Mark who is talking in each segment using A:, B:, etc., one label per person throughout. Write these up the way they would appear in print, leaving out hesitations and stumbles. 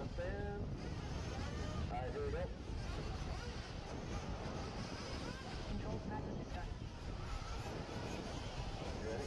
A: Almost in. Alright, here we go.
B: Control package is done.
A: You ready?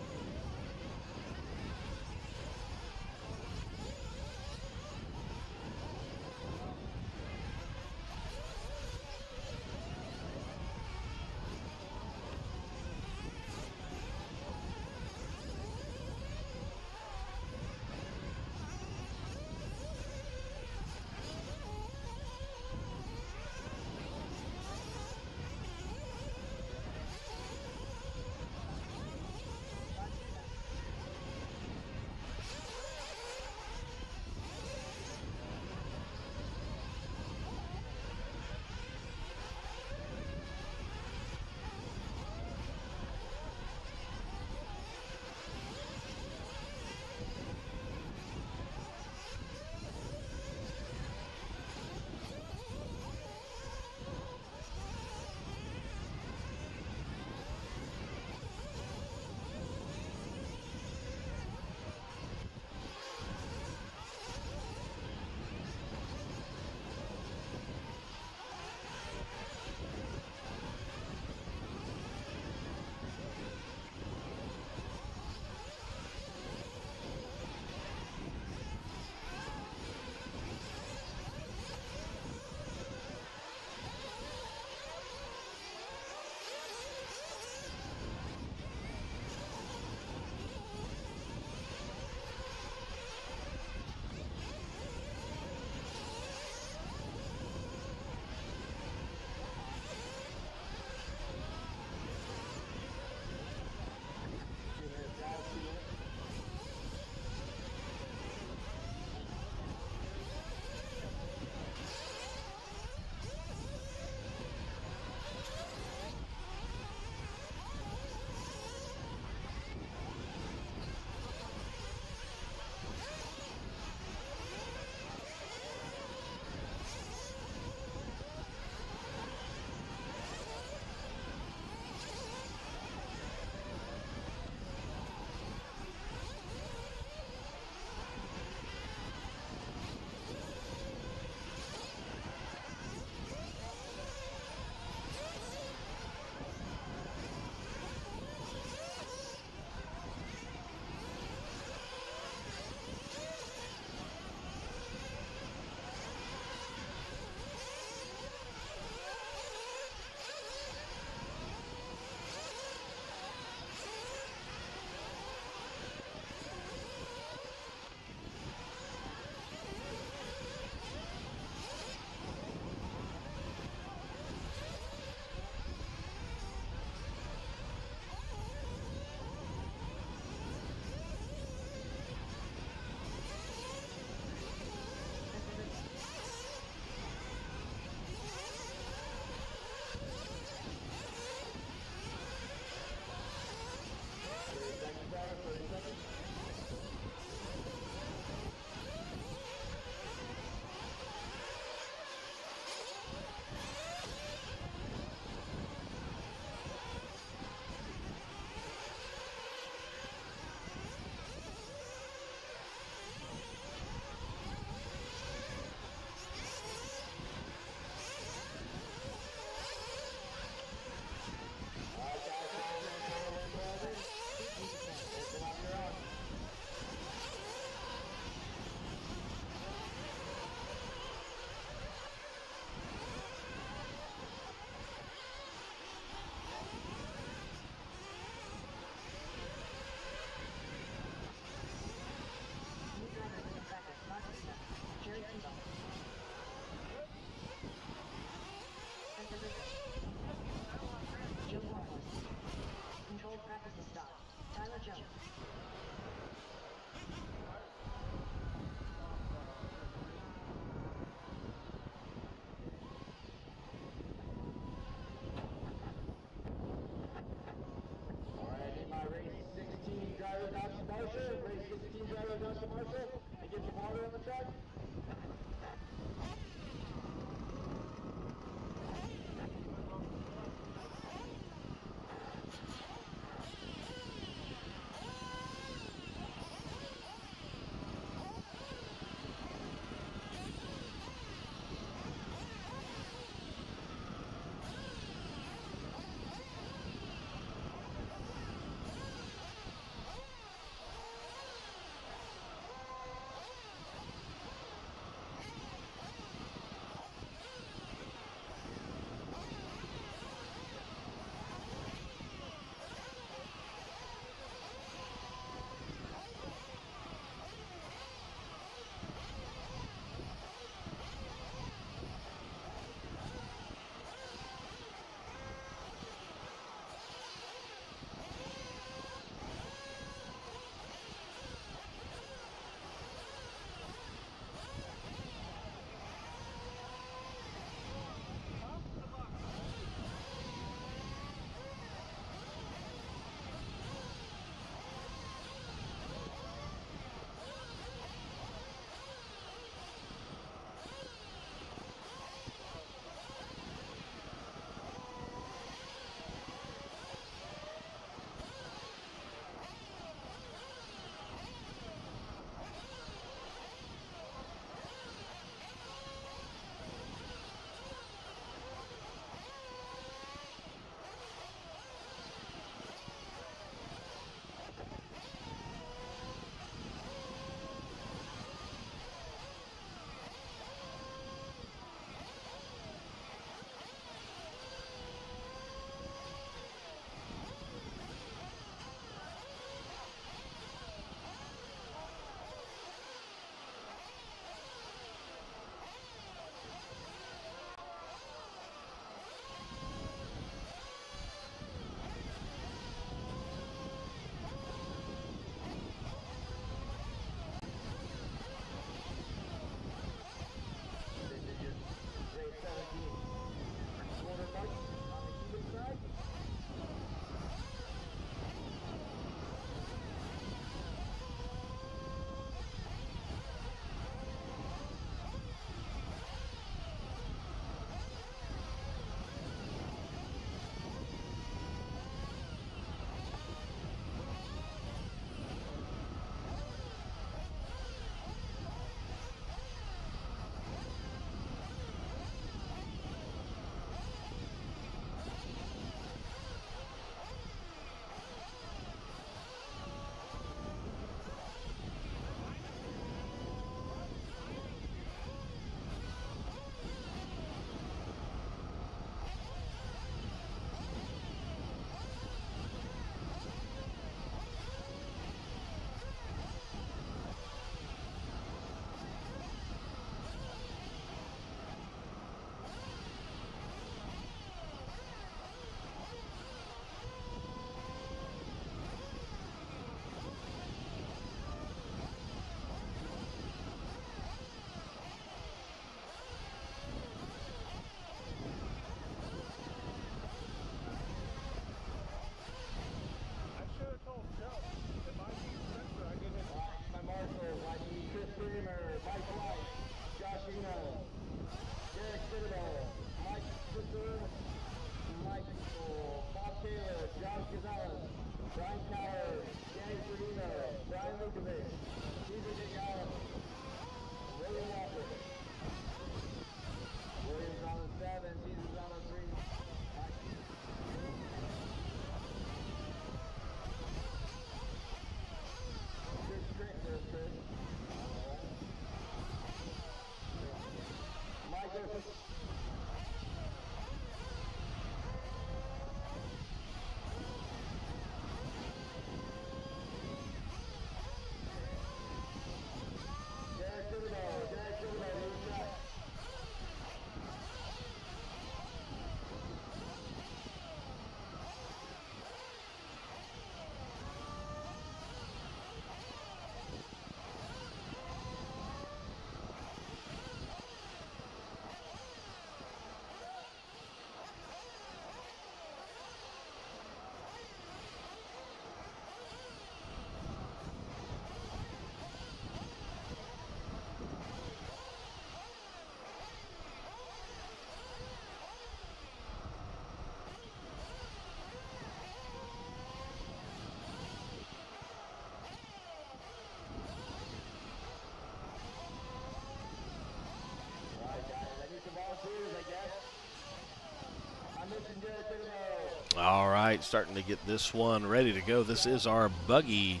C: All right, starting to get this one ready to go. This is our buggy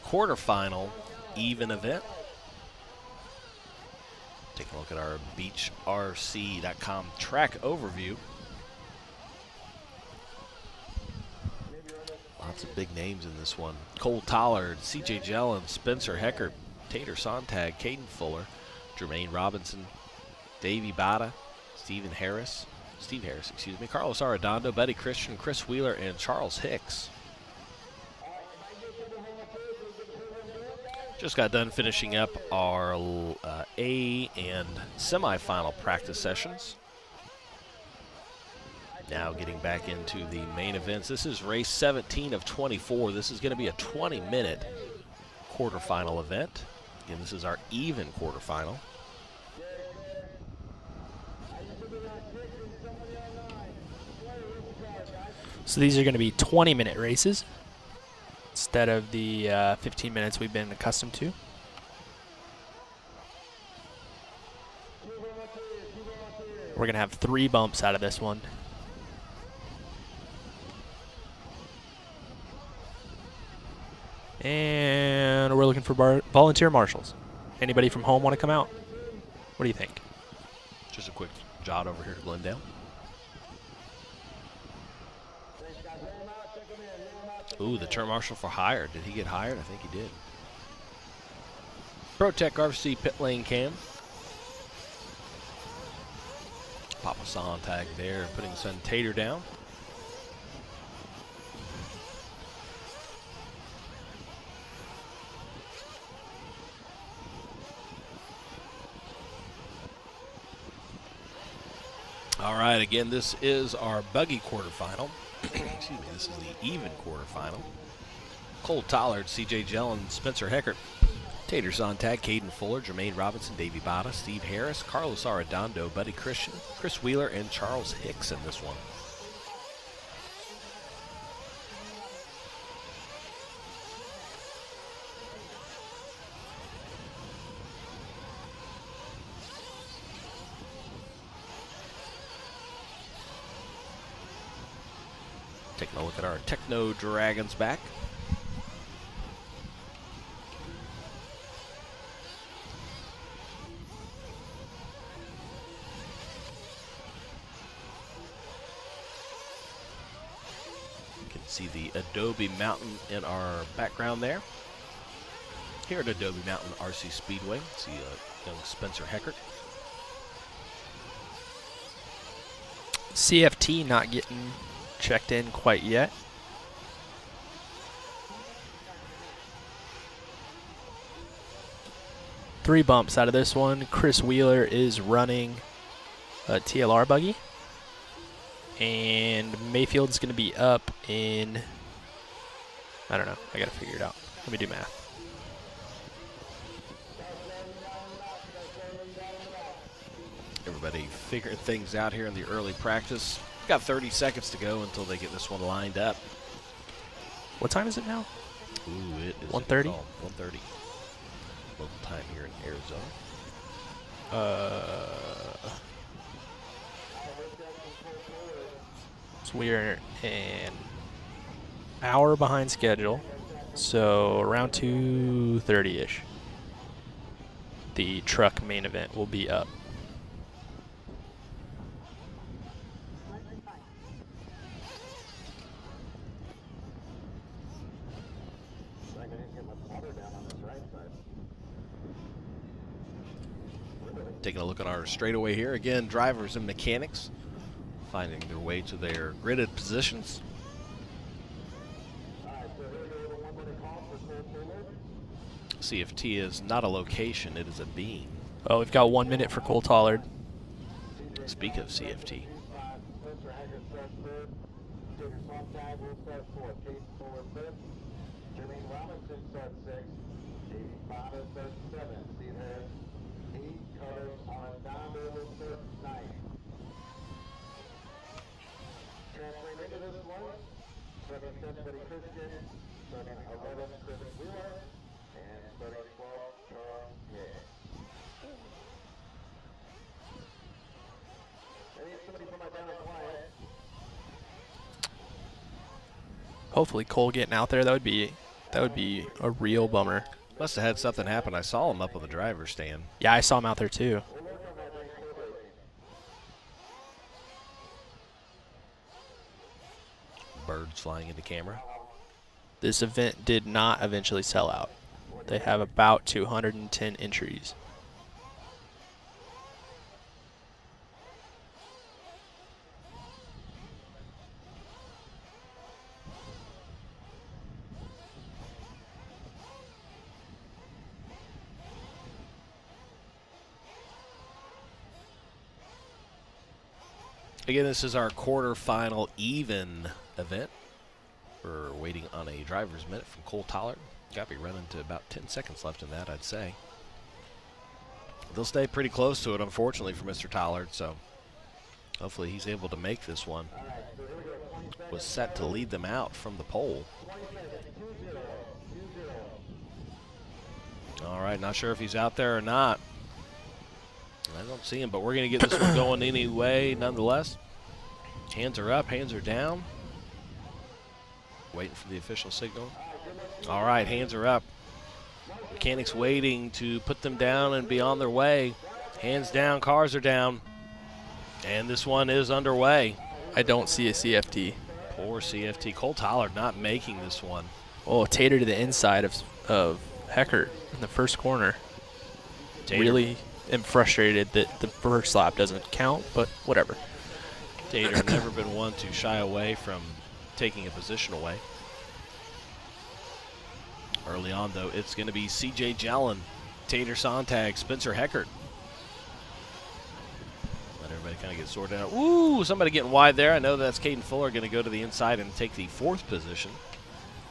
C: quarterfinal even event. Take a look at our beachrc.com track overview. Lots of big names in this one. Cole Tollard, CJ Jellin, Spencer Heckert, Tater Sontag, Caden Fuller, Jermaine Robinson, Davey Bada, Steve Harris, Carlos Arredondo, Buddy Christian, Chris Wheeler, and Charles Hicks. Just got done finishing up our A and semifinal practice sessions. Now getting back into the main events. This is race 17 of 24. This is going to be a 20-minute quarterfinal event. Again, this is our even quarterfinal.
D: So these are going to be 20-minute races instead of the 15 minutes we've been accustomed to. We're going to have 3 bumps out of this one. And we're looking for volunteer marshals. Anybody from home want to come out? What do you think?
C: Just a quick jot over here to Glendale. Ooh, the term marshal for hire. Did he get hired? I think he did. ProTech RC pit lane cam. Papa Sontag there, putting son Tater down. All right, again, this is our buggy quarterfinal. Excuse me, this is the even quarterfinal. Cole Tollard, CJ Jellin, Spencer Heckert, Tater Sontag, Caden Fuller, Jermaine Robinson, Davey Bada, Steve Harris, Carlos Arredondo, Buddy Christian, Chris Wheeler, and Charles Hicks in this one. Taking a look at our Techno Dragons back. You can see the Adobe Mountain in our background there. Here at Adobe Mountain RC Speedway, see young Spencer Heckert.
D: CFT not getting checked in quite yet. Three bumps out of this one. Chris Wheeler is running a TLR buggy. And Mayfield's going to be up in, I don't know. I got to figure it out. Let me do math.
C: Everybody figuring things out here in the early practice. Got 30 seconds to go until they get this one lined up.
D: What time is it now?
C: Ooh, it is
D: 1:30?
C: 1:30. Local time here in Arizona.
D: So we're an hour behind schedule. So around 2:30-ish. The truck main event will be up.
C: Taking a look at our straightaway here. Again, drivers and mechanics finding their way to their gridded positions. CFT is not a location, it is a beam.
D: Oh, we've got 1 minute for Cole Tollard.
C: Speak of CFT.
D: Hopefully Cole getting out there. That would be a real bummer.
C: Must have had something happen. I saw him up on the driver's stand.
D: Yeah, I saw him out there too.
C: Birds flying into camera.
D: This event did not eventually sell out. They have about 210 entries.
C: Again, this is our quarterfinal even event. We're waiting on a driver's minute from Cole Tollard. Got to be running to about 10 seconds left in that, I'd say. They'll stay pretty close to it, unfortunately, for Mr. Tollard, so hopefully he's able to make this one. Was set to lead them out from the pole. All right, not sure if he's out there or not. I don't see him, but we're going to get this one going anyway, nonetheless. Hands are up, hands are down. Waiting for the official signal. All right, hands are up. Mechanics waiting to put them down and be on their way. Hands down, cars are down. And this one is underway.
D: I don't see a CFT.
C: Poor CFT. Cole Tollard not making this one.
D: Oh, Tater to the inside of Heckert in the first corner.
C: Tater.
D: Really am frustrated that the first lap doesn't count, but whatever.
C: Tater never been one to shy away from taking a position away. Early on, though, it's going to be C.J. Jellin, Tater Sontag, Spencer Heckert. Let everybody kind of get sorted out. Ooh, somebody getting wide there. I know that's Caden Fuller going to go to the inside and take the 4th position.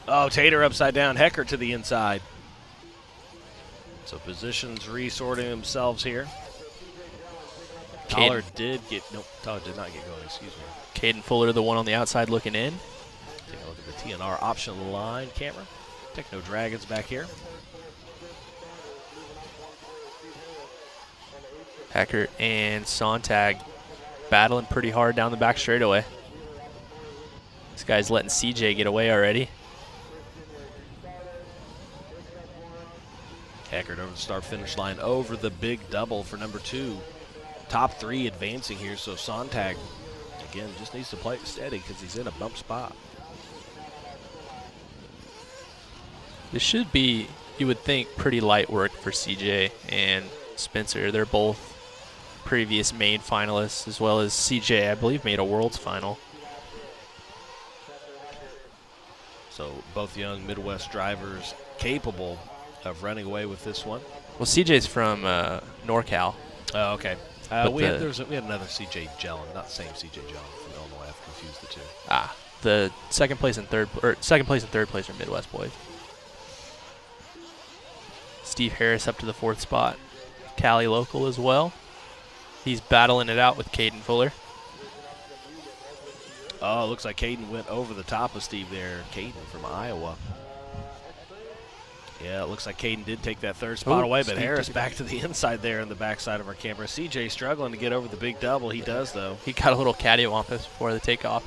C: Oh, Tater upside down, Heckert to the inside. So positions resorting themselves here. Tollard did not get going, excuse me.
D: Caden Fuller, the one on the outside looking in.
C: Take a look at the TNR option line camera. Techno Dragons back here.
D: Heckert and Sontag battling pretty hard down the back straightaway. This guy's letting CJ get away already.
C: Heckert over the start-finish line, over the big double for number 2. Top 3 advancing here, so Sontag, again, just needs to play it steady because he's in a bump spot.
D: This should be, you would think, pretty light work for CJ and Spencer. They're both previous main finalists, as well as CJ, I believe, made a Worlds final.
C: So both young Midwest drivers capable of running away with this one.
D: Well, CJ's from NorCal.
C: Oh, okay. We had another C.J. Jellin, not the same C.J. Jellin from Illinois. I've confused the two.
D: Ah, the second place and third place are Midwest boys. Steve Harris up to the 4th spot. Cali local as well. He's battling it out with Caden Fuller.
C: Oh, looks like Caden went over the top of Steve there. Caden from Iowa. Yeah, it looks like Caden did take that 3rd spot away, but Harris back to the inside there in the backside of our camera. CJ struggling to get over the big double. He does, though.
D: He got a little cattywampus before the takeoff.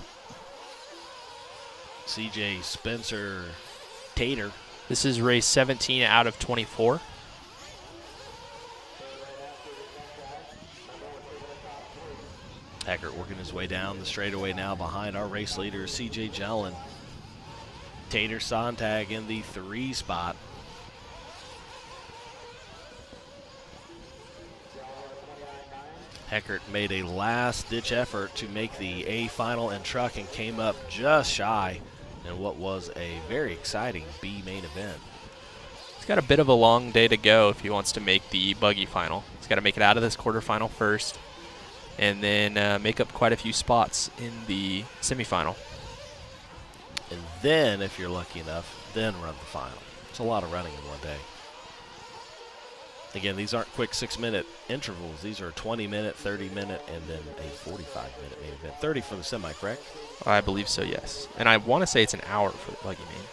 C: CJ, Spencer, Tater.
D: This is race 17 out of 24.
C: Heckert working his way down the straightaway now behind our race leader, C.J. Jellin. Tater Sontag in the 3 spot. Heckert made a last-ditch effort to make the A final in truck and came up just shy in what was a very exciting B main event.
D: He's got a bit of a long day to go if he wants to make the buggy final. He's got to make it out of this quarterfinal first and then make up quite a few spots in the semifinal.
C: And then, if you're lucky enough, then run the final. It's a lot of running in one day. Again, these aren't quick 6-minute intervals. These are 20-minute, 30-minute, and then a 45-minute main event. 30 for the semi, correct?
D: I believe so, yes. And I want to say it's an hour for the buggy main.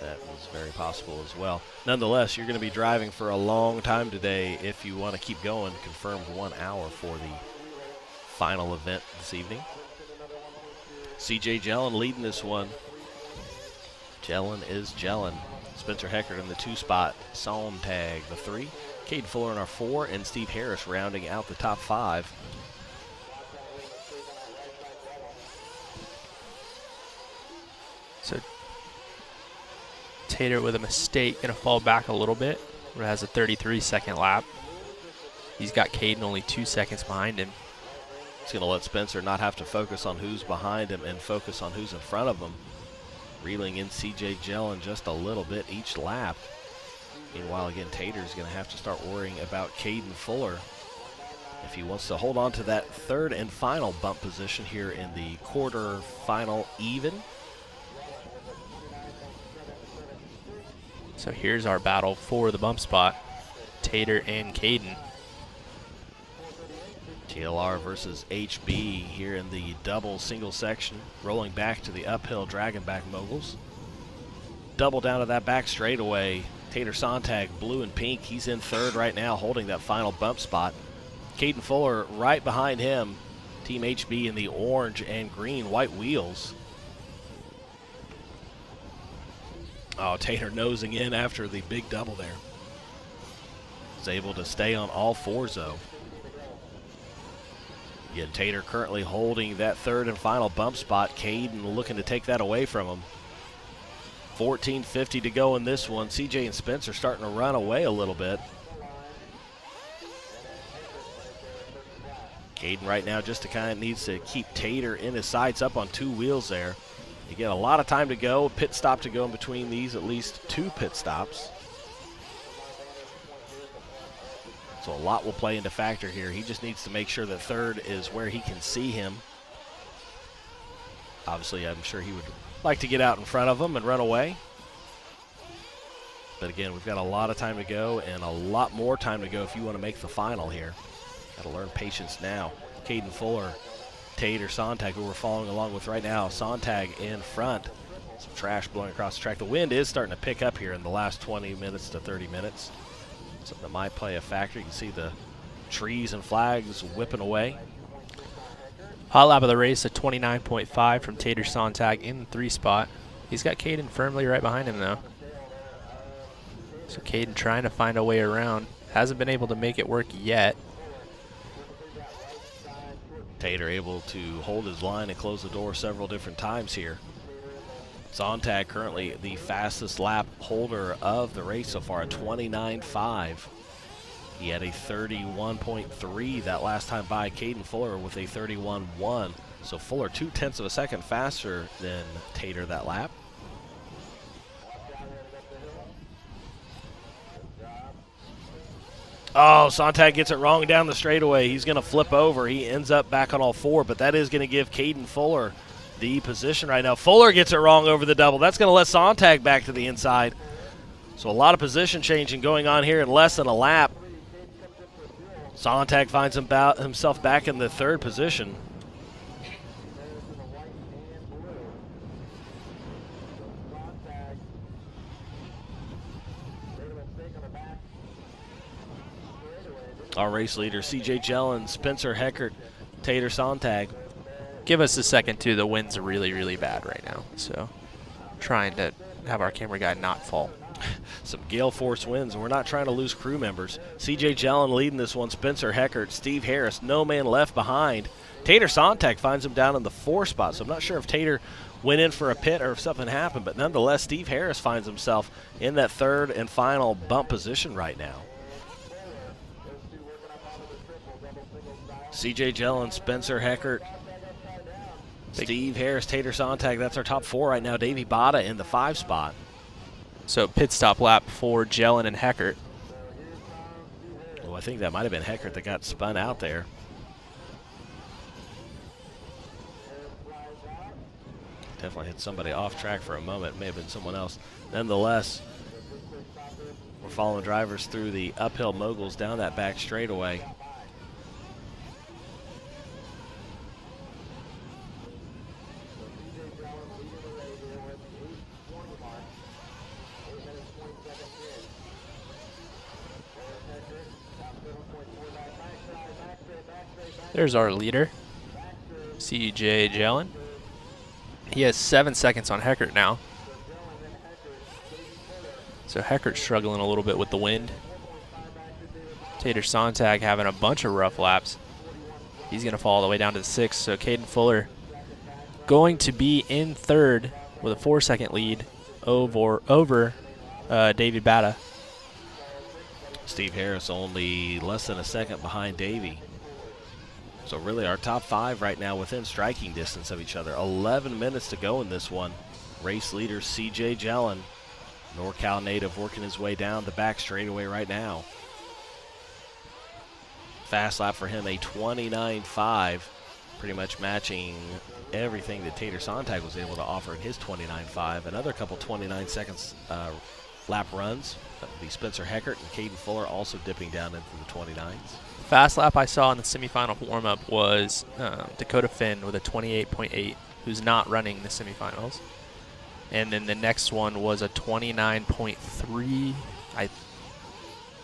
C: That was very possible as well. Nonetheless, you're going to be driving for a long time today if you want to keep going. Confirmed 1 hour for the final event this evening. C.J. Jellin leading this one. Jellin is Jellin. Spencer Heckert in the 2 spot. Sontag the 3. Caden Fuller in our 4, and Steve Harris rounding out the top 5.
D: So Tater with a mistake, going to fall back a little bit. It has a 33-second lap. He's got Caden only 2 seconds behind him.
C: It's going to let Spencer not have to focus on who's behind him and focus on who's in front of him. Reeling in C.J. Jellin just a little bit each lap. Meanwhile, again, Tater's going to have to start worrying about Caden Fuller if he wants to hold on to that 3rd and final bump position here in the quarter-final even.
D: So here's our battle for the bump spot, Tater and Caden.
C: TLR versus HB here in the double single section, rolling back to the uphill dragon back moguls. Double down to that back straightaway. Tater Sontag, blue and pink. He's in 3rd right now, holding that final bump spot. Caden Fuller right behind him. Team HB in the orange and green white wheels. Oh, Tater nosing in after the big double there. He's able to stay on all 4s though. Again, Tater currently holding that 3rd and final bump spot. Caden looking to take that away from him. 14:50 to go in this one. CJ and Spencer starting to run away a little bit. Caden right now just to kind of needs to keep Tater in his sights up on 2 wheels there. You get a lot of time to go, pit stop to go in between these, at least 2 pit stops. So a lot will play into factor here. He just needs to make sure that 3rd is where he can see him. Obviously, I'm sure he would like to get out in front of him and run away. But again, we've got a lot of time to go and a lot more time to go if you want to make the final here. Got to learn patience now. Caden Fuller, Tater Sontag, who we're following along with right now. Sontag in front. Some trash blowing across the track. The wind is starting to pick up here in the last 20 minutes to 30 minutes. Something that might play a factor. You can see the trees and flags whipping away.
D: Hot lap of the race, a 29.5 from Tater Sontag in the 3 spot. He's got Caden firmly right behind him though. So Caden trying to find a way around. Hasn't been able to make it work yet.
C: Tater able to hold his line and close the door several different times here. Sontag currently the fastest lap holder of the race so far at 29.5. He had a 31.3 that last time by. Caden Fuller with a 31.1. So Fuller 0.2 of a second faster than Tater that lap. Oh, Sontag gets it wrong down the straightaway. He's going to flip over. He ends up back on all 4, but that is going to give Caden Fuller the position right now. Fuller gets it wrong over the double. That's going to let Sontag back to the inside. So a lot of position changing going on here in less than a lap. Sontag finds himself back in the 3rd position. Our race leader, C.J. Jellin, Spencer Heckert, Tater Sontag.
D: Give us a second too. The wind's really, really bad right now. So trying to have our camera guy not fall.
C: Some gale force winds, and we're not trying to lose crew members. C.J. Jellin leading this one. Spencer Heckert, Steve Harris, no man left behind. Tater Sontag finds him down in the 4 spot, so I'm not sure if Tater went in for a pit or if something happened, but nonetheless, Steve Harris finds himself in that 3rd and final bump position right now. C.J. Jellin, Spencer Heckert, Steve Harris, Tater Sontag. That's our top 4 right now. Davey Bada in the 5 spot.
D: So pit stop lap for Jellin and Heckert.
C: Oh, I think that might have been Heckert that got spun out there. Definitely hit somebody off track for a moment. It may have been someone else. Nonetheless, we're following drivers through the uphill moguls down that back straightaway.
D: There's our leader, C.J. Jellin. He has 7 seconds on Heckert now. So Heckert struggling a little bit with the wind. Tater Sontag having a bunch of rough laps. He's going to fall all the way down to the 6th. So Caden Fuller going to be in 3rd with a 4-second lead over Davey Bata.
C: Steve Harris only less than a second behind Davey. So really our top 5 right now within striking distance of each other. 11 minutes to go in this one. Race leader CJ Jellin, NorCal native, working his way down the back straightaway right now. Fast lap for him, a 29.5, pretty much matching everything that Tater Sontag was able to offer in his 29.5. Another couple 29 seconds lap runs. That would be Spencer Heckert and Caden Fuller also dipping down into the 29s.
D: Fast lap I saw in the semifinal warm-up was Dakota Finn with a 28.8, who's not running the semifinals. And then the next one was a 29.3, I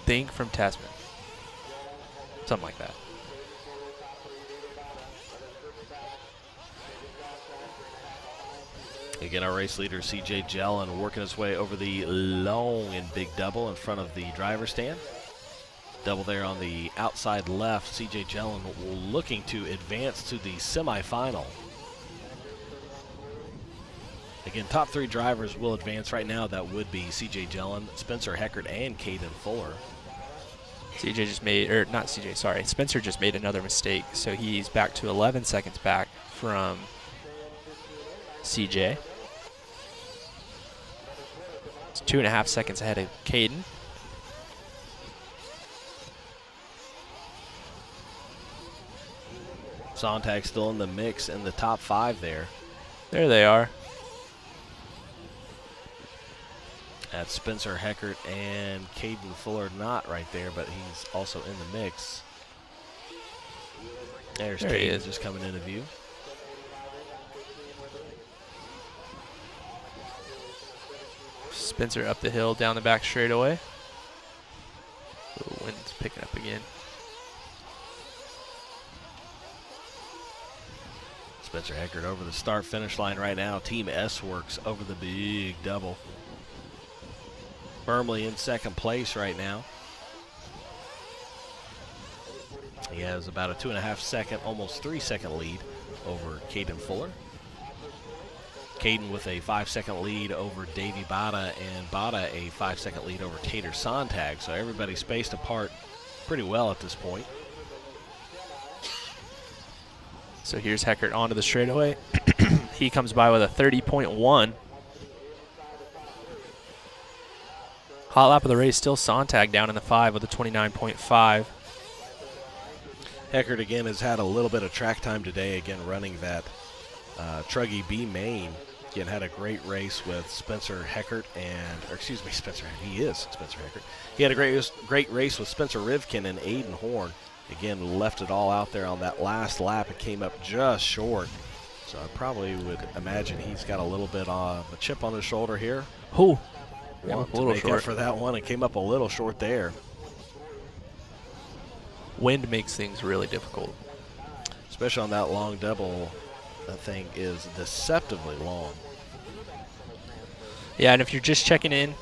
D: think, from Tasman. Something like that.
C: Again, our race leader, CJ Jellin, working his way over the long and big double in front of the driver's stand. Double there on the outside left. CJ Jellin looking to advance to the semifinal. Again, top 3 drivers will advance right now. That would be CJ Jellin, Spencer Heckert, and Caden Fuller.
D: CJ just made, or not CJ, sorry, Spencer just made another mistake. So he's back to 11 seconds back from CJ. It's 2.5 seconds ahead of Caden.
C: Sontag still in the mix in the top 5 there.
D: There they are.
C: That's Spencer Heckert and Caden Fuller not right there, but he's also in the mix. There's
D: There he
C: Caden
D: is.
C: just coming into view.
D: Spencer up the hill, down the back straightaway. The wind's picking up again.
C: Spencer Heckert over the start-finish line right now. Team S works over the big double. Firmly in second place right now. He has about a 2.5 second, almost 3 second lead over Caden Fuller. Caden with a 5 second lead over Davey Bata, and Bata a 5 second lead over Tater Sontag. So everybody's spaced apart pretty well at this point.
D: So here's Heckert onto the straightaway. He comes by with a 30.1. Hot lap of the race, still Sontag down in the 5 with a 29.5.
C: Heckert again has had a little bit of track time today, again running that Truggy B main. Again, had a great race with Spencer Heckert he is Spencer Heckert. He had a great race with Spencer Rivkin and Aiden Horn. Again, left it all out there on that last lap. It came up just short. So I probably would imagine he's got a little bit of a chip on his shoulder here.
D: Who?
C: Want
D: a
C: to
D: little
C: make
D: short
C: up for that one. It came up a little short there.
D: Wind makes things really difficult.
C: Especially on that long double. That thing is deceptively long.
D: Yeah, and if you're just checking in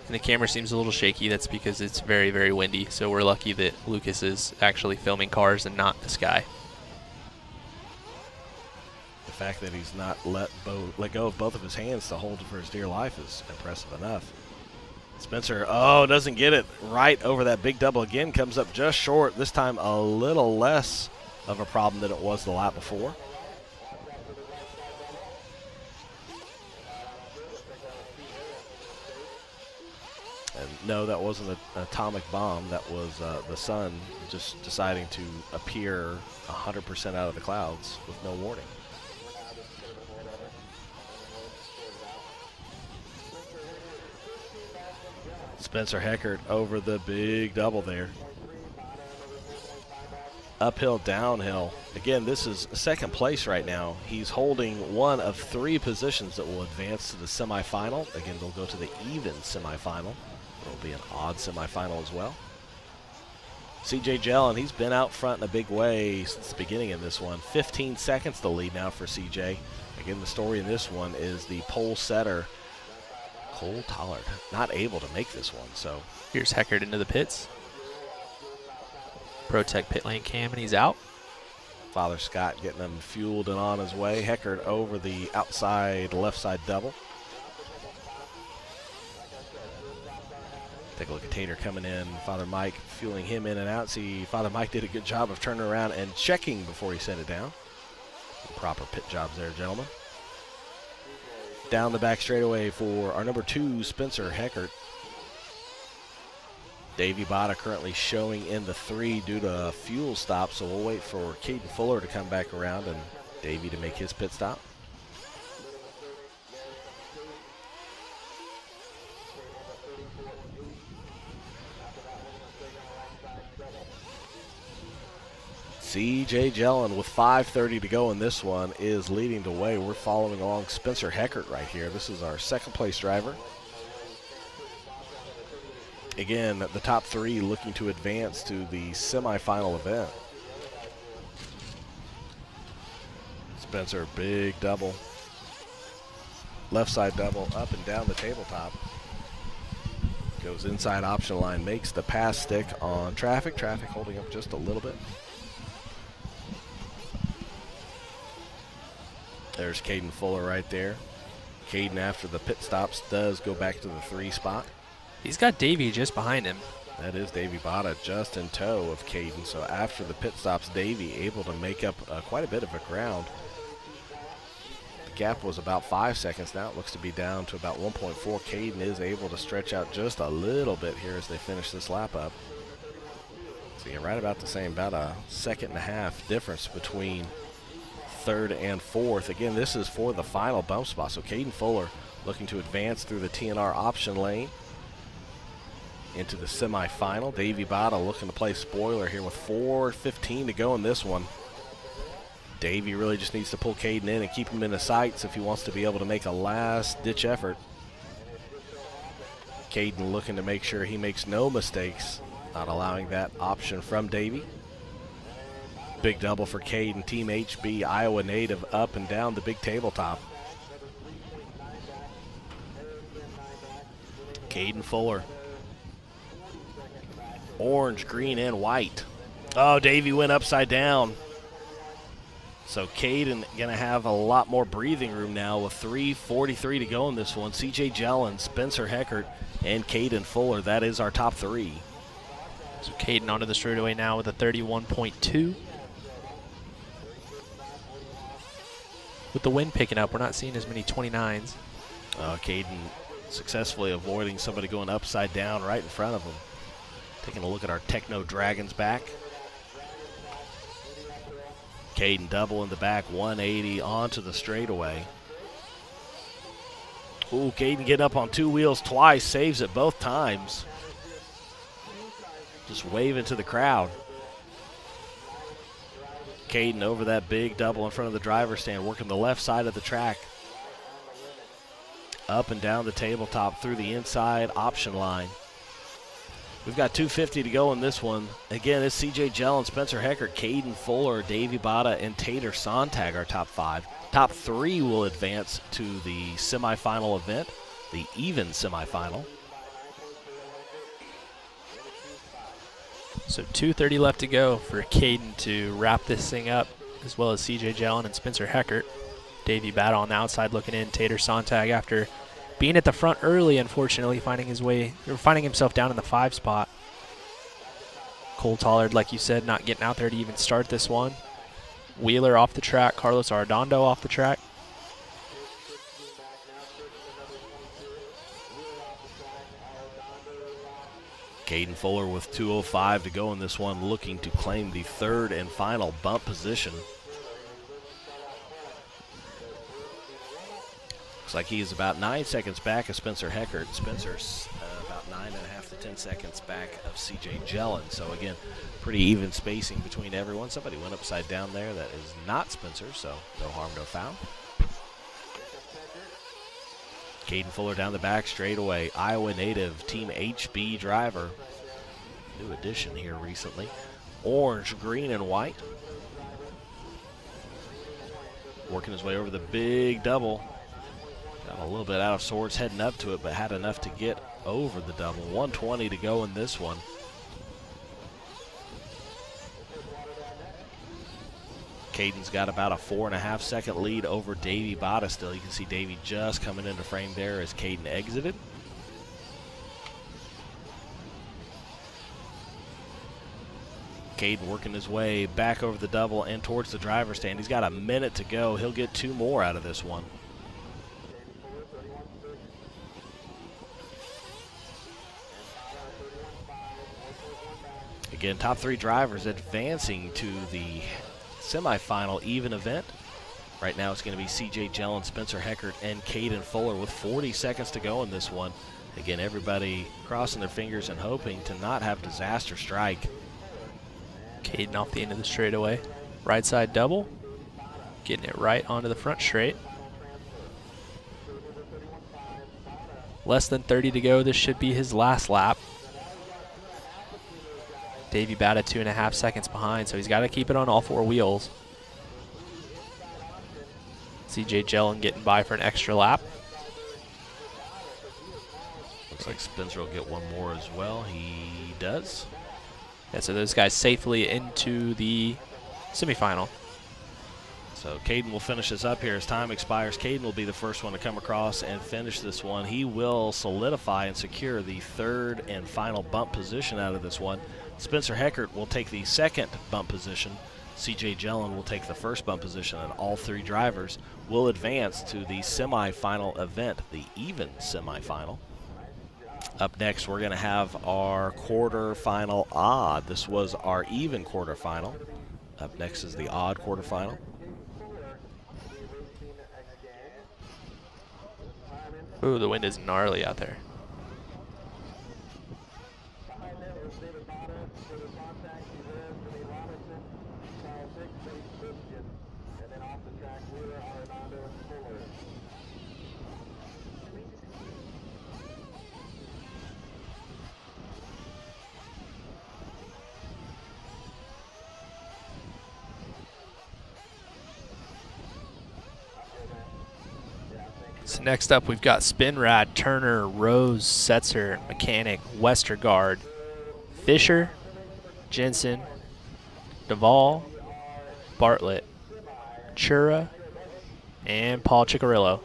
D: and the camera seems a little shaky, that's because it's very, very windy. So we're lucky that Lucas is actually filming cars and not the sky.
C: The fact that he's not let go of both of his hands to hold it for his dear life is impressive enough. Spencer, doesn't get it right over that big double again. Comes up just short. This time a little less of a problem than it was the lap before. And no, that wasn't an atomic bomb. That was the sun just deciding to appear 100% out of the clouds with no warning. Spencer Heckert over the big double there. Uphill, downhill. Again, this is second place right now. He's holding one of 3 positions that will advance to the semifinal. Again, they'll go to the even semifinal. It'll be an odd semifinal as well. CJ Jellin, he's been out front in a big way since the beginning of this one. 15 seconds the lead now for CJ. Again, the story in this one is the pole setter Cole Tollard not able to make this one, so.
D: Here's Heckert into the pits. Protect pit lane cam, and he's out.
C: Father Scott getting him fueled and on his way. Heckert over the outside left side double. Take a look at Tater coming in. Father Mike fueling him in and out. See, Father Mike did a good job of turning around and checking before he sent it down. Proper pit jobs there, gentlemen. Down the back straightaway for our number 2, Spencer Heckert. Davey Botta currently showing in the 3 due to a fuel stop, so we'll wait for Caden Fuller to come back around and Davey to make his pit stop. CJ Jellin with 5:30 to go in this one is leading the way. We're following along Spencer Heckert right here. This is our second place driver. Again, the top 3 looking to advance to the semifinal event. Spencer, big double. Left side double up and down the tabletop. Goes inside option line, makes the pass stick on traffic. Traffic holding up just a little bit. There's Caden Fuller right there. Caden, after the pit stops, does go back to the 3 spot.
D: He's got Davey just behind him.
C: That is Davey Botta just in tow of Caden. So after the pit stops, Davey able to make up quite a bit of a ground. The gap was about 5 seconds. Now it looks to be down to about 1.4. Caden is able to stretch out just a little bit here as they finish this lap up. So you're right about the same, about a 1.5 second difference between 3rd and 4th. Again, this is for the final bump spot. So Caden Fuller looking to advance through the TNR option lane into the semifinal. Davey Botta looking to play spoiler here with 4:15 to go in this one. Davey really just needs to pull Caden in and keep him in the sights if he wants to be able to make a last-ditch effort. Caden looking to make sure he makes no mistakes, not allowing that option from Davey. Big double for Caden, Team HB, Iowa native, up and down the big tabletop. Caden Fuller. Orange, green, and white. Oh, Davey went upside down. So Caden gonna have a lot more breathing room now with 3:43 to go in this one. CJ Jellin, Spencer Heckert, and Caden Fuller. That is our top 3.
D: So Caden onto the straightaway now with a 31.2. With the wind picking up, we're not seeing as many 29s.
C: Caden successfully avoiding somebody going upside down right in front of him. Taking a look at our Techno Dragons back. Caden double in the back, 180 onto the straightaway. Ooh, Caden getting up on 2 wheels twice, saves it both times. Just waving to the crowd. Caden over that big double in front of the driver's stand, working the left side of the track. Up and down the tabletop through the inside option line. We've got 2:50 to go in this one. Again, it's CJ Jellin, Spencer Heckert, Caden Fuller, Davey Botta, and Tater Sontag, our top 5. Top 3 will advance to the semifinal event, the even semifinal.
D: So 2:30 left to go for Caden to wrap this thing up, as well as CJ Jellin and Spencer Heckert. Davey Botta on the outside looking in. Tater Sontag, after being at the front early, unfortunately, finding himself down in the 5 spot. Cole Tollard, like you said, not getting out there to even start this one. Wheeler off the track. Carlos Arredondo off the track.
C: Caden Fuller with 2:05 to go in this one, looking to claim the 3rd and final bump position. Looks like he is about 9 seconds back of Spencer Heckert. Spencer's about 9.5 to 10 seconds back of CJ Jellin. So again, pretty even spacing between everyone. Somebody went upside down there. That is not Spencer, so no harm, no foul. Caden Fuller down the back straightaway. Iowa native, Team HB driver. New addition here recently. Orange, green, and white. Working his way over the big double. Got a little bit out of sorts heading up to it, but had enough to get over the double. 120 to go in this one. Caden's got about a 4.5 second lead over Davey Bada still. You can see Davey just coming into frame there as Caden exited. Caden working his way back over the double and towards the driver's stand. He's got a minute to go. He'll get 2 more out of this one. Again, top 3 drivers advancing to the semifinal even event. Right now it's going to be CJ Jellin, Spencer Heckert, and Caden Fuller with 40 seconds to go in this one. Again, everybody crossing their fingers and hoping to not have disaster strike.
D: Caden off the end of the straightaway. Right side double. Getting it right onto the front straight. Less than 30 to go. This should be his last lap. Davey Bada 2.5 seconds behind, so he's got to keep it on all 4 wheels. CJ Jellin getting by for an extra lap.
C: Looks like Spencer will get 1 more as well. He does.
D: Yeah, so those guys safely into the semifinal.
C: So Caden will finish this up here as time expires. Caden will be the first one to come across and finish this one. He will solidify and secure the 3rd and final bump position out of this one. Spencer Heckert will take the 2nd bump position. CJ Jellin will take the 1st bump position, and all 3 drivers will advance to the semifinal event, the even semifinal. Up next, we're going to have our quarterfinal odd. This was our even quarterfinal. Up next is the odd quarterfinal.
D: Ooh, the wind is gnarly out there. So next up, we've got Spinrad, Turner, Rose, Setzer, Mechanic, Westergaard, Fisher, Jensen, Duvall, Bartlett, Chura, and Paul Ciccarillo.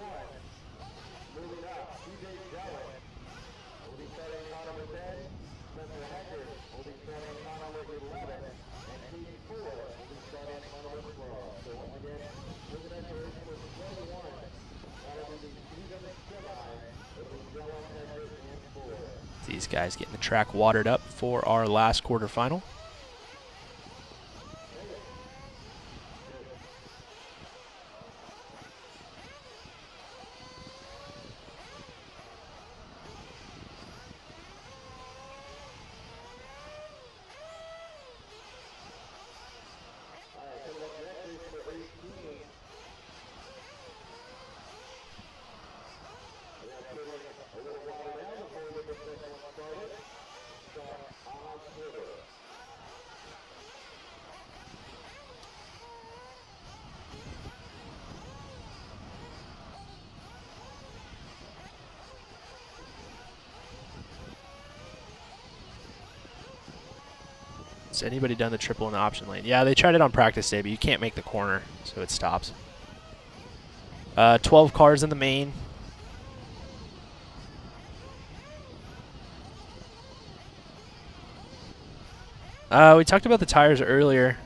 D: These guys getting the track watered up for our last quarterfinal. Has anybody done the triple in the option lane? Yeah, they tried it on practice day, but you can't make the corner, so it stops. 12 cars in the main. We talked about the tires earlier.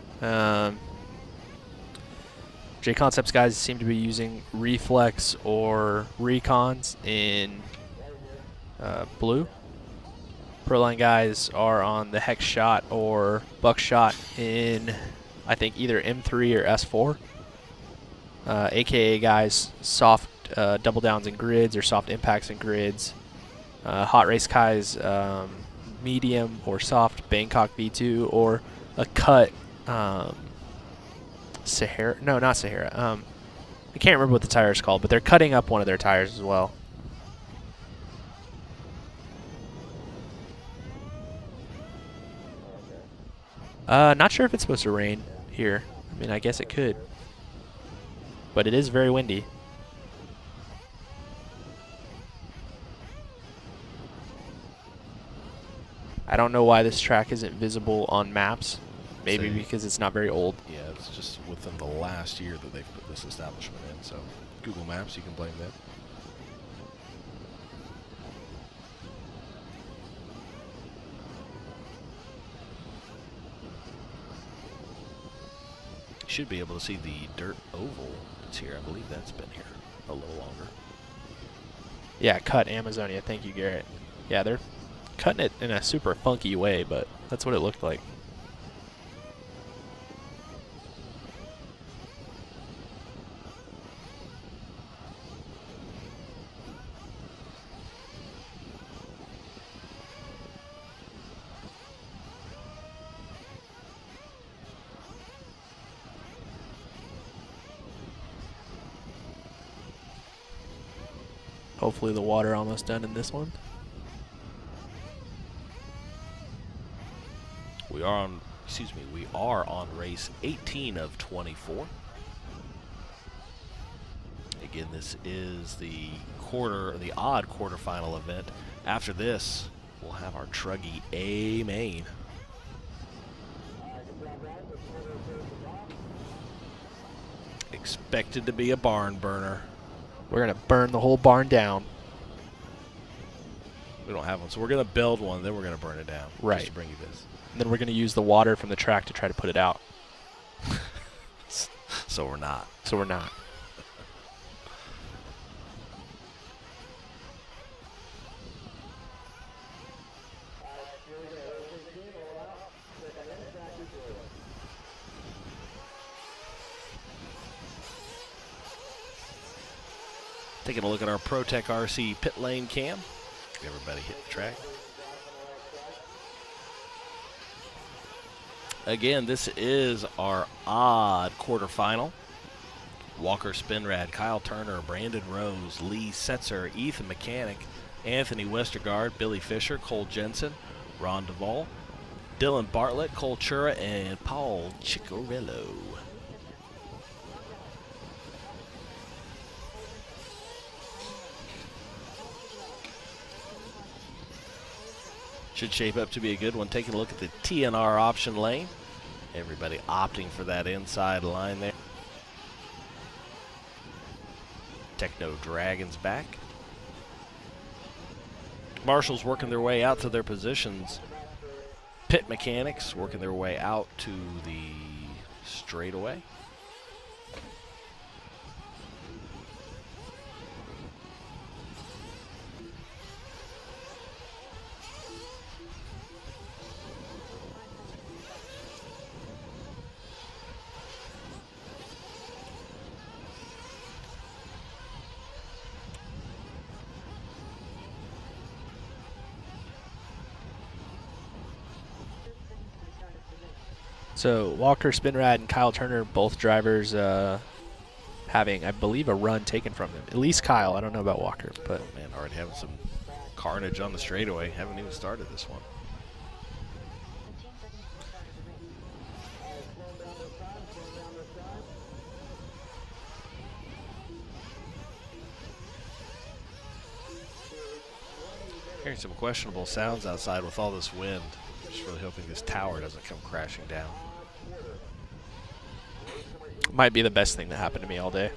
D: J-Concepts guys seem to be using Reflex or Recons in blue. Proline guys are on the Hex Shot or Buckshot in, I think, either M3 or S4. AKA guys, soft double downs and grids or soft impacts and grids. Hot Race guys, medium or soft Bangkok V2 or a cut Sahara. No, not Sahara. I can't remember what the tire is called, but they're cutting up one of their tires as well. Not sure if it's supposed to rain here. I mean, I guess it could. But it is very windy. I don't know why this track isn't visible on maps. Maybe
C: Say-
D: because it's not very old.
C: Yeah, it's just within the last year that they've put this establishment in. So Google Maps, you can blame them. You should be able to see the dirt oval that's here. I believe that's been here a little longer.
D: Yeah, cut Amazonia. Thank you, Garrett. Yeah, they're cutting it in a super funky way, but that's what it looked like. Hopefully the water almost done in this one.
C: We are on race 18 of 24. Again, this is the odd quarterfinal event. After this, we'll have our Truggy A main. Expected to be a barn burner.
D: We're going to burn the whole barn down.
C: We don't have one, so we're going to build one, then we're going to burn it down.
D: Right.
C: Just to bring you this.
D: And then we're going to use the water from the track to try to put it out.
C: So we're not.
D: So we're not.
C: Taking a look at our ProTech RC pit lane cam. Everybody hit the track. Again, this is our odd quarterfinal. Walker Spinrad, Kyle Turner, Brandon Rose, Lee Setzer, Ethan Mechanic, Anthony Westergaard, Billy Fisher, Cole Jensen, Ron Duvall, Dylan Bartlett, Cole Chura, and Paul Ciccarello. Should shape up to be a good one. Taking a look at the TNR option lane. Everybody opting for that inside line there. Techno Dragons back. Marshals working their way out to their positions. Pit Mechanics working their way out to the straightaway.
D: So Walker Spinrad and Kyle Turner, both drivers having, I believe, a run taken from them. At least Kyle. I don't know about Walker, but
C: Oh man, already having some carnage on the straightaway. Haven't even started this one. Hearing some questionable sounds outside with all this wind. Just really hoping this tower doesn't come crashing down.
D: might be the best thing that happened to me all day.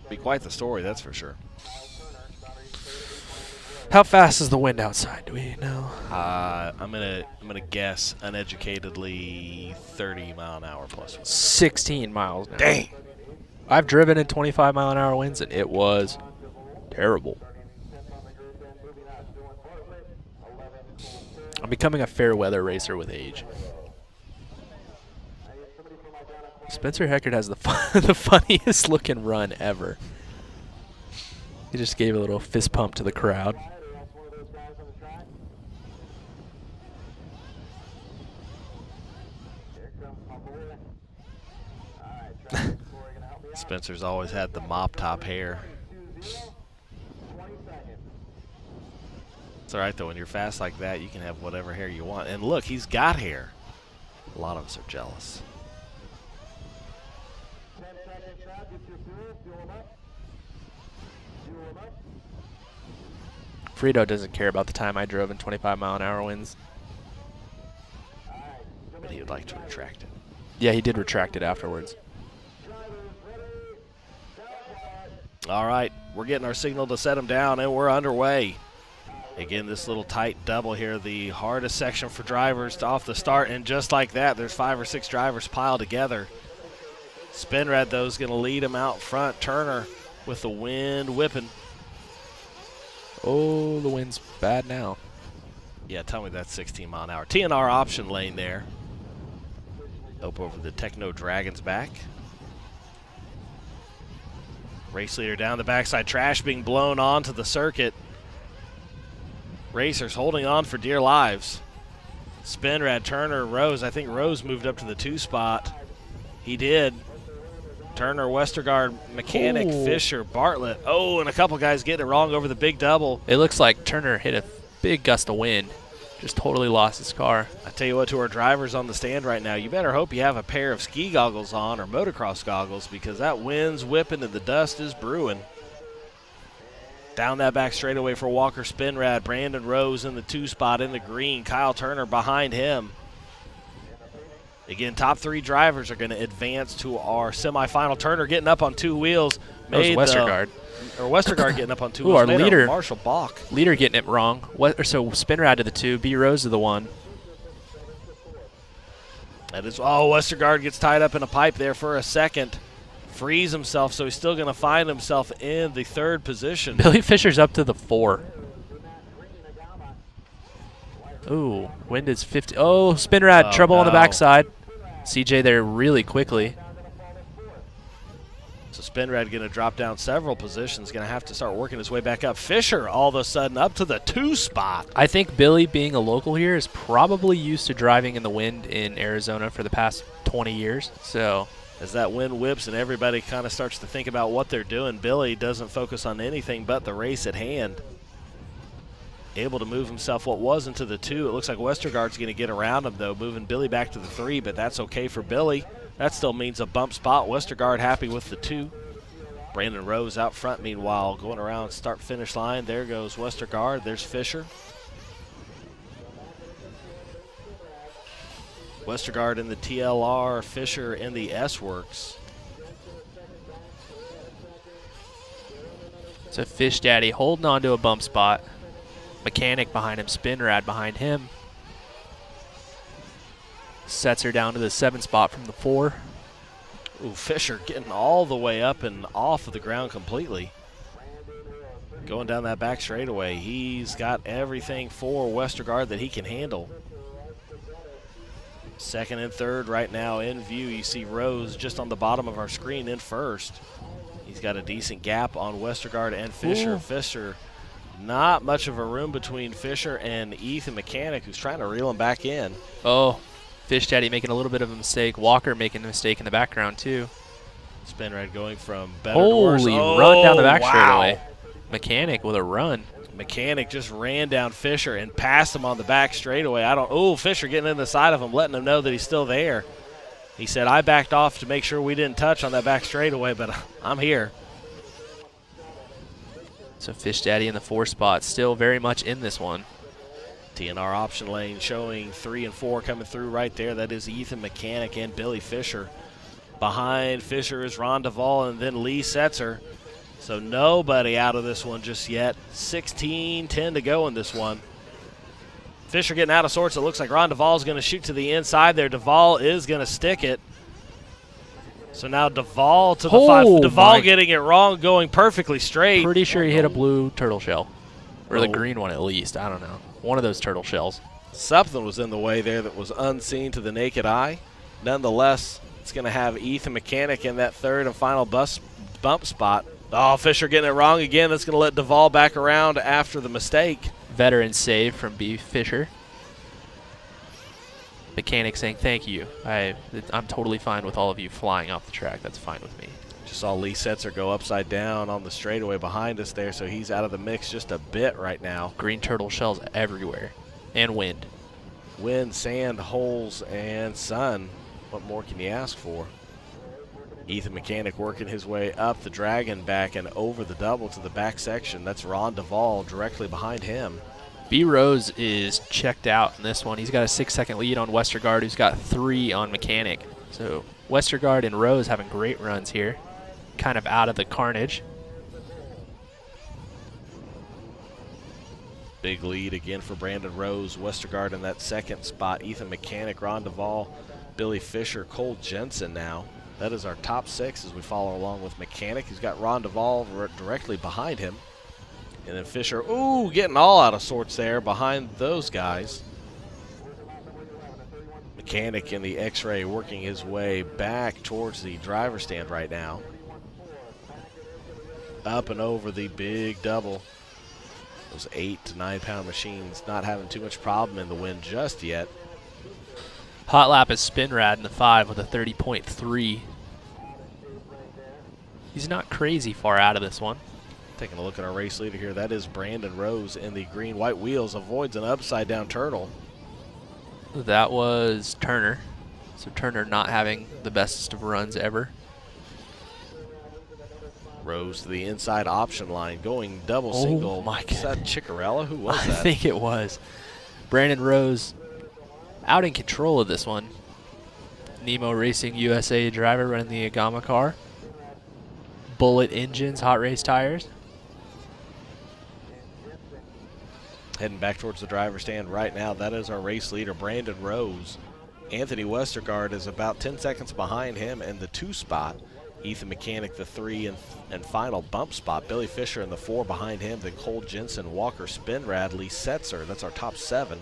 C: Be quite the story, that's for sure.
D: How fast is the wind outside? Do we know?
C: I'm gonna guess uneducatedly 30-mile-an-hour plus winds.
D: 16 miles an hour.
C: Dang.
D: I've driven in 25-mile-an-hour winds, and it was terrible. I'm becoming a fair weather racer with age. Spencer Heckert has the the funniest looking run ever. He just gave a little fist pump to the crowd.
C: Spencer's always had the mop top hair. It's all right, though. When you're fast like that, you can have whatever hair you want. And look, he's got hair. A lot of us are jealous.
D: Frito doesn't care about the time I drove in 25-mile-an-hour winds.
C: But he would like to retract it.
D: Yeah, he did retract it afterwards.
C: All right, we're getting our signal to set him down, and we're underway. Again, this little tight double here, the hardest section for drivers off the start, and just like that, there's 5 or 6 drivers piled together. Spinrad, though, is going to lead him out front. Turner with the wind whipping.
D: Oh, the wind's bad now.
C: Yeah, tell me that's 16 mile an hour. TNR option lane there. Up over the Techno Dragon's back. Race leader down the backside. Trash being blown onto the circuit. Racers holding on for dear lives. Spinrad, Turner, Rose. I think Rose moved up to the 2 spot. He did. Turner, Westergaard, Mechanic,
D: Ooh.
C: Fisher, Bartlett. Oh, and a couple guys getting it wrong over the big double.
D: It looks like Turner hit a big gust of wind. Just totally lost his car.
C: I tell you what, to our drivers on the stand right now, you better hope you have a pair of ski goggles on or motocross goggles, because that wind's whipping and the dust is brewing. Down that back straightaway for Walker Spinrad. Brandon Rose in the 2 spot in the green. Kyle Turner behind him. Again, top 3 drivers are going to advance to our semifinal. Turner getting up on 2 wheels.
D: That was Westergaard.
C: Westergaard getting up on 2
D: Ooh,
C: wheels.
D: our leader,
C: Marshall Bach.
D: Leader getting it wrong. So Spinrad to the 2, B Rose to the 1.
C: That is, oh, Westergaard gets tied up in a pipe there for a second. Frees himself, so he's still going to find himself in the 3rd position.
D: Billy Fisher's up to the 4. Ooh, wind is 50. Oh, Spinrad, trouble on the backside. CJ there really quickly.
C: So Spinrad going to drop down several positions, going to have to start working his way back up. Fisher all of a sudden up to the 2 spot.
D: I think Billy, being a local here, is probably used to driving in the wind in Arizona for the past 20 years. So
C: as that wind whips and everybody kind of starts to think about what they're doing, Billy doesn't focus on anything but the race at hand. Able to move himself what was into the 2. It looks like Westergaard's going to get around him, though, moving Billy back to the 3, but that's okay for Billy. That still means a bump spot. Westergaard happy with the 2. Brandon Rose out front, meanwhile, going around start-finish line. There goes Westergaard. There's Fisher. Westergaard in the TLR, Fisher in the S-Works.
D: So Fish Daddy holding on to a bump spot. Mechanic behind him, Spinrad behind him. Sets her down to the 7 spot from the 4.
C: Ooh, Fisher getting all the way up and off of the ground completely. Going down that back straightaway. He's got everything for Westergaard that he can handle. 2nd and 3rd right now in view. You see Rose just on the bottom of our screen in 1st. He's got a decent gap on Westergaard and Fisher.
D: Ooh.
C: Fisher, not much of a room between Fisher and Ethan Mechanic, who's trying to reel him back in.
D: Oh, Fish Daddy making a little bit of a mistake. Walker making a mistake in the background, too.
C: Spinrad going from better to worse.
D: Holy
C: Oh,
D: run down the back
C: wow.
D: straightaway. Mechanic with a run.
C: Mechanic just ran down Fisher and passed him on the back straightaway. Fisher getting in the side of him, letting him know that he's still there. He said, I backed off to make sure we didn't touch on that back straightaway, but I'm here.
D: So Fish Daddy in the 4 spot, still very much in this one.
C: TNR option lane showing 3 and 4 coming through right there. That is Ethan Mechanic and Billy Fisher. Behind Fisher is Ron Duvall and then Lee Setzer. So nobody out of this one just yet. 16-10 to go in this one. Fisher getting out of sorts. It looks like Ron Duvall is going to shoot to the inside there. Duvall is going to stick it. So now Duvall to the 5. Duvall getting it wrong, going perfectly straight.
D: Pretty sure he hit a blue turtle shell. Or the green one at least. I don't know. One of those turtle shells.
C: Something was in the way there that was unseen to the naked eye. Nonetheless, it's going to have Ethan Mechanic in that 3rd and final bump spot. Oh, Fisher getting it wrong again. That's going to let Duvall back around after the mistake.
D: Veteran save from B. Fisher. Mechanic saying thank you. I'm totally fine with all of you flying off the track. That's fine with me.
C: Just saw Lee Setzer go upside down on the straightaway behind us there, so he's out of the mix just a bit right now.
D: Green turtle shells everywhere. And wind.
C: Wind, sand, holes, and sun. What more can you ask for? Ethan Mechanic working his way up the dragon back and over the double to the back section. That's Ron Duvall directly behind him.
D: B. Rose is checked out in this one. He's got a 6-second lead on Westergaard, who's got 3 on Mechanic. So Westergaard and Rose having great runs here, kind of out of the carnage.
C: Big lead again for Brandon Rose. Westergaard in that second spot. Ethan Mechanic, Ron Duvall, Billy Fisher, Cole Jensen now. That is our top 6 as we follow along with Mechanic. He's got Ron Duvall directly behind him. And then Fisher, ooh, getting all out of sorts there behind those guys. Mechanic in the X-ray working his way back towards the driver's stand right now. Up and over the big double. Those 8 to 9 pound machines not having too much problem in the wind just yet.
D: Hot lap is Spinrad in the 5 with a 30.3. He's not crazy far out of this one.
C: Taking a look at our race leader here, that is Brandon Rose in the green white wheels, avoids an upside down turtle.
D: That was Turner. So Turner not having the best of runs ever.
C: Rose to the inside option line, going double single.
D: My God.
C: Is that Ciccarella? Who was
D: I
C: that?
D: think it was. Brandon Rose out in control of this one. Nemo Racing USA driver running the Agama car. Bullet engines, hot race tires.
C: Heading back towards the driver's stand right now. That is our race leader, Brandon Rose. Anthony Westergaard is about 10 seconds behind him in the 2 spot. Ethan Mechanic, the 3 and final bump spot. Billy Fisher in the 4 behind him. Then Cole Jensen, Walker Spinrad, Lee Setzer. That's our top 7.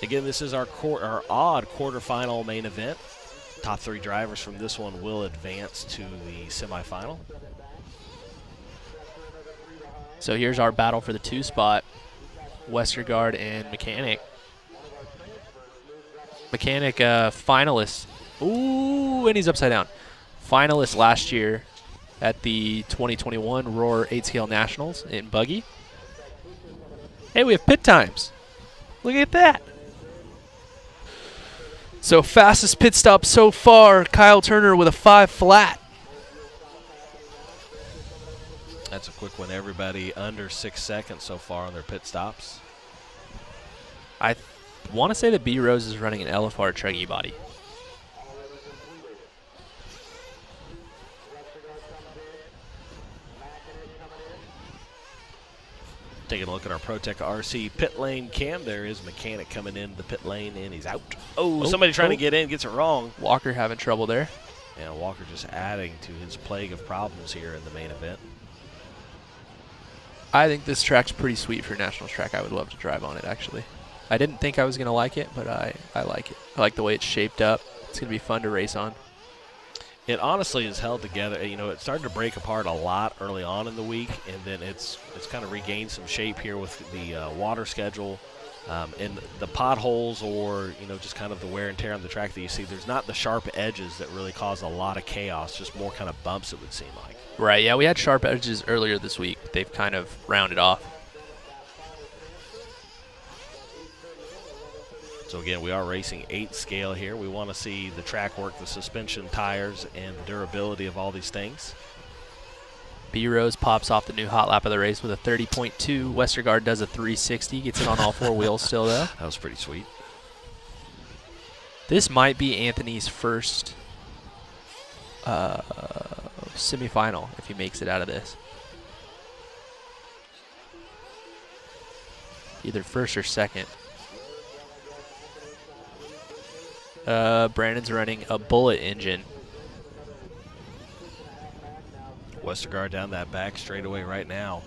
C: Again, this is our odd quarterfinal main event. Top 3 drivers from this one will advance to the semifinal.
D: So here's our battle for the 2 spot. Westergaard and Mechanic. Mechanic finalist. Ooh, and he's upside down. Finalist last year at the 2021 Roar 8-Scale Nationals in Buggy. Hey, we have pit times. Look at that. So fastest pit stop so far, Kyle Turner with a 5 flat.
C: That's a quick one. Everybody under 6 seconds so far on their pit stops.
D: I want to say that B. Rose is running an LFR Truggy body.
C: Taking a look at our ProTech RC pit lane cam. There is Mechanic coming in the pit lane, and he's out. Oh, somebody trying to get in, gets it wrong.
D: Walker having trouble there.
C: Yeah, Walker just adding to his plague of problems here in the main event.
D: I think this track's pretty sweet for Nationals track. I would love to drive on it, actually. I didn't think I was going to like it, but I like it. I like the way it's shaped up. It's going to be fun to race on.
C: It honestly is held together. You know, it started to break apart a lot early on in the week, and then it's kind of regained some shape here with the water schedule and the potholes, or just kind of the wear and tear on the track that you see. There's not the sharp edges that really cause a lot of chaos. Just more kind of bumps, it would seem like.
D: Right. Yeah, we had sharp edges earlier this week. They've kind of rounded off.
C: So again, we are racing 8 scale here. We want to see the track work, the suspension, tires, and the durability of all these things.
D: B. Rose pops off the new hot lap of the race with a 30.2. Westergaard does a 360, gets it on all 4 wheels still, though.
C: That was pretty sweet.
D: This might be Anthony's first semifinal if he makes it out of this. Either first or second. Brandon's running a Bullet engine.
C: Westergaard down that back straightaway right now.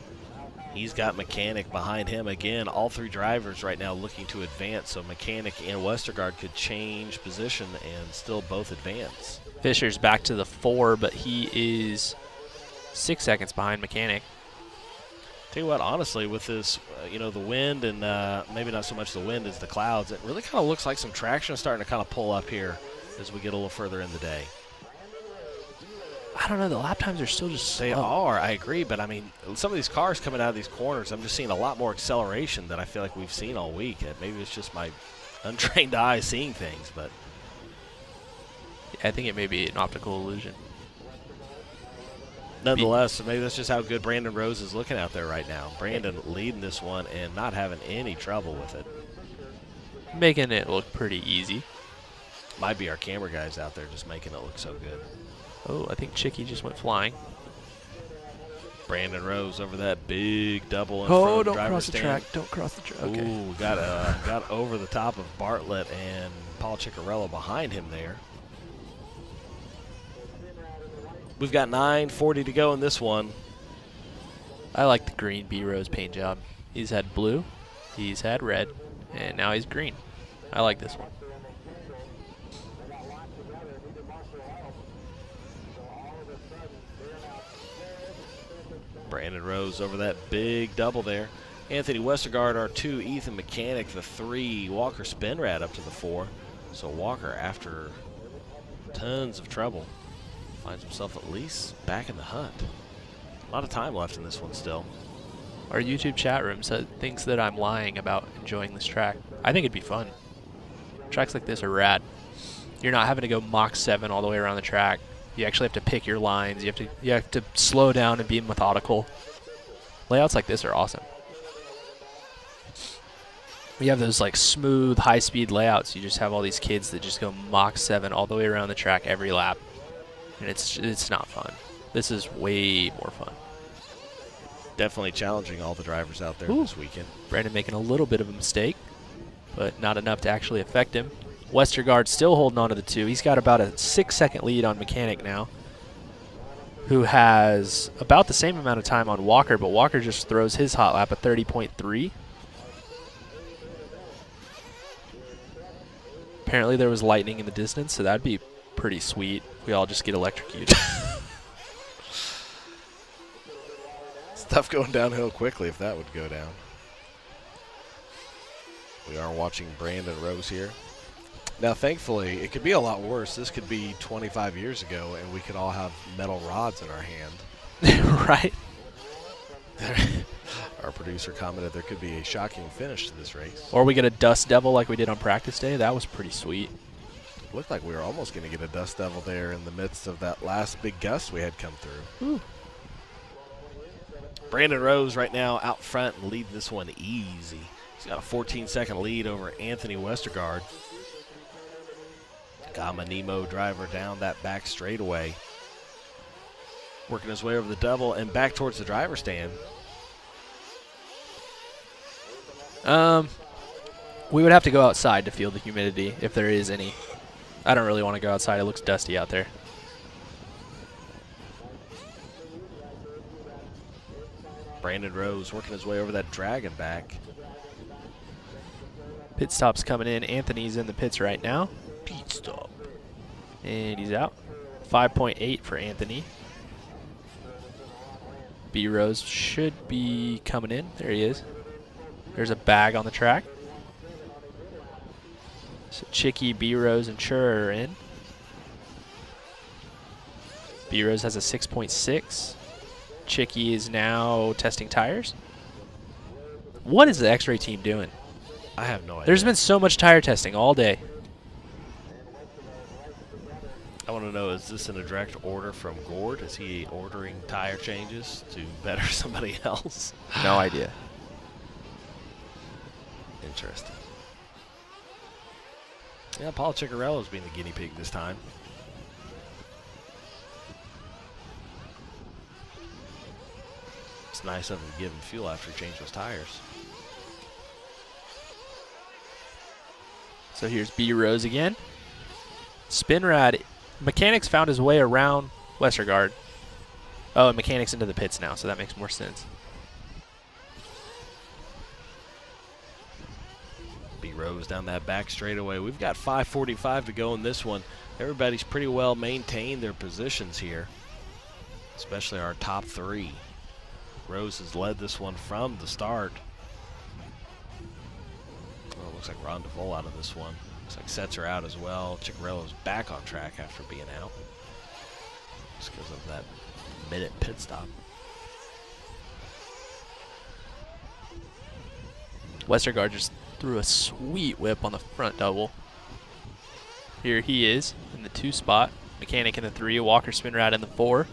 C: He's got Mechanic behind him. Again, all 3 drivers right now looking to advance, so Mechanic and Westergaard could change position and still both advance.
D: Fisher's back to the 4, but he is 6 seconds behind Mechanic.
C: Tell you what, honestly, with this, the wind and maybe not so much the wind as the clouds, it really kind of looks like some traction is starting to kind of pull up here as we get a little further in the day.
D: I don't know. The lap times are still just slow.
C: They are, I agree, but I mean, some of these cars coming out of these corners, I'm just seeing a lot more acceleration than I feel like we've seen all week. Maybe it's just my untrained eye seeing things, but
D: I think it may be an optical illusion.
C: nonetheless, maybe that's just how good Brandon Rose is looking out there right now. Brandon leading this one and not having any trouble with it.
D: Making it look pretty easy.
C: Might be our camera guys out there just making it look so good.
D: Oh, I think Chicky just went flying.
C: Brandon Rose over that big double in front of the driver's stand.
D: Don't cross the track. Don't cross the track. Okay.
C: Ooh, got over the top of Bartlett and Paul Ciccarello behind him there. We've got 9:40 to go in this one.
D: I like the green B Rose paint job. He's had blue, he's had red, and now he's green. I like this one.
C: Brandon Rose over that big double there. Anthony Westergaard, our 2, Ethan Mechanic, the 3, Walker Spinrad up to the 4. So Walker, after tons of trouble, finds himself at least back in the hunt. A lot of time left in this one still.
D: Our YouTube chat room thinks that I'm lying about enjoying this track. I think it'd be fun. Tracks like this are rad. You're not having to go Mach 7 all the way around the track. You actually have to pick your lines. You have to slow down and be methodical. Layouts like this are awesome. We have those like smooth, high-speed layouts. You just have all these kids that just go Mach 7 all the way around the track every lap, and it's not fun. This is way more fun.
C: Definitely challenging all the drivers out there this weekend.
D: Brandon making a little bit of a mistake, but not enough to actually affect him. Westergaard still holding on to the 2. He's got about a 6-second lead on Mechanic now, who has about the same amount of time on Walker, but Walker just throws his hot lap at 30.3. Apparently there was lightning in the distance, so that'd be pretty sweet. We all just get electrocuted.
C: Stuff going downhill quickly if that would go down. We are watching Brandon Rose here. Now, thankfully, it could be a lot worse. This could be 25 years ago, and we could all have metal rods in our hand.
D: Right?
C: Our producer commented there could be a shocking finish to this race.
D: Or we get a dust devil like we did on practice day. That was pretty sweet.
C: Looked like we were almost going to get a dust devil there in the midst of that last big gust we had come through.
D: Ooh.
C: Brandon Rose right now out front and leading this one easy. He's got a 14-second lead over Anthony Westergaard. Gama Nemo driver down that back straightaway. Working his way over the double and back towards the driver's stand.
D: We would have to go outside to feel the humidity, if there is any. I don't really want to go outside. It looks dusty out there.
C: Brandon Rose working his way over that dragon back.
D: Pit stop's coming in. Anthony's in the pits right now.
C: Pit stop.
D: And he's out. 5.8 for Anthony. B Rose should be coming in. There he is. There's a bag on the track. So Chicky, B Rose, and Chur are in. B Rose has a 6.6. Chicky is now testing tires. What is the X-Ray team doing?
C: I have no idea.
D: There's been so much tire testing all day.
C: I want to know, is this in a direct order from Gord? Is he ordering tire changes to better somebody else?
D: No idea.
C: Interesting. Yeah, Paul Ciccarello's being the guinea pig this time. It's nice of him to give him fuel after he changed those tires.
D: So here's B Rose again. Spinrad. Mechanics found his way around Westergaard. Oh, and Mechanics into the pits now, so that makes more sense.
C: B Rose down that back straightaway. We've got 5:45 to go in this one. Everybody's pretty well maintained their positions here, especially our top 3. Rose has led this one from the start. Oh, looks like Ron DeVol out of this one. Looks like Setzer out as well. Ciccarello's back on track after being out. just because of that minute pit stop.
D: Westergaard just threw a sweet whip on the front double. Here he is in the 2 spot. Mechanic in the 3, Walker spin right in the 4.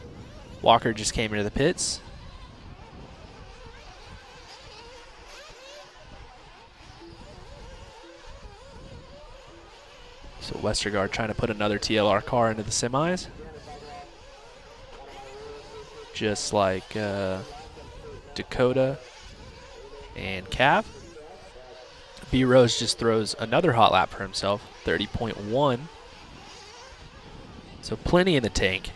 D: Walker just came into the pits. So Westergaard trying to put another TLR car into the semis. Just like Dakota and Cav. B Rose just throws another hot lap for himself, 30.1. So plenty in the tank.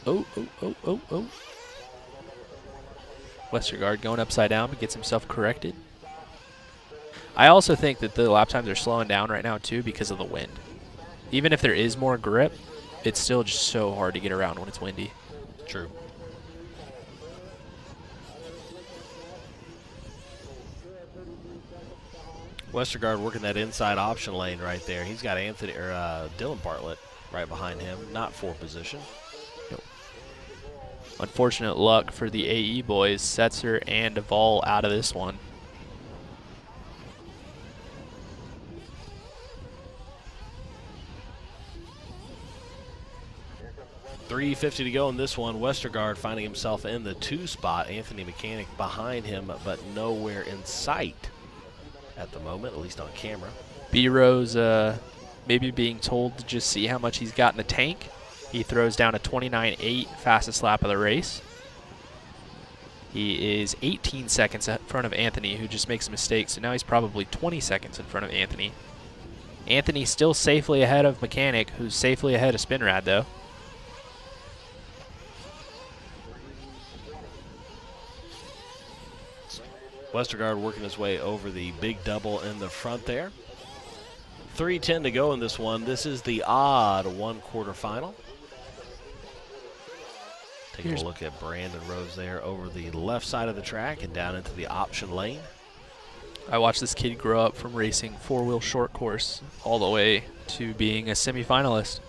D: Oh. Westergaard going upside down but gets himself corrected. I also think that the lap times are slowing down right now too because of the wind. Even if there is more grip, it's still just so hard to get around when it's windy.
C: True. Westergaard working that inside option lane right there. He's got Dylan Bartlett right behind him, not 4 position.
D: Nope. Unfortunate luck for the AE boys. Setzer and Duvall out of this one.
C: .350 to go in this one. Westergaard finding himself in the 2 spot. Anthony Mechanic behind him, but nowhere in sight at the moment, at least on camera.
D: B Rose maybe being told to just see how much he's got in the tank. He throws down a 29.8, fastest lap of the race. He is 18 seconds in front of Anthony, who just makes mistakes, so now he's probably 20 seconds in front of Anthony. Anthony still safely ahead of Mechanic, who's safely ahead of Spinrad, though.
C: Westergaard working his way over the big double in the front there. 3:10 to go in this one. This is the odd 1 quarterfinal. Taking a look at Brandon Rose there over the left side of the track and down into the option lane.
D: I watched this kid grow up from racing 4-wheel short course all the way to being a semifinalist,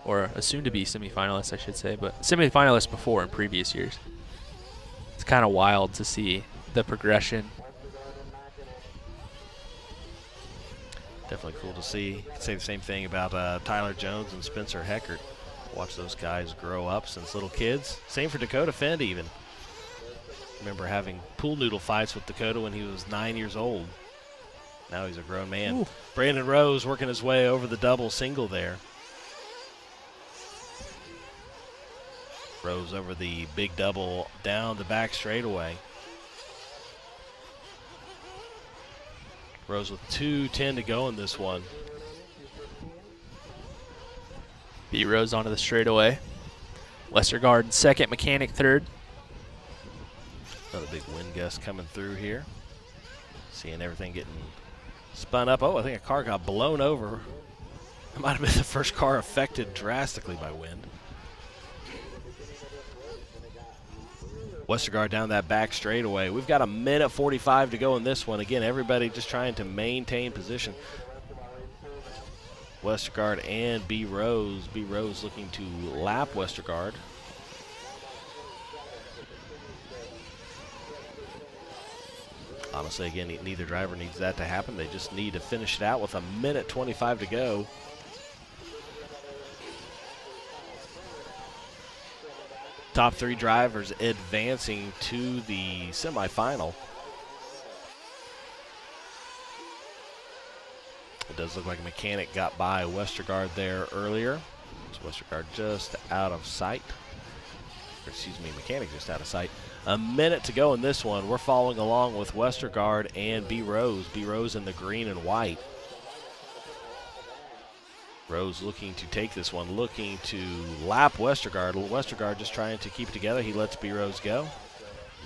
D: or a soon-to-be semifinalist, I should say, but semifinalist before in previous years. It's kind of wild to see the progression.
C: Definitely cool to see. You can say the same thing about Tyler Jones and Spencer Heckert. Watch those guys grow up since little kids. Same for Dakota Fend even. Remember having pool noodle fights with Dakota when he was 9 years old. Now he's a grown man. Ooh. Brandon Rose working his way over the double single there. Rose over the big double down the back straightaway. Rose with 2:10 to go in this one.
D: B Rose onto the straightaway. Westergaard second, Mechanic third.
C: Another big wind gust coming through here. Seeing everything getting spun up. Oh, I think a car got blown over. It might have been the first car affected drastically by wind. Westergaard down that back straightaway. We've got 1:45 to go in this one. Again, everybody just trying to maintain position. Westergaard and B Rose. B Rose looking to lap Westergaard. Honestly, again, neither driver needs that to happen. They just need to finish it out with 1:25 to go. Top 3 drivers advancing to the semifinal. It does look like Mechanic got by Westergaard there earlier. So Westergaard just out of sight. Or excuse me, Mechanic just out of sight. 1 minute to go in this one. We're following along with Westergaard and B Rose. B Rose in the green and white. Rose looking to take this one, looking to lap Westergaard. Westergaard just trying to keep it together. He lets B Rose go.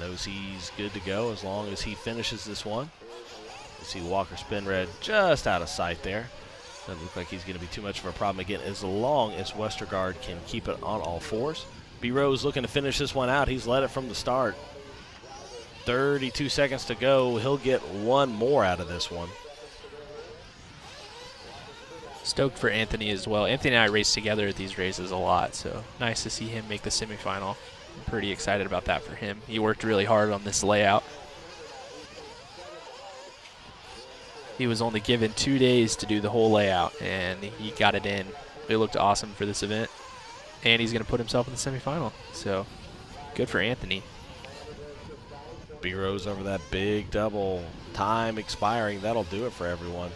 C: Knows he's good to go as long as he finishes this one. You see Walker Spinrad just out of sight there. Doesn't look like he's going to be too much of a problem again as long as Westergaard can keep it on all fours. B Rose looking to finish this one out. He's led it from the start. 32 seconds to go. He'll get one more out of this one.
D: Stoked for Anthony as well. Anthony and I race together at these races a lot, so nice to see him make the semifinal. I'm pretty excited about that for him. He worked really hard on this layout. He was only given 2 days to do the whole layout, and he got it in. It looked awesome for this event, and he's going to put himself in the semifinal. So good for Anthony.
C: B-Rose over that big double. Time expiring. That'll do it for everyone.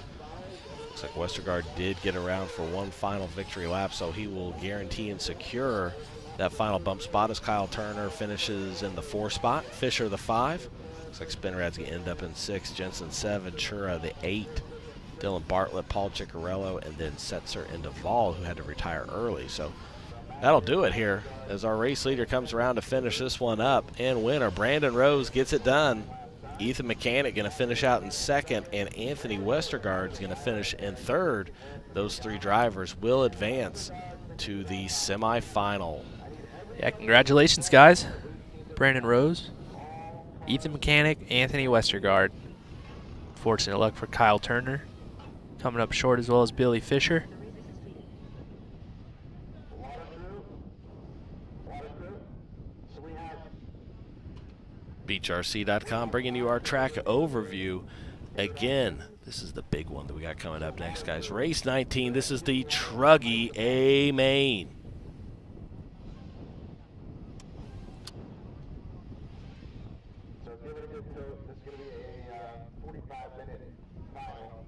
C: Looks like Westergaard did get around for one final victory lap, so he will guarantee and secure that final bump spot as Kyle Turner finishes in the 4 spot. Fisher the 5. Looks like Spinnerad's going to end up in 6. Jensen 7. Chura the 8. Dylan Bartlett, Paul Ciccarello, and then Setzer and Duvall, who had to retire early. So that'll do it here as our race leader comes around to finish this one up. And winner, Brandon Rose gets it done. Ethan Mechanic going to finish out in 2nd, and Anthony Westergaard is going to finish in 3rd. Those 3 drivers will advance to the semifinal.
D: Yeah, congratulations, guys. Brandon Rose, Ethan Mechanic, Anthony Westergaard. Fortunate luck for Kyle Turner. Coming up short as well as Billy Fisher.
C: BeachRC.com bringing you our track overview. Again, this is the big one that we got coming up next, guys. Race 19, this is the Truggy A main.
A: So give it a good toast. This is going to be a 45-minute final.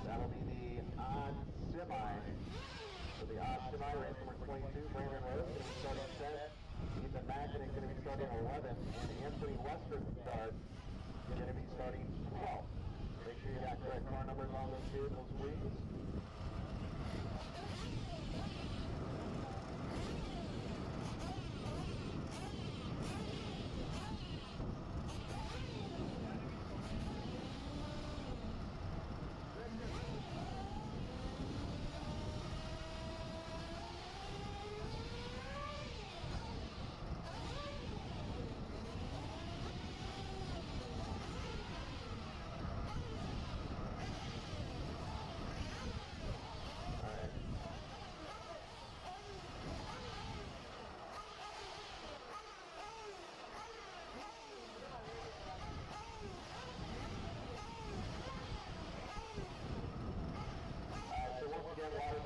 A: That'll be the odd semi. So the odd semi race number 22, Brandon Rose going to be starting 10th. Ethan Mechanic going to be starting 11th. And Anthony Westergaard going to be starting 12th. Make sure you got correct car numbers on those vehicles, please.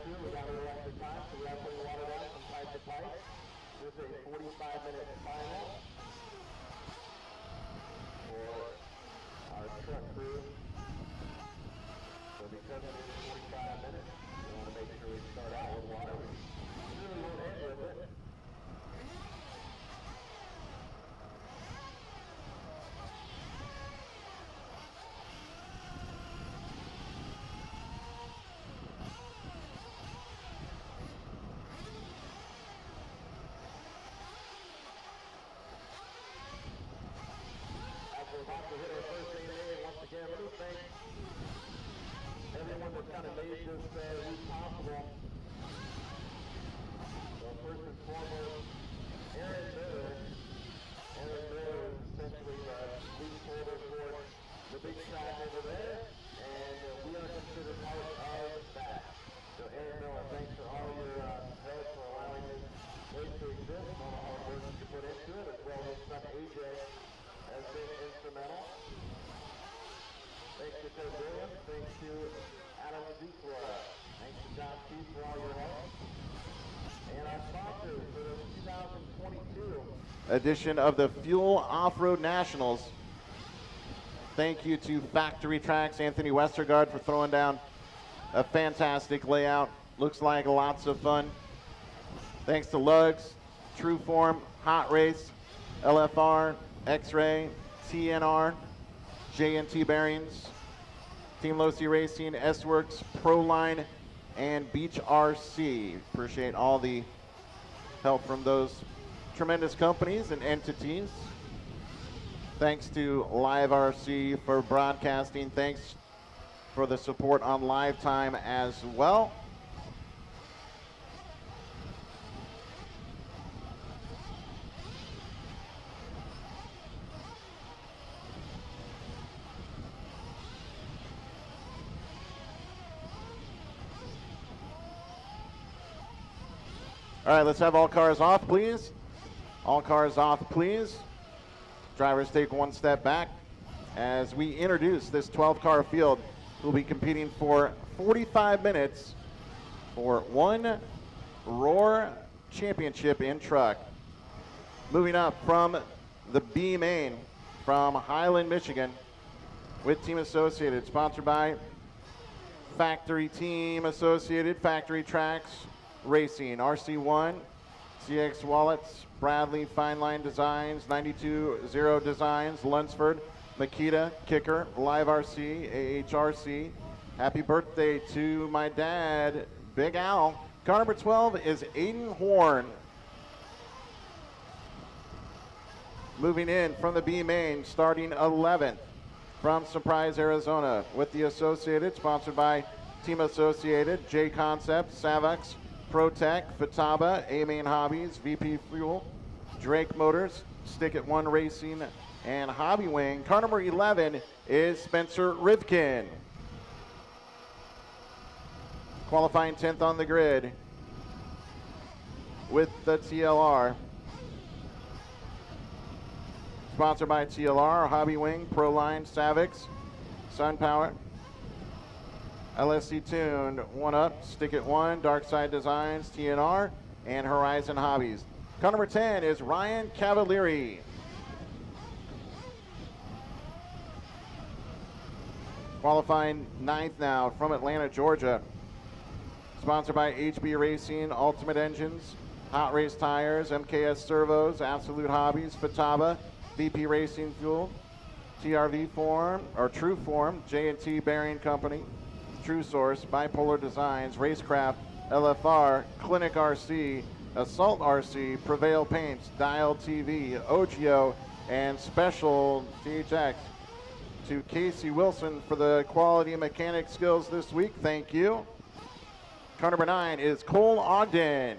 A: We got a little extra time, so we have to put the water down from pipe to pipe. This is a 45-minute final for our truck crew. So because it is 45 minutes, we want to make sure we start out with water. We really won't end with it. We're about to hit our first day. Once again, let me thank everyone that kind of made this week possible. So first and foremost, Aaron Miller. Aaron Miller is essentially the leaseholder for the big track over there, and we are considered part of that. So Aaron Miller, thanks for all your help for allowing this race to exist, and all the hard work you put into it, as well as his son AJ. Has been instrumental. Thanks to Ted Williams. Thanks to Adam Zikora. Thanks to John Keith for all your help. And our sponsors for the 2022 edition of the Fuel Off-Road Nationals. Thank you to Factory Tracks, Anthony Westergaard, for throwing down a fantastic layout. Looks like lots of fun. Thanks to Lugs, Trueform, Hot Race, LFR, X-Ray, TNR, J&T Bearings, Team Losi Racing, S-Works, Proline, and Beach RC. Appreciate all the help from those tremendous companies and entities. Thanks to Live RC for broadcasting. Thanks for the support on Live Time as well. All right, let's have all cars off, please. All cars off, please. Drivers take one step back as we introduce this 12-car field who will be competing for 45 minutes for one Roar Championship in truck. Moving up from the B main from Highland, Michigan with Team Associated, sponsored by Factory Team Associated, Factory Tracks Racing, RC1, CX Wallets, Bradley Fine Line Designs, 92-0 Designs, Lunsford, Makita, Kicker, Live RC, AHRC. Happy birthday to my dad, Big Al. Car number 12 is Aiden Horn. Moving in from the B main, starting 11th from Surprise, Arizona with the Associated, sponsored by Team Associated, J Concepts, Savax, ProTech, Fataba, A-Main Hobbies, VP Fuel, Drake Motors, Stick It One Racing, and Hobby Wing. Car number 11 is Spencer Rivkin. Qualifying 10th on the grid with the TLR. Sponsored by TLR, Hobby Wing, Proline, Savix, SunPower, LSC Tuned, One Up, Stick It One, Dark Side Designs, TNR, and Horizon Hobbies. Car number 10 is Ryan Cavalieri. Qualifying 9th now from Atlanta, Georgia. Sponsored by HB Racing, Ultimate Engines, Hot Race Tires, MKS Servos, Absolute Hobbies, Fataba, VP Racing Fuel, TRV Form, or True Form, J&T Bearing Company, True Source, Bipolar Designs, Racecraft, LFR, Clinic RC, Assault RC, Prevail Paints, Dial TV, OGIO, and Special THX. To Casey Wilson for the quality mechanic skills this week, thank you. Car number 9 is Cole Ogden.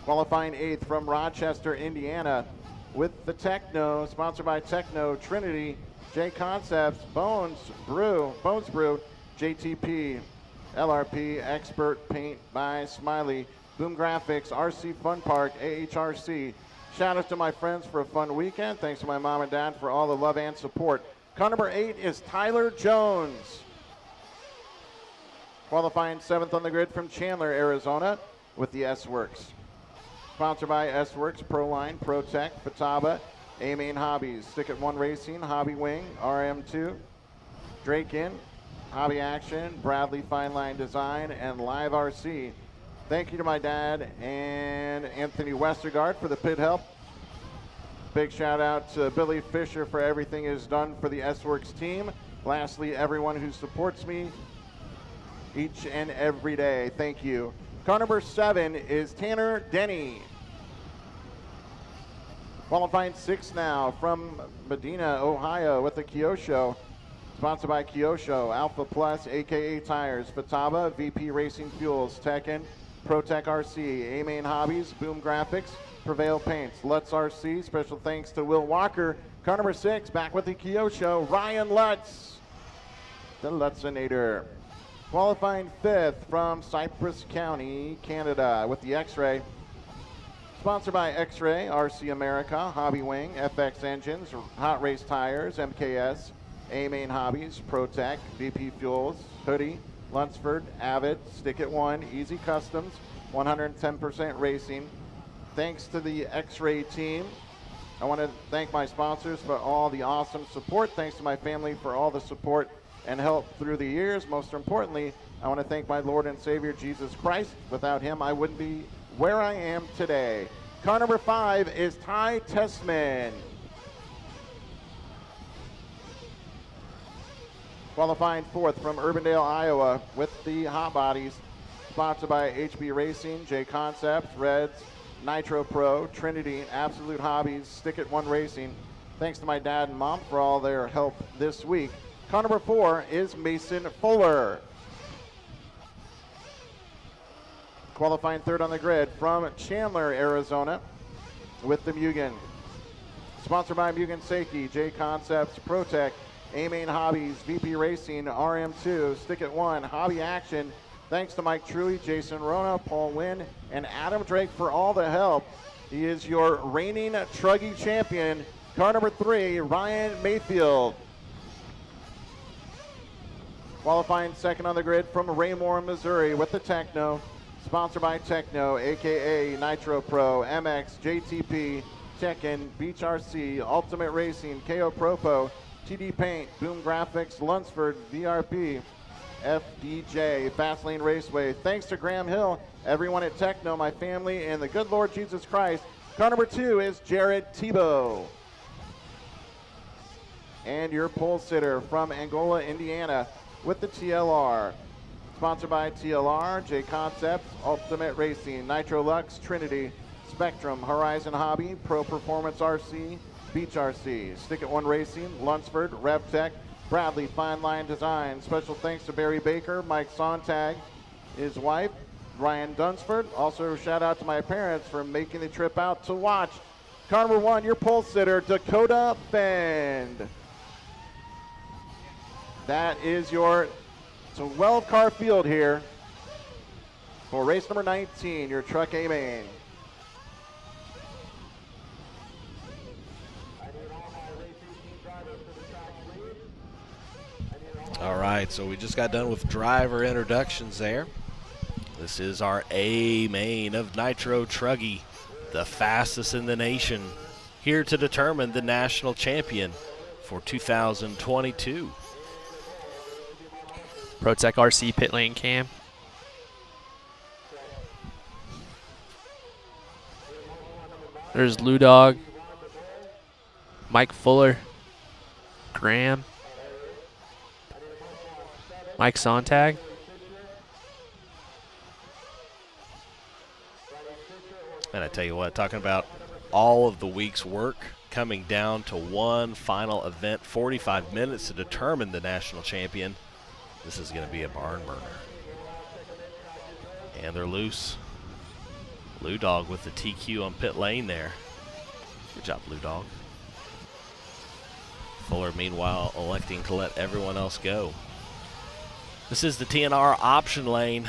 A: Qualifying 8th from Rochester, Indiana with the Techno, sponsored by Techno, Trinity, J Concepts, Bones Brew, JTP, LRP, Expert Paint by Smiley, Boom Graphics, RC Fun Park, AHRC. Shout out to my friends for a fun weekend. Thanks to my mom and dad for all the love and support. Car number 8 is Tyler Jones. Qualifying 7th on the grid from Chandler, Arizona with the S-Works. Sponsored by S-Works, Proline, ProTech, Fataba, A-Main Hobbies, Stick It One Racing, Hobby Wing, RM2, Drake In, Hobby Action, Bradley Fine Line Design, and Live RC. Thank you to my dad and Anthony Westergaard for the pit help. Big shout out to Billy Fisher for everything he's done for the S-Works team. Lastly, everyone who supports me each and every day, thank you. Car number 7 is Tanner Denny. Qualifying 6th now from Medina, Ohio with the Kyosho. Sponsored by Kyosho, Alpha Plus, AKA Tires, Fataba, VP Racing Fuels, Tekken, ProTech RC, A-Main Hobbies, Boom Graphics, Prevail Paints, Lutz RC. Special thanks to Will Walker. Car number 6, back with the Kyosho, Ryan Lutz, the Lutzinator. Qualifying 5th from Cypress County, Canada with the X-Ray. Sponsored by X-Ray, RC America, Hobby Wing, FX Engines, Hot Race Tires, MKS, A-Main Hobbies, ProTech, VP Fuels, Hoodie, Lunsford, Avid, Stick It One, Easy Customs, 110% Racing. Thanks to the X-Ray team. I want to thank my sponsors for all the awesome support. Thanks to my family for all the support and help through the years. Most importantly, I want to thank my Lord and Savior, Jesus Christ. Without him, I wouldn't be where I am today. Car number 5 is Ty Tessman. Qualifying fourth from Urbandale, Iowa with the hot bodies. Sponsored by HB Racing, J Concepts, Reds, Nitro Pro, Trinity, Absolute Hobbies, Stick It One Racing. Thanks to my dad and mom for all their help this week. Car number 4 is Mason Fuller. Qualifying third on the grid from Chandler, Arizona with the Mugen. Sponsored by Mugen Seiki, J Concepts, Protec, A-Main Hobbies, VP Racing, RM2, Stick It One, Hobby Action. Thanks to Mike Truey, Jason Rona, Paul Wynn, and Adam Drake for all the help. He is your reigning Truggy champion. Car number 3, Ryan Mayfield. Qualifying second on the grid from Raymore, Missouri with the Techno. Sponsored by Techno, aka Nitro Pro, MX, JTP, Tekken, Beach RC, Ultimate Racing, KO Propo, TD Paint, Boom Graphics, Lunsford, VRP, FDJ, Fastlane Raceway. Thanks to Graham Hill, everyone at Techno, my family, and the good Lord Jesus Christ. Car number 2 is Jared Tebow. And your pole sitter from Angola, Indiana with the TLR. Sponsored by TLR, J Concepts, Ultimate Racing, Nitro Lux, Trinity, Spectrum, Horizon Hobby, Pro Performance RC, Beach RC, Stick It One Racing, Lunsford, RevTech, Bradley, Fine Line Design. Special thanks to Barry Baker, Mike Sontag, his wife, Ryan Dunsford. Also shout out to my parents for making the trip out to watch. Car number 1, your pole sitter, Dakota Fend. That is your 12-car field here for race number 19, your Truck A-Main.
C: All right, so we just got done with driver introductions there. This is our A-Main of Nitro Truggy, the fastest in the nation, here to determine the national champion for 2022.
D: Protec RC pit lane cam. There's Lou Dog, Mike Fuller, Graham, Mike Sontag.
C: And I tell you what, talking about all of the week's work coming down to one final event, 45 minutes to determine the national champion. This is going to be a barn burner. And they're loose. Lou Dog with the TQ on pit lane there. Good job, Lou Dog. Fuller, meanwhile, electing to let everyone else go. This is the TNR option lane.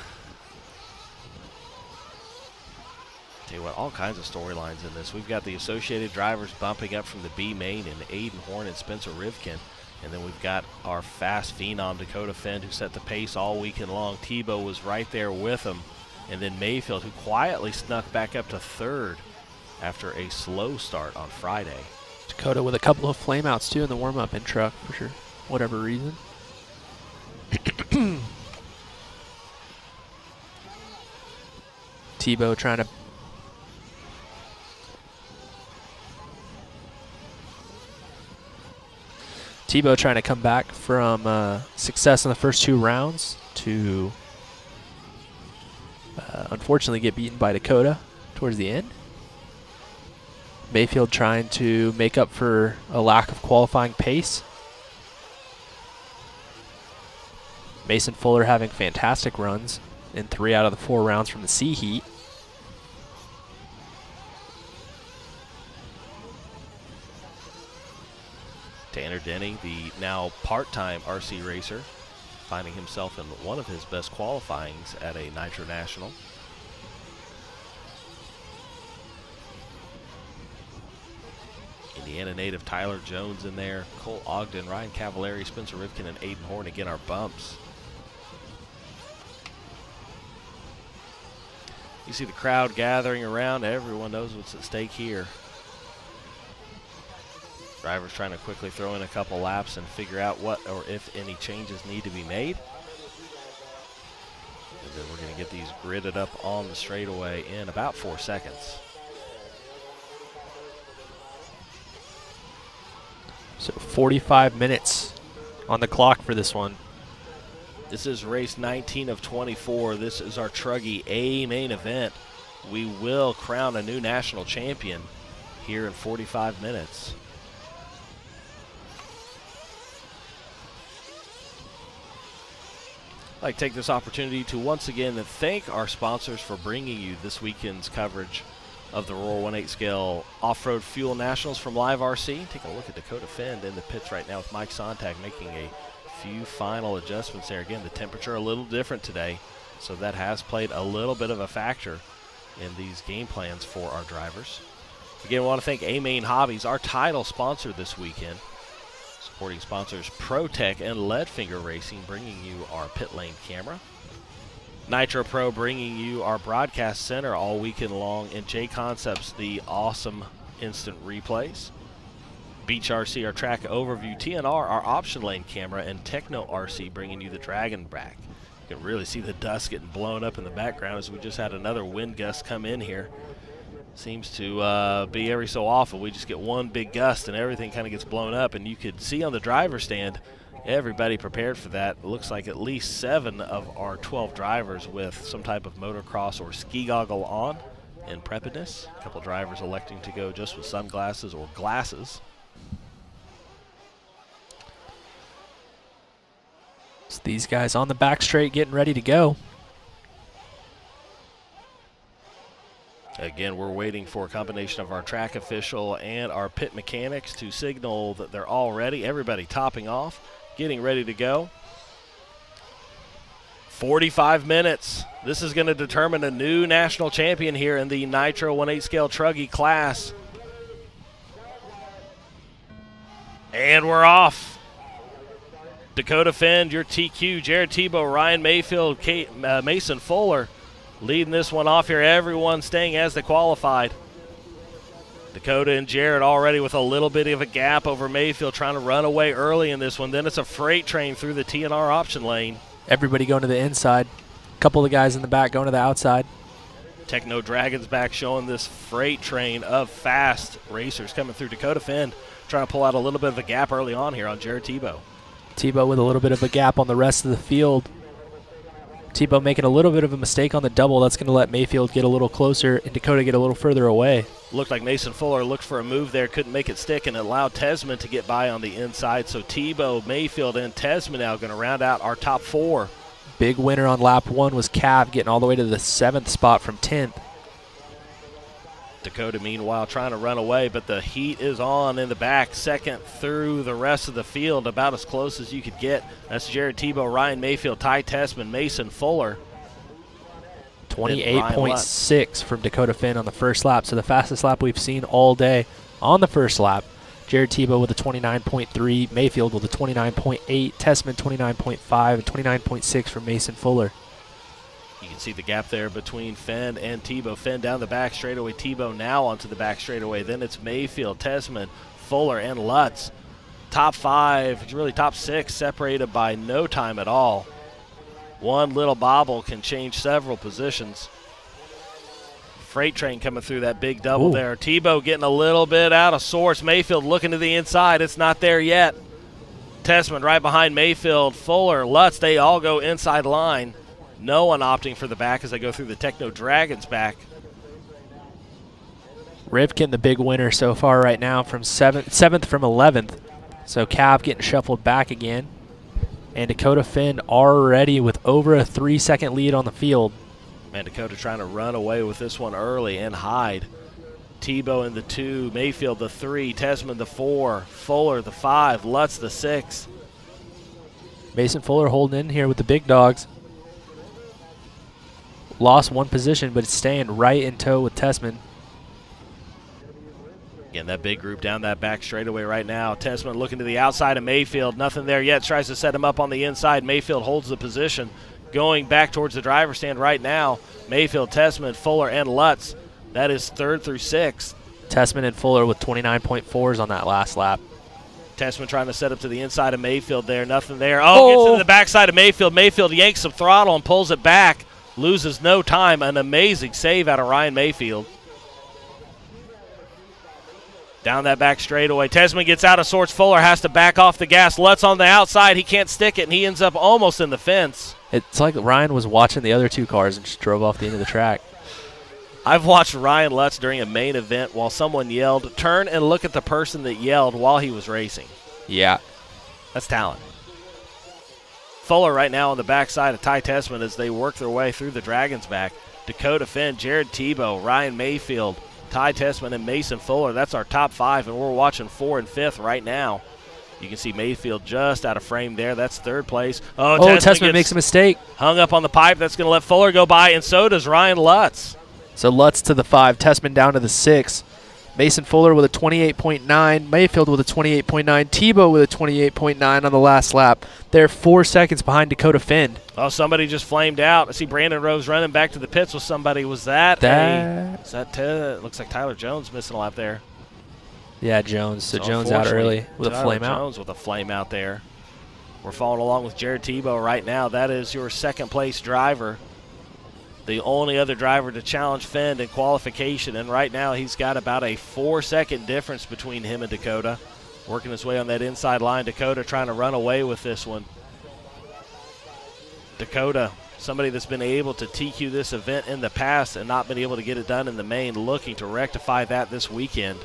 C: Tell you what, all kinds of storylines in this. We've got the Associated drivers bumping up from the B main and Aiden Horn and Spencer Rivkin. And then we've got our fast phenom, Dakota Fend, who set the pace all weekend long. Tebow was right there with him. And then Mayfield, who quietly snuck back up to third after a slow start on Friday.
D: Dakota with a couple of flameouts, too, in the warm-up in truck, for sure, whatever reason. Tebow trying to come back from success in the first 2 rounds to unfortunately get beaten by Dakota towards the end. Mayfield trying to make up for a lack of qualifying pace. Mason Fuller having fantastic runs in 3 out of the 4 rounds from the C heat.
C: Tanner Denny, the now part-time RC racer, finding himself in one of his best qualifyings at a Nitro National. Indiana native Tyler Jones in there, Cole Ogden, Ryan Cavalieri, Spencer Rivkin, and Aiden Horn again our bumps. You see the crowd gathering around. Everyone knows what's at stake here. Drivers trying to quickly throw in a couple laps and figure out what or if any changes need to be made. And then we're going to get these gridded up on the straightaway in about 4 seconds.
D: So 45 minutes on the clock for this one.
C: This is race 19 of 24. This is our Truggy A main event. We will crown a new national champion here in 45 minutes. I'd like to take this opportunity to once again thank our sponsors for bringing you this weekend's coverage of the Roar 1/8 scale Off-Road Fuel Nationals from Live RC. Take a look at Dakota Fend in the pits right now with Mike Sontag making a few final adjustments there. Again, the temperature a little different today, so that has played a little bit of a factor in these game plans for our drivers. Again, I want to thank A-Main Hobbies, our title sponsor this weekend. Supporting sponsors ProTech and Leadfinger Racing, bringing you our pit lane camera. Nitro Pro bringing you our broadcast center all weekend long, and J Concepts, the awesome instant replays. Beach RC, our track overview. TNR, our option lane camera, and Techno RC bringing you the Dragon back. You can really see the dust getting blown up in the background as we just had another wind gust come in here. Seems to be every so often. We just get one big gust and everything kind of gets blown up, and you could see on the driver's stand everybody prepared for that. It looks like at least 7 of our 12 drivers with some type of motocross or ski goggle on in preparedness. A couple drivers electing to go just with sunglasses or glasses.
D: So these guys on the back straight getting ready to go.
C: Again, we're waiting for a combination of our track official and our pit mechanics to signal that they're all ready. Everybody topping off, getting ready to go. 45 minutes. This is going to determine a new national champion here in the Nitro 1/8 scale Truggy class. And we're off. Dakota Fend, your TQ, Jared Tebow, Ryan Mayfield, Mason Fuller leading this one off here. Everyone staying as they qualified. Dakota and Jared already with a little bit of a gap over Mayfield, trying to run away early in this one. Then it's a freight train through the TNR option lane.
D: Everybody going to the inside. A couple of the guys in the back going to the outside.
C: Techno Dragon's back showing this freight train of fast racers coming through. Dakota Fend trying to pull out a little bit of a gap early on here on Jared Tebow.
D: Tebow with a little bit of a gap on the rest of the field. Tebow making a little bit of a mistake on the double. That's going to let Mayfield get a little closer and Dakota get a little further away.
C: Looked like Mason Fuller looked for a move there, couldn't make it stick, and allowed Tesman to get by on the inside. So Tebow, Mayfield, and Tesman now going to round out our top 4.
D: Big winner on lap 1 was Cav, getting all the way to the 7th spot from 10th.
C: Dakota, meanwhile, trying to run away, but the heat is on in the back. Second through the rest of the field, about as close as you could get. That's Jared Tebow, Ryan Mayfield, Ty Tesman, Mason Fuller.
D: 28.6 from Dakota Finn on the first lap, so the fastest lap we've seen all day on the first lap. Jared Tebow with a 29.3, Mayfield with a 29.8, Tesman 29.5, and 29.6 from Mason Fuller.
C: You can see the gap there between Fenn and Tebow. Fenn down the back straightaway, Tebow now onto the back straightaway. Then it's Mayfield, Tesman, Fuller, and Lutz. Top 5, really top 6, separated by no time at all. One little bobble can change several positions. Freight train coming through that big double there. Tebow getting a little bit out of sorts. Mayfield looking to the inside. It's not there yet. Tesman right behind Mayfield. Fuller, Lutz, they all go inside line. No one opting for the back as they go through the Techno Dragon's back.
D: Rivkin, the big winner so far right now, from 7th from 11th. So Cav getting shuffled back again. And Dakota Finn already with over a 3-second lead on the field.
C: Man, Dakota trying to run away with this one early and hide. Tebow in the 2, Mayfield the 3, Tesman the 4, Fuller the 5, Lutz the 6.
D: Mason Fuller holding in here with the big dogs. Lost one position, but it's staying right in tow with Tesman.
C: Again, that big group down that back straightaway right now. Tesman looking to the outside of Mayfield. Nothing there yet. Tries to set him up on the inside. Mayfield holds the position. Going back towards the driver's stand right now. Mayfield, Tesman, Fuller, and Lutz. That is 3rd through 6th.
D: Tesman and Fuller with 29.4s on that last lap.
C: Tesman trying to set up to the inside of Mayfield there. Nothing there. Gets into the backside of Mayfield. Mayfield yanks some throttle and pulls it back. Loses no time. An amazing save out of Ryan Mayfield. Down that back straightaway. Tesman gets out of sorts. Fuller has to back off the gas. Lutz on the outside. He can't stick it, and he ends up almost in the fence.
D: It's like Ryan was watching the other two cars and just drove off the end of the track.
C: I've watched Ryan Lutz during a main event while someone yelled, turn and look at the person that yelled while he was racing.
D: Yeah.
C: That's talent. Fuller right now on the backside of Ty Tesman as they work their way through the Dragon's back. Dakota Finn, Jared Tebow, Ryan Mayfield, Ty Tesman, and Mason Fuller. That's our top 5, and we're watching 4 and 5th right now. You can see Mayfield just out of frame there. That's 3rd place. Oh,
D: Tesman makes a mistake.
C: Hung up on the pipe. That's going to let Fuller go by, and so does Ryan Lutz.
D: So Lutz to the 5, Tesman down to the 6. Mason Fuller with a 28.9, Mayfield with a 28.9, Tebow with a 28.9 on the last lap. They're 4 seconds behind Dakota Finn.
C: Oh, somebody just flamed out. I see Brandon Rose running back to the pits with somebody. Was that? Looks like Tyler Jones missing a lap there.
D: Yeah, Jones. So Jones out early with a flame out.
C: Jones with a flame out there. We're following along with Jared Tebow right now. That is your 2nd place driver. The only other driver to challenge Finn in qualification, and right now he's got about a 4-second difference between him and Dakota. Working his way on that inside line. Dakota trying to run away with this one. Dakota, somebody that's been able to TQ this event in the past and not been able to get it done in the main, looking to rectify that this weekend.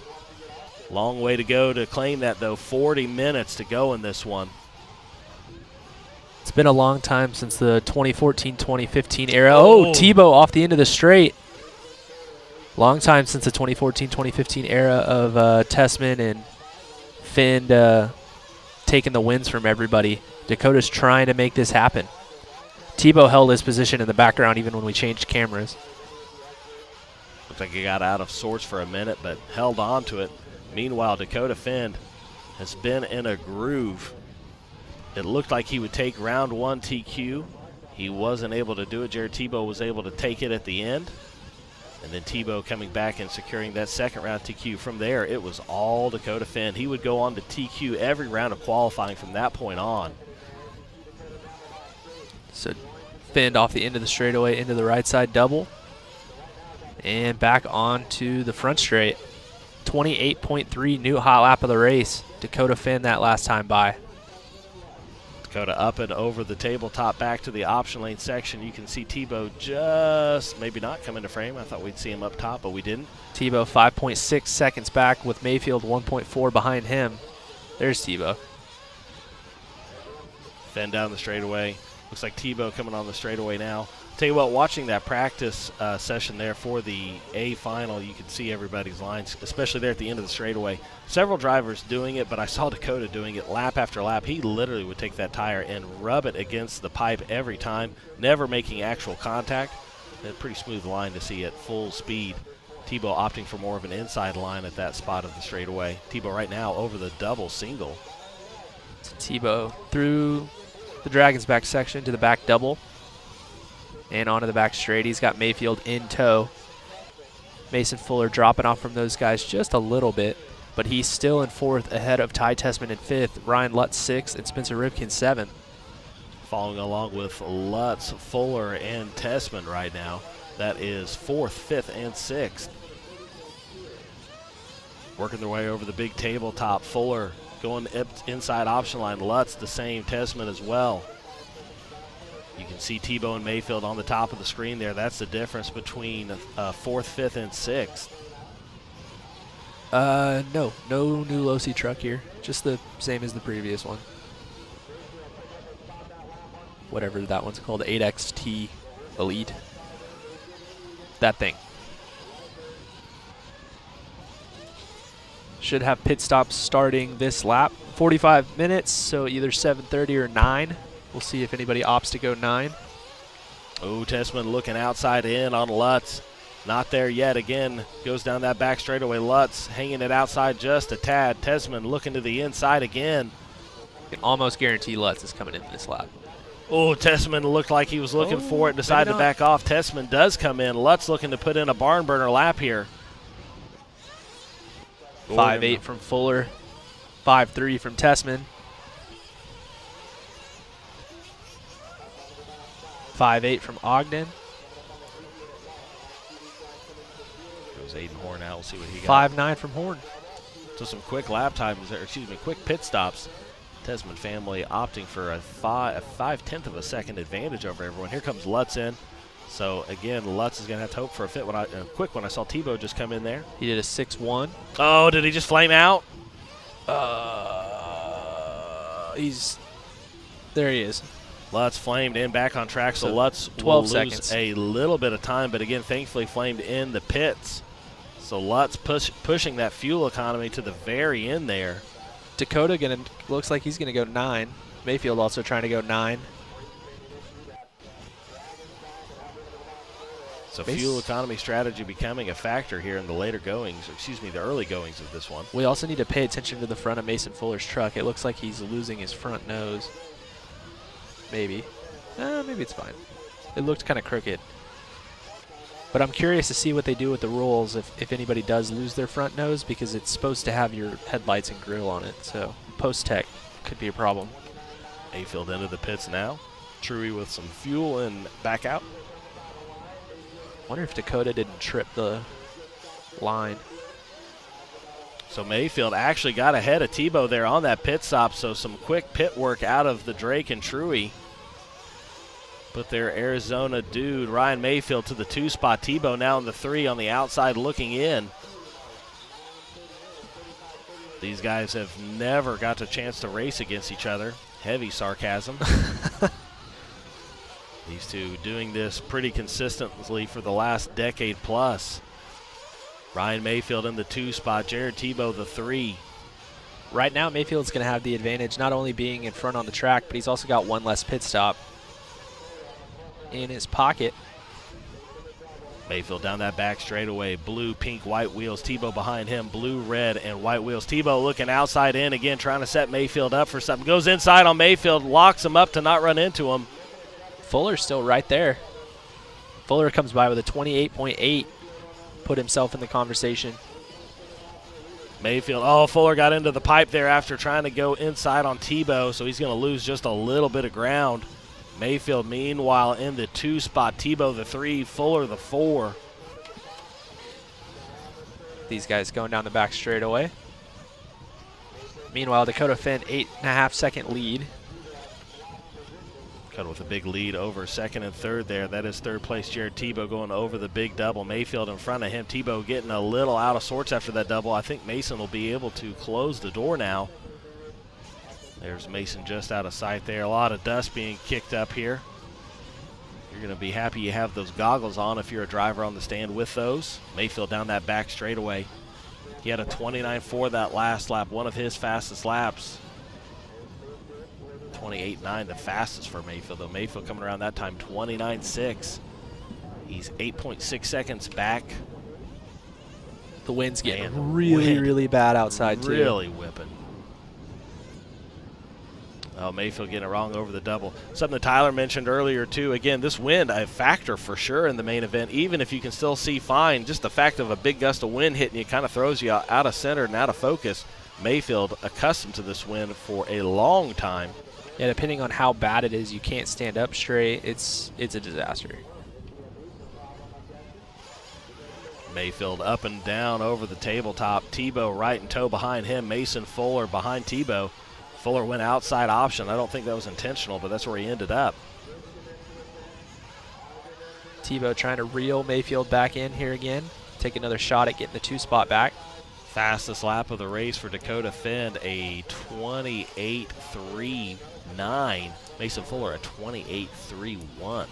C: Long way to go to claim that, though. 40 minutes to go in this one.
D: It's been a long time since the 2014-2015 era. Oh, Tebow off the end of the straight. Long time since the 2014-2015 era of Tesman and Finn taking the wins from everybody. Dakota's trying to make this happen. Tebow held his position in the background even when we changed cameras.
C: Looks like he got out of sorts for a minute, but held on to it. Meanwhile, Dakota Finn has been in a groove. It looked like he would take round 1 TQ. He wasn't able to do it. Jared Tebow was able to take it at the end. And then Tebow coming back and securing that 2nd round TQ. From there, it was all Dakota Finn. He would go on to TQ every round of qualifying from that point on.
D: So Finn off the end of the straightaway into the right side double. And back on to the front straight. 28.3 new hot lap of the race. Dakota Finn that last time by.
C: Dakota up and over the tabletop back to the option lane section. You can see Tebow just maybe not come into frame. I thought we'd see him up top, but we didn't.
D: Tebow 5.6 seconds back with Mayfield 1.4 behind him. There's Tebow.
C: Finn down the straightaway. Looks like Tebow coming on the straightaway now. Tell you what, watching that practice session there for the A final, you could see everybody's lines, especially there at the end of the straightaway. Several drivers doing it, but I saw Dakota doing it lap after lap. He literally would take that tire and rub it against the pipe every time, never making actual contact. A pretty smooth line to see at full speed. Tebow opting for more of an inside line at that spot of the straightaway. Tebow right now over the double single.
D: So Tebow through the Dragon's back section to the back double. And onto the back straight. He's got Mayfield in tow. Mason Fuller dropping off from those guys just a little bit, but he's still in 4th ahead of Ty Tesman in 5th, Ryan Lutz 6th, and Spencer Ripken 7th.
C: Following along with Lutz, Fuller, and Tesman right now. That is 4th, 5th, and 6th. Working their way over the big tabletop. Fuller going inside option line. Lutz the same, Tesman as well. You can see Tebow and Mayfield on the top of the screen there. That's the difference between 4th, 5th, and 6th.
D: No new Losi truck here. Just the same as the previous one. Whatever that one's called, 8XT Elite. That thing. Should have pit stops starting this lap. 45 minutes, so either 7:30 or 9. We'll see if anybody opts to go 9.
C: Oh, Tesman looking outside in on Lutz. Not there yet. Again, goes down that back straightaway. Lutz hanging it outside just a tad. Tesman looking to the inside again.
D: You can almost guarantee Lutz is coming into this lap.
C: Oh, Tesman looked like he was looking for it, decided to back off. Tesman does come in. Lutz looking to put in a barn burner lap here.
D: 5.8 from Fuller. 5.3 from Tesman. 5.8 from Ogden.
C: Goes Aiden Horn out. We'll see what he got.
D: 5.9 from Horn.
C: So some quick lap times, or excuse me, quick pit stops. Tesman family opting for a 5/10 of a second advantage over everyone. Here comes Lutz in. So again, Lutz is going to have to hope for a quick one. I saw Tebow just come in there.
D: He did a 6-1.
C: Oh, did he just flame out?
D: There he is.
C: Lutz flamed in, back on track, so Lutz
D: 12
C: will
D: seconds.
C: lose a little bit of time, but again, thankfully flamed in the pits. So Lutz pushing that fuel economy to the very end there.
D: Dakota looks like he's gonna go 9. Mayfield also trying to go 9.
C: So fuel economy strategy becoming a factor here in the later goings, or excuse me, the early goings of this one.
D: We also need to pay attention to the front of Mason Fuller's truck. It looks like he's losing his front nose. Maybe. Maybe it's fine. It looked kind of crooked. But I'm curious to see what they do with the rules if anybody does lose their front nose, because it's supposed to have your headlights and grill on it. So post-tech could be a problem.
C: Mayfield into the pits now. Truey with some fuel and back out.
D: Wonder if Dakota didn't trip the line.
C: So Mayfield actually got ahead of Tebow there on that pit stop, so some quick pit work out of the Drake and Truey. Put their Arizona dude, Ryan Mayfield, to the 2 spot. Tebow now in the 3 on the outside looking in. These guys have never got a chance to race against each other. Heavy sarcasm. These two doing this pretty consistently for the last decade plus. Ryan Mayfield in the 2 spot, Jared Tebow the 3.
D: Right now, Mayfield's going to have the advantage, not only being in front on the track, but he's also got one less pit stop in his pocket.
C: Mayfield down that back straightaway. Blue, pink, white wheels. Tebow behind him. Blue, red, and white wheels. Tebow looking outside in again, trying to set Mayfield up for something. Goes inside on Mayfield, locks him up to not run into him.
D: Fuller's still right there. Fuller comes by with a 28.8. Put himself in the conversation.
C: Mayfield, Fuller got into the pipe there after trying to go inside on Tebow, so he's going to lose just a little bit of ground. Mayfield, meanwhile, in the 2 spot. Tebow the 3, Fuller the 4.
D: These guys going down the back straightaway. Meanwhile, Dakota Finn, 8.5 second lead.
C: Cut with a big lead over second and third there. That is third place Jared Tebow going over the big double. Mayfield in front of him. Tebow getting a little out of sorts after that double. I think Mason will be able to close the door now. There's Mason just out of sight there. A lot of dust being kicked up here. You're going to be happy you have those goggles on if you're a driver on the stand with those. Mayfield down that back straightaway. He had a 29.4 that last lap, one of his fastest laps. 28.9, the fastest for Mayfield, though. Mayfield coming around that time, 29.6. He's 8.6 seconds back.
D: The wind's getting really bad outside, too.
C: Really whipping. Oh, Mayfield getting it wrong over the double. Something that Tyler mentioned earlier, too. Again, this wind, a factor for sure in the main event. Even if you can still see fine, just the fact of a big gust of wind hitting you kind of throws you out of center and out of focus. Mayfield accustomed to this wind for a long time.
D: Yeah, depending on how bad it is, you can't stand up straight. It's a disaster.
C: Mayfield up and down over the tabletop. Tebow right in tow behind him. Mason Fuller behind Tebow. Fuller went outside option. I don't think that was intentional, but that's where he ended up.
D: Tebow trying to reel Mayfield back in here again. Take another shot at getting the 2 spot back.
C: Fastest lap of the race for Dakota Finn, a 28.39. Mason Fuller, a 28.31.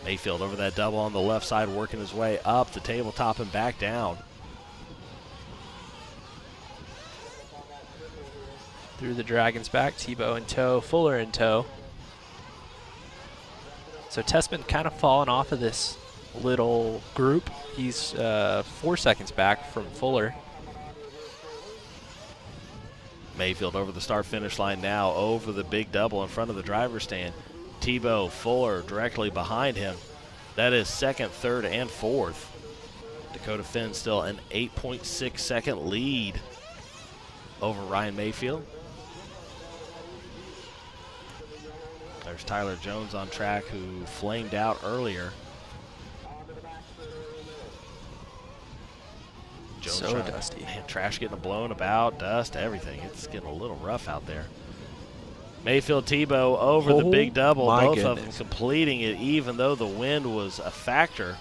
C: Mayfield over that double on the left side, working his way up the tabletop and back down.
D: Through the Dragon's back, Tebow in tow, Fuller in tow. So Tessman kind of fallen off of this little group. He's 4 seconds back from Fuller.
C: Mayfield over the start-finish line now, over the big double in front of the driver's stand. Tebow, Fuller directly behind him. That is second, third, and fourth. Dakota Finn still an 8.6 second lead over Ryan Mayfield. There's Tyler Jones on track, who flamed out earlier. Jones
D: So
C: trying to-
D: dusty.
C: Man, trash getting blown about, dust, everything. It's getting a little rough out there. Mayfield, Tebow over the big double.
D: My
C: Both of them
D: goodness.
C: completing it, even though the wind was a factor.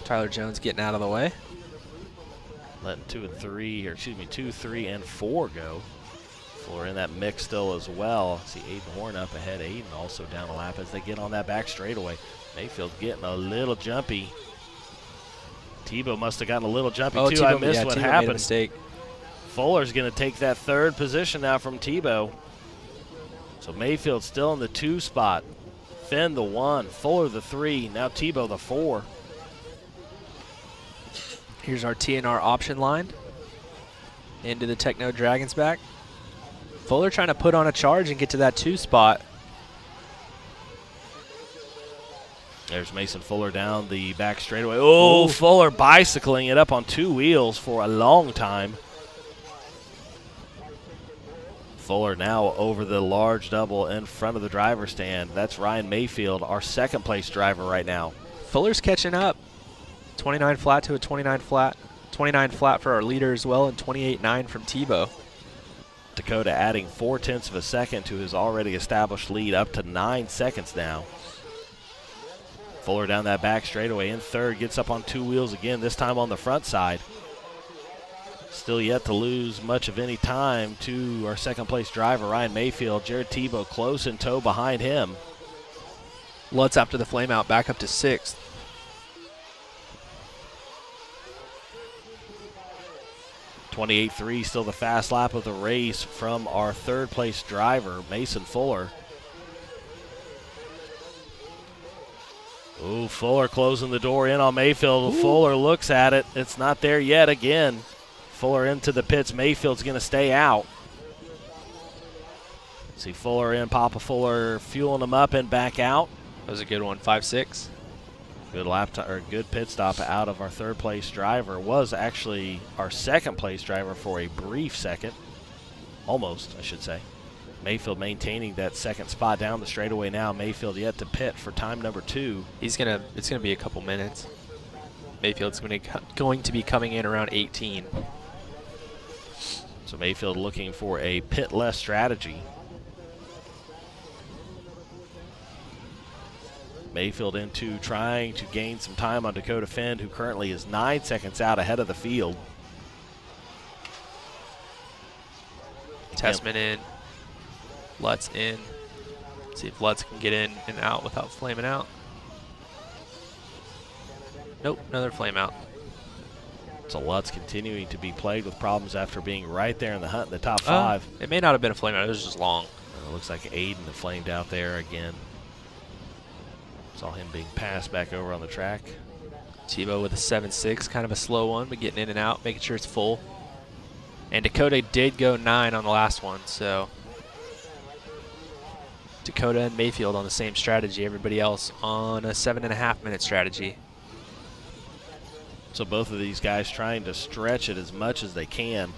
D: Tyler Jones getting out of the way.
C: Letting 2 and 3, or excuse me, 2, 3, and 4 go. Fuller in that mix still as well. See Aiden Horn up ahead. Aiden also down a lap as they get on that back straightaway. Mayfield getting a little jumpy. Tebow must have gotten a little jumpy too.
D: Tebow,
C: I missed what
D: Tebow made a
C: happened.
D: mistake.
C: Fuller's going to take that 3rd position now from Tebow. So Mayfield still in the 2 spot. Finn the 1, Fuller the 3, now Tebow the 4.
D: Here's our TNR option line. Into the Techno Dragons back. Fuller trying to put on a charge and get to that 2 spot.
C: There's Mason Fuller down the back straightaway. Oh, Fuller bicycling it up on 2 wheels for a long time. Fuller now over the large double in front of the driver's stand. That's Ryan Mayfield, our 2nd place driver right now.
D: Fuller's catching up. 29 flat to a 29 flat. 29 flat for our leader as well, and 28.9 from Tebow.
C: Dakota adding 0.4 of a second to his already established lead, up to 9 seconds now. Fuller down that back straightaway in 3rd, gets up on 2 wheels again, this time on the front side. Still yet to lose much of any time to our 2nd place driver, Ryan Mayfield. Jared Tebow close in tow behind him.
D: Lutz after the flame out, back up to 6th.
C: .28.3, still the fast lap of the race from our 3rd place driver, Mason Fuller. Ooh, Fuller closing the door in on Mayfield. Ooh. Fuller looks at it. It's not there yet again. Fuller into the pits. Mayfield's going to stay out. See Fuller in, Papa Fuller fueling him up and back out.
D: That was a good one, 5-6.
C: Good lap time, or good pit stop out of our 3rd place driver. Was actually our 2nd place driver for a brief second. Almost, I should say. Mayfield maintaining that 2nd spot down the straightaway now. Mayfield yet to pit for time number 2.
D: It's gonna be a couple minutes. Mayfield's going to be coming in around 18.
C: So Mayfield looking for a pit-less strategy. Mayfield into trying to gain some time on Dakota Finn, who currently is 9 seconds out ahead of the field.
D: Testament in. Lutz in. See if Lutz can get in and out without flaming out. Nope, another flame out.
C: So Lutz continuing to be plagued with problems after being right there in the hunt in the top 5.
D: It may not have been a flame out, it was just long.
C: It looks like Aiden flamed out there again. Saw him being passed back over on the track.
D: Tebow with a 7.6, kind of a slow one, but getting in and out, making sure it's full. And Dakota did go 9 on the last one, so Dakota and Mayfield on the same strategy. Everybody else on a 7.5-minute strategy.
C: So both of these guys trying to stretch it as much as they can.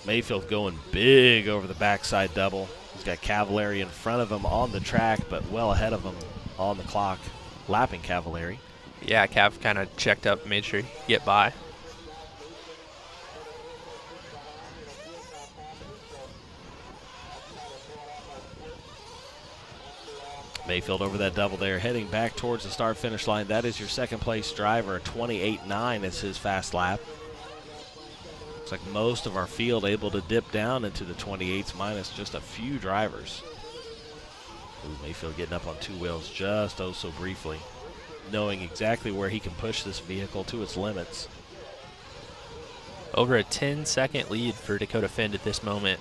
C: Mayfield going big over the backside double. He's got Cavalieri in front of him on the track, but well ahead of him on the clock, lapping Cavalieri.
D: Yeah, Cav kind of checked up, made sure he could get by.
C: Mayfield over that double there, heading back towards the start-finish line. That is your 2nd place driver. 28.9 is his fast lap. Looks like most of our field able to dip down into the 28s, minus just a few drivers. Ooh, Mayfield getting up on 2 wheels just so briefly, knowing exactly where he can push this vehicle to its limits.
D: Over a 10-second lead for Dakota Finn at this moment.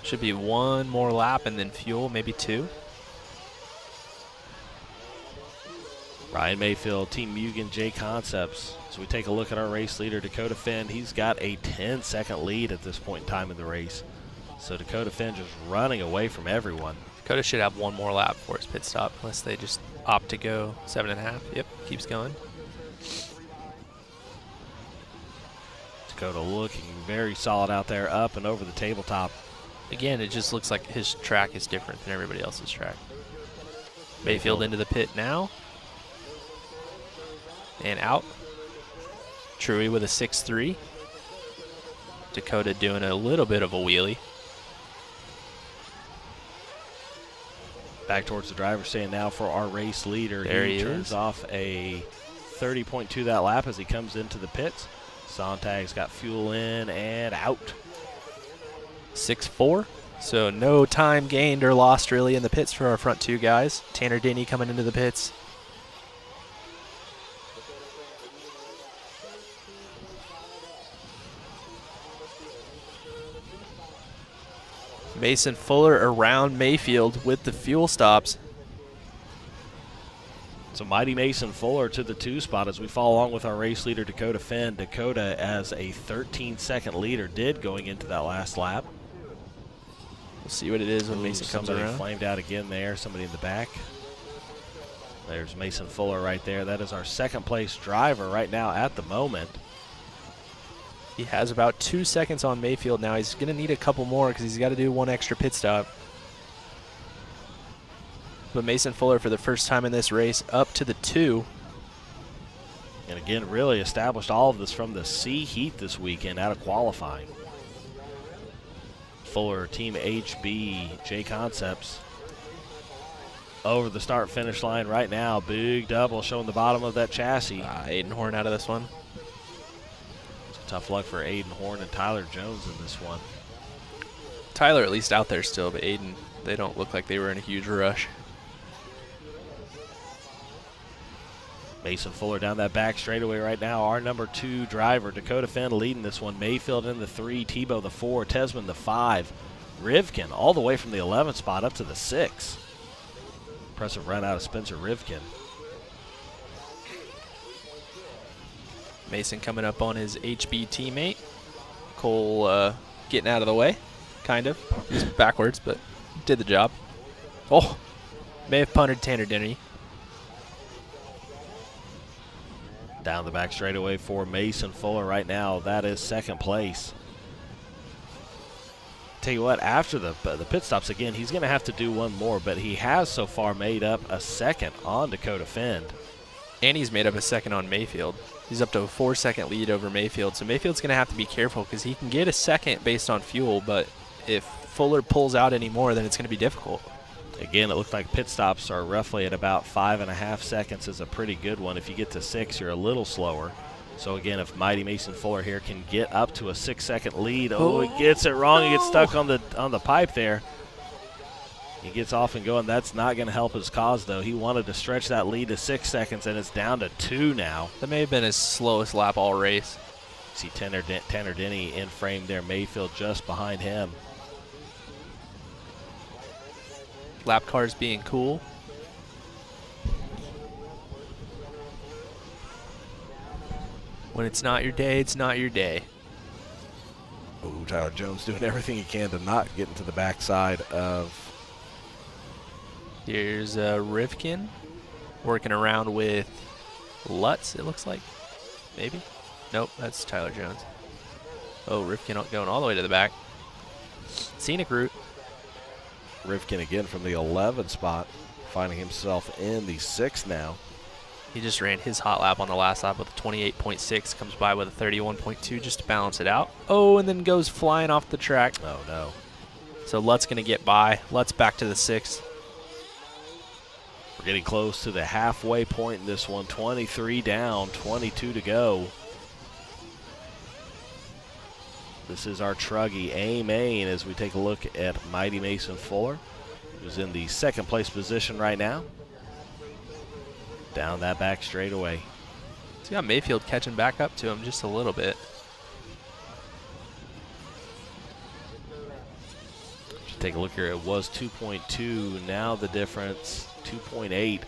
D: Should be 1 more lap and then fuel, maybe 2.
C: Ryan Mayfield, Team Mugen, J Concepts. So we take a look at our race leader, Dakota Finn. He's got a 10-second lead at this point in time in the race. So Dakota Finn just running away from everyone.
D: Dakota should have 1 more lap before his pit stop, unless they just opt to go 7.5. Yep, keeps going.
C: Dakota looking very solid out there, up and over the tabletop.
D: Again, it just looks like his track is different than everybody else's track. Mayfield into the pit now. And out. Truey with a 6-3. Dakota doing a little bit of a wheelie.
C: Back towards the driver's stand now for our race leader.
D: There he
C: turns off a 30.2 that lap as he comes into the pits. Sontag's got fuel in and out.
D: 6-4. So no time gained or lost really in the pits for our front two guys. Tanner Denny coming into the pits. Mason Fuller around Mayfield with the fuel stops.
C: So mighty Mason Fuller to the 2 spot as we follow along with our race leader Dakota Finn. Dakota as a 13-second leader did going into that last lap.
D: We'll see what it is when Mason comes around.
C: Somebody flamed out again there, somebody in the back. There's Mason Fuller right there. That is our second place driver right now at the moment.
D: He has about 2 seconds on Mayfield now. He's going to need a couple more because he's got to do one extra pit stop. But Mason Fuller, for the first time in this race, up to the 2.
C: And again, really established all of this from the C heat this weekend out of qualifying. Fuller, Team HB, J Concepts, over the start-finish line right now. Big double showing the bottom of that chassis.
D: Aiden Horn out of this one.
C: Tough luck for Aiden Horn and Tyler Jones in this one.
D: Tyler at least out there still, but Aiden, they don't look like they were in a huge rush.
C: Mason Fuller down that back straightaway right now. Our number 2 driver, Dakota Finn, leading this one. Mayfield in the 3, Tebow the 4, Tesman the 5. Rivkin all the way from the 11th spot up to the 6. Impressive run out of Spencer Rivkin.
D: Mason coming up on his HB teammate. Cole getting out of the way, kind of. Just backwards, but did the job. Oh, may have punted Tanner Denny.
C: Down the back straightaway for Mason Fuller right now. That is second place. Tell you what, after the pit stops again, he's going to have to do one more, but he has so far made up a second on Dakota Finn.
D: And he's made up a second on Mayfield. He's up to a 4-second lead over Mayfield. So Mayfield's going to have to be careful because he can get a second based on fuel, but if Fuller pulls out any more, then it's going to be difficult.
C: Again, it looks like pit stops are roughly at about 5.5 seconds is a pretty good one. If you get to 6, you're a little slower. So again, if mighty Mason Fuller here can get up to a 6-second lead, he gets it wrong. No. He gets stuck on the pipe there. He gets off and going. That's not going to help his cause, though. He wanted to stretch that lead to 6 seconds, and it's down to 2 now.
D: That may have been his slowest lap all race.
C: See Tanner Denny in frame there. Mayfield just behind him.
D: Lap cars being cool. When it's not your day, it's not your day.
C: Oh, Tyler Jones doing everything he can to not get into the backside of.
D: Here's Rivkin working around with Lutz, it looks like. Maybe? Nope, that's Tyler Jones. Oh, Rivkin going all the way to the back. Scenic route.
C: Rivkin again from the 11th spot, finding himself in the 6th now.
D: He just ran his hot lap on the last lap with a 28.6, comes by with a 31.2 just to balance it out. Oh, and then goes flying off the track.
C: Oh, no.
D: So Lutz going to get by. Lutz back to the 6th.
C: We're getting close to the halfway point in this one. 23 down, 22 to go. This is our Truggy A-Main as we take a look at mighty Mason Fuller, who's in the 2nd place position right now. Down that back straightaway.
D: He's got Mayfield catching back up to him just a little bit.
C: Just take a look here. It was 2.2. Now the difference, 2.8.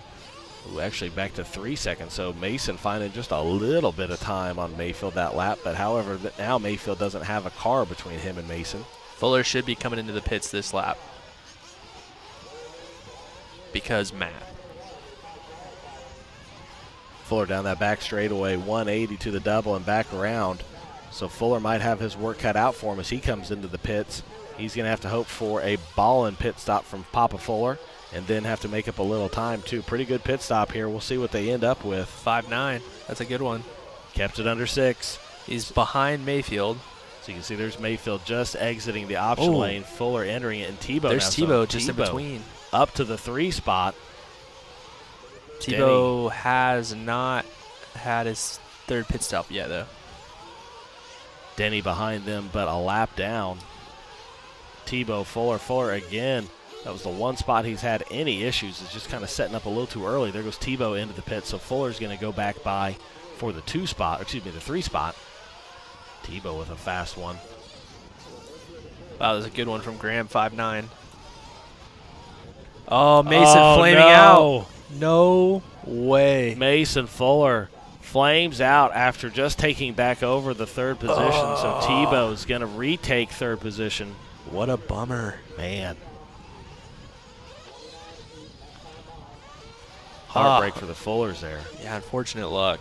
C: Actually back to 3 seconds. So Mason finding just a little bit of time on Mayfield that lap. But however, now Mayfield doesn't have a car between him and Mason.
D: Fuller should be coming into the pits this lap. Because Matt.
C: Fuller down that back straightaway, 180 to the double and back around. So Fuller might have his work cut out for him as he comes into the pits. He's going to have to hope for a ballin' pit stop from Papa Fuller. and then have to make up a little time, too. Pretty good pit stop here. We'll see what they end up with.
D: 5.9. That's a good one.
C: Kept it under 6.
D: He's behind Mayfield.
C: So you can see there's Mayfield just exiting the option lane. Fuller entering it, and Tebow.
D: There's
C: now.
D: Tebow just in between.
C: Up to the 3 spot.
D: Tebow has not had his 3rd pit stop yet, though.
C: Denny behind them, but a lap down. Tebow, Fuller again. That was the one spot he's had any issues. Is just kind of setting up a little too early. There goes Tebow into the pit, so Fuller's going to go back by for the 2 spot, the 3 spot. Tebow with a fast one.
D: Wow, that was a good one from Graham, 5.9. Oh, Mason flaming out. No way.
C: Mason Fuller flames out after just taking back over the 3rd position, so Tebow's going to retake 3rd position.
D: What a bummer.
C: Man. Heartbreak for the Fullers there.
D: Yeah, unfortunate luck.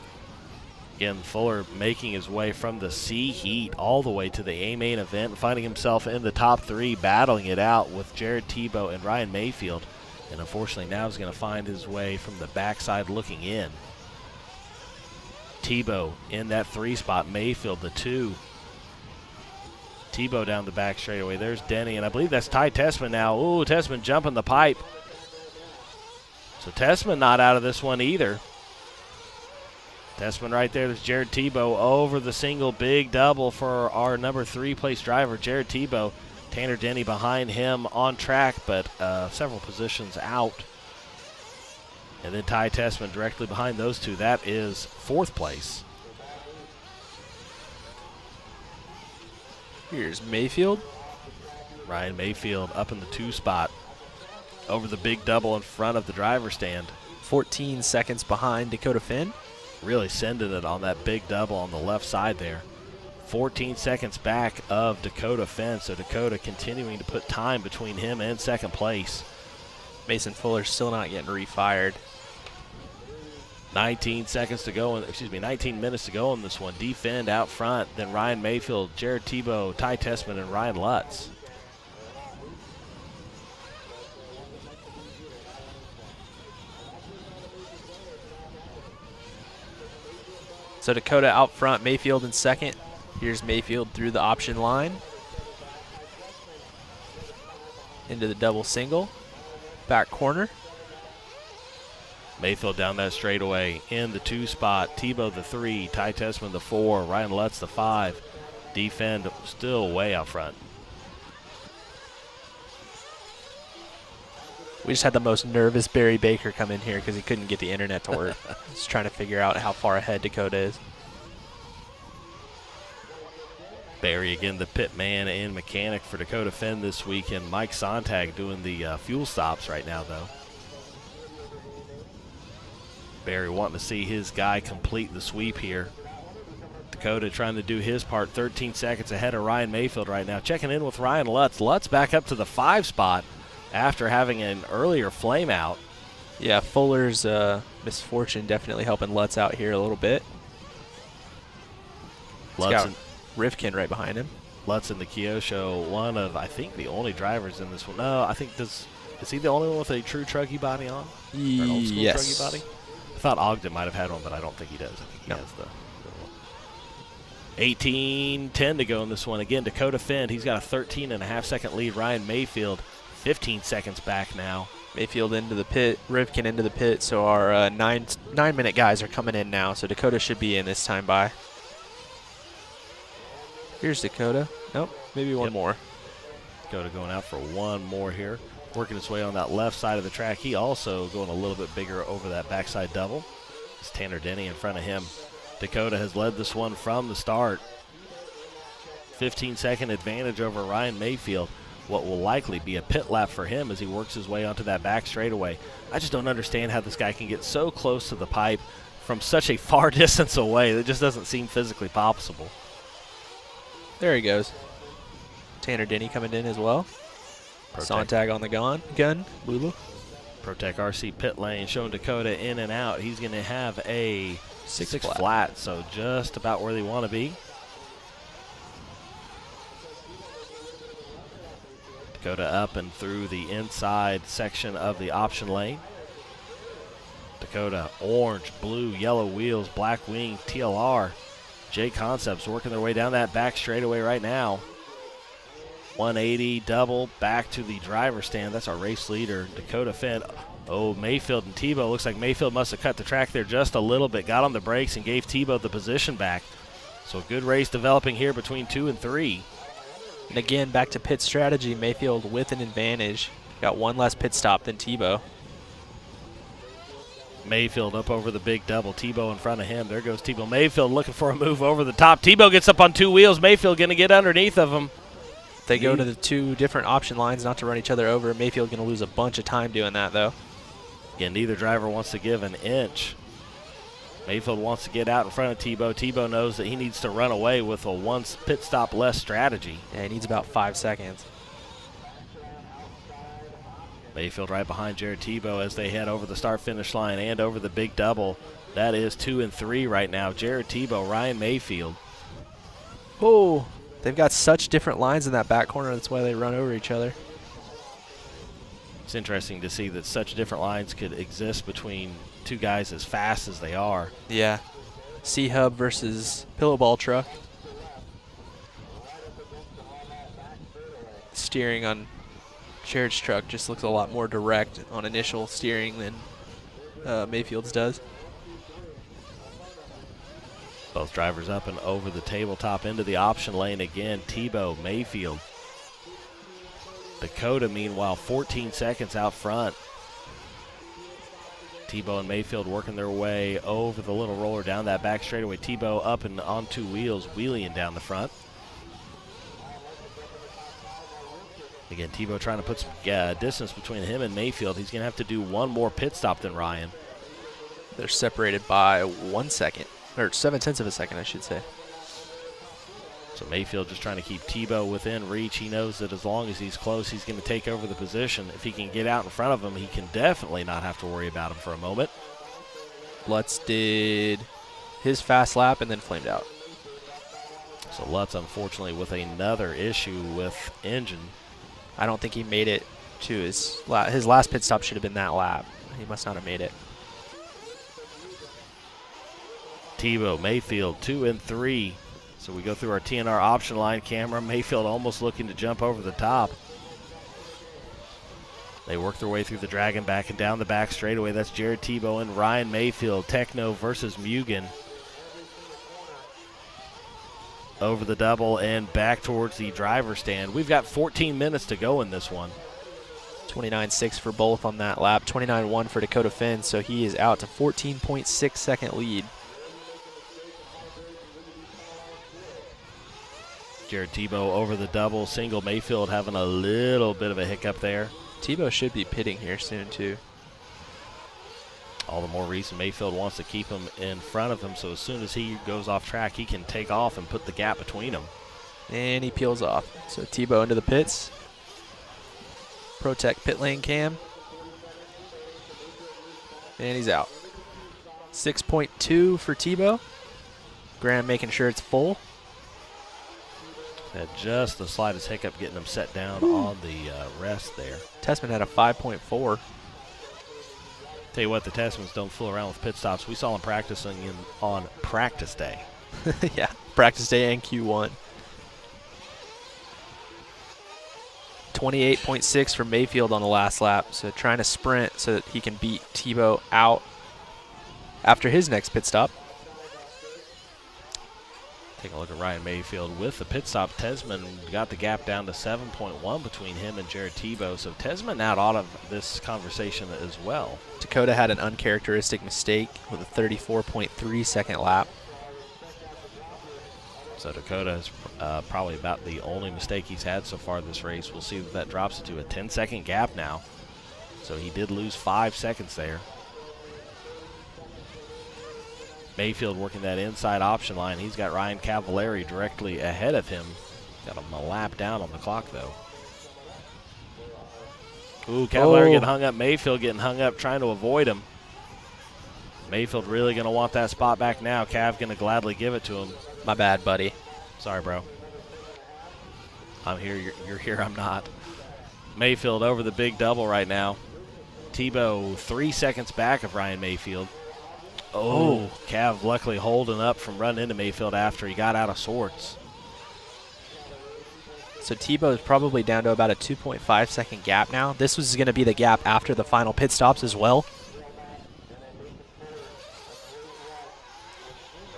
C: Again, Fuller making his way from the C heat all the way to the A main event, finding himself in the top 3, battling it out with Jared Tebow and Ryan Mayfield. And unfortunately now he's going to find his way from the backside looking in. Tebow in that 3 spot, Mayfield the 2. Tebow down the back straightaway. There's Denny, and I believe that's Ty Tessman now. Ooh, Tessman jumping the pipe. So Tessman not out of this one either. Tessman right there. There's Jared Tebow over the single big double for our number 3 place driver, Jared Tebow. Tanner Denny behind him on track, but several positions out. And then Ty Tessman directly behind those 2. That is 4th place.
D: Here's Mayfield.
C: Ryan Mayfield up in the 2 spot over the big double in front of the driver's stand.
D: 14 seconds behind Dakota Finn.
C: Really sending it on that big double on the left side there. 14 seconds back of Dakota Finn, so Dakota continuing to put time between him and 2nd place.
D: Mason Fuller still not getting refired.
C: 19 seconds to go, 19 minutes to go in this one. Defend out front, then Ryan Mayfield, Jared Tebow, Ty Tessman, and Ryan Lutz.
D: So Dakota out front, Mayfield in 2nd. Here's Mayfield through the option line. Into the double single. Back corner.
C: Mayfield down that straightaway in the 2 spot. Tebow the 3, Ty Tessman the 4, Ryan Lutz the 5. Defend still way out front.
D: We just had the most nervous Barry Baker come in here because he couldn't get the internet to work. He's trying to figure out how far ahead Dakota is.
C: Barry again, the pit man and mechanic for Dakota Finn this week, and Mike Sontag doing the fuel stops right now, though. Barry wanting to see his guy complete the sweep here. Dakota trying to do his part, 13 seconds ahead of Ryan Mayfield right now. Checking in with Ryan Lutz. Lutz back up to the 5 spot after having an earlier flame out.
D: Yeah, Fuller's misfortune definitely helping Lutz out here a little bit.
C: Lutz and
D: Rifkin right behind him.
C: Lutz in the Kyosho, one of, I think, the only drivers in this one. No, I think is he the only one with a true truggy body on? Or an old school truggy body? I thought Ogden might have had one, but I don't think he does. I think he has the 18-10 to go in this one. Again, Dakota Finn, he's got a 13.5-second lead. Ryan Mayfield, 15 seconds back now.
D: Mayfield into the pit, Rivkin into the pit, so our 9-minute guys are coming in now, so Dakota should be in this time by. Here's Dakota. Nope, maybe one more.
C: Dakota going out for one more here. Working his way on that left side of the track. He also going a little bit bigger over that backside double. It's Tanner Denny in front of him. Dakota has led this one from the start. 15-second advantage over Ryan Mayfield. What will likely be a pit lap for him as he works his way onto that back straightaway. I just don't understand how this guy can get so close to the pipe from such a far distance away. That just doesn't seem physically possible.
D: There he goes. Tanner Denny coming in as well. Sontag on the gun. Lulu.
C: Protect RC pit lane showing Dakota in and out. He's going to have a 6 flat, so just about where they want to be. Dakota up and through the inside section of the option lane. Dakota, orange, blue, yellow wheels, black wing, TLR. J Concepts working their way down that back straightaway right now. 180 double back to the driver's stand. That's our race leader, Dakota Finn. Oh, Mayfield and Tebow. Looks like Mayfield must have cut the track there just a little bit, got on the brakes and gave Tebow the position back. So good race developing here between 2 and 3.
D: And again, back to pit strategy. Mayfield with an advantage. Got one less pit stop than Tebow.
C: Mayfield up over the big double. Tebow in front of him. There goes Tebow. Mayfield looking for a move over the top. Tebow gets up on 2 wheels. Mayfield going to get underneath of him.
D: They go to the 2 different option lines not to run each other over. Mayfield going to lose a bunch of time doing that, though.
C: Again, neither driver wants to give an inch. Mayfield wants to get out in front of Tebow. Tebow knows that he needs to run away with a one pit stop less strategy.
D: Yeah, he needs about 5 seconds.
C: Mayfield right behind Jared Tebow as they head over the start-finish line and over the big double. That is 2 and 3 right now. Jared Tebow, Ryan Mayfield.
D: Oh, they've got such different lines in that back corner. That's why they run over each other.
C: It's interesting to see that such different lines could exist between 2 guys as fast as they are.
D: Yeah. C-Hub versus Pillow Ball Truck. Steering on Jared's truck just looks a lot more direct on initial steering than Mayfield's does.
C: Both drivers up and over the tabletop into the option lane again. Tebow, Mayfield. Dakota, meanwhile, 14 seconds out front. Tebow and Mayfield working their way over the little roller down that back straightaway. Tebow up and on 2 wheels, wheeling down the front. Again, Tebow trying to put some distance between him and Mayfield. He's going to have to do one more pit stop than Ryan.
D: They're separated by 1 second, or 0.7 of a second, I should say.
C: So Mayfield just trying to keep Tebow within reach. He knows that as long as he's close, he's going to take over the position. If he can get out in front of him, he can definitely not have to worry about him for a moment.
D: Lutz did his fast lap and then flamed out.
C: So Lutz, unfortunately, with another issue with engine.
D: I don't think he made it to his last pit stop. Should have been that lap. He must not have made it.
C: Tebow, Mayfield, 2 and 3. So we go through our TNR option line camera. Mayfield almost looking to jump over the top. They work their way through the dragon back and down the back straightaway. That's Jared Tebow and Ryan Mayfield. Techno versus Mugen. Over the double and back towards the driver's stand. We've got 14 minutes to go in this one.
D: 29.6 for both on that lap. 29.1 for Dakota Finn, so he is out to 14.6 second lead.
C: Jared Tebow over the double. Single. Mayfield having a little bit of a hiccup there.
D: Tebow should be pitting here soon, too.
C: All the more reason Mayfield wants to keep him in front of him, so as soon as he goes off track, he can take off and put the gap between them.
D: And he peels off. So Tebow into the pits. Protect pit lane cam. And he's out. 6.2 for Tebow. Graham making sure it's full.
C: Had just the slightest hiccup getting him set down on the rest there.
D: Tessman had a 5.4.
C: Tell you what, the Tessmans don't fool around with pit stops. We saw them practicing on practice day.
D: Yeah, practice day and Q1. 28.6 for Mayfield on the last lap. So trying to sprint so that he can beat Tebow out after his next pit stop.
C: Take a look at Ryan Mayfield with the pit stop. Tessman got the gap down to 7.1 between him and Jared Tebow. So Tessman out of this conversation as well.
D: Dakota had an uncharacteristic mistake with a 34.3 second lap.
C: So Dakota is probably about the only mistake he's had so far this race. We'll see that drops it to a 10-second gap now. So he did lose 5 seconds there. Mayfield working that inside option line. He's got Ryan Cavalieri directly ahead of him. Got him a lap down on the clock, though. Ooh, Cavalieri getting hung up. Mayfield getting hung up, trying to avoid him. Mayfield really going to want that spot back now. Cav going to gladly give it to him.
D: My bad, buddy.
C: Sorry, bro. I'm here. You're here. I'm not. Mayfield over the big double right now. Tebow 3 seconds back of Ryan Mayfield. Oh, Cav luckily holding up from running into Mayfield after he got out of sorts.
D: So Tebow is probably down to about a 2.5 second gap now. This was going to be the gap after the final pit stops as well.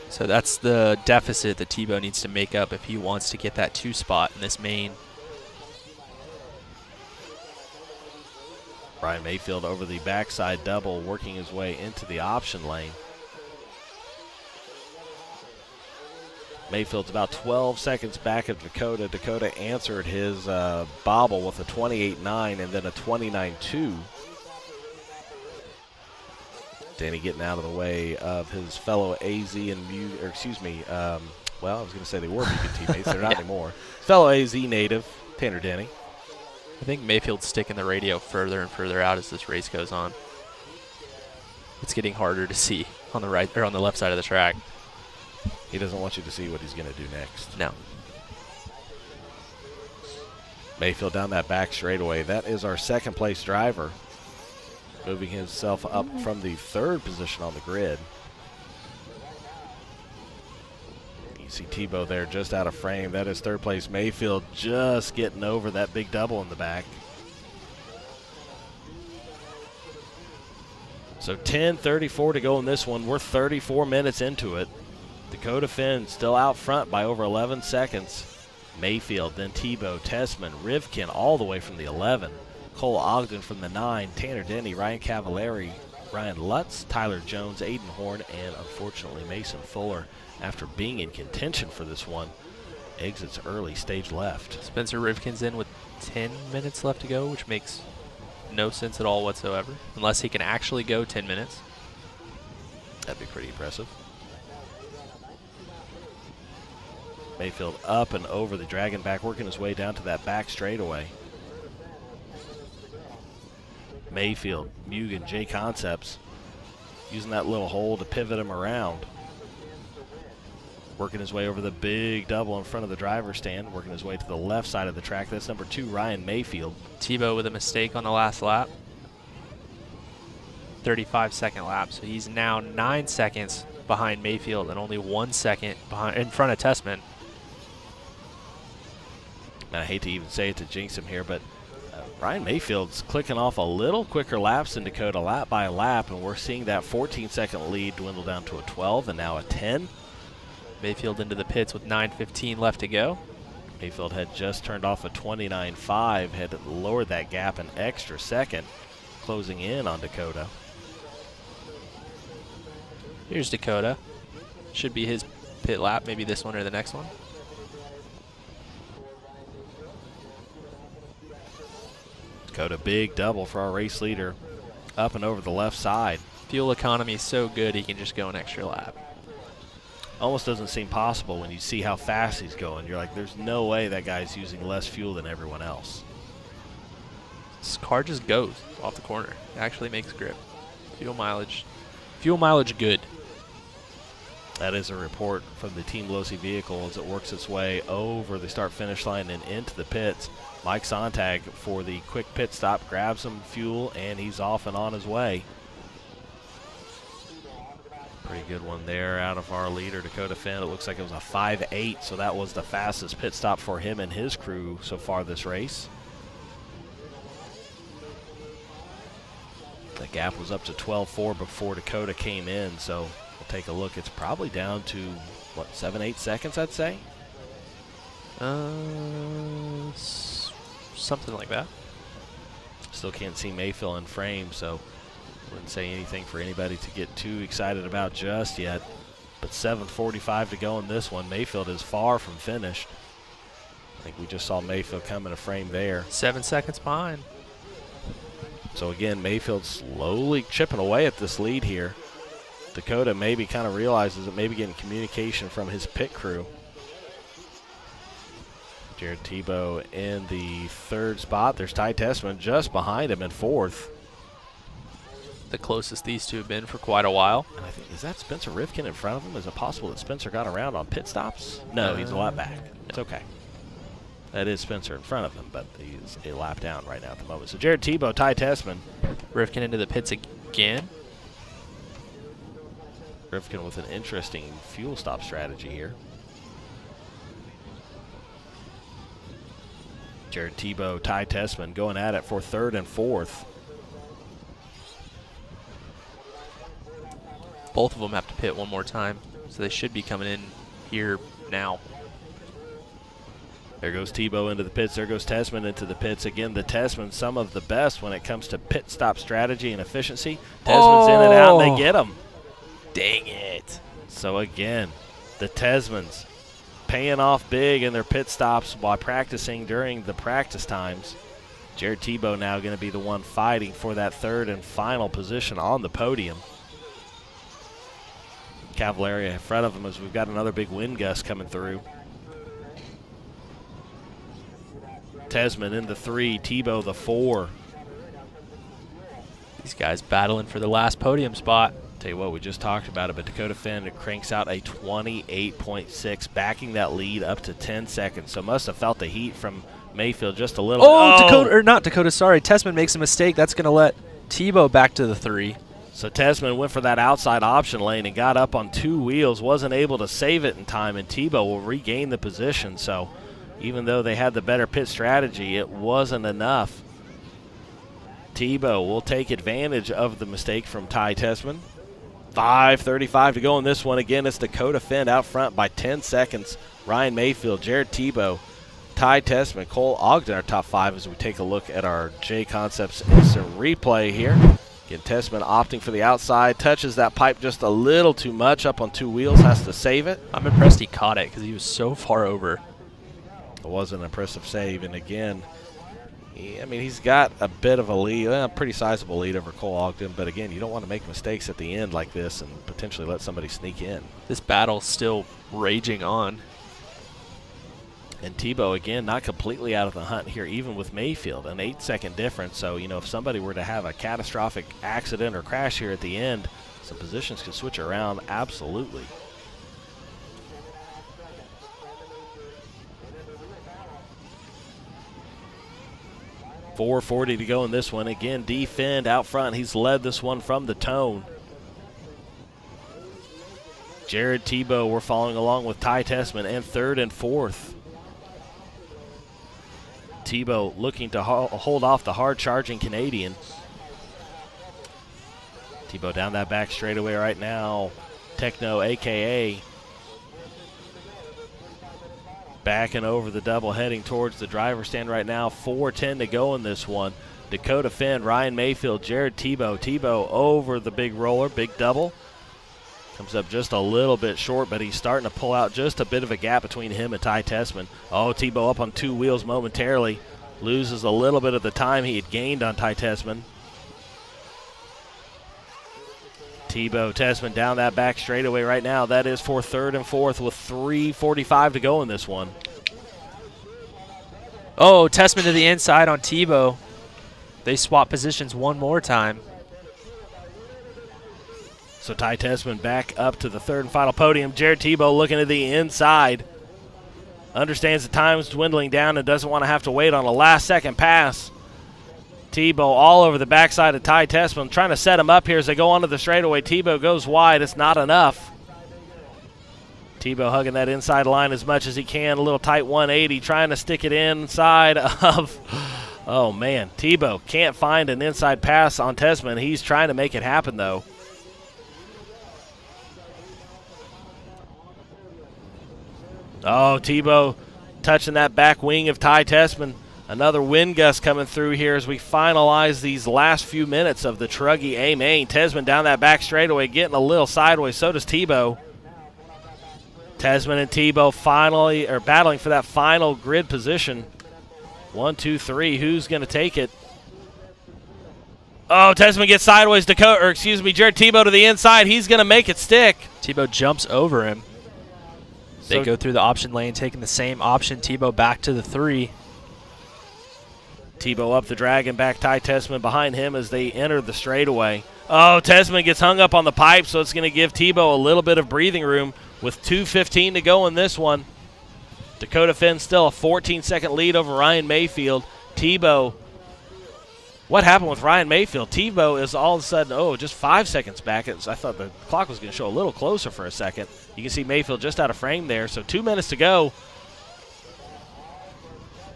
D: So that's the deficit that Tebow needs to make up if he wants to get that 2 spot in this main.
C: Ryan Mayfield over the backside double, working his way into the option lane. Mayfield's about 12 seconds back of Dakota. Dakota answered his bobble with a 28.9 and then a 29.2. Denny getting out of the way of his fellow AZ and well, I was going to say they were Mugen teammates. They're not anymore. Fellow AZ native, Tanner Denny.
D: I think Mayfield's sticking the radio further and further out as this race goes on. It's getting harder to see on the right or on the left side of the track.
C: He doesn't want you to see what he's going to do next.
D: No.
C: Mayfield down that back straightaway. That is our second place driver, moving himself up from the 3rd position on the grid. You see Tebow there just out of frame. That is 3rd place Mayfield, just getting over that big double in the back. So 10:34 to go in this one. We're 34 minutes into it. Dakota Finn still out front by over 11 seconds. Mayfield, then Tebow, Tessman, Rivkin all the way from the 11. Cole Ogden from the 9. Tanner Denny, Ryan Cavalieri, Ryan Lutz, Tyler Jones, Aiden Horn, and unfortunately Mason Fuller, after being in contention for this one, exits early, stage left.
D: Spencer Rivkin's in with 10 minutes left to go, which makes no sense at all whatsoever, unless he can actually go 10 minutes.
C: That'd be pretty impressive. Mayfield up and over the dragon back, working his way down to that back straightaway. Mayfield, Mugen, J Concepts, using that little hole to pivot him around. Working his way over the big double in front of the driver's stand, working his way to the left side of the track. That's number 2, Ryan Mayfield.
D: Tebow with a mistake on the last lap. 35-second lap, so he's now 9 seconds behind Mayfield and only 1 second behind in front of Tessman.
C: And I hate to even say it to jinx him here, but Ryan Mayfield's clicking off a little quicker laps than Dakota, lap by lap, and we're seeing that 14-second lead dwindle down to a 12 and now a 10.
D: Mayfield into the pits with 9:15 left to go.
C: Mayfield had just turned off a 29.5, had lowered that gap an extra second, closing in on Dakota.
D: Here's Dakota. Should be his pit lap, maybe this one or the next one.
C: Dakota, big double for our race leader, up and over the left side.
D: Fuel economy is so good he can just go an extra lap.
C: Almost doesn't seem possible when you see how fast he's going. You're like, there's no way that guy's using less fuel than everyone else.
D: This car just goes off the corner. It actually makes grip. Fuel mileage good.
C: That is a report from the Team Losi vehicle as it works its way over the start-finish line and into the pits. Mike Sontag for the quick pit stop, grabs some fuel, and he's off and on his way. Pretty good one there out of our leader, Dakota Finn. It looks like it was a 5.8, so that was the fastest pit stop for him and his crew so far this race. The gap was up to 12.4 before Dakota came in, so we'll take a look. It's probably down to, what, 7-8 seconds, I'd say?
D: Something like that.
C: Still can't see Mayfield in frame, so wouldn't say anything for anybody to get too excited about just yet. But 7:45 to go in this one. Mayfield is far from finished. I think we just saw Mayfield come in a frame there.
D: 7 seconds behind.
C: So again, Mayfield slowly chipping away at this lead here. Dakota maybe kind of realizes that maybe getting communication from his pit crew. Jared Tebow in the 3rd spot. There's Ty Tessman just behind him in 4th.
D: The closest these two have been for quite a while.
C: And I think, is that Spencer Rivkin in front of him? Is it possible that Spencer got around on pit stops? No, he's a lot back. It's okay. That is Spencer in front of him, but he's a lap down right now at the moment. So Jared Tebow, Ty Tessman.
D: Rifkin into the pits again.
C: Rifkin with an interesting fuel stop strategy here. Jared Tebow, Ty Tessman going at it for 3rd and 4th.
D: Both of them have to pit one more time, so they should be coming in here now.
C: There goes Tebow into the pits. There goes Tessman into the pits. Again, the Tessman, some of the best when it comes to pit stop strategy and efficiency. Tessman's in and out, and they get him.
D: Dang it.
C: So again, the Tessmans paying off big in their pit stops while practicing during the practice times. Jared Tebow now going to be the one fighting for that 3rd and final position on the podium. Cavalieri in front of him as we've got another big wind gust coming through. Tessman in the 3, Tebow the 4.
D: These guys battling for the last podium spot.
C: Tell you what, we just talked about it, but Dakota Finn cranks out a 28.6, backing that lead up to 10 seconds. So must have felt the heat from Mayfield just a little.
D: Sorry. Tessman makes a mistake. That's going to let Tebow back to the 3.
C: So Tessman went for that outside option lane and got up on 2 wheels, wasn't able to save it in time, and Tebow will regain the position. So even though they had the better pit strategy, it wasn't enough. Tebow will take advantage of the mistake from Ty Tessman. 5:35 to go in this one. Again, it's Dakota Finn out front by 10 seconds. Ryan Mayfield, Jared Tebow, Ty Tessman, Cole Ogden, our top 5 as we take a look at our J Concepts instant replay here. Again, Tessman opting for the outside, touches that pipe just a little too much, up on 2 wheels, has to save it.
D: I'm impressed he caught it because he was so far over.
C: It was an impressive save, and again, he's got a bit of a lead, a pretty sizable lead over Cole Ogden, but again, you don't want to make mistakes at the end like this and potentially let somebody sneak in.
D: This battle's still raging on.
C: And Tebow, again, not completely out of the hunt here, even with Mayfield, an 8-second difference. So, if somebody were to have a catastrophic accident or crash here at the end, some positions could switch around absolutely. .440 to go in this one. Again, D. Finn out front. He's led this one from the tone. Jared Tebow, we're following along with Ty Tessman in 3rd and 4th. Tebow looking to hold off the hard-charging Canadian. Tebow down that back straightaway right now. Techno, a.k.a. backing over the double, heading towards the driver's stand right now. 4:10 to go in this one. Dakota Finn, Ryan Mayfield, Jared Tebow. Tebow over the big roller, big double. Comes up just a little bit short, but he's starting to pull out just a bit of a gap between him and Ty Tessman. Oh, Tebow up on 2 wheels momentarily. Loses a little bit of the time he had gained on Ty Tessman. Tebow, Tessman down that back straightaway right now. That is for 3rd and 4th with 3:45 to go in this one.
D: Oh, Tessman to the inside on Tebow. They swap positions one more time.
C: So Ty Tessman back up to the 3rd and final podium. Jared Tebow looking to the inside. Understands the time's dwindling down and doesn't want to have to wait on a last-second pass. Tebow all over the backside of Ty Tessman, trying to set him up here as they go onto the straightaway. Tebow goes wide. It's not enough. Tebow hugging that inside line as much as he can. A little tight 180, trying to stick it inside of... Oh, man. Tebow can't find an inside pass on Tessman. He's trying to make it happen, though. Oh, Tebow touching that back wing of Ty Tessman. Another wind gust coming through here as we finalize these last few minutes of the Truggy A main. Tessman down that back straightaway, getting a little sideways. So does Tebow. Tessman and Tebow finally are battling for that final grid position. 1, 2, 3. Who's going to take it? Oh, Tessman gets sideways. Jared Tebow to the inside. He's going to make it stick.
D: Tebow jumps over him. They go through the option lane, taking the same option. Tebow back to the 3.
C: Tebow up the drag and back Ty Tessman behind him as they enter the straightaway. Oh, Tessman gets hung up on the pipe, so it's going to give Tebow a little bit of breathing room with 2:15 to go in this one. Dakota Finn still a 14-second lead over Ryan Mayfield. Tebow, what happened with Ryan Mayfield? Tebow is all of a sudden, just 5 seconds back. I thought the clock was going to show a little closer for a second. You can see Mayfield just out of frame there, so 2 minutes to go.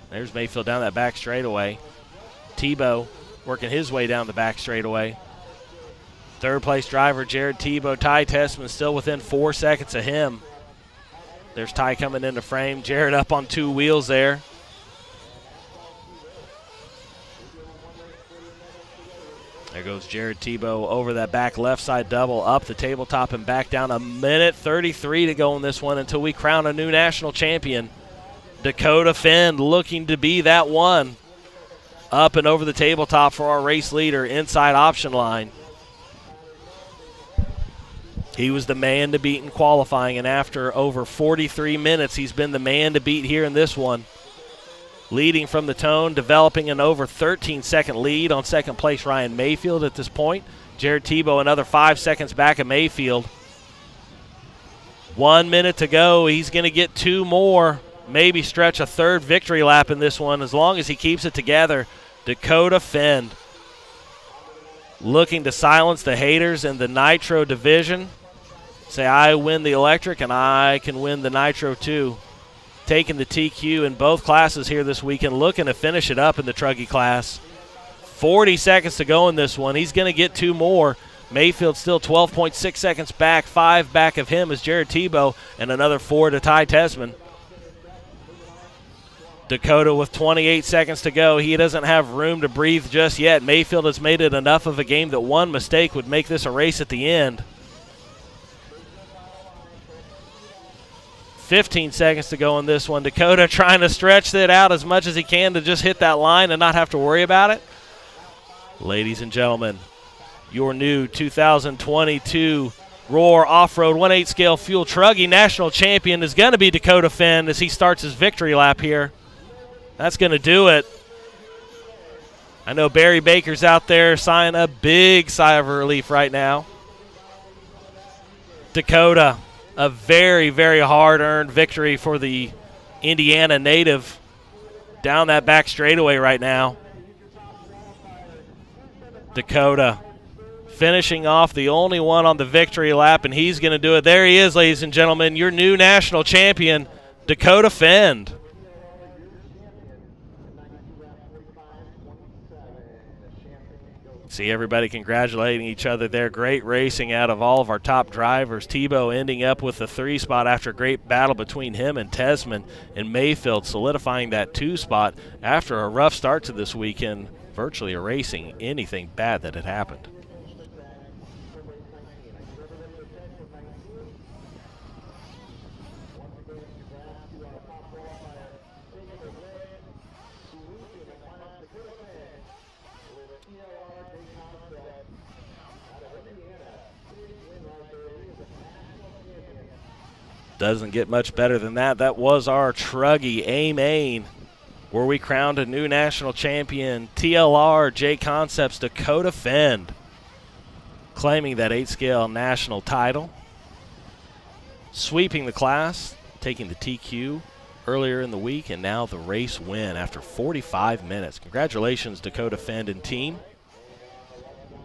C: There's Mayfield down that back straightaway. Tebow working his way down the back straightaway. Third place driver Jared Tebow. Ty Tessman still within 4 seconds of him. There's Ty coming into frame. Jared up on 2 wheels there. There goes Jared Tebow over that back left side double, up the tabletop and back down. 1:33 to go in this one until we crown a new national champion. Dakota Finn looking to be that one. Up and over the tabletop for our race leader, inside option line. He was the man to beat in qualifying, and after over 43 minutes, he's been the man to beat here in this one. Leading from the tone, developing an over 13-second lead on second place Ryan Mayfield at this point. Jared Tebow another 5 seconds back of Mayfield. 1 minute to go. He's going to get 2 more, maybe stretch a third victory lap in this one as long as he keeps it together. Dakota Finn looking to silence the haters in the Nitro division. Say, I win the electric and I can win the Nitro too. Taking the TQ in both classes here this weekend, looking to finish it up in the Truggy class. 40 seconds to go in this one. He's going to get 2 more. Mayfield still 12.6 seconds back. 5 back of him is Jared Tebow, and another 4 to Ty Tessman. Dakota with 28 seconds to go. He doesn't have room to breathe just yet. Mayfield has made it enough of a game that one mistake would make this a race at the end. 15 seconds to go in this one. Dakota trying to stretch it out as much as he can to just hit that line and not have to worry about it. Ladies and gentlemen, your new 2022 Roar Off-Road 1/8 scale Fuel Truggy National Champion is going to be Dakota Finn as he starts his victory lap here. That's going to do it. I know Barry Baker's out there sighing a big sigh of relief right now. Dakota, a very, very hard-earned victory for the Indiana native down that back straightaway right now. Dakota finishing off the only one on the victory lap, and he's going to do it. There he is, ladies and gentlemen, your new national champion, Dakota Finn. See everybody congratulating each other there. Great racing out of all of our top drivers. Tebow ending up with the 3 spot after a great battle between him and Tessman, and Mayfield solidifying that 2 spot after a rough start to this weekend, virtually erasing anything bad that had happened. Doesn't get much better than that. That was our Truggy A-Main, where we crowned a new national champion, TLR J Concepts Dakota Finn, claiming that 8-scale national title, sweeping the class, taking the TQ earlier in the week, and now the race win after 45 minutes. Congratulations, Dakota Finn and team.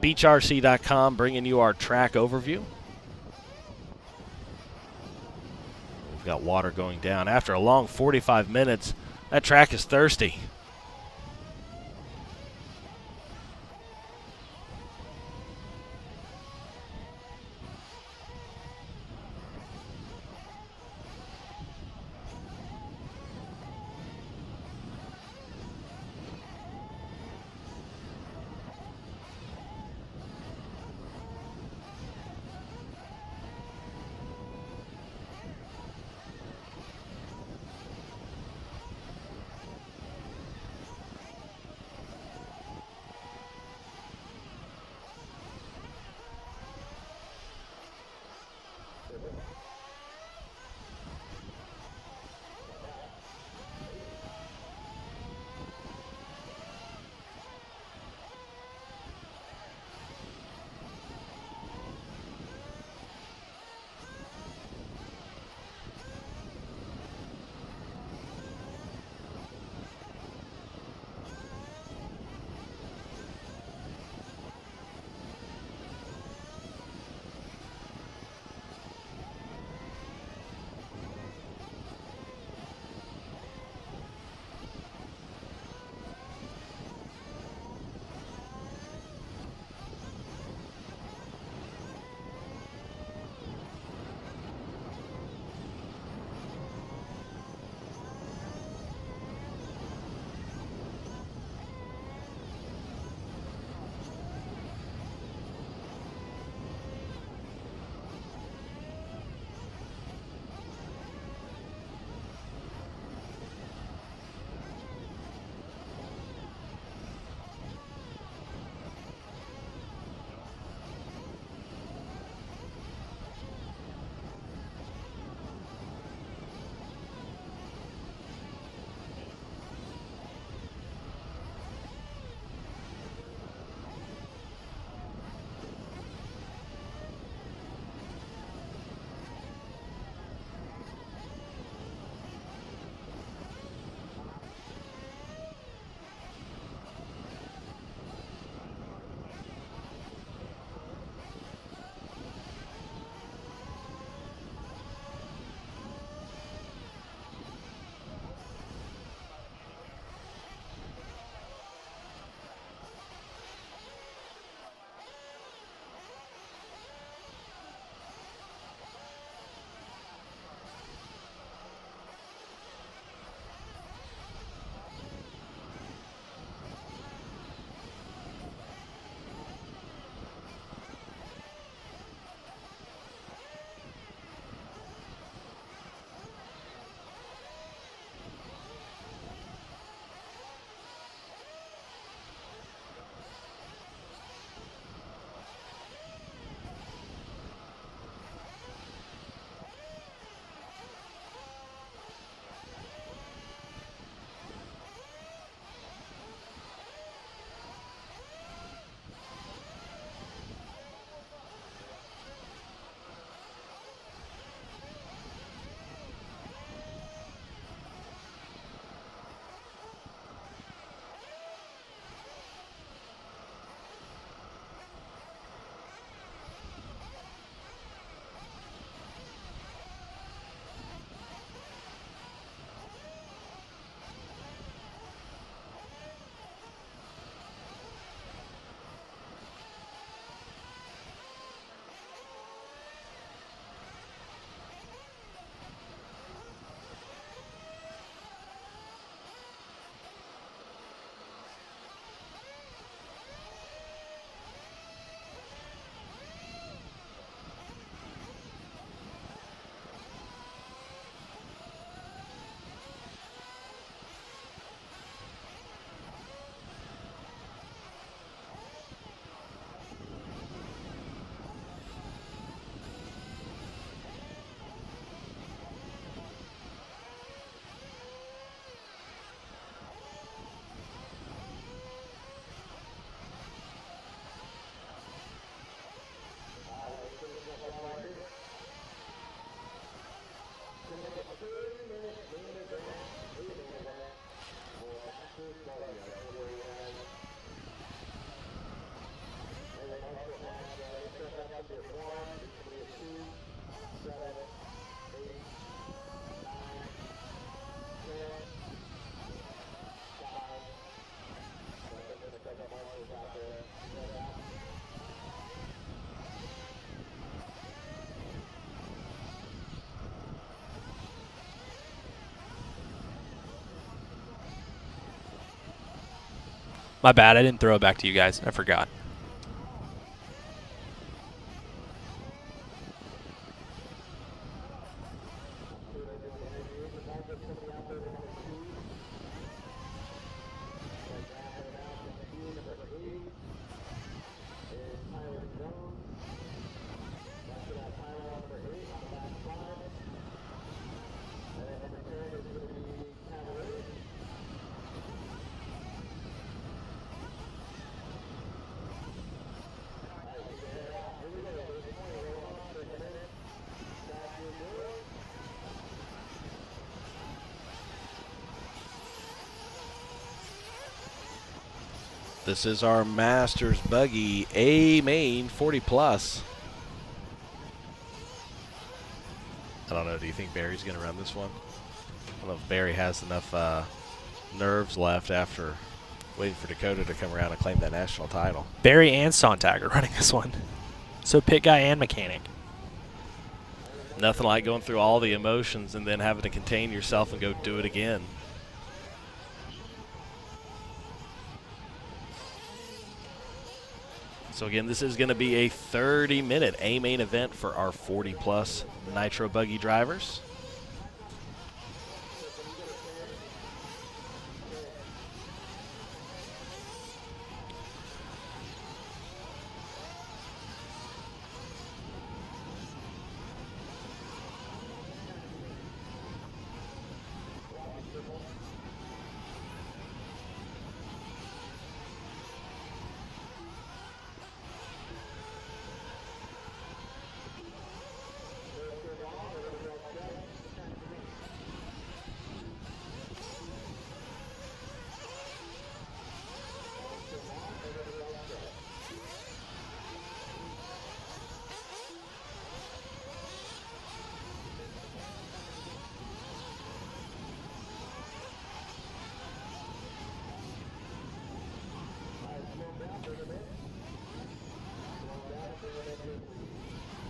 C: BeachRC.com bringing you our track overview. Got water going down. After a long 45 minutes, that track is thirsty.
D: My bad. I didn't throw it back to you guys. I forgot.
C: This is our Masters buggy, A main 40 plus. I don't know, do you think Barry's going to run this one? I don't know if Barry has enough nerves left after waiting for Dakota to come around and claim that national title.
D: Barry and Sontag are running this one. So pit guy and mechanic.
C: Nothing like going through all the emotions and then having to contain yourself and go do it again. So again, this is going to be a 30-minute A-main event for our 40-plus Nitro buggy drivers.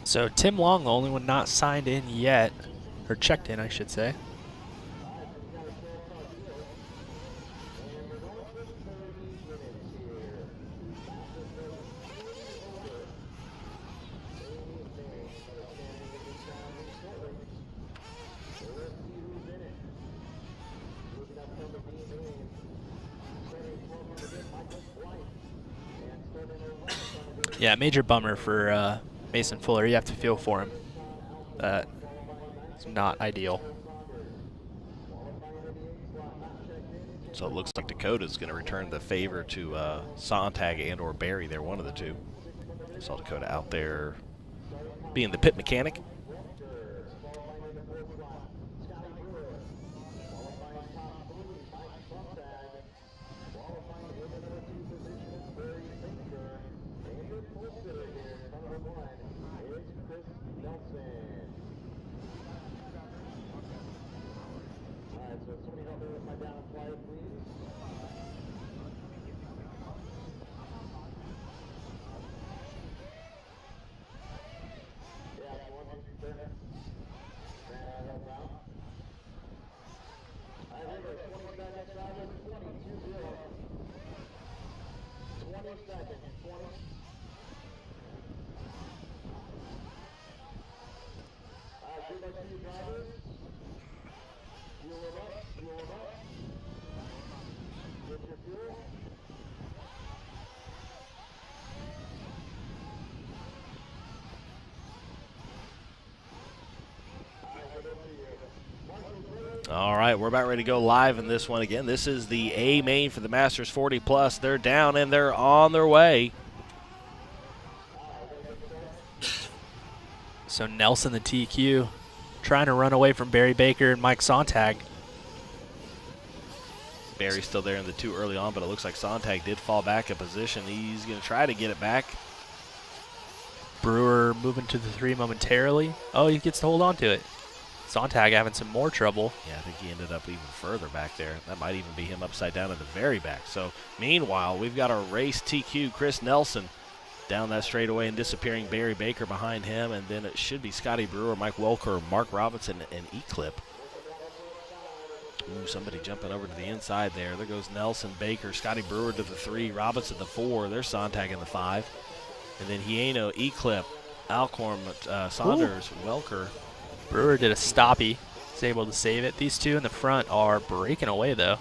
D: So Tim Long, the only one not signed in yet, or checked in, I should say. Yeah, major bummer for Mason Fuller. You have to feel for him. It's not ideal.
C: So it looks like Dakota's going to return the favor to Sontag and or Barry. They're one of the two. Saw Dakota out there being the pit mechanic. All right, we're about ready to go live in this one again. This is the A main for the Masters 40 plus. They're down and they're on their way.
D: So Nelson, the TQ, trying to run away from Barry Baker and Mike Sontag.
C: Barry's still there in the two early on, but it looks like Sontag did fall back a position. He's going to try to get it back.
D: Brewer moving to the 3 momentarily. Oh, he gets to hold on to it. Sontag having some more trouble.
C: Yeah, I think he ended up even further back there. That might even be him upside down in the very back. So, meanwhile, we've got our race TQ, Chris Nelson, down that straightaway and disappearing Barry Baker behind him. And then it should be Scotty Brewer, Mike Welker, Mark Robinson, and Eclip. Ooh, somebody jumping over to the inside there. There goes Nelson, Baker, Scotty Brewer to the 3, Robinson the 4. There's Sontag in the 5. And then Hieno, Eclip, Alcorn, Saunders, Welker.
D: Brewer did a stoppie. He's able to save it. These two in the front are breaking away, though.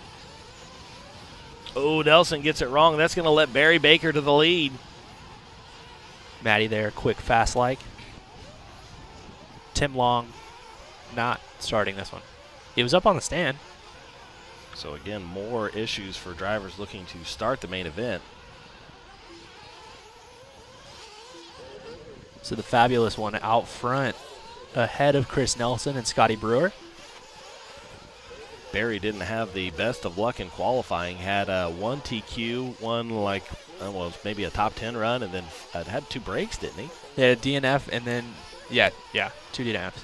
C: Oh, Nelson gets it wrong. That's going to let Barry Baker to the lead.
D: Matty there, quick, fast like. Tim Long not starting this one. He was up on the stand.
C: So, again, more issues for drivers looking to start the main event.
D: So the fabulous one out front ahead of Chris Nelson and Scotty Brewer.
C: Barry didn't have the best of luck in qualifying. Had one TQ, one well, maybe a top 10 run, and then had 2 breaks, didn't he?
D: Yeah, DNF, and then, yeah, 2 DNFs.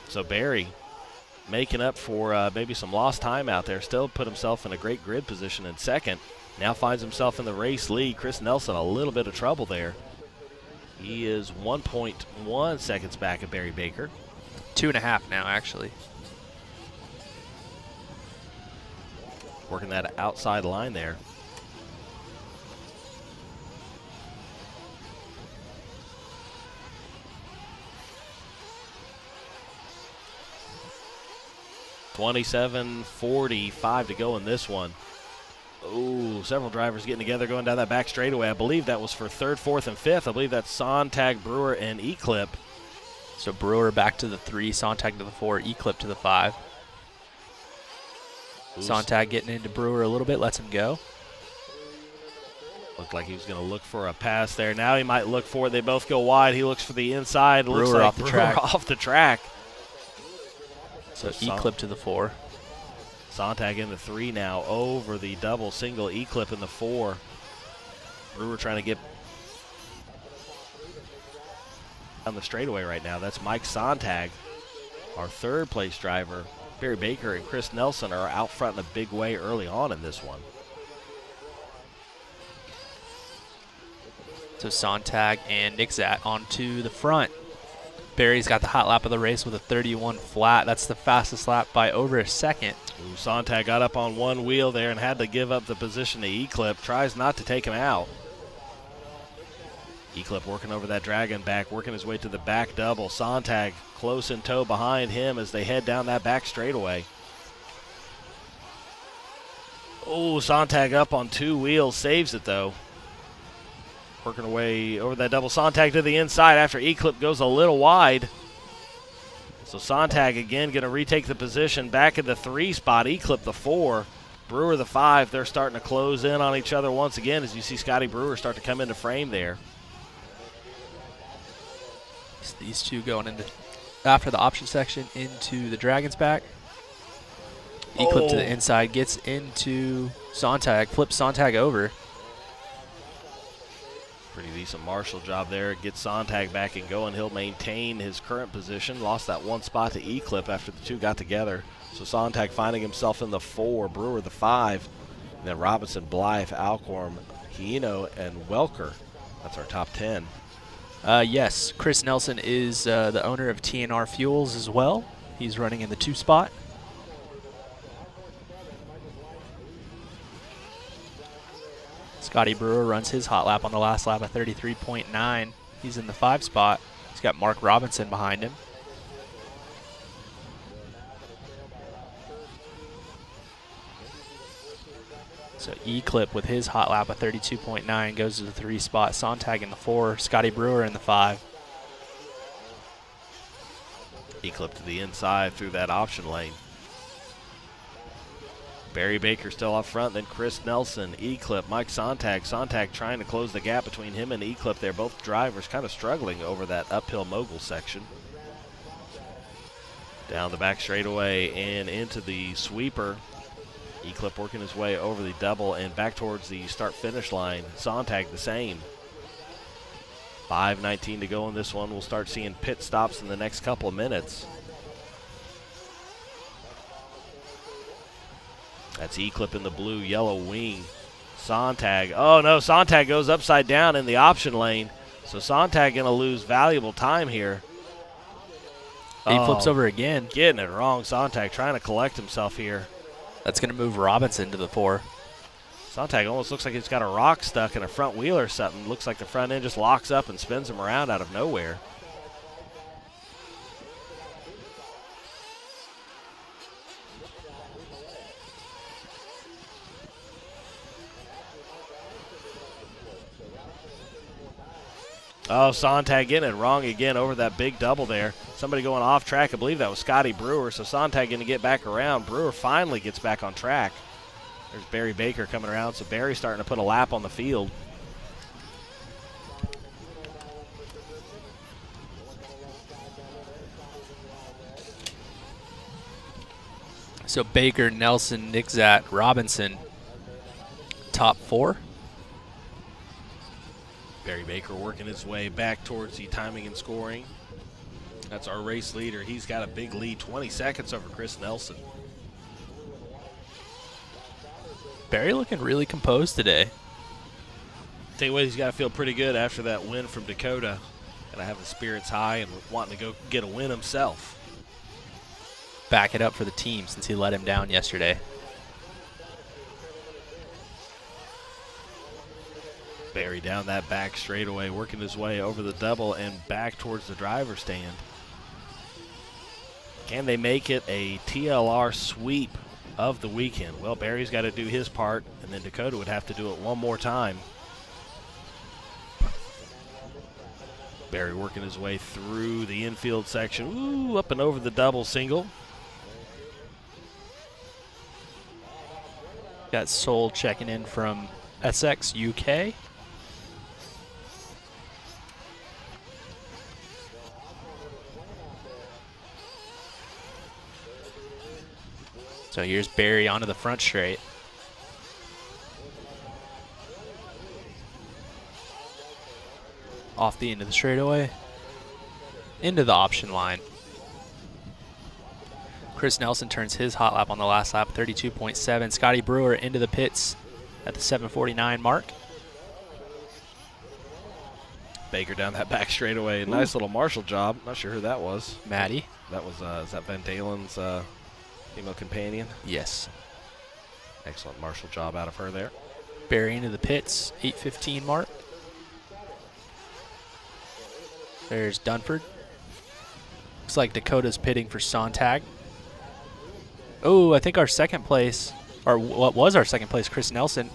C: So Barry making up for maybe some lost time out there. Still put himself in a great grid position in second. Now finds himself in the race lead. Chris Nelson a little bit of trouble there. He is 1.1 seconds back of Barry Baker.
D: 2.5 now, actually.
C: Working that outside line there. $27.45 to go in this one. Oh, several drivers getting together going down that back straightaway. I believe that was for 3rd, 4th, and 5th. I believe that's Sontag, Brewer, and Eclip.
D: So Brewer back to the 3, Sontag to the 4, Eclip to the 5. Ooh. Sontag getting into Brewer a little bit, lets him go.
C: Looked like he was going to look for a pass there. Now he might look for it. They both go wide. He looks for the inside.
D: Brewer
C: looks like
D: off the track.
C: Off the track.
D: So Eclip to the 4.
C: Sontag in the 3 now over the double single Eclip in the 4. Brewer trying to get on the straightaway right now. That's Mike Sontag, our 3rd place driver. Barry Baker and Chris Nelson are out front in a big way early on in this one.
D: So Sontag and Nick Zat onto the front. Barry's got the hot lap of the race with a 31 flat. That's the fastest lap by over a second.
C: Ooh, Sontag got up on one wheel there and had to give up the position to Eclip. Tries not to take him out. Eclip working over that dragon back, working his way to the back double. Sontag close in tow behind him as they head down that back straightaway. Oh, Sontag up on 2 wheels, saves it though. Working away over that double. Sontag to the inside after Eclip goes a little wide. So Sontag again going to retake the position back in the 3 spot. Eclip the 4, Brewer the 5. They're starting to close in on each other once again as you see Scotty Brewer start to come into frame there.
D: So these two going into after the option section into the Dragon's back. Eclip to the inside, gets into Sontag, flips Sontag over.
C: Pretty decent marshal job there. Gets Sontag back and going. He'll maintain his current position. Lost that 1 spot to Eclip after the 2 got together. So Sontag finding himself in the 4, Brewer the 5. And then Robinson, Blythe, Alcorn, Hieno, and Welker. That's our top 10.
D: Yes, Chris Nelson is the owner of TNR Fuels as well. He's running in the 2 spot. Scotty Brewer runs his hot lap on the last lap at 33.9. He's in the 5 spot. He's got Mark Robinson behind him. So Eclip with his hot lap at 32.9 goes to the 3 spot. Sontag in the 4, Scotty Brewer in the 5.
C: Eclip to the inside through that option lane. Barry Baker still up front, then Chris Nelson, Eclip, Mike Sontag. Sontag trying to close the gap between him and Eclip. They're both drivers kind of struggling over that uphill mogul section. Down the back straightaway and into the sweeper. Eclip working his way over the double and back towards the start-finish line. Sontag the same. 5:19 to go in this one. We'll start seeing pit stops in the next couple of minutes. That's Eclip in the blue, yellow wing. Sontag. Oh, no, Sontag goes upside down in the option lane. So Sontag going to lose valuable time here.
D: He flips over again.
C: Getting it wrong. Sontag trying to collect himself here.
D: That's going to move Robinson to the 4.
C: Sontag almost looks like he's got a rock stuck in a front wheel or something. Looks like the front end just locks up and spins him around out of nowhere. Oh, Sontag getting it wrong again over that big double there. Somebody going off track. I believe that was Scotty Brewer. So Sontag going to get back around. Brewer finally gets back on track. There's Barry Baker coming around. So Barry's starting to put a lap on the field.
D: So Baker, Nelson, Nixat, Robinson, top 4.
C: Barry Baker working his way back towards the timing and scoring. That's our race leader. He's got a big lead, 20 seconds over Chris Nelson.
D: Barry looking really composed today.
C: Tell you what, he's got to feel pretty good after that win from Dakota. Got to have the spirits high and wanting to go get a win himself.
D: Back it up for the team since he let him down yesterday.
C: Barry down that back straightaway, working his way over the double and back towards the driver's stand. Can they make it a TLR sweep of the weekend? Well, Barry's got to do his part, and then Dakota would have to do it one more time. Barry working his way through the infield section. Ooh, up and over the double single.
D: Got Sol checking in from SX UK. So here's Barry onto the front straight. Off the end of the straightaway. Into the option line. Chris Nelson turns his hot lap on the last lap, 32.7. Scotty Brewer into the pits at the 7:49 mark.
C: Baker down that back straightaway. Nice little Marshall job. Not sure who that was.
D: Maddie.
C: That was, is that Van Dalen's female companion?
D: Yes.
C: Excellent Marshall job out of her there.
D: Barry into the pits, 8:15 mark. There's Dunford. Looks like Dakota's pitting for Sontag. Oh, I think our second place, or what was our second place, Chris Nelson.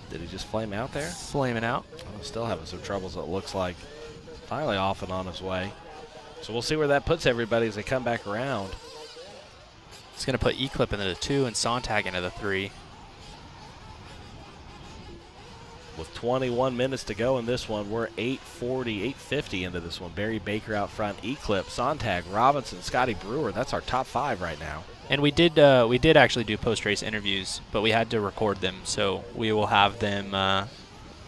C: Did he just flame out there?
D: Flaming out.
C: Oh, still having some troubles, it looks like. Finally off and on his way. So we'll see where that puts everybody as they come back around.
D: It's going to put E-Clip into the 2 and Sontag into the 3.
C: With 21 minutes to go in this one, we're 8:50 into this one. Barry Baker out front, E-Clip, Sontag, Robinson, Scotty Brewer. That's our top 5 right now.
D: And we did actually do post-race interviews, but we had to record them, so we will have them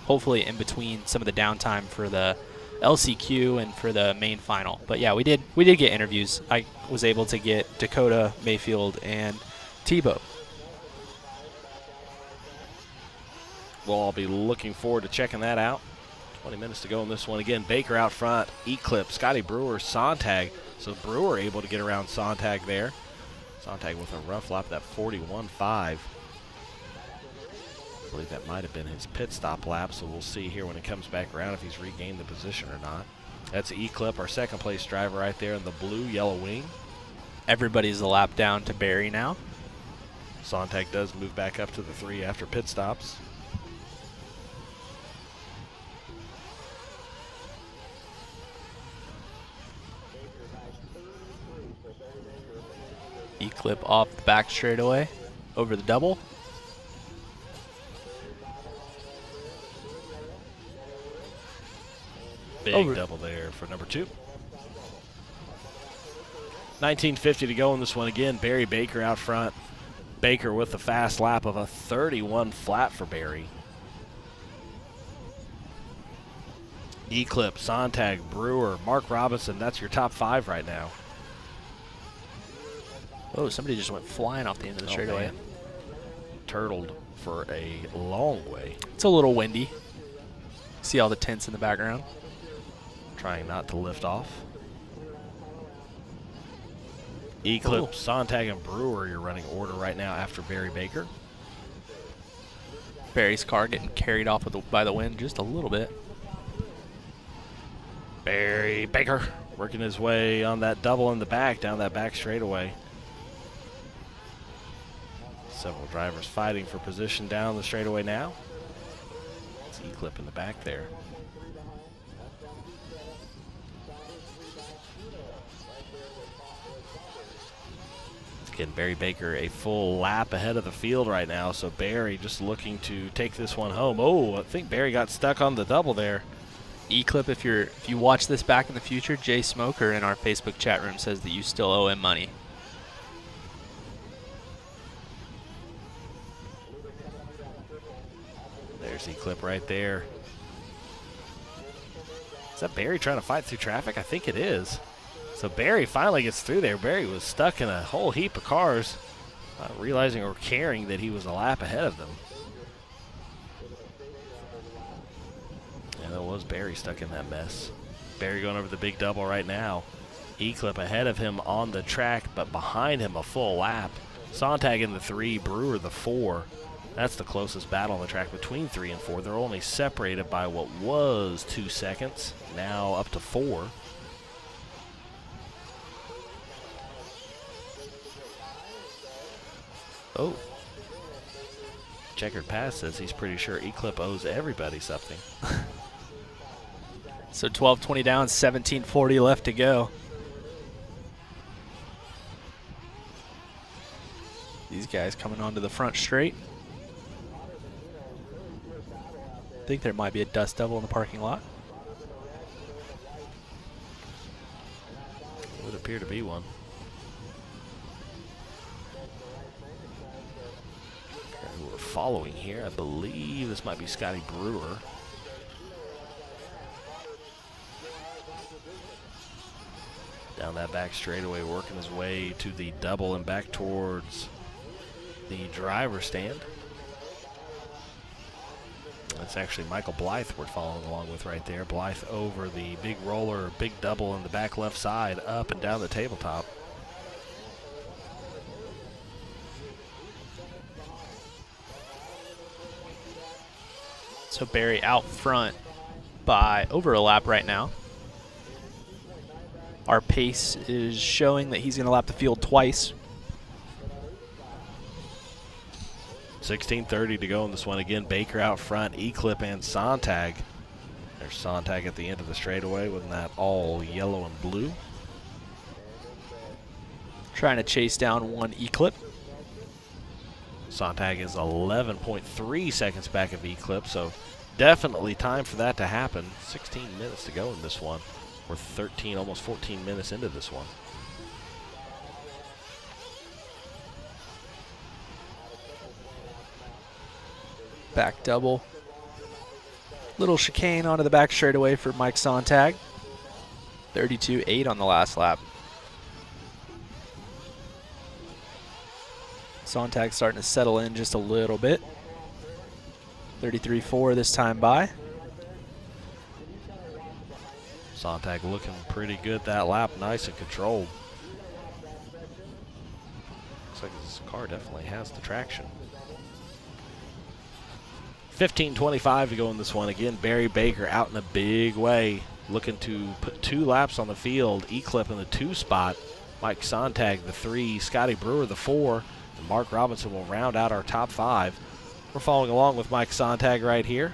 D: hopefully in between some of the downtime for the LCQ and for the main final. But yeah, we did get interviews. I was able to get Dakota, Mayfield, and Tebow.
C: We'll all be looking forward to checking that out. 20 minutes to go in this one. Again, Baker out front, E-Clip, Scotty Brewer, Sontag. So Brewer able to get around Sontag there. Sontag with a rough lap, that 41.5. I believe that might have been his pit stop lap, so we'll see here when it comes back around if he's regained the position or not. That's E-Clip, our second place driver right there in the blue yellow wing.
D: Everybody's a lap down to Barry now.
C: Sontag does move back up to the 3 after pit stops.
D: E-Clip off the back straightaway over the double.
C: Big double there for number 2. 19:50 to go in this one. Again, Barry Baker out front. Baker with the fast lap of a 31 flat for Barry. E-Clip, Sontag, Brewer, Mark Robinson. That's your top 5 right now.
D: Oh, somebody just went flying off the end of the straightaway.
C: Man. Turtled for a long way.
D: It's a little windy. See all the tents in the background?
C: Trying not to lift off. Eclipse, Sontag, and Brewer, you're running order right now after Barry Baker.
D: Barry's car getting carried off by the wind just a little bit.
C: Barry Baker working his way on that double in the back, down that back straightaway. Several drivers fighting for position down the straightaway now. It's Eclipse in the back there. Again, Barry Baker a full lap ahead of the field right now, so Barry just looking to take this one home. Oh, I think Barry got stuck on the double there.
D: Eclipse, if you watch this back in the future, Jay Smoker in our Facebook chat room says that you still owe him money.
C: There's Eclipse right there. Is that Barry trying to fight through traffic? I think it is. So Barry finally gets through there. Barry was stuck in a whole heap of cars, not realizing or caring that he was a lap ahead of them. And that was Barry stuck in that mess. Barry going over the big double right now. Eclipse ahead of him on the track, but behind him a full lap. Sontag in the 3, Brewer the 4. That's the closest battle on the track between 3 and 4. They're only separated by what was 2 seconds, now up to 4. Oh. Checkered Pass says he's pretty sure Eclipse owes everybody something.
D: So 12:20 down, 17:40 left to go. These guys coming onto the front straight. I think there might be a dust devil in the parking lot.
C: Would appear to be one. Who we're following here, I believe this might be Scotty Brewer. Down that back straightaway, working his way to the double and back towards the driver's stand. That's actually Michael Blythe we're following along with right there. Blythe over the big roller, big double in the back left side, up and down the tabletop.
D: So Barry out front by over a lap right now. Our pace is showing that he's going to lap the field twice.
C: 16:30 to go in this one. Again, Baker out front, Eclipse and Sontag. There's Sontag at the end of the straightaway with that all yellow and blue.
D: Trying to chase down one Eclipse.
C: Sontag is 11.3 seconds back of Eclipse, so definitely time for that to happen. 16 minutes to go in this one. We're 13, almost 14 minutes into this one.
D: Back double. Little chicane onto the back straightaway for Mike Sontag. 32.8 on the last lap. Sontag starting to settle in just a little bit. 33.4 this time by.
C: Sontag looking pretty good that lap, nice and controlled. Looks like this car definitely has the traction. 15:25 to go in this one. Again, Barry Baker out in a big way, looking to put 2 laps on the field. Eclipse in the 2 spot, Mike Sontag the 3, Scotty Brewer the 4, and Mark Robinson will round out our top 5. We're following along with Mike Sontag right here.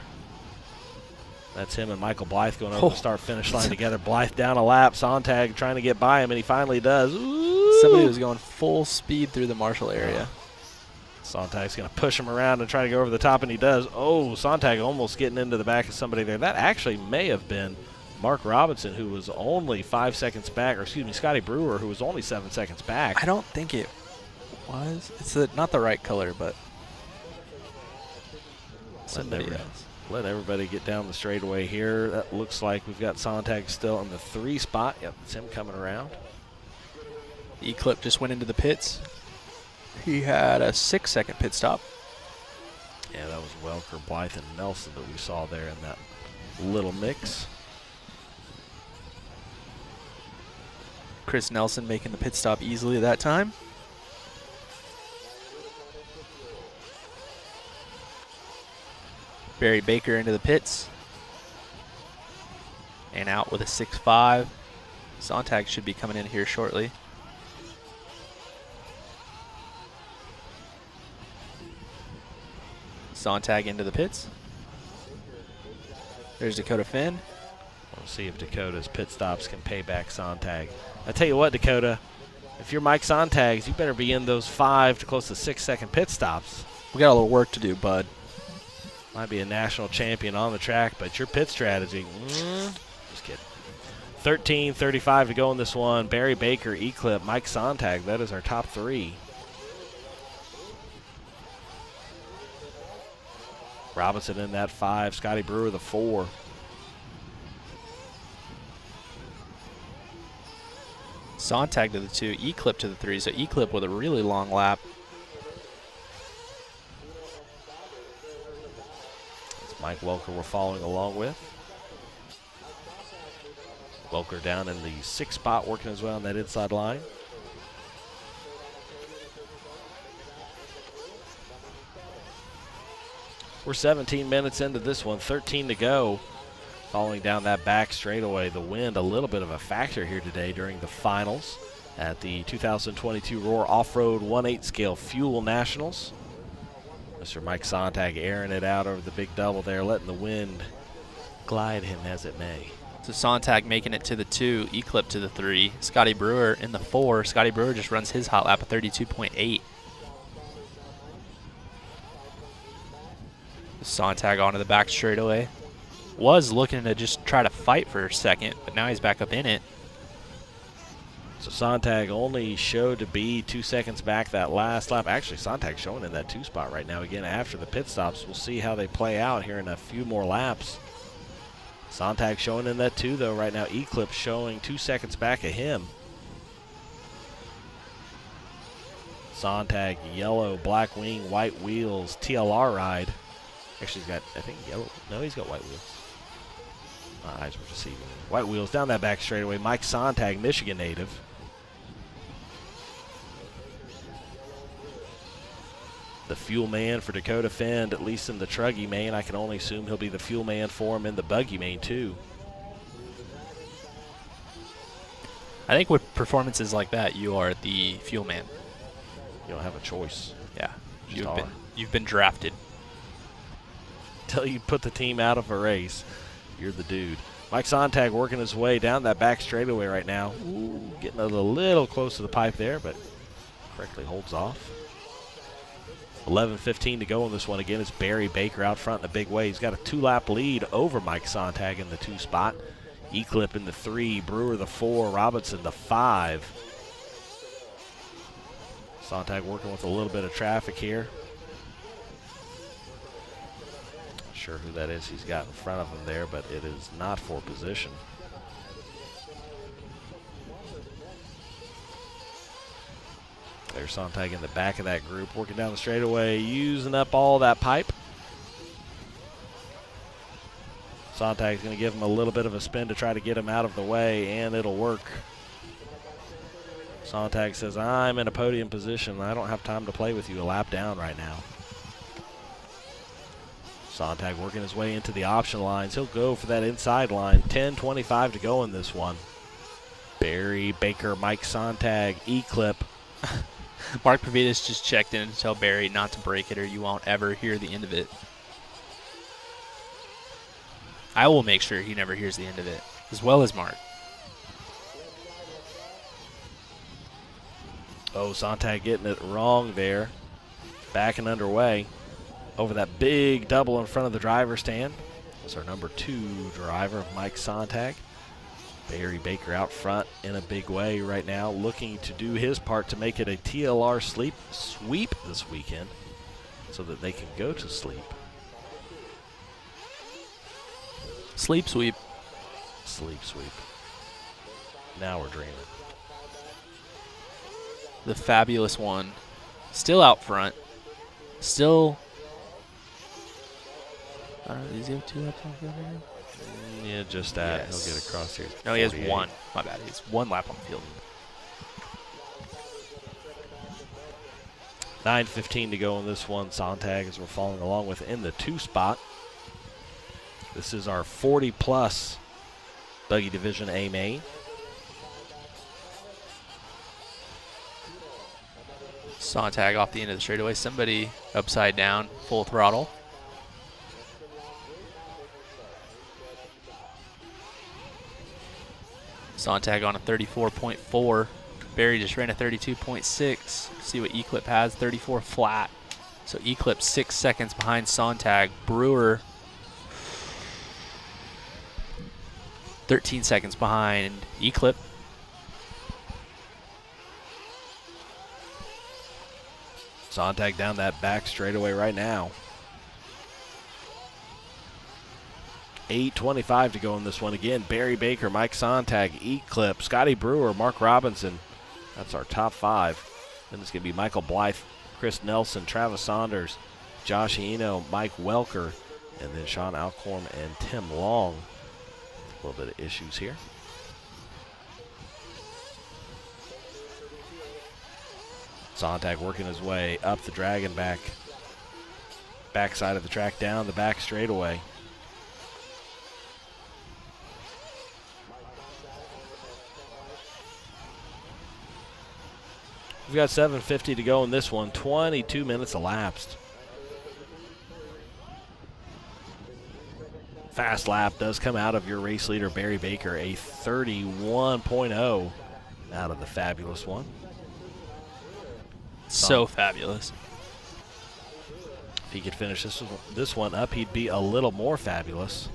C: That's him and Michael Blythe going over the start-finish line together. Blythe down a lap, Sontag trying to get by him, and he finally does. Ooh.
D: Somebody was going full speed through the Marshall area.
C: Sontag's going to push him around and try to go over the top, and he does. Oh, Sontag almost getting into the back of somebody there. That actually may have been Mark Robinson, who was only 5 seconds back, or excuse me, Scotty Brewer, who was only 7 seconds back.
D: I don't think it was. It's not the right color, but somebody else.
C: Let everybody get down the straightaway here. That looks like we've got Sontag still in the 3 spot. Yep, it's him coming around.
D: Eclipse just went into the pits. He had a 6-second pit stop.
C: Yeah, that was Welker, Blythe, and Nelson that we saw there in that little mix.
D: Chris Nelson making the pit stop easily that time. Barry Baker into the pits. And out with a 6.5. Sontag should be coming in here shortly. Sontag into the pits. There's Dakota Finn.
C: We'll see if Dakota's pit stops can pay back Sontag. I tell you what, Dakota, if you're Mike Sontags, you better be in those 5 to close to 6 second pit stops.
D: We got a little work to do, bud.
C: Might be a national champion on the track, but your pit strategy, just kidding. 13:35 to go in this one. Barry Baker, Eclipse, Mike Sontag. That is our top 3. Robinson in that 5. Scotty Brewer the 4.
D: Sontag to the 2. Eclipse to the 3. So Eclipse with a really long lap.
C: It's Mike Welker we're following along with. Welker down in the 6th spot, working his way on that inside line. We're 17 minutes into this one, 13 to go. Following down that back straightaway, the wind a little bit of a factor here today during the finals at the 2022 Roar Off-Road 1/8 scale Fuel Nationals. Mr. Mike Sontag airing it out over the big double there, letting the wind glide him as it may.
D: So Sontag making it to the 2, Eclipse to the 3, Scotty Brewer in the 4. Scotty Brewer just runs his hot lap of 32.8. Sontag onto the back straightaway. Was looking to just try to fight for a second, but now he's back up in it.
C: So Sontag only showed to be 2 seconds back that last lap. Actually, Sontag showing in that 2 spot right now. Again, after the pit stops, we'll see how they play out here in a few more laps. Sontag showing in that 2, though, right now. Eclipse showing 2 seconds back of him. Sontag, yellow, black wing, white wheels, TLR ride. Actually, he's got, I think, yellow. No, he's got white wheels. My eyes were deceiving me. White wheels down that back straightaway. Mike Sontag, Michigan native. The fuel man for Dakota Finn, at least in the truggy main. I can only assume he'll be the fuel man for him in the buggy main, too.
D: I think with performances like that, you are the fuel man.
C: You don't have a choice.
D: Yeah,
C: Just
D: you've been drafted.
C: Until you put the team out of a race, you're the dude. Mike Sontag working his way down that back straightaway right now. Ooh, getting a little close to the pipe there, but correctly holds off. 11:15 to go in this one. Again, it's Barry Baker out front in a big way. He's got a 2-lap lead over Mike Sontag in the 2 spot. Eclipse in the 3, Brewer the 4, Robinson the 5. Sontag working with a little bit of traffic here. Not sure who that is he's got in front of him there, but it is not for position. There's Sontag in the back of that group, working down the straightaway, using up all that pipe. Sontag's going to give him a little bit of a spin to try to get him out of the way, and it'll work. Sontag says, I'm in a podium position. I don't have time to play with you a lap down right now. Sontag working his way into the option lines. He'll go for that inside line. 10:25 to go in this one. Barry Baker, Mike Sontag, Eclipse.
D: Mark Pavitas just checked in to tell Barry not to break it or you won't ever hear the end of it. I will make sure he never hears the end of it, as well as Mark.
C: Oh, Sontag getting it wrong there. Back and underway. Over that big double in front of the driver's stand. That's our number 2 driver, Mike Sontag. Barry Baker out front in a big way right now, looking to do his part to make it a TLR sweep this weekend so that they can go to sleep.
D: Sleep sweep.
C: Sleep sweep. Now we're dreaming.
D: The fabulous one. Still out front. Still. I don't know, does he have 2 laps on the field right now?
C: Yeah, just that.
D: Yes.
C: He'll get across here.
D: No, he has
C: 48.
D: 1. My bad. He has 1 lap on the field.
C: 9:15 to go in this one. Sontag as we're following along within the 2 spot. This is our 40-plus Buggy Division A main.
D: Sontag off the end of the straightaway. Somebody upside down, full throttle. Sontag on a 34.4. Barry just ran a 32.6. See what Eclipse has, 34 flat. So Eclipse 6 seconds behind Sontag. Brewer 13 seconds behind Eclipse.
C: Sontag down that back straightaway right now. 8:25 to go in this one again. Barry Baker, Mike Sontag, Eclipse, Scotty Brewer, Mark Robinson. That's our top 5. Then it's going to be Michael Blythe, Chris Nelson, Travis Saunders, Josh Eno, Mike Welker, and then Sean Alcorn and Tim Long. A little bit of issues here. Sontag working his way up the dragon back side of the track, down the back straightaway. We've got 7:50 to go in this one. 22 minutes elapsed. Fast lap does come out of your race leader, Barry Baker, a 31.0 out of the fabulous one.
D: So fabulous.
C: If he could finish this one up, he'd be a little more fabulous.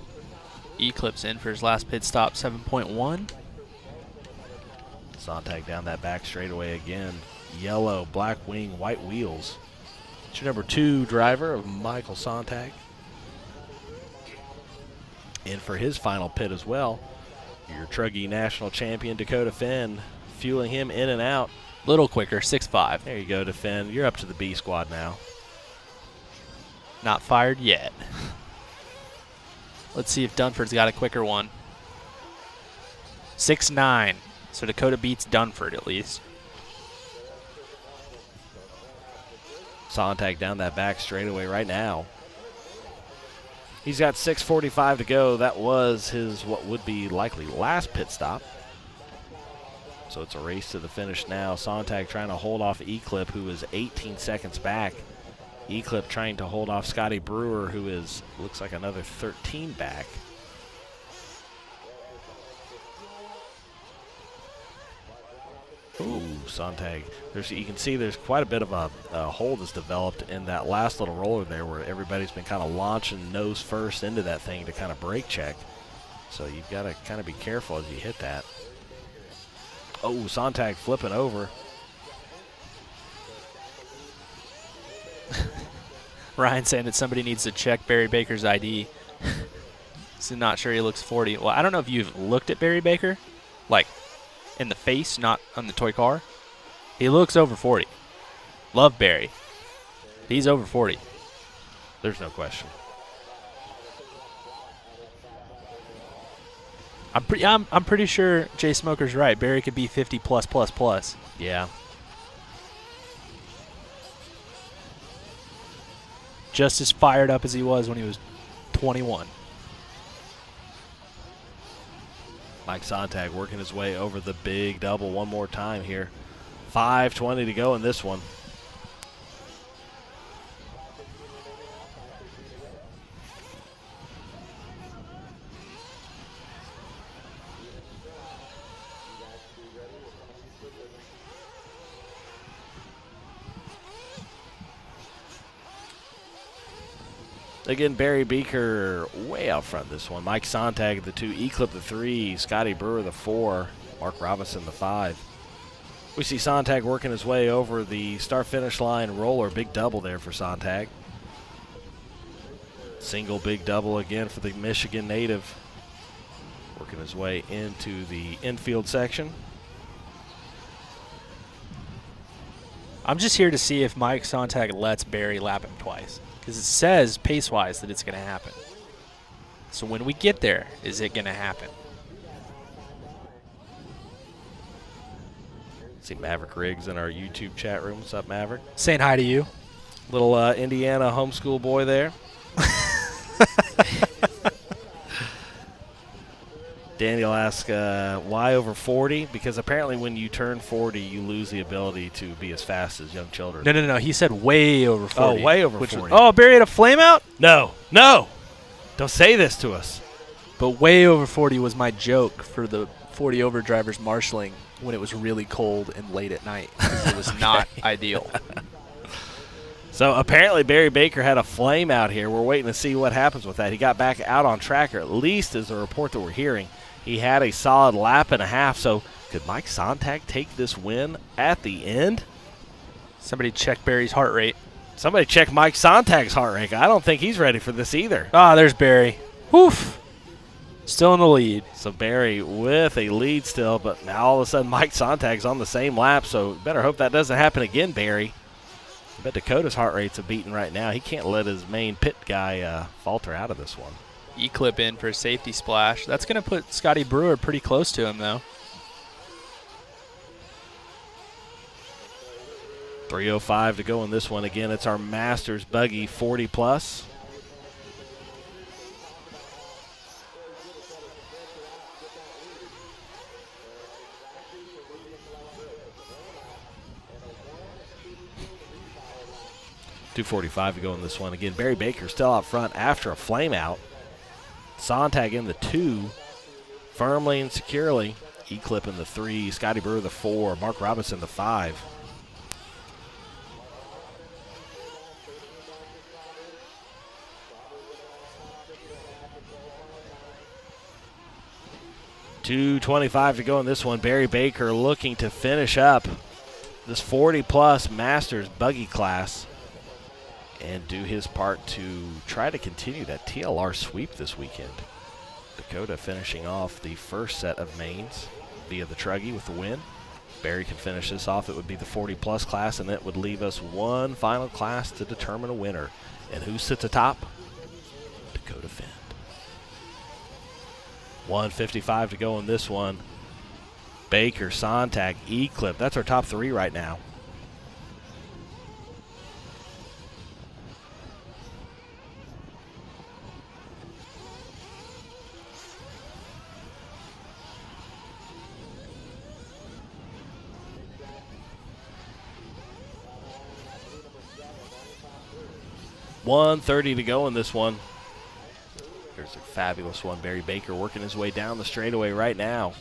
D: Eclipse in for his last pit stop, 7.1.
C: Sontag down that back straightaway again. Yellow, black wing, white wheels. It's your number 2 driver of Michael Sontag. In for his final pit as well. Your Truggy National Champion, Dakota Finn, fueling him in and out.
D: Little quicker, 6.5.
C: There you go, Finn. You're up to the B squad now.
D: Not fired yet. Let's see if Dunford's got a quicker one. 6.9. So Dakota beats Dunford at least.
C: Sontag down that back straightaway right now. He's got 6:45 to go. That was his what would be likely last pit stop. So it's a race to the finish now. Sontag trying to hold off Eclipse, who is 18 seconds back. Eclipse trying to hold off Scotty Brewer, who is, looks like another 13 back. Ooh, Sontag. You can see there's quite a bit of a hole that's developed in that last little roller there where everybody's been kind of launching nose first into that thing to kind of brake check. So you've got to kind of be careful as you hit that. Oh, Sontag flipping over.
D: Ryan saying that somebody needs to check Barry Baker's ID. So not sure he looks 40. Well, I don't know if you've looked at Barry Baker, like in the face, not on the toy car. He looks over 40. Love Barry. He's over 40.
C: There's no question.
D: I'm pretty sure Jay Smoker's right. Barry could be 50 plus.
C: Yeah.
D: Just as fired up as he was when he was 21.
C: Mike Sontag working his way over the big double one more time here. 5:20 to go in this one. Again, Barry Beaker way out front this one. Mike Sontag, the 2. Eclipse, the 3. Scotty Brewer, the 4. Mark Robinson, the 5. We see Sontag working his way over the start-finish line roller. Big double there for Sontag. Single big double again for the Michigan native. Working his way into the infield section.
D: I'm just here to see if Mike Sontag lets Barry lap him twice. Because it says pace-wise that it's going to happen. So when we get there, is it going to happen?
C: See Maverick Riggs in our YouTube chat room. What's up, Maverick?
D: Saying hi to you.
C: Little Indiana homeschool boy there. Daniel asks, why over 40? Because apparently when you turn 40, you lose the ability to be as fast as young children.
D: No. He said way over 40.
C: Oh, way over 40.
D: Oh, Barry had a flame out?
C: No. Don't say this to us.
D: But way over 40 was my joke for the 40 over drivers marshalling when it was really cold and late at night. It was not ideal.
C: So apparently Barry Baker had a flame out here. We're waiting to see what happens with that. He got back out on track, or at least is the report that we're hearing. He had a solid lap and a half. So could Mike Sontag take this win at the end?
D: Somebody check Barry's heart rate.
C: Somebody check Mike Sontag's heart rate. I don't think he's ready for this either.
D: Ah, there's Barry. Woof. Still in the lead.
C: So Barry with a lead still, but now all of a sudden Mike Sontag's on the same lap, so better hope that doesn't happen again, Barry. I bet Dakota's heart rate's a beating right now. He can't let his main pit guy falter out of this one.
D: E-clip in for a safety splash. That's going to put Scotty Brewer pretty close to him, though.
C: 3:05 to go in this one. Again, it's our Masters buggy 40 plus. .245 to go in this one. Again, Barry Baker still out front after a flame out. Sontag in the 2, firmly and securely. E-clip in the 3, Scotty Brewer the 4, Mark Robinson the 5. .225 to go in this one. Barry Baker looking to finish up this 40-plus Masters buggy class and do his part to try to continue that TLR sweep this weekend. Dakota finishing off the first set of mains via the Truggy with the win. Barry can finish this off. It would be the 40-plus class, and it would leave us one final class to determine a winner. And who sits atop? Dakota Finn. 1:55 to go in this one. Baker, Sontag, E-clip. That's our top 3 right now. .130 to go in this one. There's a fabulous one. Barry Baker working his way down the straightaway right now.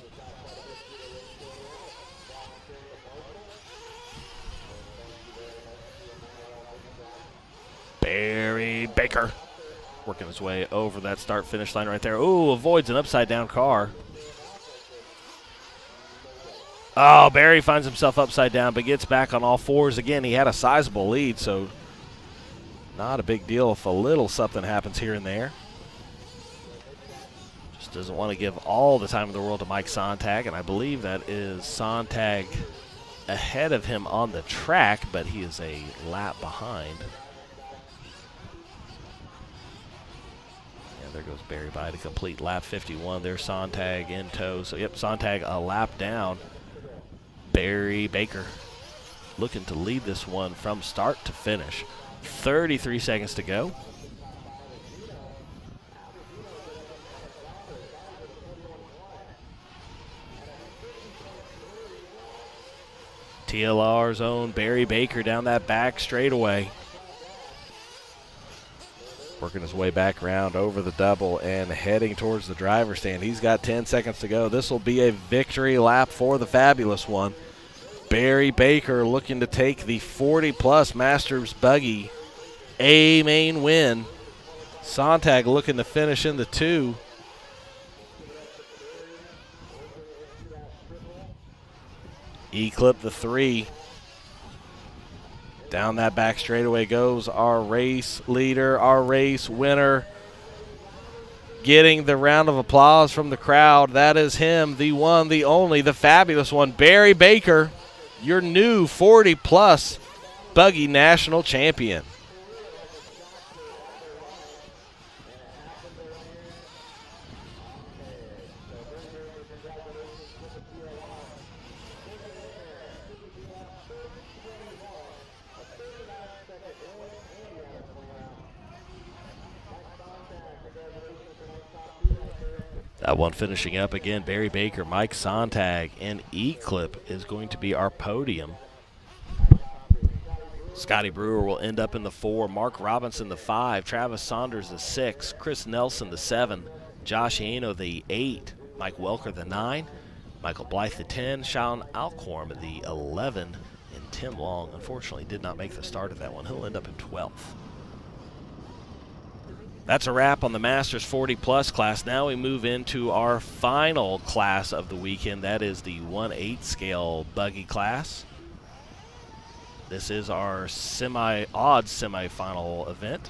C: Barry Baker working his way over that start-finish line right there. Ooh, avoids an upside-down car. Oh, Barry finds himself upside down, but gets back on all fours again. He had a sizable lead, so not a big deal if a little something happens here and there. Just doesn't want to give all the time in the world to Mike Sontag, and I believe that is Sontag ahead of him on the track, but he is a lap behind. And there goes Barry by to complete lap 51. There's Sontag in tow. So, yep, Sontag a lap down. Barry Baker looking to lead this one from start to finish. 33 seconds to go. TLR's own Barry Baker down that back straightaway. Working his way back around over the double and heading towards the driver's stand. He's got 10 seconds to go. This will be a victory lap for the fabulous one. Barry Baker looking to take the 40-plus Masters buggy A main win. Sontag looking to finish in the 2. E-clip the 3. Down that back straightaway goes our race leader, our race winner. Getting the round of applause from the crowd. That is him, the one, the only, the fabulous one, Barry Baker, your new 40-plus buggy national champion. That one finishing up again, Barry Baker, Mike Sontag, and E-Clip is going to be our podium. Scotty Brewer will end up in the 4, Mark Robinson the 5, Travis Saunders the 6, Chris Nelson the 7, Josh Aino the 8, Mike Welker the 9, Michael Blythe the 10, Sean Alcorn the 11, and Tim Long unfortunately did not make the start of that one. He'll end up in 12th. That's a wrap on the Masters 40-plus class. Now we move into our final class of the weekend. That is the 1/8 scale buggy class. This is our odd semifinal event.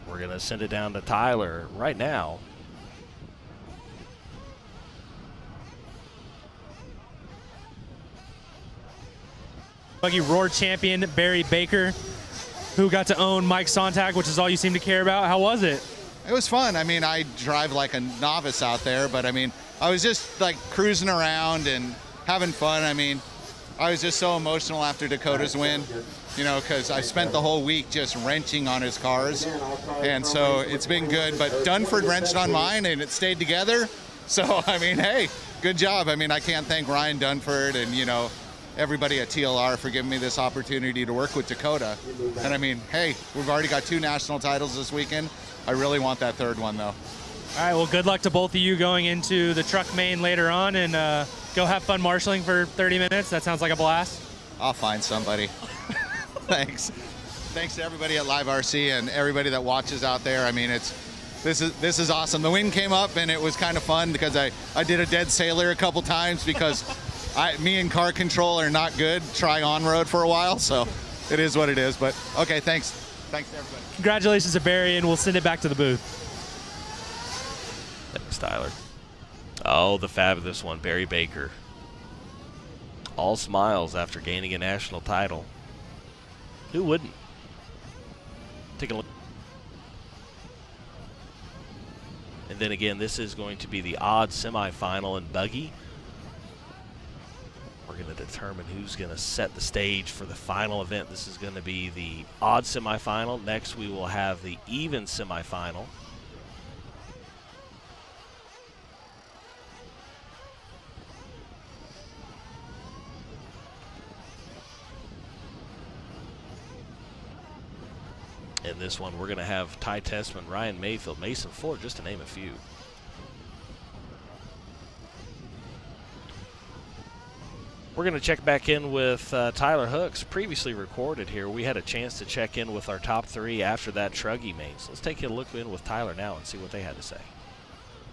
C: We're going to send it down to Tyler right now.
E: Buggy Roar champion Barry Baker, who got to own Mike Sontag, which is all you seem to care about. How was it?
F: It was fun. I mean, I drive like a novice out there, but I mean, I was just like cruising around and having fun. I mean, I was just so emotional after Dakota's win, you know, because I spent the whole week just wrenching on his cars. And so it's been good, but Dunford wrenched on mine and it stayed together. So, I mean, hey, good job. I mean, I can't thank Ryan Dunford and, you know, everybody at TLR for giving me this opportunity to work with Dakota. And I mean, hey, we've already got 2 national titles this weekend. I really want that 3rd one, though.
E: All right, well, good luck to both of you going into the truck main later on, and go have fun marshalling for 30 minutes. That sounds like a blast.
F: I'll find somebody. Thanks. Thanks to everybody at Live RC and everybody that watches out there. I mean, this is awesome. The wind came up, and it was kind of fun because I did a dead sailor a couple times because me and car control are not good. Try on road for a while, so it is what it is. But okay, thanks. Thanks to everybody.
E: Congratulations to Barry, and we'll send it back to the booth.
C: Thanks, Tyler. Oh, the fabulous one, Barry Baker. All smiles after gaining a national title. Who wouldn't? Take a look. And then again, this is going to be the odd semifinal in buggy. We're going to determine who's going to set the stage for the final event. This is going to be the odd semifinal. Next, we will have the even semifinal. In this one, we're going to have Ty Tessman, Ryan Mayfield, Mason Ford, just to name a few. We're going to check back in with Tyler Hooks, previously recorded here. We had a chance to check in with our top 3 after that Truggy main. So let's take a look in with Tyler now and see what they had to say.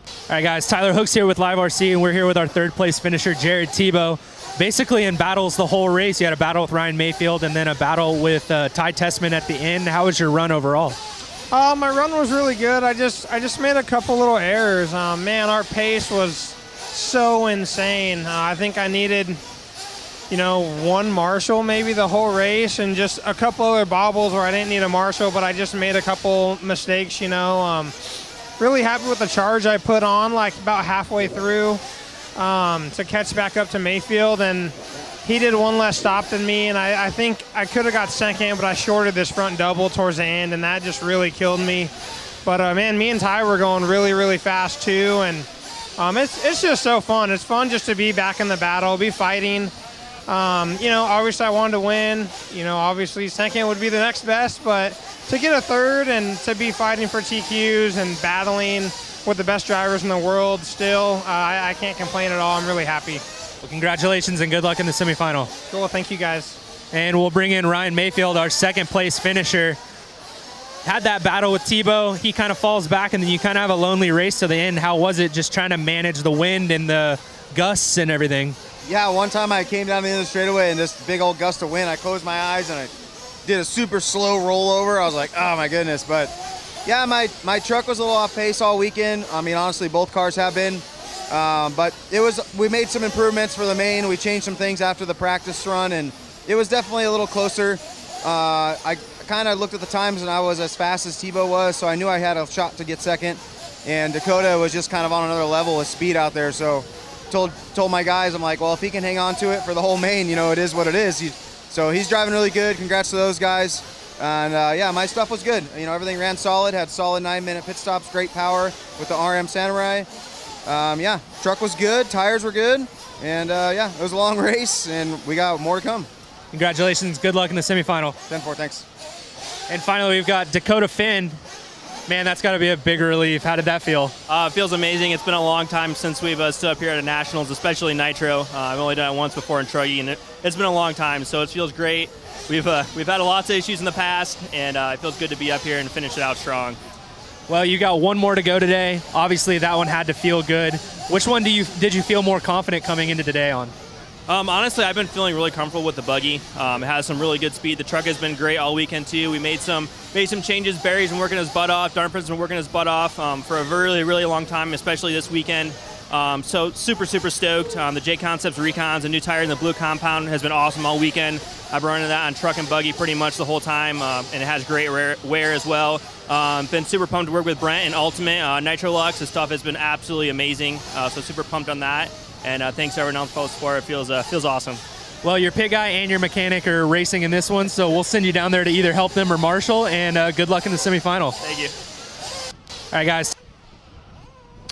E: All right, guys, Tyler Hooks here with Live RC, and we're here with our 3rd place finisher, Jared Tebow. Basically in battles the whole race. You had a battle with Ryan Mayfield and then a battle with Ty Tessman at the end. How was your run overall?
G: My run was really good. I just made a couple little errors. Man, our pace was so insane. I think I needed, you know, 1 marshal maybe the whole race and just a couple other bobbles where I didn't need a marshal, but I just made a couple mistakes, you know. Really happy with the charge I put on like about halfway through to catch back up to Mayfield, and he did 1 less stop than me, and I think I could have got second, but I shorted this front double towards the end, and that just really killed me. But man, me and Ty were going really, really fast too, and it's just so fun. It's fun just to be back in the battle, be fighting. You know, obviously I wanted to win. You know, obviously second would be the next best, but to get a 3rd and to be fighting for TQs and battling with the best drivers in the world still, I can't complain at all. I'm really happy.
E: Well, congratulations and good luck in the semifinal.
G: Cool, thank you guys.
E: And we'll bring in Ryan Mayfield, our 2nd place finisher. Had that battle with Tebow. He kind of falls back, and then you kind of have a lonely race to the end. How was it just trying to manage the wind and the gusts and everything?
H: Yeah, one time I came down the end of the straightaway and this big old gust of wind, I closed my eyes and I did a super slow rollover. I was like, oh my goodness. But yeah, my truck was a little off pace all weekend. I mean, honestly, both cars have been. But we made some improvements for the main. We changed some things after the practice run, and it was definitely a little closer. I kind of looked at the times and I was as fast as Tebow was, so I knew I had a shot to get second. And Dakota was just kind of on another level with speed out there. So told my guys, I'm like, well, if he can hang on to it for the whole main, you know, it is what it is. So he's driving really good. Congrats to those guys. And yeah, my stuff was good. You know, everything ran solid, had solid 9-minute pit stops, great power with the RM Samurai. Yeah, truck was good, tires were good, and yeah, it was a long race, and we got more to come.
E: Congratulations. Good luck in the semifinal.
H: 10-4, thanks.
E: And finally, we've got Dakota Finn. Man, that's got to be a big relief. How did that feel?
I: It feels amazing. It's been a long time since we've stood up here at a Nationals, especially Nitro. I've only done it once before in Truggy, and it's been a long time, so it feels great. We've had lots of issues in the past, and it feels good to be up here and finish it out strong.
E: Well, you got one more to go today. Obviously, that one had to feel good. Which one did you feel more confident coming into today on?
I: Honestly, I've been feeling really comfortable with the buggy. It has some really good speed. The truck has been great all weekend too. We made some changes. Barry's been working his butt off. Darnford's been working his butt off for a really, really long time, especially this weekend. So super stoked. The J Concepts Recons, the new tire in the blue compound has been awesome all weekend. I've been running that on truck and buggy pretty much the whole time, and it has great wear as well. Been super pumped to work with Brent and Ultimate. Nitro Lux, his stuff has been absolutely amazing. So super pumped on that. And thanks to everyone else for the support. It feels awesome.
E: Well, your pit guy and your mechanic are racing in this one, so we'll send you down there to either help them or marshal, and good luck in the semifinal.
I: Thank you.
E: All right, guys.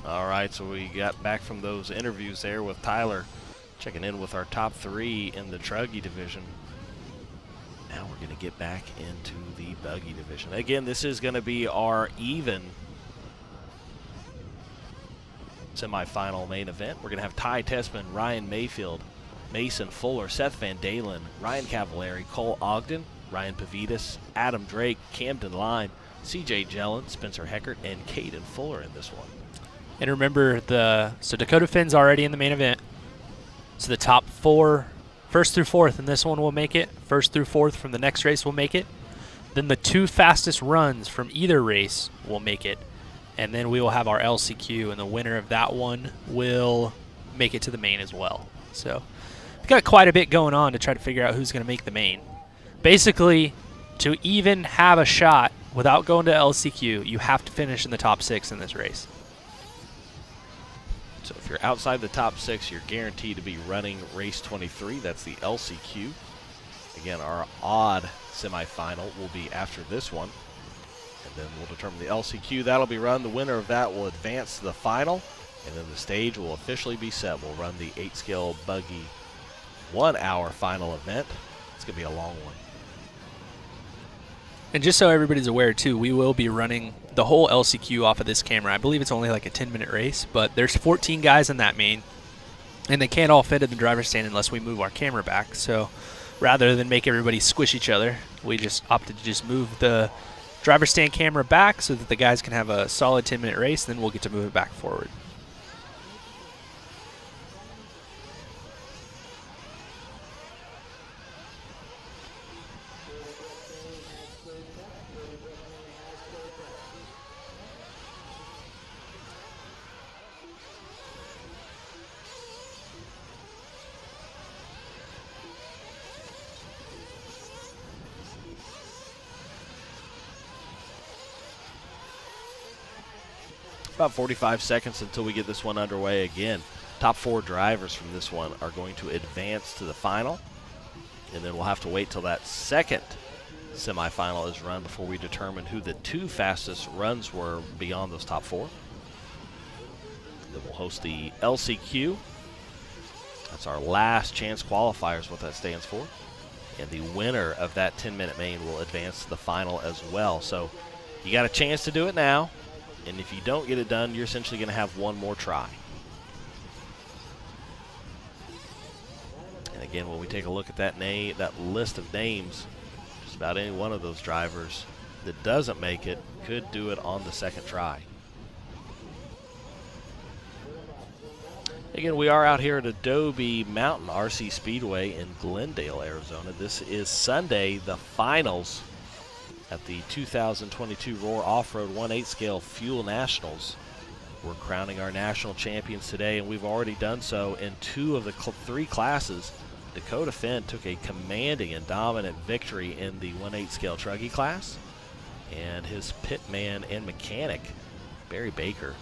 C: All right, so we got back from those interviews there with Tyler, checking in with our top 3 in the Truggy division. Now we're going to get back into the Buggy division. Again, this is going to be our even semifinal main event. We're going to have Ty Tessman, Ryan Mayfield, Mason Fuller, Seth Van Dalen, Ryan Cavalieri, Cole Ogden, Ryan Pavitas, Adam Drake, Camden Line, CJ Jellin, Spencer Heckert, and Caden Fuller in this one.
D: And remember, so Dakota Finn's already in the main event. So the top 4, first through 4th in this one will make it. First through 4th from the next race will make it. Then the 2 fastest runs from either race will make it. And then we will have our LCQ, and the winner of that one will make it to the main as well. So we've got quite a bit going on to try to figure out who's going to make the main. Basically, to even have a shot without going to LCQ, you have to finish in the top 6 in this race.
C: So if you're outside the top 6, you're guaranteed to be running race 23. That's the LCQ. Again, our odd semifinal will be after this one. And then we'll determine the LCQ. That'll be run. The winner of that will advance to the final. And then the stage will officially be set. We'll run the 8-scale buggy 1-hour final event. It's going to be a long one.
D: And just so everybody's aware, too, we will be running the whole LCQ off of this camera. I believe it's only like a 10-minute race, but there's 14 guys in that main, and they can't all fit in the driver's stand unless we move our camera back. So rather than make everybody squish each other, we just opted to just move the driver's stand camera back so that the guys can have a solid 10-minute race, and then we'll get to move it back forward.
C: About 45 seconds until we get this one underway again. Top 4 drivers from this one are going to advance to the final, and then we'll have to wait till that second semifinal is run before we determine who the 2 fastest runs were beyond those top 4. Then we'll host the LCQ. That's our last chance qualifiers, what that stands for. And the winner of that 10-minute main will advance to the final as well. So you got a chance to do it now. And if you don't get it done, you're essentially going to have one more try. And again, when we take a look at that list of names, just about any one of those drivers that doesn't make it could do it on the second try. Again, we are out here at Adobe Mountain RC Speedway in Glendale, Arizona. This is Sunday, the finals at the 2022 Roar Off-Road 1/8 Scale Fuel Nationals. We're crowning our national champions today, and we've already done so in 2 of the 3 classes. Dakota Finn took a commanding and dominant victory in the 1/8 Scale Truggy class, and his pitman and mechanic, Barry Baker,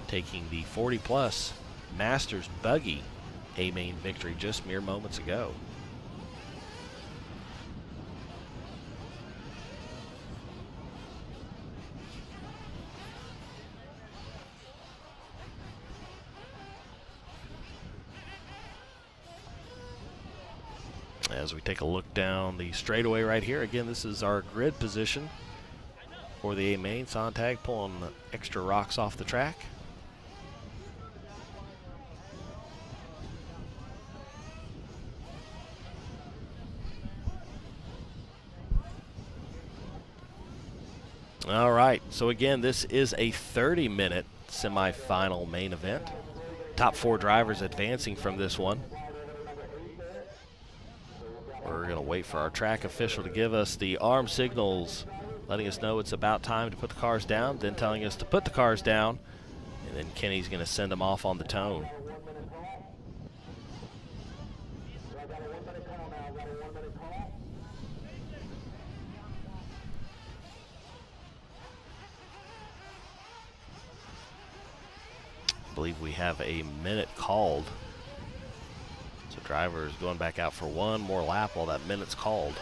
C: taking the 40-plus Masters Buggy A-Main victory just mere moments ago. As we take a look down the straightaway right here, again, this is our grid position for the A main. Sontag pulling extra rocks off the track. All right, so again, this is a 30-minute semifinal main event. Top 4 drivers advancing from this one. We're going to wait for our track official to give us the arm signals, letting us know it's about time to put the cars down, then telling us to put the cars down, and then Kenny's going to send them off on the tone. I believe we have a minute called. So driver is going back out for one more lap while that minute's called.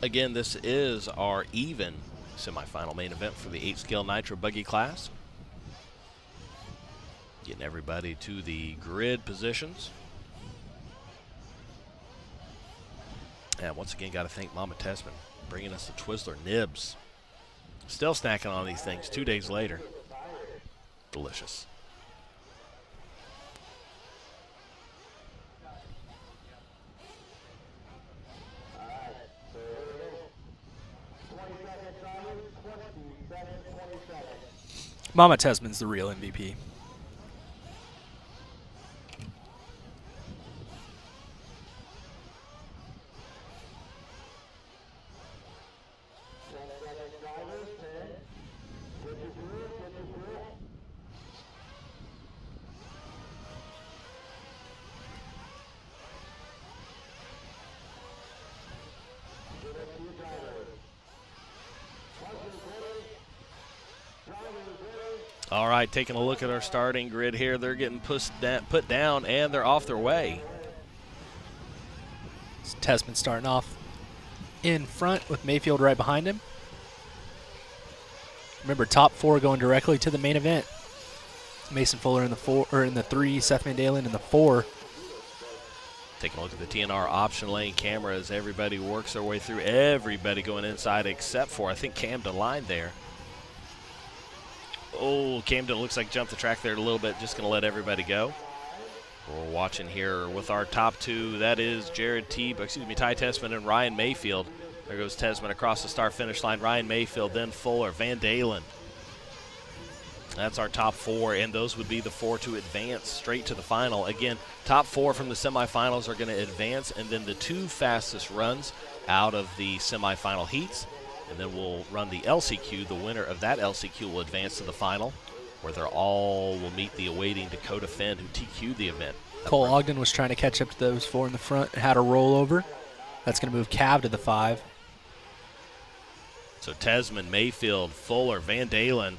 C: Again, this is our even semifinal main event for the 8-scale Nitro buggy class. Getting everybody to the grid positions. And once again, got to thank Mama Tessman bringing us the Twizzler nibs. Still snacking on these things 2 days later. Delicious.
D: Mama Tesman's the real MVP.
C: All right, taking a look at our starting grid here. They're getting put down, and they're off their way.
D: Tesman starting off in front with Mayfield right behind him. Remember, top 4 going directly to the main event. Mason Fuller in the 4, or in the 3, Seth Van Dalen in the 4.
C: Taking a look at the TNR option lane camera as everybody works their way through. Everybody going inside except for, I think, Camden line there. Oh, Camden looks like jumped the track there a little bit. Just going to let everybody go. We're watching here with our top 2. That is Ty Tessman and Ryan Mayfield. There goes Tessman across the start-finish line. Ryan Mayfield, then Fuller, Van Dalen. That's our top 4, and those would be the 4 to advance straight to the final. Again, top 4 from the semifinals are going to advance, and then the 2 fastest runs out of the semifinal heats. And then we'll run the LCQ. The winner of that LCQ will advance to the final, where they're all will meet the awaiting Dakota Fenn, who TQ'd the event.
D: Cole Ogden was trying to catch up to those 4 in the front and had a rollover. That's going to move Cav to the 5.
C: So Tesman, Mayfield, Fuller, Van Dalen,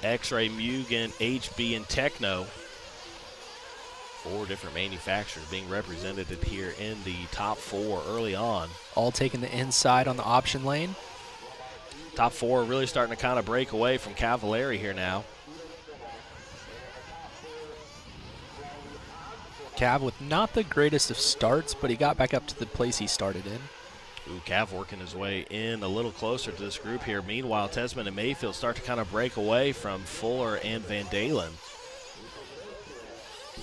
C: X-Ray, Mugen, HB, and Techno. 4 different manufacturers being represented here in the top 4 early on.
D: All taking the inside on the option lane.
C: Top 4 really starting to kind of break away from Cavalieri here now.
D: Cav with not the greatest of starts, but he got back up to the place he started in.
C: Ooh, Cav working his way in a little closer to this group here. Meanwhile, Tesman and Mayfield start to kind of break away from Fuller and Van Dalen.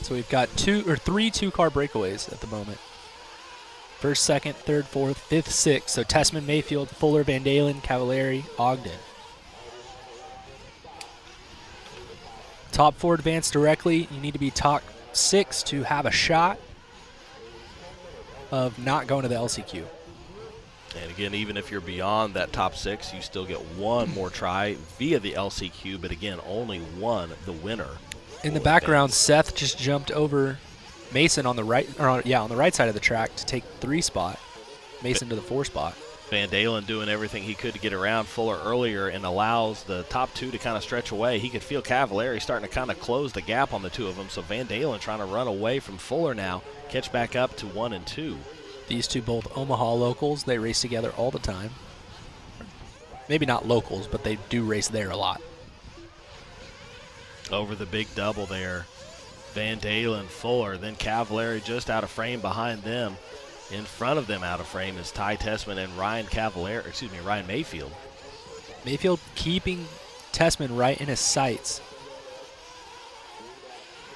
D: So we've got 2 or 3 2-car breakaways at the moment. First, second, third, fourth, fifth, sixth. So Tessman, Mayfield, Fuller, Van Dalen, Cavalieri, Ogden. Top 4 advance directly. You need to be top 6 to have a shot of not going to the LCQ.
C: And again, even if you're beyond that top 6, you still get one more try via the LCQ, but again, only one, the winner.
D: In the background, Seth just jumped over Mason on the right, on the right side of the track to take 3 spot. Mason to the 4 spot.
C: Van Dalen doing everything he could to get around Fuller earlier and allows the top 2 to kind of stretch away. He could feel Cavalieri starting to kind of close the gap on the 2 of them. So Van Dalen trying to run away from Fuller now, catch back up to 1 and 2.
D: These 2 both Omaha locals. They race together all the time. Maybe not locals, but they do race there a lot.
C: Over the big double there. Van Dalen, Fuller, then Cavalieri just out of frame behind them. In front of them out of frame is Ty Tessman and Ryan Mayfield.
D: Mayfield keeping Tessman right in his sights.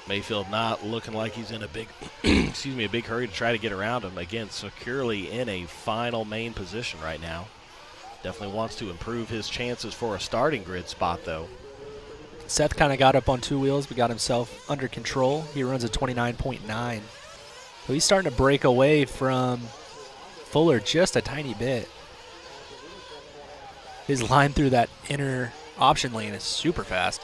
C: Mayfield not looking like he's in a big a big hurry to try to get around him. Again, securely in a final main position right now. Definitely wants to improve his chances for a starting grid spot, though.
D: Seth kind of got up on 2 wheels, but got himself under control. He runs a 29.9. So he's starting to break away from Fuller just a tiny bit. His line through that inner option lane is super fast.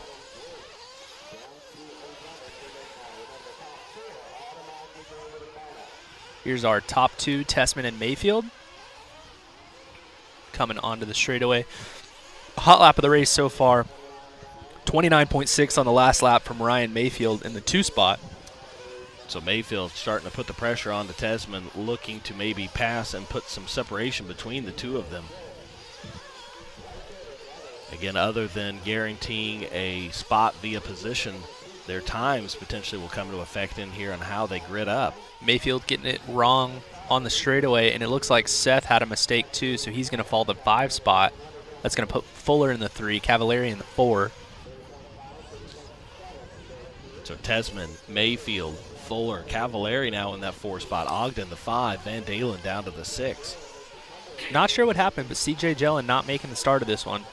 D: Here's our top 2, Tessman and Mayfield. Coming onto the straightaway. Hot lap of the race so far. 29.6 on the last lap from Ryan Mayfield in the 2 spot.
C: So Mayfield starting to put the pressure on to Tessman, looking to maybe pass and put some separation between the 2 of them. Again, other than guaranteeing a spot via position, their times potentially will come into effect in here on how they grid up.
D: Mayfield getting it wrong on the straightaway, and it looks like Seth had a mistake too, so he's going to fall the 5 spot. That's going to put Fuller in the 3, Cavalieri in the 4.
C: So Tessman, Mayfield, Fuller, Cavalieri now in that 4 spot. Ogden the 5, Van Dalen down to the 6.
D: Not sure what happened, but CJ Jellin not making the start of this one.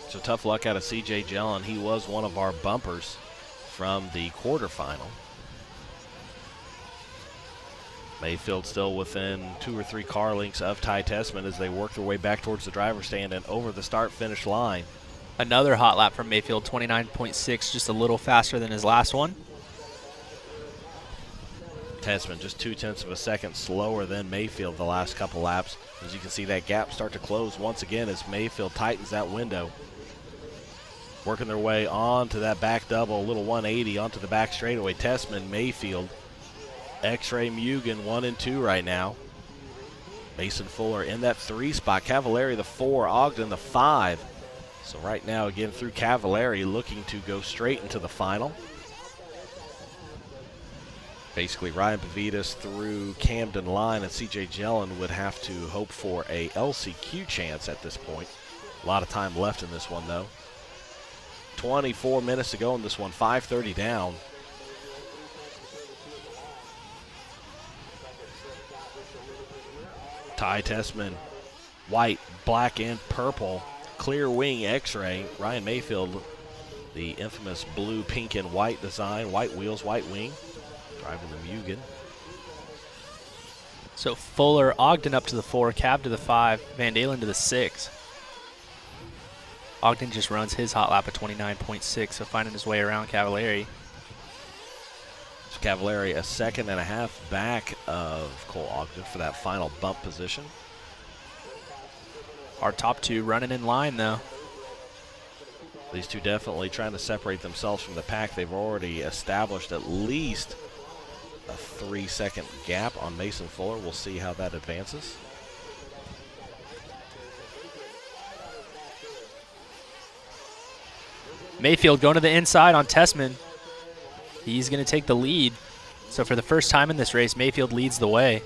C: So tough luck out of CJ Jellin. He was one of our bumpers from the quarterfinal. Mayfield still within 2 or 3 car lengths of Ty Tessman as they work their way back towards the driver's stand and over the start-finish line.
D: Another hot lap from Mayfield, 29.6, just a little faster than his last one.
C: Tessman just 0.2 of a second slower than Mayfield the last couple laps. As you can see that gap start to close once again as Mayfield tightens that window. Working their way onto that back double, a little 180 onto the back straightaway. Tessman, Mayfield, X-Ray Mugen 1 and 2 right now. Mason Fuller in that 3 spot. Cavalieri the 4, Ogden the 5. So right now again through Cavalieri looking to go straight into the final. Basically, Ryan Pavitas through Camden Line and CJ Jellin would have to hope for a LCQ chance at this point. A lot of time left in this one, though. 24 minutes to go in this one, 5:30 down. Ty Tessman, white, black, and purple. Clear wing X-ray. Ryan Mayfield, the infamous blue, pink, and white design. White wheels, white wing. Driving the Mugen.
D: So Fuller, Ogden up to the 4, Cav to the 5, Van Dalen to the 6. Ogden just runs his hot lap at 29.6, so finding his way around Cavalieri.
C: So Cavalieri a 1.5 seconds back of Cole Ogden for that final bump position.
D: Our top 2 running in line, though.
C: These 2 definitely trying to separate themselves from the pack. They've already established at least a 3-second gap on Mason Fuller. We'll see how that advances.
D: Mayfield going to the inside on Tessman. He's going to take the lead. So for the first time in this race, Mayfield leads the way.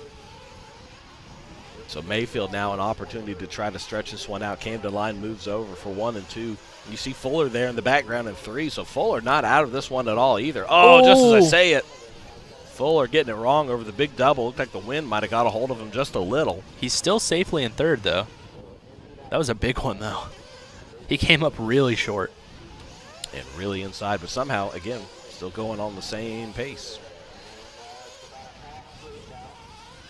C: So Mayfield now an opportunity to try to stretch this one out. Camden Line moves over for 1 and 2. You see Fuller there in the background in 3, so Fuller not out of this one at all either. Oh, just as I say it, Fuller getting it wrong over the big double. Looked like the wind might have got a hold of him just a little.
D: He's still safely in third, though. That was a big one, though. He came up really short.
C: And really inside, but somehow, again, still going on the same pace.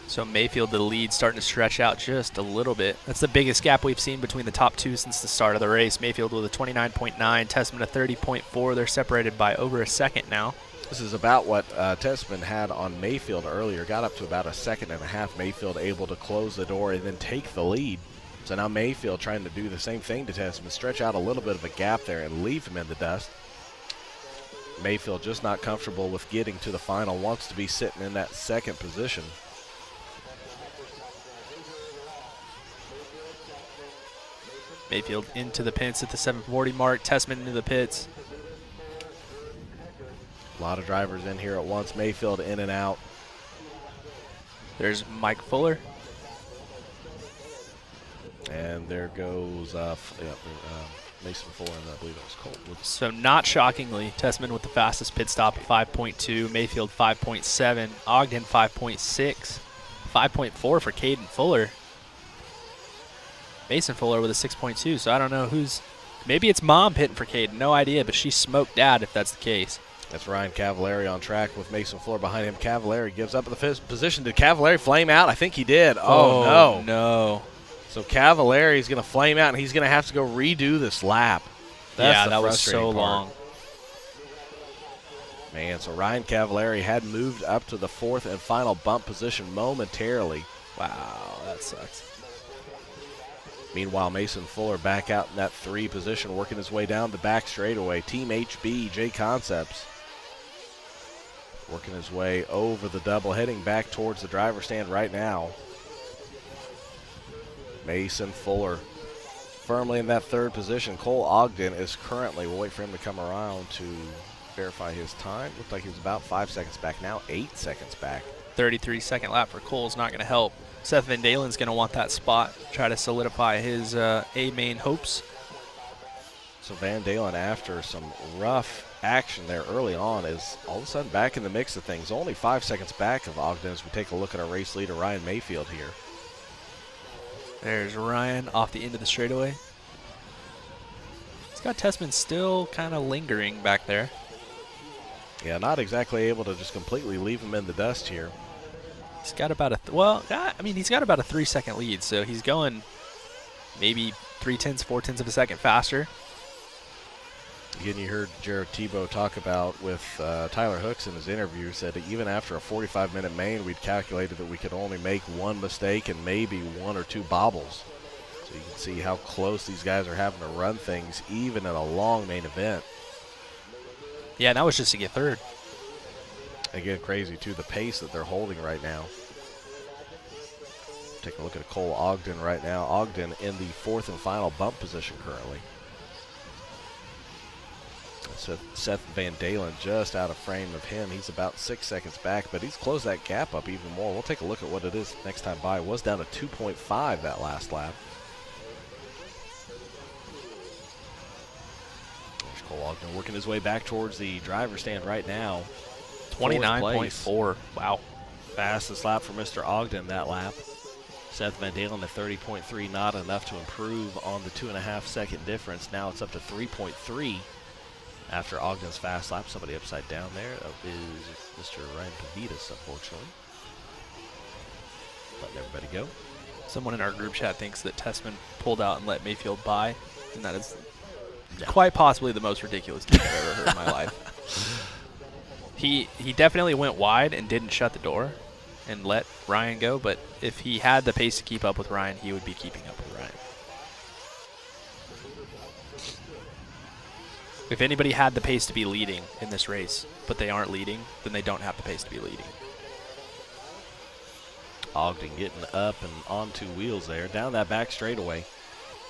D: So Mayfield, the lead, starting to stretch out just a little bit. That's the biggest gap we've seen between the top two since the start of the race. Mayfield with a 29.9, Tessman a 30.4. They're separated by over a second now.
C: This is about what Tessman had on Mayfield earlier. Got up to about a second and a half. Mayfield able to close the door and then take the lead. So now Mayfield trying to do the same thing to Tessman, stretch out a little bit of a gap there and leave him in the dust. Mayfield just not comfortable with getting to the final, wants to be sitting in that second position.
D: Mayfield into the pits at the 740 mark. Tessman into the pits.
C: A lot of drivers in here at once. Mayfield in and out.
D: There's Mike Fuller.
C: And there goes Mason Fuller, and I believe it was Colt.
D: So not shockingly, Tessman with the fastest pit stop at 5.2, Mayfield 5.7, Ogden 5.6, 5.4 for Caden Fuller. Mason Fuller with a 6.2, so I don't know who's, maybe it's mom pitting for Caden, no idea, but she smoked dad if that's the case.
C: That's Ryan Cavalieri on track with Mason Fuller behind him. Cavalieri gives up the fifth position. Did Cavalieri flame out? I think he did. Oh, no.
D: No.
C: So Cavalieri is going to flame out, and he's going to have to go redo this lap. That's
D: that was so long.
C: Man, so Ryan Cavalieri had moved up to the fourth and final bump position momentarily.
D: Wow, that sucks.
C: Meanwhile, Mason Fuller back out in that 3 position, working his way down the back straightaway. Team HB, J Concepts, working his way over the double, heading back towards the driver's stand right now. Mason Fuller firmly in that 3rd position. Cole Ogden is currently, we'll wait for him to come around to verify his time. Looked like he was about 5 seconds back, now 8 seconds back.
D: 33-second lap for Cole's not going to help. Seth Van Dalen's going to want that spot, try to solidify his A-main hopes.
C: So Van Dalen, after some rough action there early on, is all of a sudden back in the mix of things. Only 5 seconds back of Ogden as we take a look at our race leader, Ryan Mayfield here.
D: There's Ryan off the end of the straightaway. He's got Tessman still kind of lingering back there.
C: Yeah, not exactly able to just completely leave him in the dust here.
D: He's got about he's got about a 3-second lead, so he's going maybe 3/10, 4/10 of a second faster.
C: Again, you heard Jared Tebow talk about with Tyler Hooks in his interview, said that even after a 45-minute main, we'd calculated that we could only make 1 mistake and maybe 1 or 2 bobbles. So you can see how close these guys are having to run things, even in a long main event.
D: Yeah, and that was just to get 3rd.
C: Again, crazy, too, the pace that they're holding right now. Take a look at Cole Ogden right now. Ogden in the 4th and final bump position currently. Seth Van Dalen just out of frame of him. He's about 6 seconds back, but he's closed that gap up even more. We'll take a look at what it is next time by. It was down to 2.5 that last lap. There's Cole Ogden working his way back towards the driver's stand right now.
D: 29.4. Wow.
C: Fastest lap for Mr. Ogden that lap. Seth Van Dalen at 30.3, not enough to improve on the 2.5-second difference. Now it's up to 3.3 after Ogden's fast lap. Somebody upside down there. That is Mr. Ryan Pavitas, unfortunately. Letting everybody go.
D: Someone in our group chat thinks that Tessman pulled out and let Mayfield by, and that is quite possibly the most ridiculous thing I've ever heard in my life. He definitely went wide and didn't shut the door and let Ryan go, but if he had the pace to keep up with Ryan, he would be keeping up with Ryan. If anybody had the pace to be leading in this race, but they aren't leading, then they don't have the pace to be leading.
C: Ogden getting up and on 2 wheels there, down that back straightaway.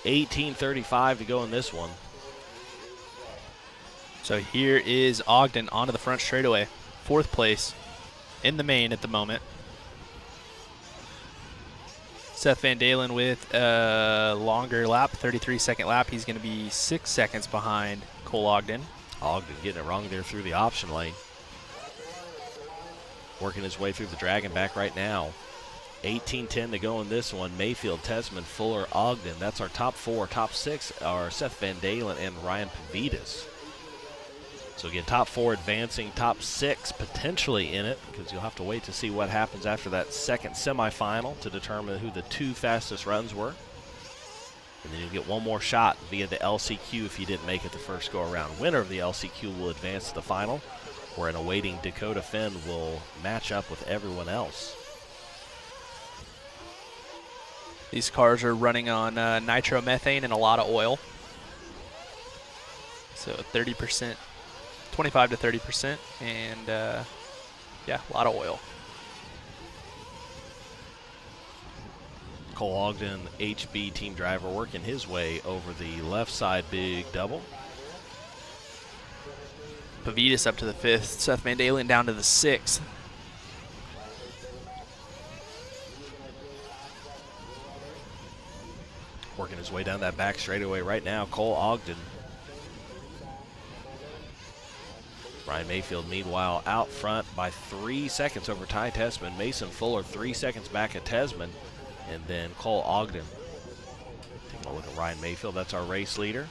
C: 18:35 to go in this one.
D: So here is Ogden onto the front straightaway. 4th place in the main at the moment. Seth Van Dalen with a longer lap, 33-second lap. He's going to be 6 seconds behind Cole Ogden.
C: Ogden getting it wrong there through the option lane. Working his way through the drag and back right now. 18-10 to go in this one. Mayfield, Tesman, Fuller, Ogden. That's our top 4. Top 6 are Seth Van Dalen and Ryan Pavitas. So again, top 4 advancing, top 6 potentially in it, because you'll have to wait to see what happens after that second semifinal to determine who the 2 fastest runs were. And then you'll get one more shot via the LCQ if you didn't make it the first go-around. Winner of the LCQ will advance to the final, where an awaiting Dakota Finn will match up with everyone else.
D: These cars are running on nitromethane and a lot of oil. So 30%, 25 to 30%, and yeah, a lot of oil.
C: Cole Ogden, HB team driver, working his way over the left side big double.
D: Pavitas up to the 5th, Seth Van Dalen down to the 6th.
C: Working his way down that back straightaway right now, Cole Ogden. Ryan Mayfield, meanwhile, out front by 3 seconds over Ty Tesman. Mason Fuller 3 seconds back at Tesman. And then Cole Ogden. Taking a look at Ryan Mayfield, that's our race leader.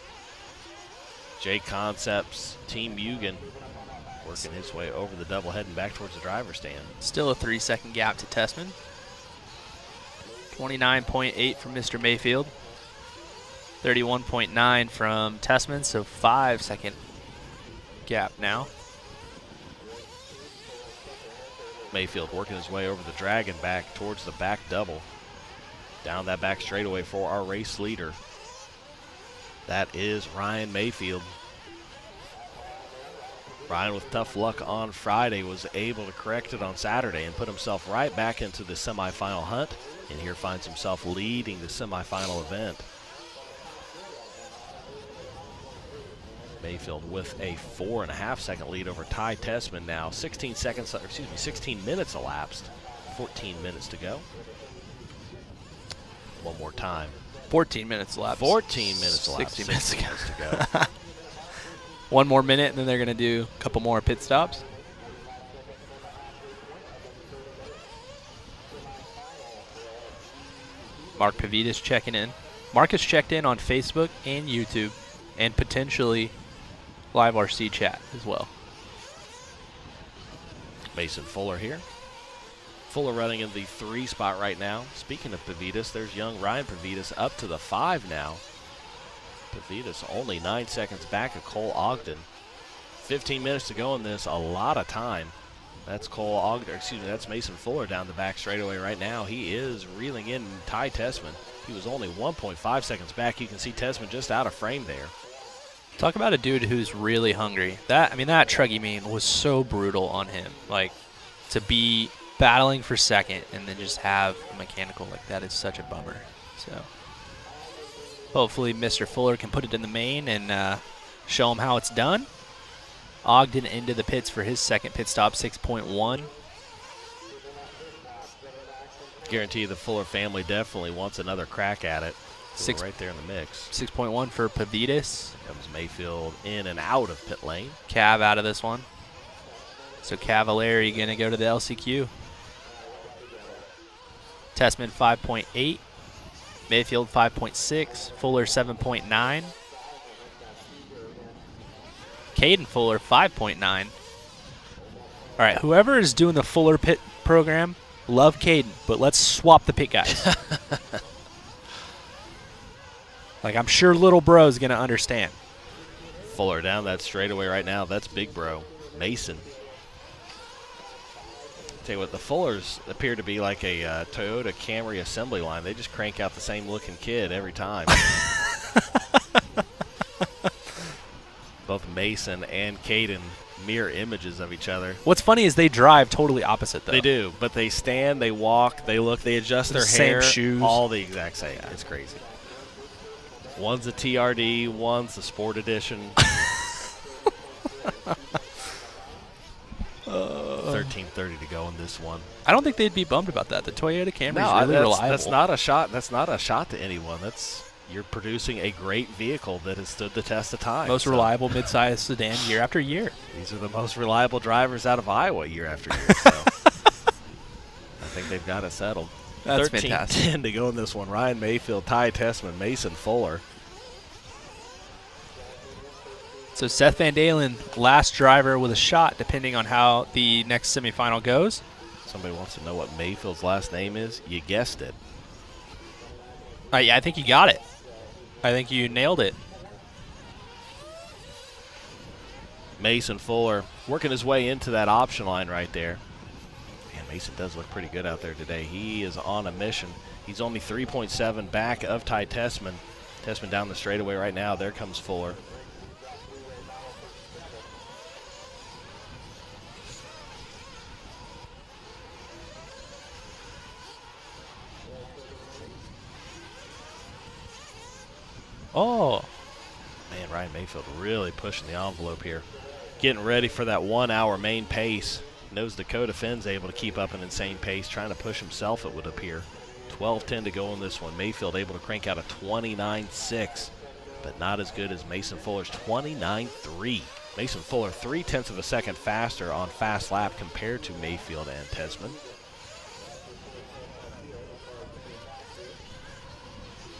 C: J Concepts, Team Mugen, working his way over the double, heading back towards the driver's stand.
D: Still a 3-second gap to Tesman. 29.8 from Mr. Mayfield. 31.9 from Tesman, so 5-second gap now.
C: Mayfield working his way over the drag and back towards the back double. Down that back straightaway for our race leader. That is Ryan Mayfield. Ryan, with tough luck on Friday, was able to correct it on Saturday and put himself right back into the semifinal hunt, and here finds himself leading the semifinal event. Mayfield with a 4.5-second lead over Ty Tesman now. 16 minutes elapsed. 14 minutes to go. One more time.
D: 14 minutes elapsed.
C: 14 minutes elapsed.
D: 60 minutes
C: to go.
D: One more minute, and then they're going to do a couple more pit stops. Mark Pavitas checking in. Mark has checked in on Facebook and YouTube, and potentially Live RC chat as well.
C: Mason Fuller here. Fuller running in the 3 spot right now. Speaking of Pavitas, there's young Ryan Pavitas up to the 5 now. Pavitas only 9 seconds back of Cole Ogden. 15 minutes to go in this, a lot of time. That's Cole Ogden, that's Mason Fuller down the back straightaway right now. He is reeling in Ty Tesman. He was only 1.5 seconds back. You can see Tesman just out of frame there.
D: Talk about a dude who's really hungry. That Truggy mean was so brutal on him. Like, to be battling for second and then just have a mechanical like that is such a bummer. So hopefully Mr. Fuller can put it in the main and show him how it's done. Ogden into the pits for his second pit stop, 6.1.
C: Guarantee the Fuller family definitely wants another crack at it. Right there in the mix.
D: 6.1 for Pavitas.
C: Comes Mayfield in and out of pit lane.
D: Cav out of this one. So Cavalieri going to go to the LCQ. Tesman 5.8. Mayfield 5.6. Fuller 7.9. Caden Fuller 5.9. All right, whoever is doing the Fuller pit program, love Caden, but let's swap the pit guys. Like, I'm sure little bro's going to understand.
C: Fuller down that straightaway right now. That's big bro. Mason. Tell you what, the Fullers appear to be like a Toyota Camry assembly line. They just crank out the same looking kid every time. Both Mason and Caden mirror images of each other.
D: What's funny is they drive totally opposite, though.
C: They do, but they stand, they walk, they look, they adjust their hair.
D: Same shoes.
C: All the exact same. Yeah. It's crazy. One's a TRD, one's the Sport Edition. 13:30 to go in this one.
D: I don't think they'd be bummed about that. The Toyota Camry is really reliable.
C: That's not a shot. That's not a shot to anyone. You're producing a great vehicle that has stood the test of time.
D: Most reliable midsize sedan year after year.
C: These are the most reliable drivers out of Iowa year after year. So. think they've got it settled.
D: That's
C: 13-10
D: fantastic.
C: to go in this one. Ryan Mayfield, Ty Tessman, Mason Fuller.
D: So Seth Van Dalen, last driver with a shot, depending on how the next semifinal goes.
C: Somebody wants to know what Mayfield's last name is. You guessed it.
D: Yeah, I think you got it. I think you nailed it.
C: Mason Fuller working his way into that option line right there. Man, Mason does look pretty good out there today. He is on a mission. He's only 3.7 back of Ty Tessman. Tessman down the straightaway right now. There comes Fuller.
D: Oh.
C: Man, Ryan Mayfield really pushing the envelope here. Getting ready for that 1 hour main pace. Knows Dakota Finn's able to keep up an insane pace, trying to push himself, it would appear. 12:10 to go in this one. Mayfield able to crank out a 29.6, but not as good as Mason Fuller's 29.3. Mason Fuller 0.3 of a second faster on fast lap compared to Mayfield and Tessman.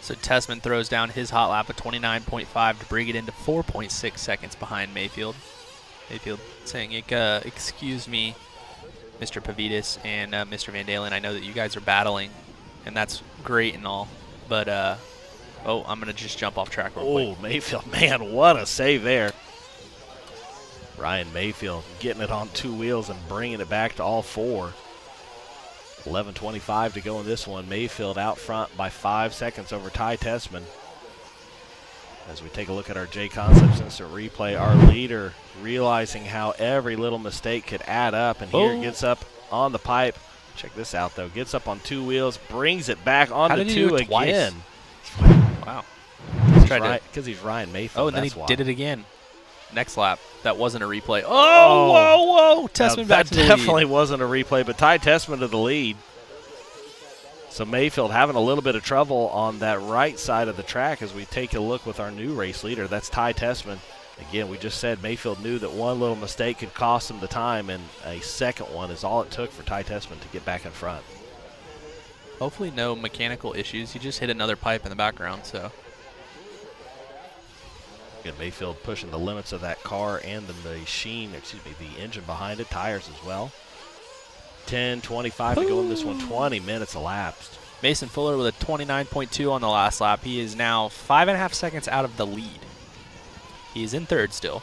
D: So Tessman throws down his hot lap of 29.5 to bring it into 4.6 seconds behind Mayfield. Mayfield saying, excuse me, Mr. Pavidis and Mr. Van Dalen. I know that you guys are battling, and that's great and all. But, oh, I'm going to just jump off track real quick.
C: Oh, Mayfield, man, what a save there. Ryan Mayfield getting it on two wheels and bringing it back to all four. 11:25 to go in this one. Mayfield out front by 5 seconds over Ty Tessman. As we take a look at our J-Concepts instant replay, our leader realizing how every little mistake could add up, and here gets up on the pipe. Check this out, though. Gets up on two wheels, brings it back on the two again.
D: Wow.
C: Because he's Ryan Mayfield.
D: Oh, and then he did it again. Next lap. That wasn't a replay. Whoa. Tessman back to the lead.
C: That definitely wasn't a replay, but Ty Tessman to the lead. So Mayfield having a little bit of trouble on that right side of the track as we take a look with our new race leader. That's Ty Tessman. Again, we just said Mayfield knew that one little mistake could cost him the time, and a second one is all it took for Ty Tessman to get back in front.
D: Hopefully no mechanical issues. He just hit another pipe in the background, so.
C: Again, Mayfield pushing the limits of that car and the machine, the engine behind it, tires as well. 10:25 to go in this one, 20 minutes elapsed.
D: Mason Fuller with a 29.2 on the last lap. He is now 5.5 seconds out of the lead. He is in third still.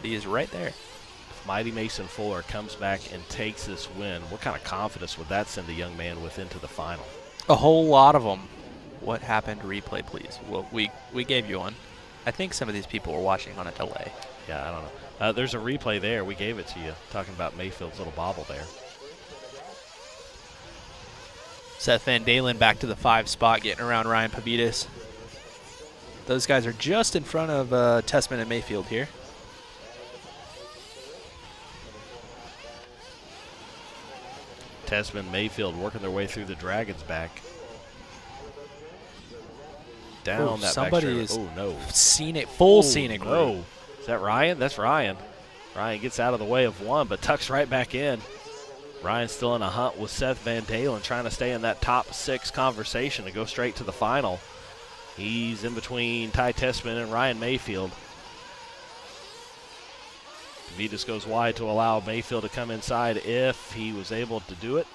D: He is right there.
C: If mighty Mason Fuller comes back and takes this win, what kind of confidence would that send the young man with into the final?
D: A whole lot of them. What happened? Replay, please. Well, we gave you one. I think some of these people were watching on a delay.
C: Yeah, I don't know. There's a replay there. We gave it to you, talking about Mayfield's little bobble there.
D: Seth Van Dalen back to the 5 spot, getting around Ryan Pavidis. Those guys are just in front of Tessman and Mayfield here.
C: Tessman, Mayfield working their way through the Dragon's back. Down that
D: somebody
C: back
D: is
C: scenic
D: scenic road.
C: Is that Ryan? That's Ryan. Ryan gets out of the way of one, but tucks right back in. Ryan's still in a hunt with Seth Van Dalen, trying to stay in that top 6 conversation to go straight to the final. He's in between Ty Tessman and Ryan Mayfield. Pavidis goes wide to allow Mayfield to come inside if he was able to do it.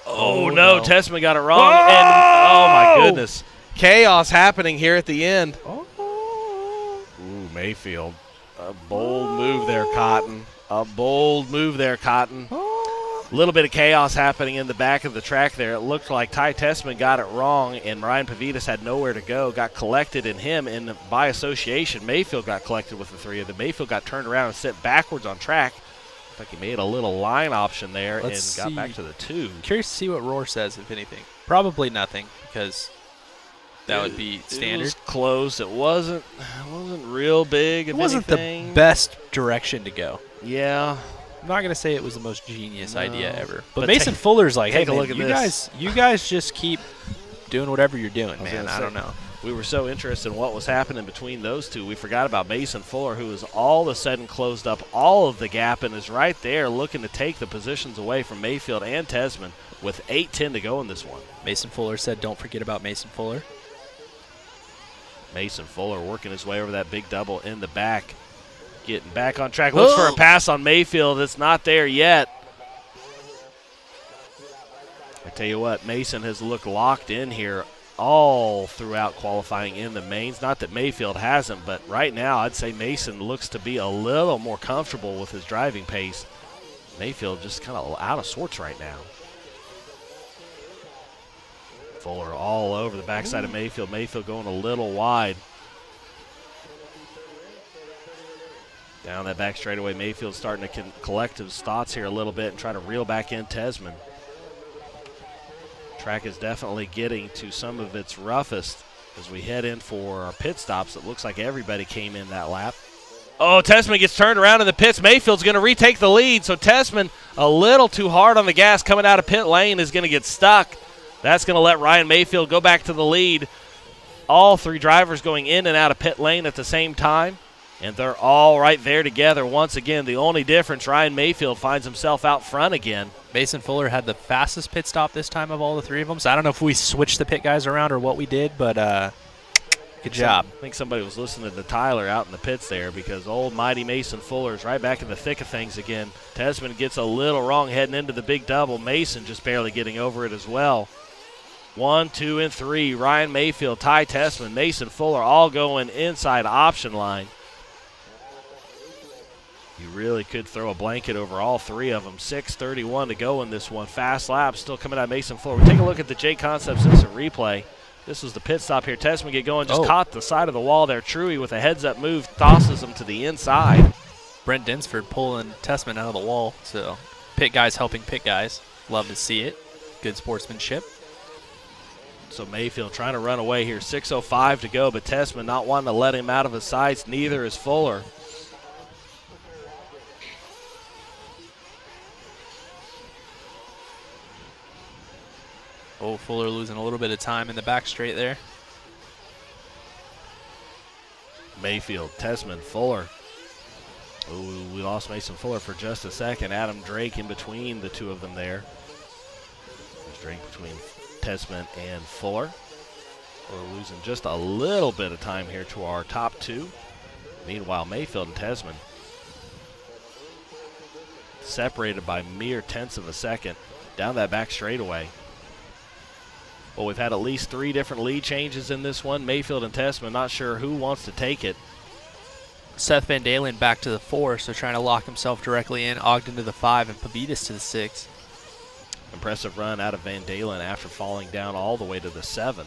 C: Oh, no. Tessman got it wrong. And, oh, my goodness. Chaos happening here at the end. Ooh, Mayfield. A bold move there, Cotton. A bold move there, Cotton. A little bit of chaos happening in the back of the track there. It looked like Ty Tessman got it wrong, and Ryan Pavidis had nowhere to go. Got collected in him, and by association, Mayfield got collected with the 3 of them. Mayfield got turned around and sent backwards on track. Looked like he made a little line option there and got back to the 2.
D: Curious to see what Roar says, if anything. Probably nothing, because that would be standard.
C: It was close. It wasn't real big.
D: It wasn't the best direction to go.
C: Yeah.
D: I'm not going to say it was the most genius idea ever. But Mason Fuller's like, hey,
C: take a look at
D: you guys just keep doing whatever you're doing, man. I don't know.
C: We were so interested in what was happening between those two, we forgot about Mason Fuller, who has all of a sudden closed up all of the gap and is right there looking to take the positions away from Mayfield and Tesman with 8:10 to go in this one.
D: Mason Fuller said, don't forget about Mason Fuller.
C: Mason Fuller working his way over that big double in the back, getting back on track. Looks for a pass on Mayfield. It's not there yet. I tell you what, Mason has looked locked in here all throughout qualifying in the mains. Not that Mayfield hasn't, but right now I'd say Mason looks to be a little more comfortable with his driving pace. Mayfield just kind of out of sorts right now. Fuller all over the backside of Mayfield. Mayfield going a little wide. Down that back straightaway, Mayfield starting to collect his thoughts here a little bit and try to reel back in Tesman. Track is definitely getting to some of its roughest as we head in for our pit stops. It looks like everybody came in that lap. Oh, Tesman gets turned around in the pits. Mayfield's going to retake the lead, so Tesman a little too hard on the gas coming out of pit lane is going to get stuck. That's going to let Ryan Mayfield go back to the lead. All three drivers going in and out of pit lane at the same time, and they're all right there together once again. The only difference, Ryan Mayfield finds himself out front again.
D: Mason Fuller had the fastest pit stop this time of all the three of them, so I don't know if we switched the pit guys around or what we did, but good job.
C: I think somebody was listening to Tyler out in the pits there because old mighty Mason Fuller is right back in the thick of things again. Tesman gets a little wrong heading into the big double. Mason just barely getting over it as well. 1, 2, and 3. Ryan Mayfield, Ty Tesman, Mason Fuller all going inside option line. You really could throw a blanket over all three of them. 6:31 to go in this one. Fast lap still coming out of Mason Fuller. We take a look at the J Concepts instant replay. This was the pit stop here. Tesman get going, just caught the side of the wall there. Truey with a heads-up move tosses him to the inside.
D: Brent Dinsford pulling Tesman out of the wall, so pit guys helping pit guys. Love to see it. Good sportsmanship.
C: So Mayfield trying to run away here. 6:05 to go, but Tesman not wanting to let him out of his sights. Neither is Fuller.
D: Oh, Fuller losing a little bit of time in the back straight there.
C: Mayfield, Tesman, Fuller. Ooh, we lost Mason Fuller for just a second. Adam Drake in between the two of them there. There's Drake between Tesman and Fuller. We're losing just a little bit of time here to our top two. Meanwhile, Mayfield and Tesman separated by mere tenths of a second down that back straightaway. Well, we've had at least 3 different lead changes in this one. Mayfield and Tesman, not sure who wants to take it.
D: Seth Van Dalen back to the 4, so trying to lock himself directly in. Ogden to the 5 and Pavitas to the 6.
C: Impressive run out of Van Dalen after falling down all the way to the 7.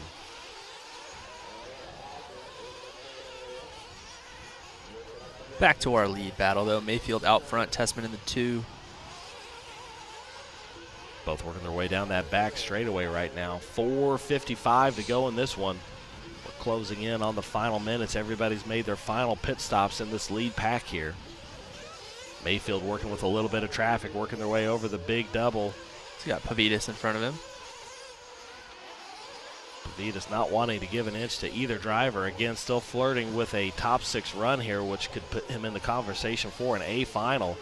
D: Back to our lead battle, though. Mayfield out front, Tesman in the 2.
C: Both working their way down that back straightaway right now. 4:55 to go in this one. We're closing in on the final minutes. Everybody's made their final pit stops in this lead pack here. Mayfield working with a little bit of traffic, working their way over the big double.
D: He's got Pavitas in front of him.
C: Pavitas not wanting to give an inch to either driver. Again, still flirting with a top 6 run here, which could put him in the conversation for an A final.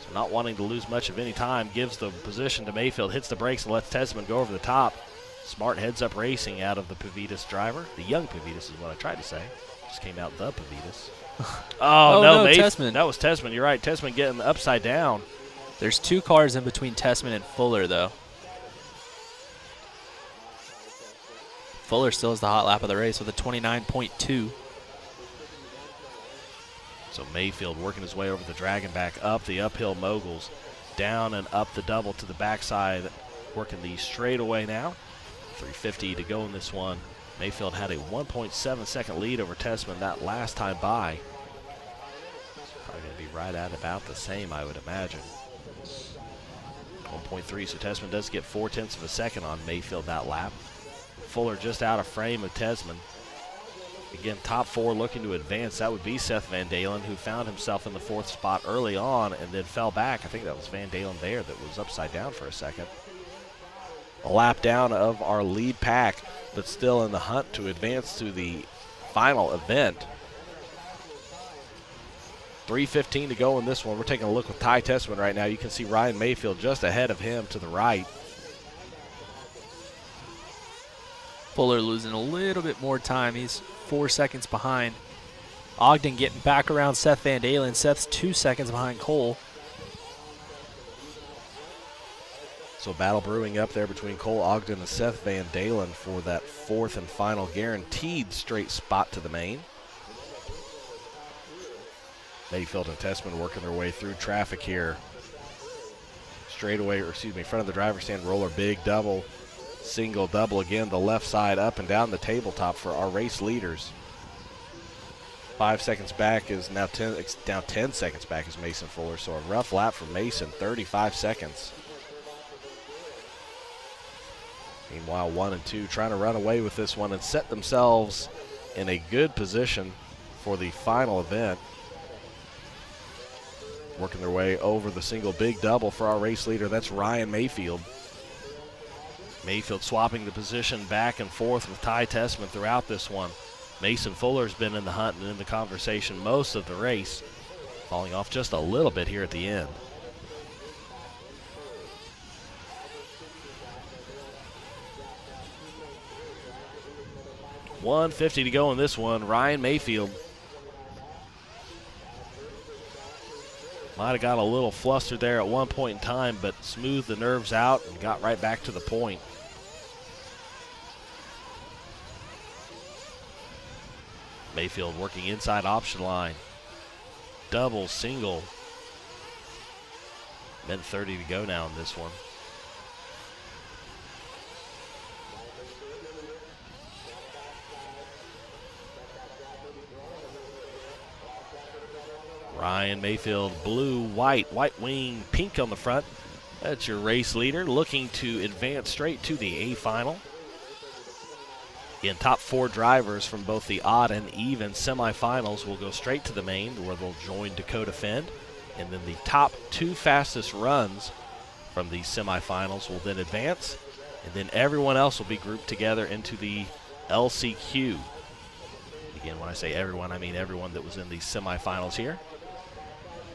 C: So not wanting to lose much of any time, gives the position to Mayfield, hits the brakes and lets Tesman go over the top. Smart heads-up racing out of the Pavitas driver. The young Pavitas is what I tried to say. Just came out the Pavitas. Oh, no,
D: Tesman.
C: That was Tesman. You're right. Tesman getting upside down.
D: There's 2 cars in between Tesman and Fuller, though. Fuller still has the hot lap of the race with a 29.2.
C: So Mayfield working his way over the dragon back, up the uphill moguls, down and up the double to the backside, working the straightaway now. 3:50 to go in this one. Mayfield had a 1.7 second lead over Tesman that last time by. Probably going to be right at about the same, I would imagine. 1.3, so Tesman does get 0.4 of a second on Mayfield that lap. Fuller just out of frame with Tesman. Again, top 4 looking to advance. That would be Seth Van Dalen, who found himself in the 4th spot early on and then fell back. I think that was Van Dalen there that was upside down for a second. A lap down of our lead pack. but still in the hunt to advance to the final event. 3:15 to go in this one. We're taking a look with Ty Tessman right now. You can see Ryan Mayfield just ahead of him to the right.
D: Fuller losing a little bit more time. He's 4 seconds behind. Ogden getting back around Seth Van Dalen. Seth's 2 seconds behind Cole.
C: So battle brewing up there between Cole Ogden and Seth Van Dalen for that fourth and final guaranteed straight spot to the main. Mayfield and Tessman working their way through traffic here. Straightaway, or excuse me, front of the driver's stand roller, big double, single double again, the left side up and down the tabletop for our race leaders. 5 seconds back is now 10 seconds back is Mason Fuller, so a rough lap for Mason, 35 seconds. Meanwhile, 1 and 2 trying to run away with this one and set themselves in a good position for the final event. Working their way over the single big double for our race leader. That's Ryan Mayfield. Mayfield swapping the position back and forth with Ty Tessman throughout this one. Mason Fuller's been in the hunt and in the conversation most of the race, falling off just a little bit here at the end. $150 to go in this one. Ryan Mayfield might have got a little flustered there at one point in time, but smoothed the nerves out and got right back to the point. Mayfield working inside option line. Double, single. Then 30 to go now in this one. Ryan Mayfield, blue, white wing, pink on the front. That's your race leader looking to advance straight to the A final. Again, top 4 drivers from both the odd and even semifinals will go straight to the main where they'll join Dakota Fend. And then the top 2 fastest runs from the semifinals will then advance. And then everyone else will be grouped together into the LCQ. Again, when I say everyone, I mean everyone that was in the semifinals here.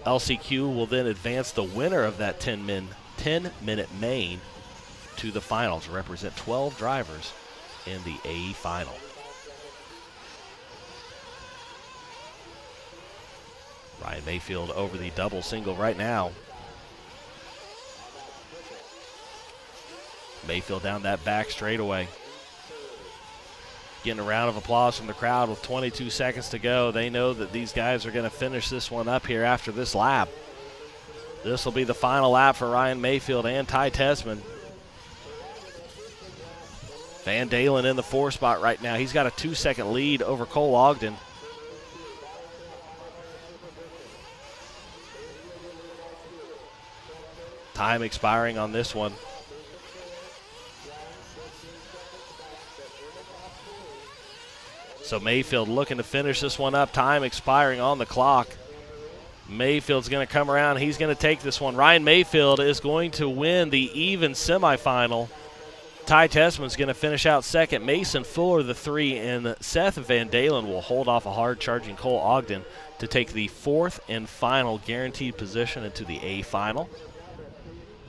C: LCQ will then advance the winner of that 10-minute main to the final to represent 12 drivers in the A final. Ryan Mayfield over the double single right now. Mayfield down that back straightaway. Getting a round of applause from the crowd with 22 seconds to go. They know that these guys are going to finish this one up here after this lap. This will be the final lap for Ryan Mayfield and Ty Tessman. Van Dalen in the 4 spot right now. He's got a 2-second lead over Cole Ogden. Time expiring on this one. So Mayfield looking to finish this one up. Time expiring on the clock. Mayfield's going to come around. He's going to take this one. Ryan Mayfield is going to win the even semifinal. Ty Tessman's going to finish out second. Mason Fuller the 3, and Seth Van Dalen will hold off a hard-charging Cole Ogden to take the 4th and final guaranteed position into the A final.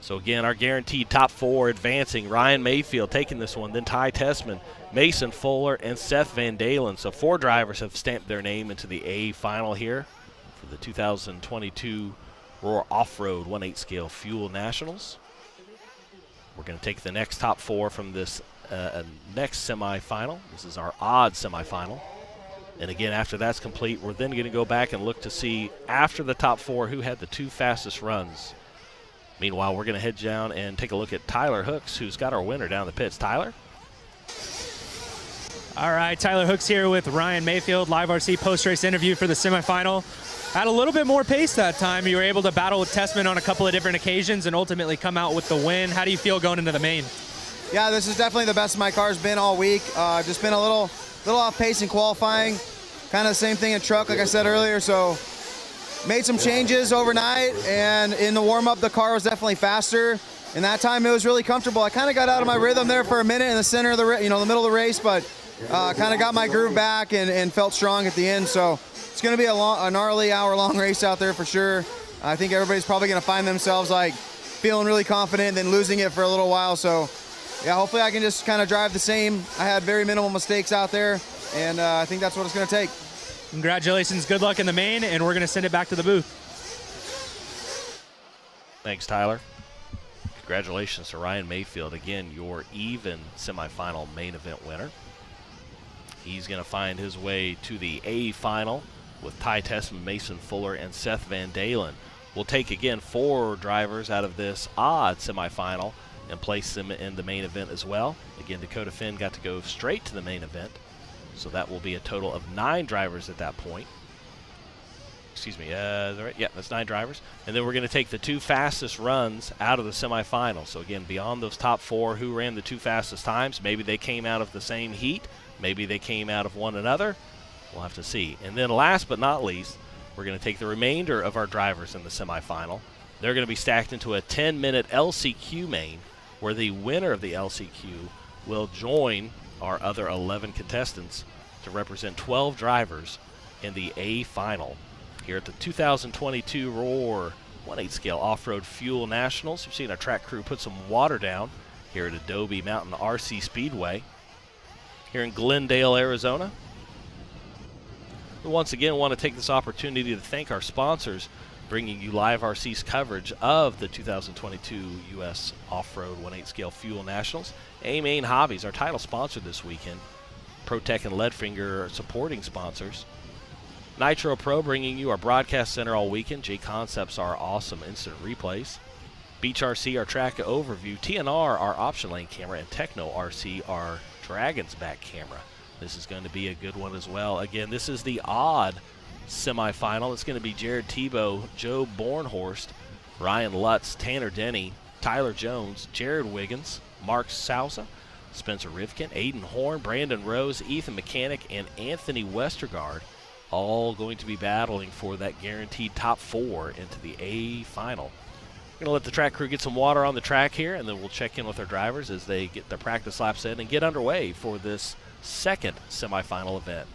C: So again, our guaranteed top 4 advancing. Ryan Mayfield taking this one, then Ty Tessman, Mason Fuller, and Seth Van Dalen. So 4 drivers have stamped their name into the A final here for the 2022 Roar Off-Road 1/8 Scale Fuel Nationals. We're going to take the next top 4 from this next semifinal. This is our odd semifinal. And again, after that's complete, we're then going to go back and look to see, after the top 4, who had the 2 fastest runs. Meanwhile, we're going to head down and take a look at Tyler Hooks, who's got our winner down the pits. Tyler?
E: All right, Tyler Hooks here with Ryan Mayfield, Live RC post-race interview for the semifinal. Had a little bit more pace that time. You were able to battle with Tessman on a couple of different occasions and ultimately come out with the win. How do you feel going into the main?
H: Yeah, this is definitely the best my car's been all week. Just been a little off pace in qualifying. Kind of the same thing in truck, like I said earlier. So made some changes overnight, and in the warm-up, the car was definitely faster. in that time it was really comfortable. I kind of got out of my rhythm there for a minute in the center of the the middle of the race, but kind of got my groove back and felt strong at the end. So it's going to be a gnarly hour-long race out there for sure. I think everybody's probably going to find themselves like feeling really confident, then losing it for a little while. So yeah, hopefully I can just kind of drive the same. I had very minimal mistakes out there, and I think that's what it's going to take.
E: Congratulations, good luck in the main, and we're going to send it back to the booth.
C: Thanks, Tyler. Congratulations to Ryan Mayfield, again, your even semifinal main event winner. He's going to find his way to the A final with Ty Tessman, Mason Fuller, and Seth Van Dalen. We'll take, again, 4 drivers out of this odd semifinal and place them in the main event as well. Again, Dakota Finn got to go straight to the main event, so that will be a total of 9 drivers at that point. Excuse me, is that right? Yeah, that's 9 drivers. And then we're going to take the 2 fastest runs out of the semifinal. So, again, beyond those top 4, who ran the 2 fastest times, maybe they came out of the same heat, maybe they came out of one another. We'll have to see. And then last but not least, we're going to take the remainder of our drivers in the semifinal. They're going to be stacked into a 10-minute LCQ main, where the winner of the LCQ will join our other 11 contestants to represent 12 drivers in the A final here at the 2022 Roar 1/8 scale off-road fuel nationals. You've seen our track crew put some water down here at Adobe Mountain RC Speedway here in Glendale, Arizona. We once again want to take this opportunity to thank our sponsors, bringing you Live RC's coverage of the 2022 U.S. Off-Road 1/8 Scale Fuel Nationals. A-Main Hobbies, our title sponsor this weekend. ProTech and Leadfinger are supporting sponsors. Nitro Pro bringing you our broadcast center all weekend. J-Concepts, our awesome instant replays. Beach RC, our track overview. TNR, our option lane camera. And Techno RC, our Dragon's back camera. This is going to be a good one as well. Again, this is the odd semifinal. It's going to be Jared Tebow, Joe Bornhorst, Ryan Lutz, Tanner Denny, Tyler Jones, Jared Wiggins, Mark Sousa, Spencer Rivkin, Aiden Horn, Brandon Rose, Ethan Mechanic, and Anthony Westergaard, all going to be battling for that guaranteed top 4 into the A final. We're going to let the track crew get some water on the track here, and then we'll check in with our drivers as they get their practice laps in and get underway for this second semifinal event.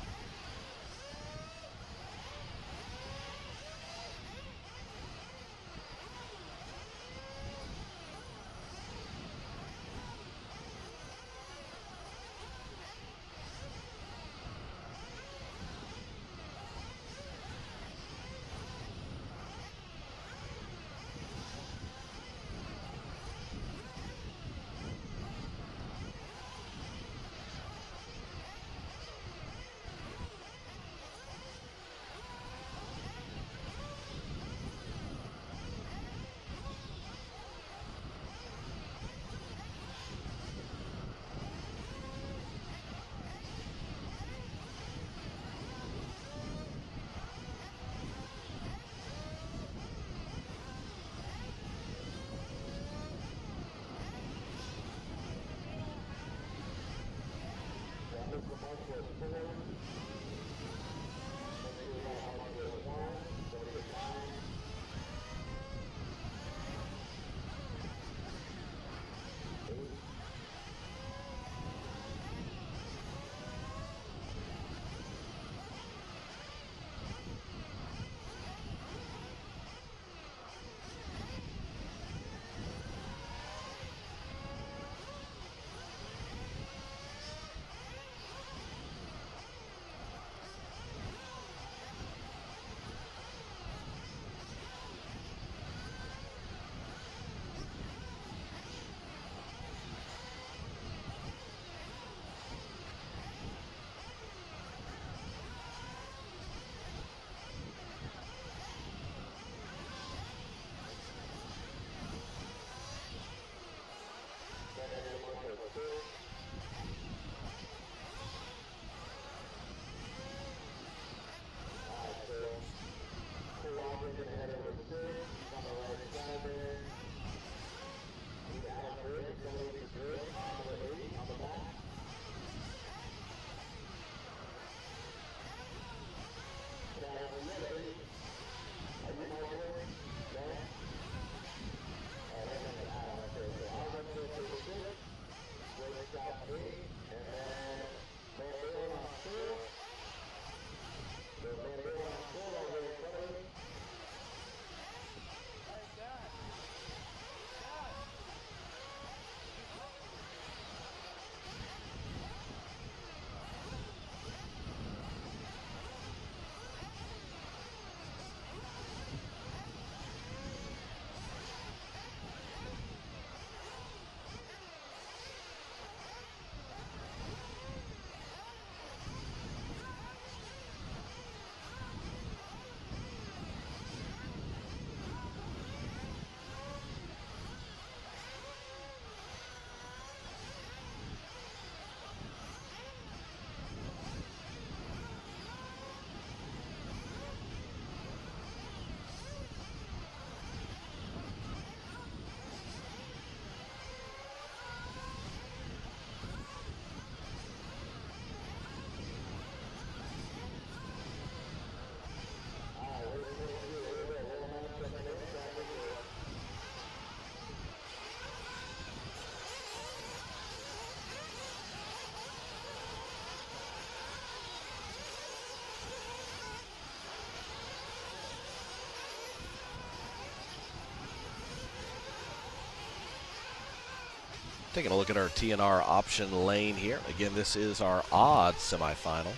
C: Taking a look at our TNR option lane here. Again, this is our odd semifinal.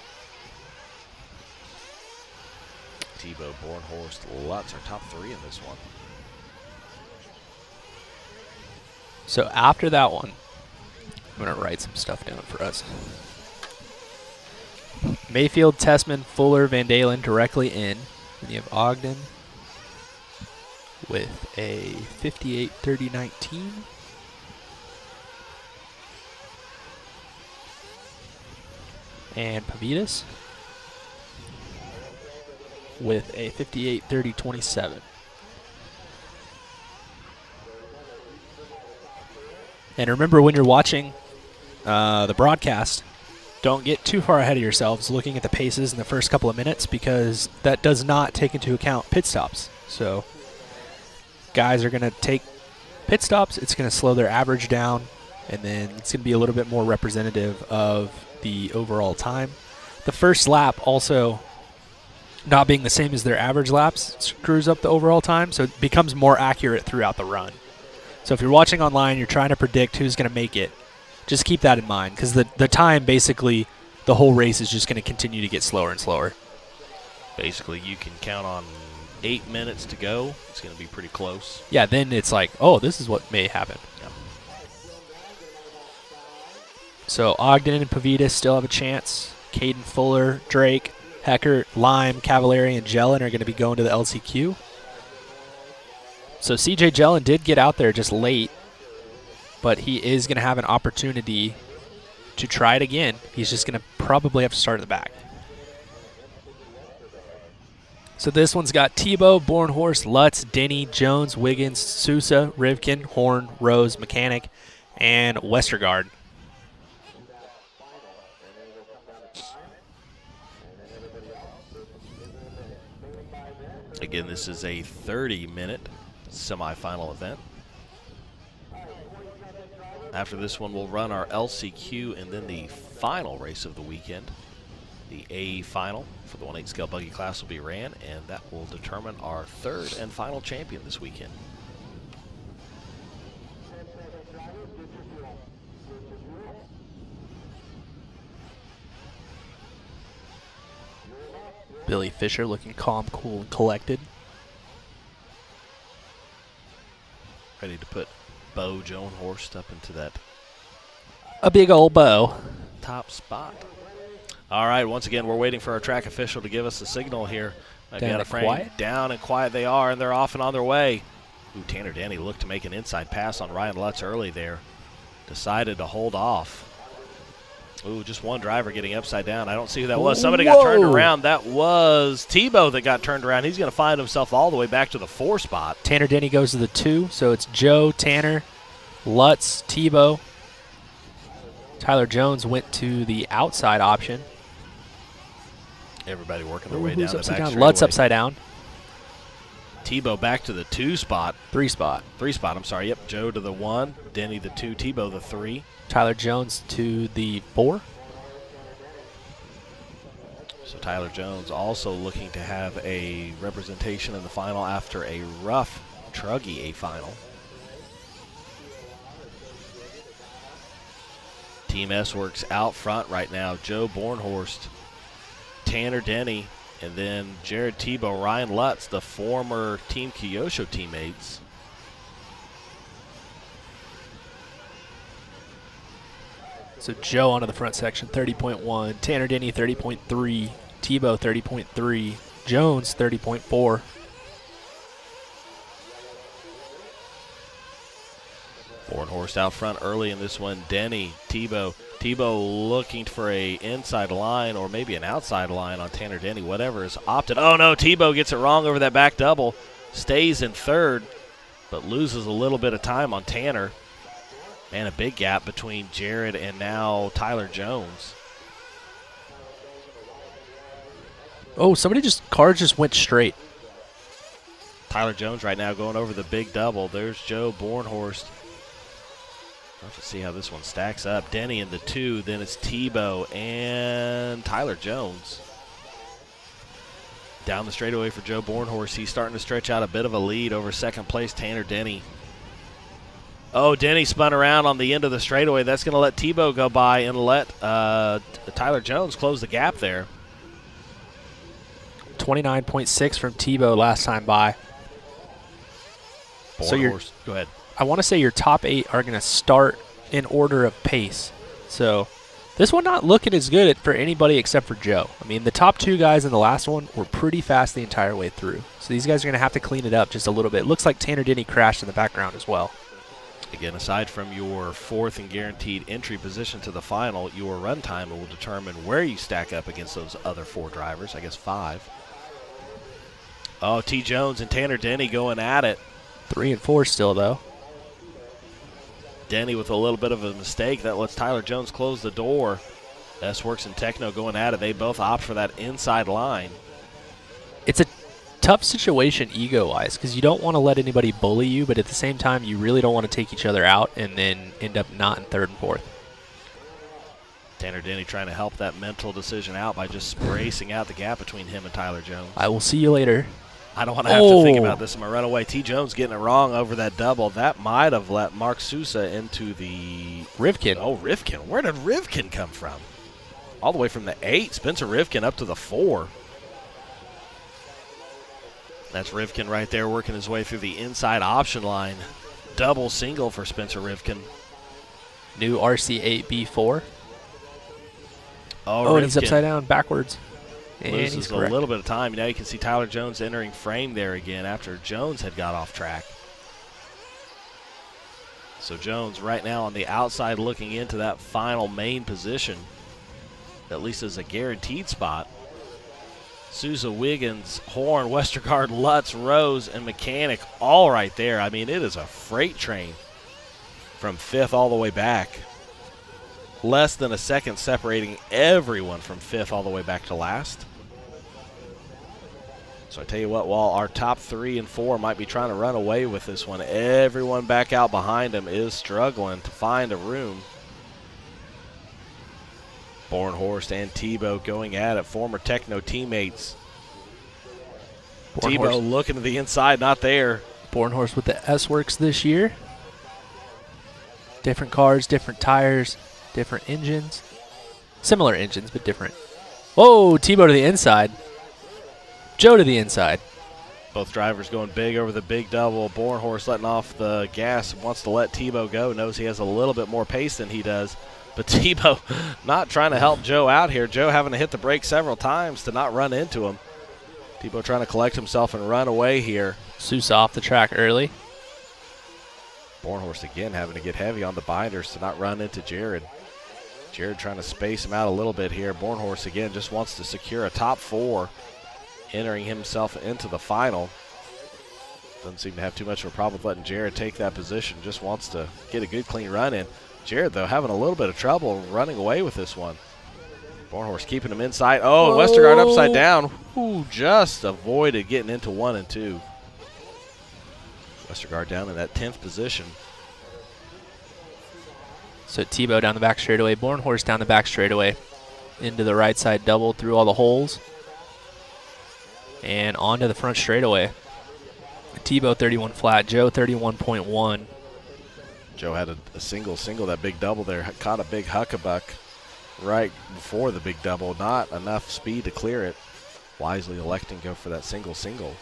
C: Tebow, Bornhorst, Lutz are top 3 in this one.
D: So after that one, I'm going to write some stuff down for us. Mayfield, Tessman, Fuller, Van Dalen directly in. Then you have Ogden with a 58-30-19. And Pavitas with a 58-30-27. And remember, when you're watching the broadcast, don't get too far ahead of yourselves looking at the paces in the first couple of minutes, because that does not take into account pit stops. So guys are going to take pit stops. It's going to slow their average down, and then it's going to be a little bit more representative of the overall time. The first lap also not being the same as their average laps screws up the overall time, so it becomes more accurate throughout the run. So if you're watching online, you're trying to predict who's going to make it, just keep that in mind, because the time, basically, the whole race is just going to continue to get slower and slower.
C: Basically, you can count on 8 minutes to go. It's going to be pretty close.
D: Yeah, then it's like, oh, this is what may happen.
C: Yep.
D: So Ogden and Pavitas still have a chance. Caden, Fuller, Drake, Heckert, Lime, Cavalieri, and Jellin are going to be going to the LCQ. So CJ Jellin did get out there just late, but he is going to have an opportunity to try it again. He's just going to probably have to start at the back. So this one's got Tebow, Bornhorst, Lutz, Denny, Jones, Wiggins, Sousa, Rivkin, Horn, Rose, Mechanic, and Westergaard.
C: Again, this is a 30-minute semifinal event. After this one, we'll run our LCQ and then the final race of the weekend. The A final for the 1/8 scale buggy class will be ran, and that will determine our third and final champion this weekend.
D: Billy Fisher looking calm, cool, and collected.
C: Ready to put Bo Joanhorst up into that
D: A big old bow.
C: top spot. All right, once again, we're waiting for our track official to give us the signal here. Might be
D: Down
C: out
D: and
C: of frame.
D: quiet?
C: Down and quiet they are, and they're off and on their way. Ooh, Tanner Denny looked to make an inside pass on Ryan Lutz early there. Decided to hold off. Ooh, just one driver getting upside down. I don't see who that was. Somebody got turned around. That was Tebow that got turned around. He's going to find himself all the way back to the 4 spot.
D: Tanner Denny goes to the 2, so it's Joe, Tanner, Lutz, Tebow. Tyler Jones went to the outside option.
C: Everybody working their way down
D: Who's
C: the
D: upside
C: back
D: down? Lutz
C: straightaway.
D: upside down.
C: Tebow back to the 2 spot.
D: 3 spot.
C: 3 spot, I'm sorry. Yep, Joe to the 1, Denny the 2, Tebow the 3.
D: Tyler Jones to the 4.
C: So Tyler Jones also looking to have a representation in the final after a rough Truggy A final. Team S works out front right now. Joe Bornhorst, Tanner Denny, and then Jared Tebow, Ryan Lutz, the former Team Kyosho teammates.
D: So Joe onto the front section, 30.1. Tanner Denny, 30.3. Tebow, 30.3. Jones, 30.4.
C: Bornhorst out front early in this one. Denny, Tebow. Tebow looking for a inside line or maybe an outside line on Tanner Denny. Whatever is opted. Oh, no, Tebow gets it wrong over that back double. Stays in third, but loses a little bit of time on Tanner. Man, a big gap between Jared and now Tyler Jones.
D: Oh, cars just went straight.
C: Tyler Jones right now going over the big double. There's Joe Bornhorst. We'll have to see how this one stacks up. Denny in the 2, then it's Tebow and Tyler Jones. Down the straightaway for Joe Bornhorst. He's starting to stretch out a bit of a lead over second place Tanner Denny. Oh, Denny spun around on the end of the straightaway. That's going to let Tebow go by and let Tyler Jones close the gap there.
D: 29.6 from Tebow last time by.
C: So go ahead.
D: I want to say your top 8 are going to start in order of pace. So this one not looking as good for anybody except for Joe. I mean, the top 2 guys in the last one were pretty fast the entire way through. So these guys are going to have to clean it up just a little bit. Looks like Tanner Denny crashed in the background as well.
C: Again, aside from your 4th and guaranteed entry position to the final, your run time will determine where you stack up against those other 4 drivers, I guess 5. Oh, T. Jones and Tanner Denny going at it.
D: 3 and 4 still, though.
C: Denny with a little bit of a mistake. That lets Tyler Jones close the door. S-Works and Techno going at it. They both opt for that inside line.
D: It's a tough situation ego-wise because you don't want to let anybody bully you, but at the same time, you really don't want to take each other out and then end up not in 3rd and 4th.
C: Tanner Denny trying to help that mental decision out by just bracing out the gap between him and Tyler Jones.
D: I will see you later.
C: I don't want to have to think about this in my runaway. T. Jones getting it wrong over that double. That might have let Mark Sousa into the
D: Rivkin.
C: Oh, Rivkin. Where did Rivkin come from? All the way from the 8. Spencer Rivkin up to the 4. That's Rivkin right there working his way through the inside option line. Double single for Spencer Rivkin.
D: New RC8B4.
C: Oh,
D: and he's upside down backwards. And
C: loses
D: he's
C: a little bit of time. Now you can see Tyler Jones entering frame there again after Jones had got off track. So Jones right now on the outside looking into that final main position, at least as a guaranteed spot. Sousa, Wiggins, Horn, Westergaard, Lutz, Rose, and Mechanic all right there. I mean, it is a freight train from 5th all the way back. Less than a second separating everyone from 5th all the way back to last. So I tell you what, while our top 3 and 4 might be trying to run away with this one, everyone back out behind them is struggling to find a room. Bornhorst and Tebow going at it, former Techno teammates. Tebow looking to the inside, not there.
D: Bornhorst with the S-Works this year. Different cars, different tires, different engines. Similar engines, but different. Whoa, Tebow to the inside. Joe to the inside.
C: Both drivers going big over the big double. Bornhorst letting off the gas, wants to let Tebow go, knows he has a little bit more pace than he does. But Tebow not trying to help Joe out here. Joe having to hit the brake several times to not run into him. Tebow trying to collect himself and run away here.
D: Sousa off the track early.
C: Bornhorst again having to get heavy on the binders to not run into Jared. Jared trying to space him out a little bit here. Bornhorst again just wants to secure a top 4, entering himself into the final. Doesn't seem to have too much of a problem with letting Jared take that position. Just wants to get a good clean run in. Jared, though, having a little bit of trouble running away with this one. Bornhorst keeping him inside. Oh, Westergaard upside down. Ooh, just avoided getting into 1 and 2. Westergaard down in that 10th position.
D: So Tebow down the back straightaway, Bornhorst down the back straightaway, into the right side double through all the holes, and onto the front straightaway. Tebow 31 flat, Joe 31.1.
C: Joe had a single, that big double there. Caught a big huckabuck right before the big double. Not enough speed to clear it. Wisely electing to go for that single. Doesn't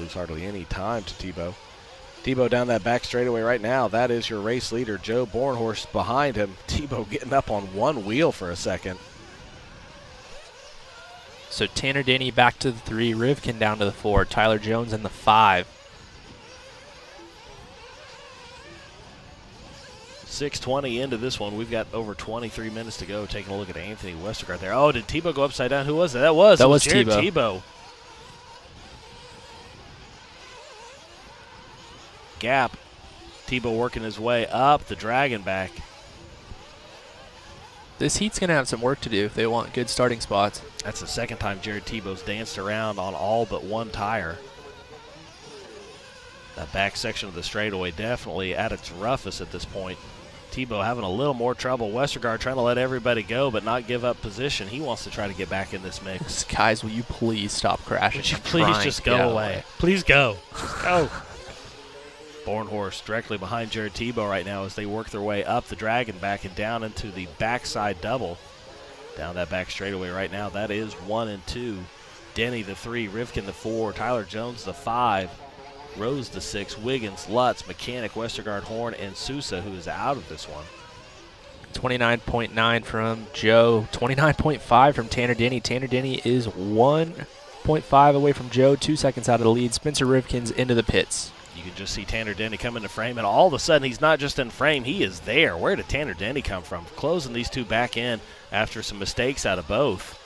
C: lose hardly any time to Tebow. Tebow down that back straightaway right now. That is your race leader, Joe Bornhorst, behind him. Tebow getting up on one wheel for a second.
D: So Tanner Denny back to the 3, Rivkin down to the 4, Tyler Jones in the 5.
C: 6:20 into this one. We've got over 23 minutes to go. Taking a look at Anthony Westergaard there. Oh, did Tebow go upside down? Who was it? That was Jared Tebow. Gap. Tebow working his way up the dragon back.
D: This heat's going to have some work to do if they want good starting spots.
C: That's the second time Jared Tebow's danced around on all but one tire. That back section of the straightaway definitely at its roughest at this point. Tebow having a little more trouble. Westergaard trying to let everybody go but not give up position. He wants to try to get back in this mix.
D: Guys, will you please stop crashing?
C: Would you please just go away? Please go. Just go. Bornhorst directly behind Jared Tebow right now as they work their way up the Dragon back and down into the backside double. Down that back straightaway right now. That is 1 and 2. Denny the 3, Rivkin the 4, Tyler Jones the 5, Rose the 6, Wiggins, Lutz, Mechanic, Westergaard, Horn, and Sousa, who is out of this one.
D: 29.9 from Joe, 29.5 from Tanner Denny. Tanner Denny is 1.5 away from Joe, 2 seconds out of the lead. Spencer Rivkin's into the pits.
C: You can just see Tanner Denny come into frame, and all of a sudden he's not just in frame, he is there. Where did Tanner Denny come from? Closing these two back in after some mistakes out of both.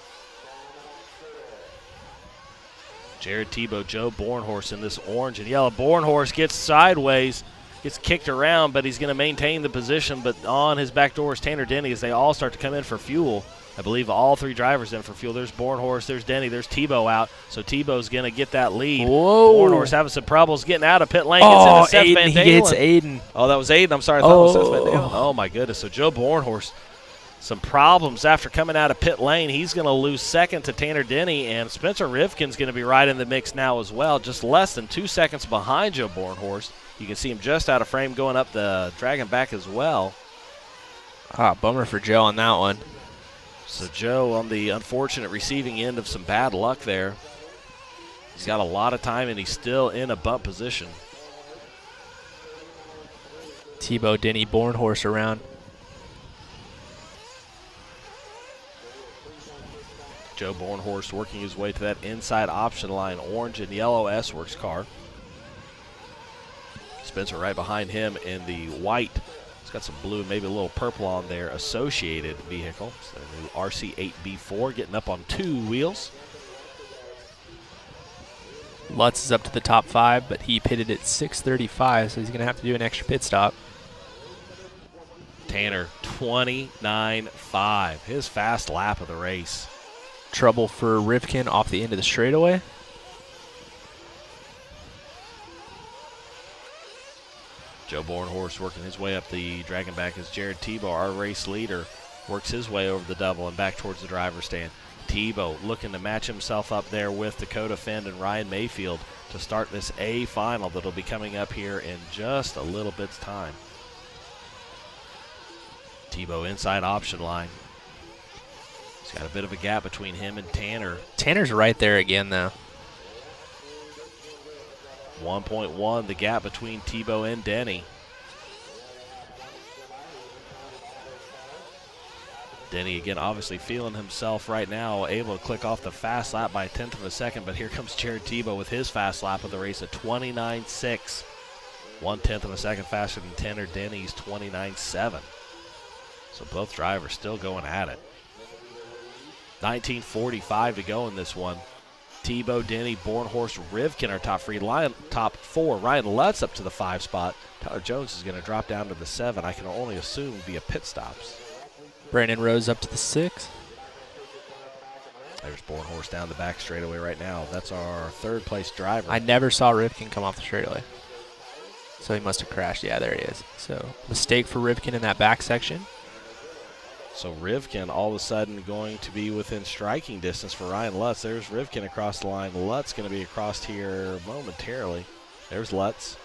C: Jared Tebow, Joe Bornhorst in this orange and yellow. Bornhorst gets sideways, gets kicked around, but he's going to maintain the position. But on his back door is Tanner Denny as they all start to come in for fuel. I believe all three drivers in for fuel. There's Bornhorst, there's Denny, there's Tebow out. So Tebow's going to get that lead.
D: Whoa.
C: Bornhorst having some troubles getting out of pit lane.
D: Oh,
C: Gets into Seth
D: Aiden,
C: Van
D: he
C: Dalen.
D: gets Aiden.
C: Oh, that was Aiden. I'm sorry. I thought it was Seth Van Dalen. Oh, my goodness. So Joe Bornhorst, some problems after coming out of pit lane. He's going to lose second to Tanner Denny, and Spencer Rivkin's going to be right in the mix now as well, just less than 2 seconds behind Joe Bornhorst. You can see him just out of frame going up the Dragon back as well.
D: Ah, bummer for Joe on that one.
C: So Joe on the unfortunate receiving end of some bad luck there. He's got a lot of time, and he's still in a bump position.
D: Tebow, Denny, Bornhorst around.
C: Joe Bornhorst working his way to that inside option line, orange and yellow S-Works car. Spencer right behind him in the white. It's got some blue, maybe a little purple on there, associated vehicle. It's the new RC8B4 getting up on 2 wheels.
D: Lutz is up to the top 5, but he pitted at 6:35, so he's going to have to do an extra pit stop.
C: Tanner, 29.5, his fast lap of the race.
D: Trouble for Rivkin off the end of the straightaway.
C: Joe Bornhorst working his way up the Dragon back as Jared Tebow, our race leader, works his way over the double and back towards the driver's stand. Tebow looking to match himself up there with Dakota Fend and Ryan Mayfield to start this A final that'll be coming up here in just a little bit's time. Tebow inside option line. He's got a bit of a gap between him and Tanner.
D: Tanner's right there again, though.
C: 1.1, the gap between Tebow and Denny. Denny again obviously feeling himself right now, able to click off the fast lap by 1/10 of a second, but here comes Jared Tebow with his fast lap of the race at 29.6. 1/10 of a second faster than Tanner Denny's 29.7. So both drivers still going at it. 19:45 to go in this one. Tebow, Denny, Bornhorst, Rivkin are top 4. Ryan Lutz up to the 5 spot. Tyler Jones is going to drop down to the 7. I can only assume via pit stops.
D: Brandon Rose up to the 6.
C: There's Bornhorst down the back straightaway right now. That's our 3rd place driver.
D: I never saw Rivkin come off the straightaway. So he must have crashed. Yeah, there he is. So mistake for Rivkin in that back section.
C: So Rivkin all of a sudden going to be within striking distance for Ryan Lutz. There's Rivkin across the line. Lutz going to be across here momentarily. There's Lutz.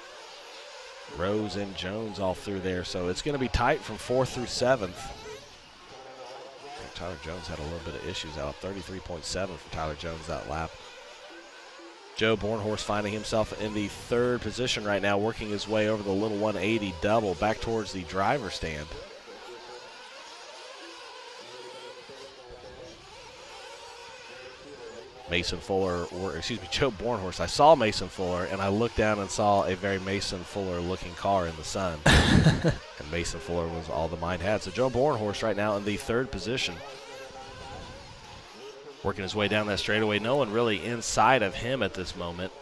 C: Rose and Jones all through there. So it's going to be tight from 4th through 7th. Tyler Jones had a little bit of issues out. 33.7 for Tyler Jones that lap. Joe Bornhorst finding himself in the 3rd position right now, working his way over the little 180 double back towards the driver's stand. Joe Bornhorst. I saw Mason Fuller, and I looked down and saw a very Mason Fuller-looking car in the sun. And Mason Fuller was all the mind had. So Joe Bornhorst right now in the 3rd position. Working his way down that straightaway. No one really inside of him at this moment.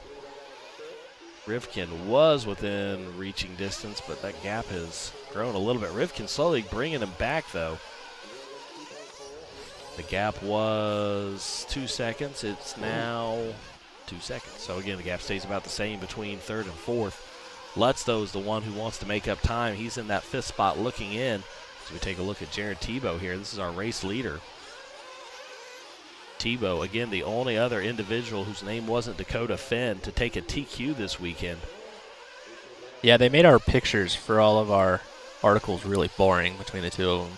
C: Rivkin was within reaching distance, but that gap has grown a little bit. Rivkin slowly bringing him back, though. The gap was 2 seconds. It's now 2 seconds. So, again, the gap stays about the same between 3rd and 4th. Lutz, though, is the one who wants to make up time. He's in that 5th spot looking in. So we take a look at Jared Tebow here. This is our race leader. Tebow, again, the only other individual whose name wasn't Dakota Fenn to take a TQ this weekend.
D: Yeah, they made our pictures for all of our articles really boring between the two of them.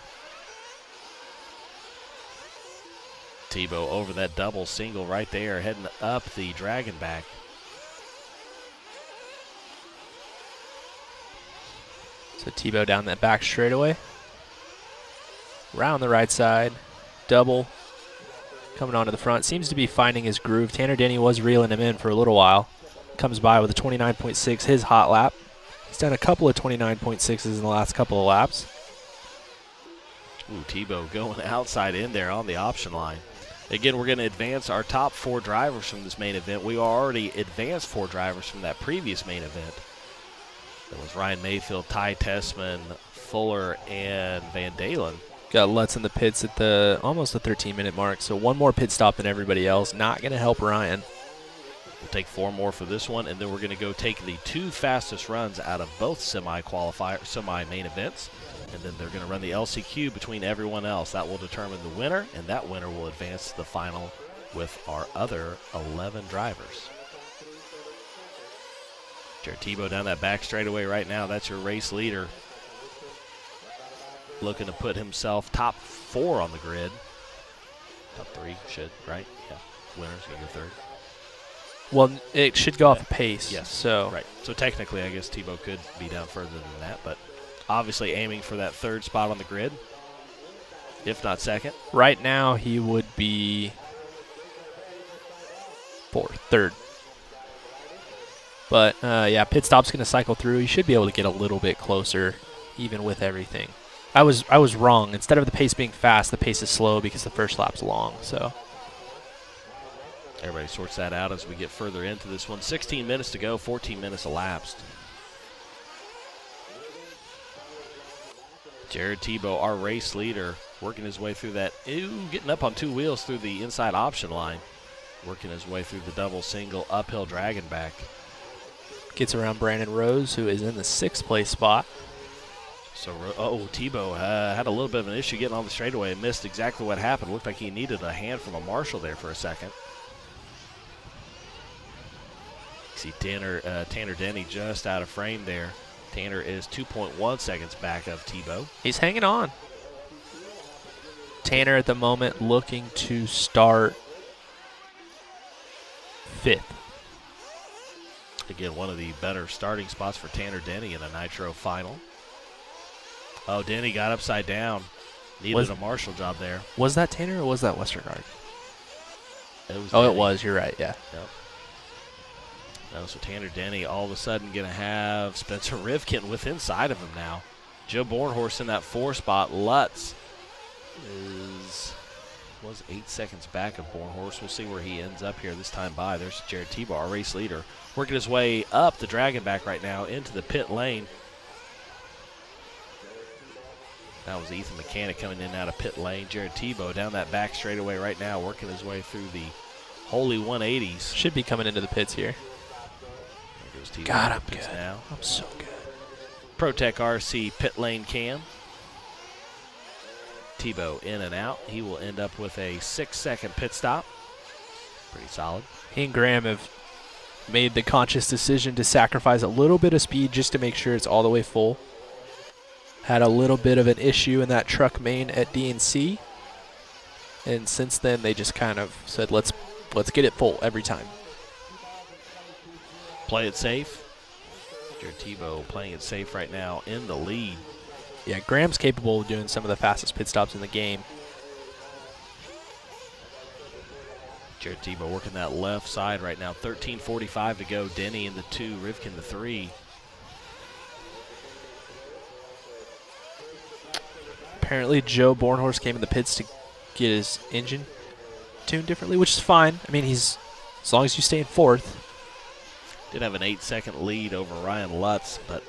C: Tebow over that double single right there, heading up the dragon back.
D: So Tebow down that back straightaway. Round the right side. Double. Coming onto the front. Seems to be finding his groove. Tanner Denny was reeling him in for a little while. Comes by with a 29.6, his hot lap. He's done a couple of 29.6s in the last couple of laps.
C: Ooh, Tebow going outside in there on the option line. Again, we're going to advance our top 4 drivers from this main event. We already advanced 4 drivers from that previous main event. That was Ryan Mayfield, Ty Tessman, Fuller, and Van Dalen.
D: Got Lutz in the pits at the almost the 13-minute mark, so one more pit stop than everybody else. Not going to help Ryan.
C: We'll take 4 more for this one, and then we're going to go take the 2 fastest runs out of both semi-main events, and then they're going to run the LCQ between everyone else. That will determine the winner, and that winner will advance to the final with our other 11 drivers. Jared Tebow down that back straightaway right now. That's your race leader. Looking to put himself top 4 on the grid. Top 3 should, right? Yeah. Winner's going to go 3rd.
D: Well, it should go off a pace.
C: Yes.
D: So.
C: Right. So technically, I guess Tebow could be down further than that, but obviously aiming for that 3rd spot on the grid, if not 2nd.
D: Right now, he would be 3rd. But, yeah, pit stop's going to cycle through. He should be able to get a little bit closer, even with everything. I was wrong. Instead of the pace being fast, the pace is slow because the first lap's long. So
C: everybody sorts that out as we get further into this one. 16 minutes to go, 14 minutes elapsed. Jared Tebow, our race leader, working his way through that. Getting up on 2 wheels through the inside option line. Working his way through the double single uphill dragon back.
D: Gets around Brandon Rose, who is in the 6th place spot.
C: So, Tebow had a little bit of an issue getting on the straightaway and missed exactly what happened. Looked like he needed a hand from a marshal there for a second. See Tanner Denny just out of frame there. Tanner is 2.1 seconds back of Tebow.
D: He's hanging on. Tanner at the moment looking to start 5th.
C: Again, one of the better starting spots for Tanner Denny in a Nitro final. Oh, Denny got upside down. Needed a marshal job there.
D: Was that Tanner or was that Westergaard?
C: It was
D: Denny. It was. You're right, yeah.
C: Yep. No, so Tanner Denny all of a sudden going to have Spencer Rivkin with inside of him now. Joe Bornhorst in that 4 spot. Lutz was 8 seconds back of Bornhorst. We'll see where he ends up here this time by. There's Jared Tebow, our race leader, working his way up the dragon back right now into the pit lane. That was Ethan Mechanic coming in and out of pit lane. Jared Tebow down that back straightaway right now, working his way through the holy 180s.
D: Should be coming into the pits here.
C: There goes Tebow.
D: God, I'm
C: good.
D: Now. I'm so good.
C: ProTech RC pit lane cam. Tebow in and out. He will end up with a 6-second pit stop. Pretty solid.
D: He and Graham have made the conscious decision to sacrifice a little bit of speed just to make sure it's all the way full. Had a little bit of an issue in that truck main at DNC. And since then, they just kind of said, let's get it full every time.
C: Play it safe. Jared Tebow playing it safe right now in the lead.
D: Yeah, Graham's capable of doing some of the fastest pit stops in the game.
C: Jared Tebow working that left side right now. 13:45 to go. Denny in the 2, Rivkin the 3.
D: Apparently, Joe Bornhorst came in the pits to get his engine tuned differently, which is fine. I mean, as long as you stay in 4th.
C: Did have an 8-second lead over Ryan Lutz, but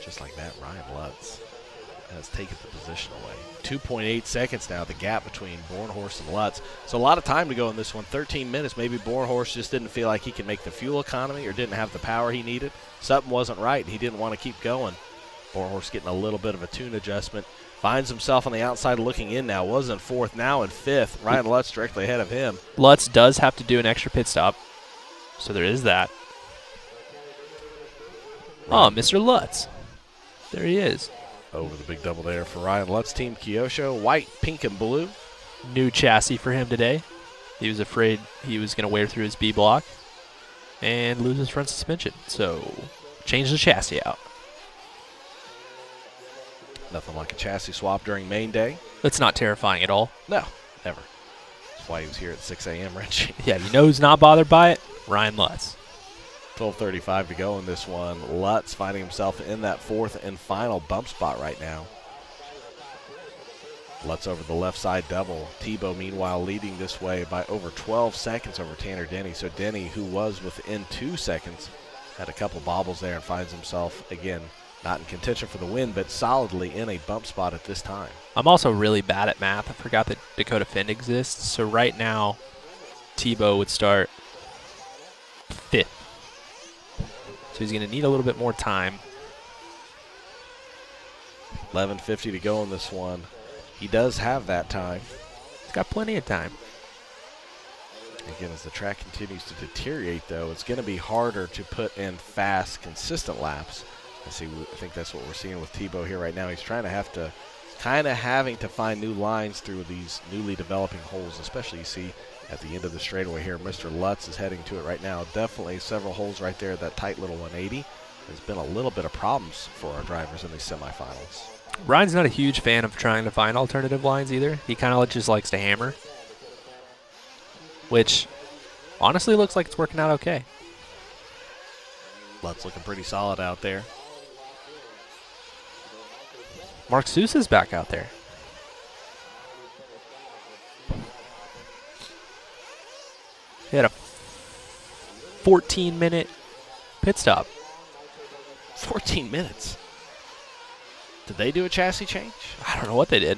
C: just like that, Ryan Lutz has taken the position away. 2.8 seconds now, the gap between Bornhorst and Lutz. So a lot of time to go in this one. 13 minutes. Maybe Bornhorst just didn't feel like he could make the fuel economy or didn't have the power he needed. Something wasn't right, and he didn't want to keep going. Bornhorst getting a little bit of a tune adjustment. Finds himself on the outside looking in now. Was in 4th, now in 5th. Ryan Lutz directly ahead of him.
D: Lutz does have to do an extra pit stop, so there is that. Oh, Mr. Lutz. There he is.
C: Over the big double there for Ryan Lutz, Team Kyosho. White, pink, and blue.
D: New chassis for him today. He was afraid he was going to wear through his B block and lose his front suspension. So, change the chassis out.
C: Nothing like a chassis swap during main day.
D: It's not terrifying at all.
C: No, never. That's why he was here at 6 a.m. wrenching.
D: Yeah, you know who's not bothered by it? Ryan Lutz.
C: 12:35 to go in this one. Lutz finding himself in that fourth and final bump spot right now. Lutz over the left side double. Tebow, meanwhile, leading this way by over 12 seconds over Tanner Denny. So Denny, who was within 2 seconds, had a couple bobbles there and finds himself, again, not in contention for the win, but solidly in a bump spot at this time.
D: I'm also really bad at math. I forgot that Dakota Finn exists. So right now, Tebow would start 5th. So he's going to need a little bit more time.
C: 11:50 to go in this one. He does have that time.
D: He's got plenty of time.
C: Again, as the track continues to deteriorate, though, it's going to be harder to put in fast, consistent laps. I think that's what we're seeing with Tebow here right now. He's having to find new lines through these newly developing holes, especially you see at the end of the straightaway here. Mr. Lutz is heading to it right now. Definitely several holes right there. That tight little 180 has been a little bit of problems for our drivers in these semifinals.
D: Ryan's not a huge fan of trying to find alternative lines either. He kind of just likes to hammer, which honestly looks like it's working out okay.
C: Lutz looking pretty solid out there.
D: Mark Sousa's back out there. He had a 14-minute pit stop.
C: 14 minutes. Did they do a chassis change?
D: I don't know what they did.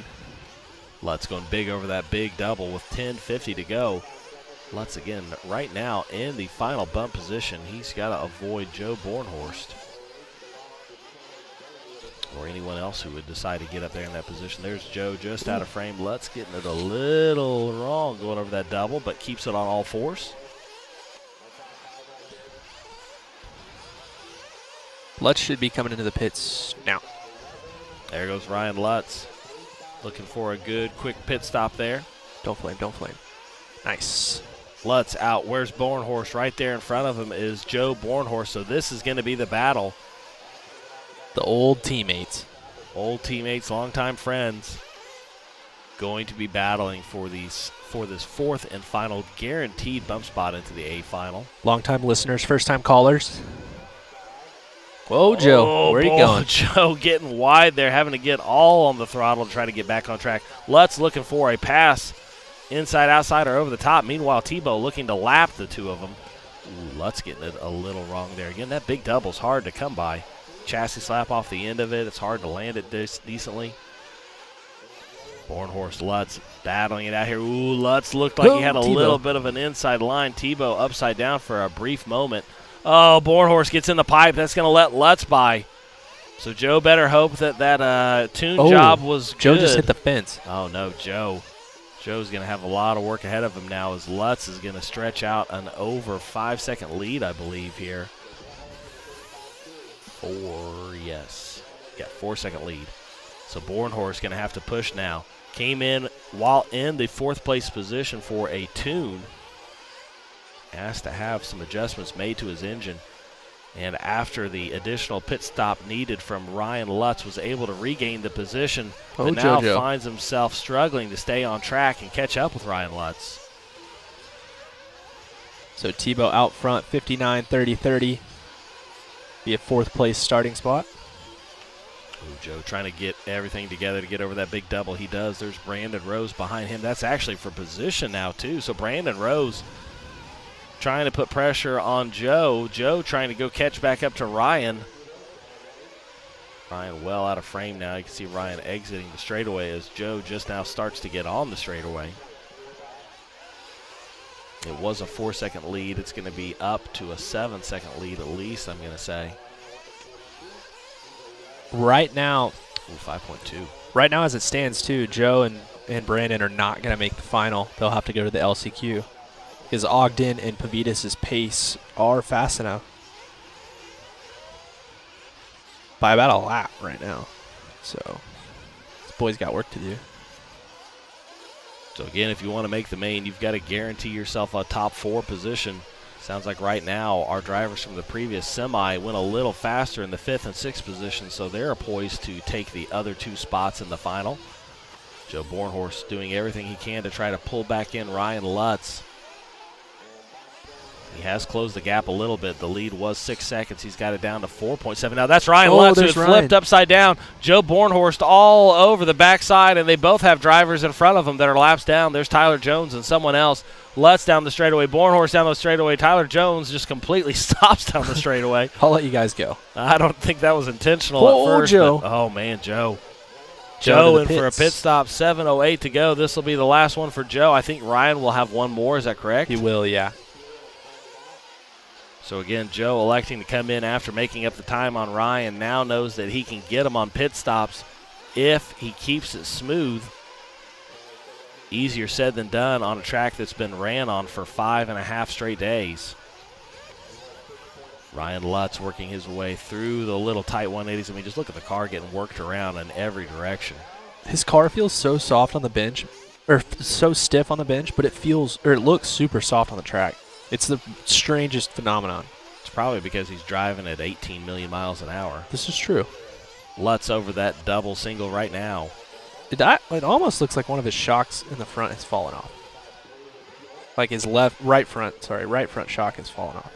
C: Lutz going big over that big double with 10:50 to go. Lutz again right now in the final bump position. He's got to avoid Joe Bornhorst or anyone else who would decide to get up there in that position. There's Joe just out of frame. Lutz getting it a little wrong going over that double, but keeps it on all fours.
D: Lutz should be coming into the pits now.
C: There goes Ryan Lutz. Looking for a good, quick pit stop there.
D: Don't flame, don't flame. Nice.
C: Lutz out. Where's Bornhorst? Right there in front of him is Joe Bornhorst. So this is going to be the battle.
D: The old teammates.
C: Old teammates, longtime friends, going to be battling for this fourth and final guaranteed bump spot into the A final.
D: Longtime listeners, first-time callers. Whoa, Joe, where are you going?
C: Joe getting wide there, having to get all on the throttle to try to get back on track. Lutz looking for a pass inside, outside, or over the top. Meanwhile, Tebow looking to lap the two of them. Ooh, Lutz getting it a little wrong there. Again, that big double's hard to come by. Chassis slap off the end of it. It's hard to land it decently. Bornhorst, Lutz battling it out here. Ooh, Lutz looked like he had a little bit of an inside line. Tebow upside down for a brief moment. Oh, Bornhorst gets in the pipe. That's going to let Lutz by. So Joe better hope that tune job was good.
D: Joe just hit the fence.
C: Oh, no, Joe. Joe's going to have a lot of work ahead of him now as Lutz is going to stretch out an over 5-second lead, I believe, here. 4-second lead. So Bornhorst going to have to push now. Came in while in the fourth place position for a tune. Asked to have some adjustments made to his engine. And after the additional pit stop needed from Ryan Lutz, was able to regain the position. But now finds himself struggling to stay on track and catch up with Ryan Lutz.
D: So Tebow out front, 59-30-30. Be a fourth place starting spot.
C: Ooh, Joe trying to get everything together to get over that big double. He does. There's Brandon Rose behind him. That's actually for position now, too. So Brandon Rose trying to put pressure on Joe. Joe trying to go catch back up to Ryan. Ryan well out of frame now. You can see Ryan exiting the straightaway as Joe just now starts to get on the straightaway. It was a 4-second lead. It's going to be up to a 7-second lead at least, I'm going to say.
D: Right now,
C: 5.2.
D: Right now as it stands, too, Joe and Brandon are not going to make the final. They'll have to go to the LCQ because Ogden and Pavitas' pace are fast enough. by about a lap right now. So this boy's got work to do.
C: So again, if you want to make the main, you've got to guarantee yourself a top 4 position. Sounds like right now our drivers from the previous semi went a little faster in the 5th and 6th position, so they're poised to take the other 2 spots in the final. Joe Bornhorst doing everything he can to try to pull back in Ryan Lutz. He has closed the gap a little bit. The lead was 6 seconds. He's got it down to 4.7. Now that's Ryan Lutz who flipped upside down. Joe Bornhorst all over the backside, and they both have drivers in front of them that are laps down. There's Tyler Jones and someone else. Lutz down the straightaway. Bornhorst down the straightaway. Tyler Jones just completely stops down the straightaway.
D: I'll let you guys go.
C: I don't think that was intentional at first.
D: Joe.
C: But, oh, man, Joe. Joe in for a pit stop. 7:08 to go. This will be the last one for Joe. I think Ryan will have one more. Is that correct?
D: He will, yeah.
C: So, again, Joe electing to come in after making up the time on Ryan now knows that he can get him on pit stops if he keeps it smooth. Easier said than done on a track that's been ran on for 5.5 straight days. Ryan Lutz working his way through the little tight 180s. I mean, just look at the car getting worked around in every direction.
D: His car feels so soft on the bench, or so stiff on the bench, but it looks super soft on the track. It's the strangest phenomenon.
C: It's probably because he's driving at 18 million miles an hour.
D: This is true.
C: Lutz over that double single right now.
D: It almost looks like one of his shocks in the front has fallen off. Like his right front shock has fallen off.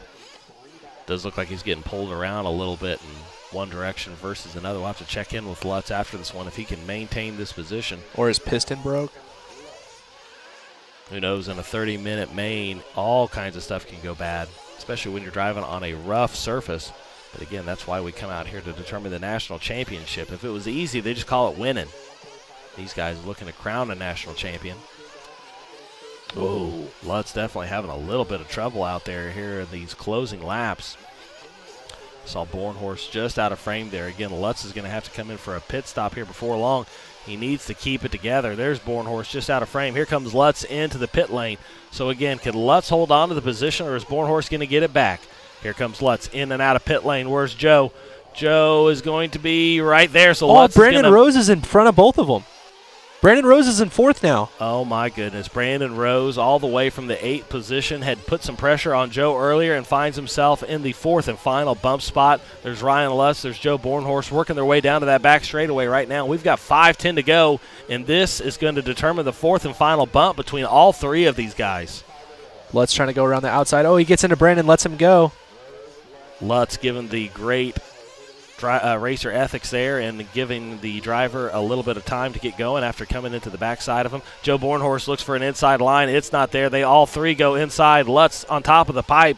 C: Does look like he's getting pulled around a little bit in one direction versus another. We'll have to check in with Lutz after this one if he can maintain this position.
D: Or his piston broke.
C: Who knows, in a 30-minute main, all kinds of stuff can go bad, especially when you're driving on a rough surface. But again, that's why we come out here to determine the national championship. If it was easy, they just call it winning. These guys are looking to crown a national champion. Oh, Lutz definitely having a little bit of trouble out there here in these closing laps. Saw Bornhorst just out of frame there. Again, Lutz is going to have to come in for a pit stop here before long. He needs to keep it together. There's Bornhorst just out of frame. Here comes Lutz into the pit lane. So again, can Lutz hold on to the position, or is Bornhorst going to get it back? Here comes Lutz in and out of pit lane. Where's Joe? Joe is going to be right there. So Lutz
D: Brandon Rose is in front of both of them. Brandon Rose is in 4th now.
C: Oh, my goodness. Brandon Rose, all the way from the 8th position, had put some pressure on Joe earlier and finds himself in the 4th and final bump spot. There's Ryan Lutz. There's Joe Bornhorst working their way down to that back straightaway right now. We've got 5:10 to go, and this is going to determine the 4th and final bump between all 3 of these guys.
D: Lutz trying to go around the outside. Oh, he gets into Brandon, lets him go.
C: Lutz giving the great racer ethics there and giving the driver a little bit of time to get going after coming into the backside of him. Joe Bornhorst looks for an inside line. It's not there. They all 3 go inside. Lutz on top of the pipe,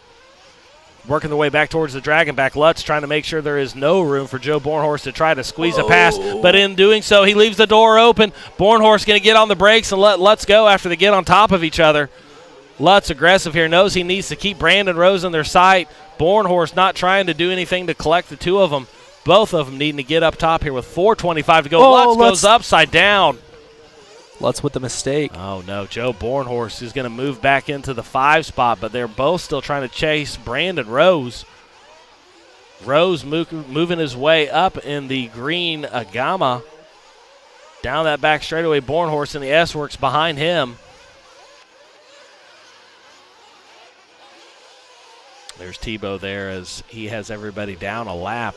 C: working their way back towards the dragon back. Lutz trying to make sure there is no room for Joe Bornhorst to try to squeeze a pass, but in doing so, he leaves the door open. Bornhorst going to get on the brakes and let Lutz go after they get on top of each other. Lutz aggressive here, knows he needs to keep Brandon Rose in their sight. Bornhorst not trying to do anything to collect the 2 of them. Both of them needing to get up top here with 4:25 to go. Lutz goes upside down.
D: Lutz with the mistake.
C: Oh, no. Joe Bornhorst is going to move back into the 5 spot, but they're both still trying to chase Brandon Rose. Rose moving his way up in the green Agama. Down that back straightaway, Bornhorst in the S-Works behind him. There's Tebow there as he has everybody down a lap.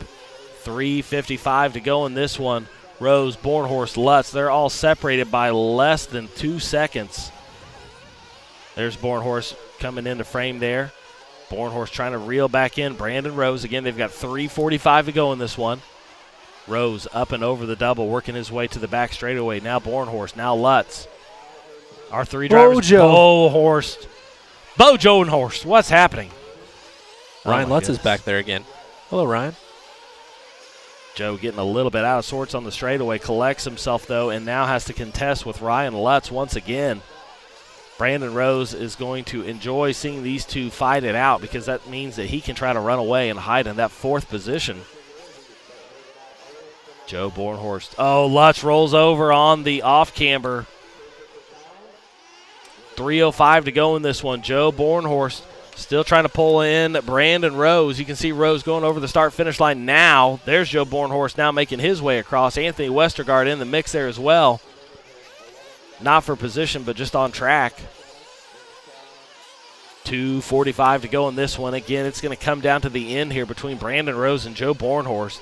C: 3:55 to go in this one. Rose, Bornhorst, Lutz, they're all separated by less than 2 seconds. There's Bornhorst coming into frame there. Bornhorst trying to reel back in. Brandon Rose, again, they've got 3:45 to go in this one. Rose up and over the double, working his way to the back straightaway. Now Bornhorst, now Lutz. Our 3 drivers. Bo Joenhorst, what's happening?
D: Ryan Lutz is back there again. Hello, Ryan.
C: Joe getting a little bit out of sorts on the straightaway, collects himself, though, and now has to contest with Ryan Lutz once again. Brandon Rose is going to enjoy seeing these 2 fight it out because that means that he can try to run away and hide in that 4th position. Joe Bornhorst. Oh, Lutz rolls over on the off-camber. 3:05 to go in this one. Joe Bornhorst Still trying to pull in Brandon Rose. You can see Rose going over the start-finish line now. There's Joe Bornhorst now making his way across. Anthony Westergaard in the mix there as well. Not for position, but just on track. 2:45 to go in this one. Again, it's going to come down to the end here between Brandon Rose and Joe Bornhorst.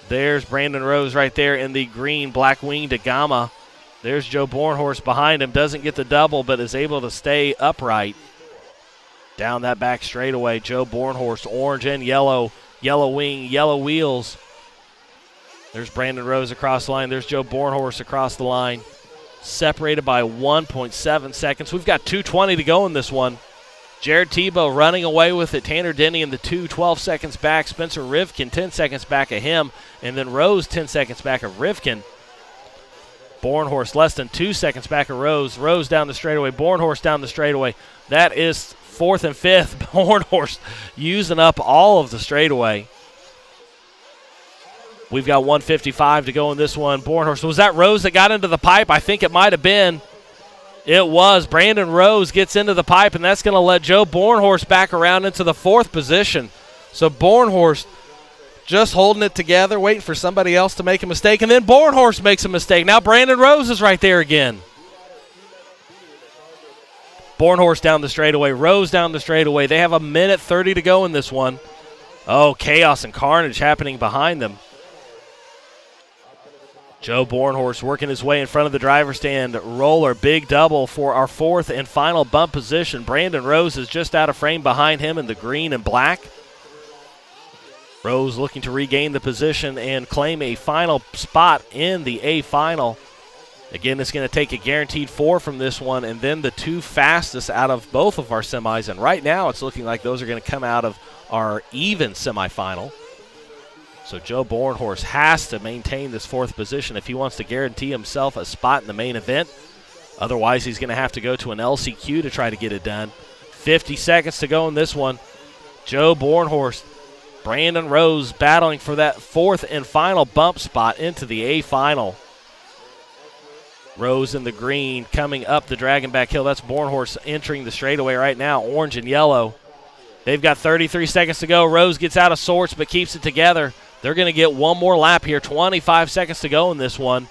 C: There's Brandon Rose right there in the green black-winged Agama. There's Joe Bornhorst behind him. Doesn't get the double, but is able to stay upright. Down that back straightaway, Joe Bornhorst, orange and yellow, yellow wing, yellow wheels. There's Brandon Rose across the line. There's Joe Bornhorst across the line. Separated by 1.7 seconds. We've got 2:20 to go in this one. Jared Tebow running away with it. Tanner Denny in the 12 seconds back. Spencer Rivkin 10 seconds back of him. And then Rose 10 seconds back of Rivkin. Bornhorst less than 2 seconds back of Rose. Rose down the straightaway. Bornhorst down the straightaway. That is 4th and 5th. Bornhorst using up all of the straightaway. We've got 1:55 to go in this one. Bornhorst, was that Rose that got into the pipe? I think it might have been. It was. Brandon Rose gets into the pipe, and that's going to let Joe Bornhorst back around into the 4th position. So Bornhorst just holding it together, waiting for somebody else to make a mistake, and then Bornhorst makes a mistake. Now Brandon Rose is right there again. Bornhorst down the straightaway, Rose down the straightaway. They have 1:30 to go in this one. Oh, chaos and carnage happening behind them. Joe Bornhorst working his way in front of the driver's stand. Roller, big double for our 4th and final bump position. Brandon Rose is just out of frame behind him in the green and black. Rose looking to regain the position and claim a final spot in the A final. Again, it's going to take a guaranteed 4 from this one, and then the 2 fastest out of both of our semis. And right now it's looking like those are going to come out of our even semifinal. So Joe Bornhorst has to maintain this 4th position if he wants to guarantee himself a spot in the main event. Otherwise, he's going to have to go to an LCQ to try to get it done. 50 seconds to go in this one. Joe Bornhorst, Brandon Rose battling for that 4th and final bump spot into the A final. Rose in the green coming up the Dragonback Hill. That's Bornhorst entering the straightaway right now, orange and yellow. They've got 33 seconds to go. Rose gets out of sorts but keeps it together. They're going to get one more lap here. 25 seconds to go in this one.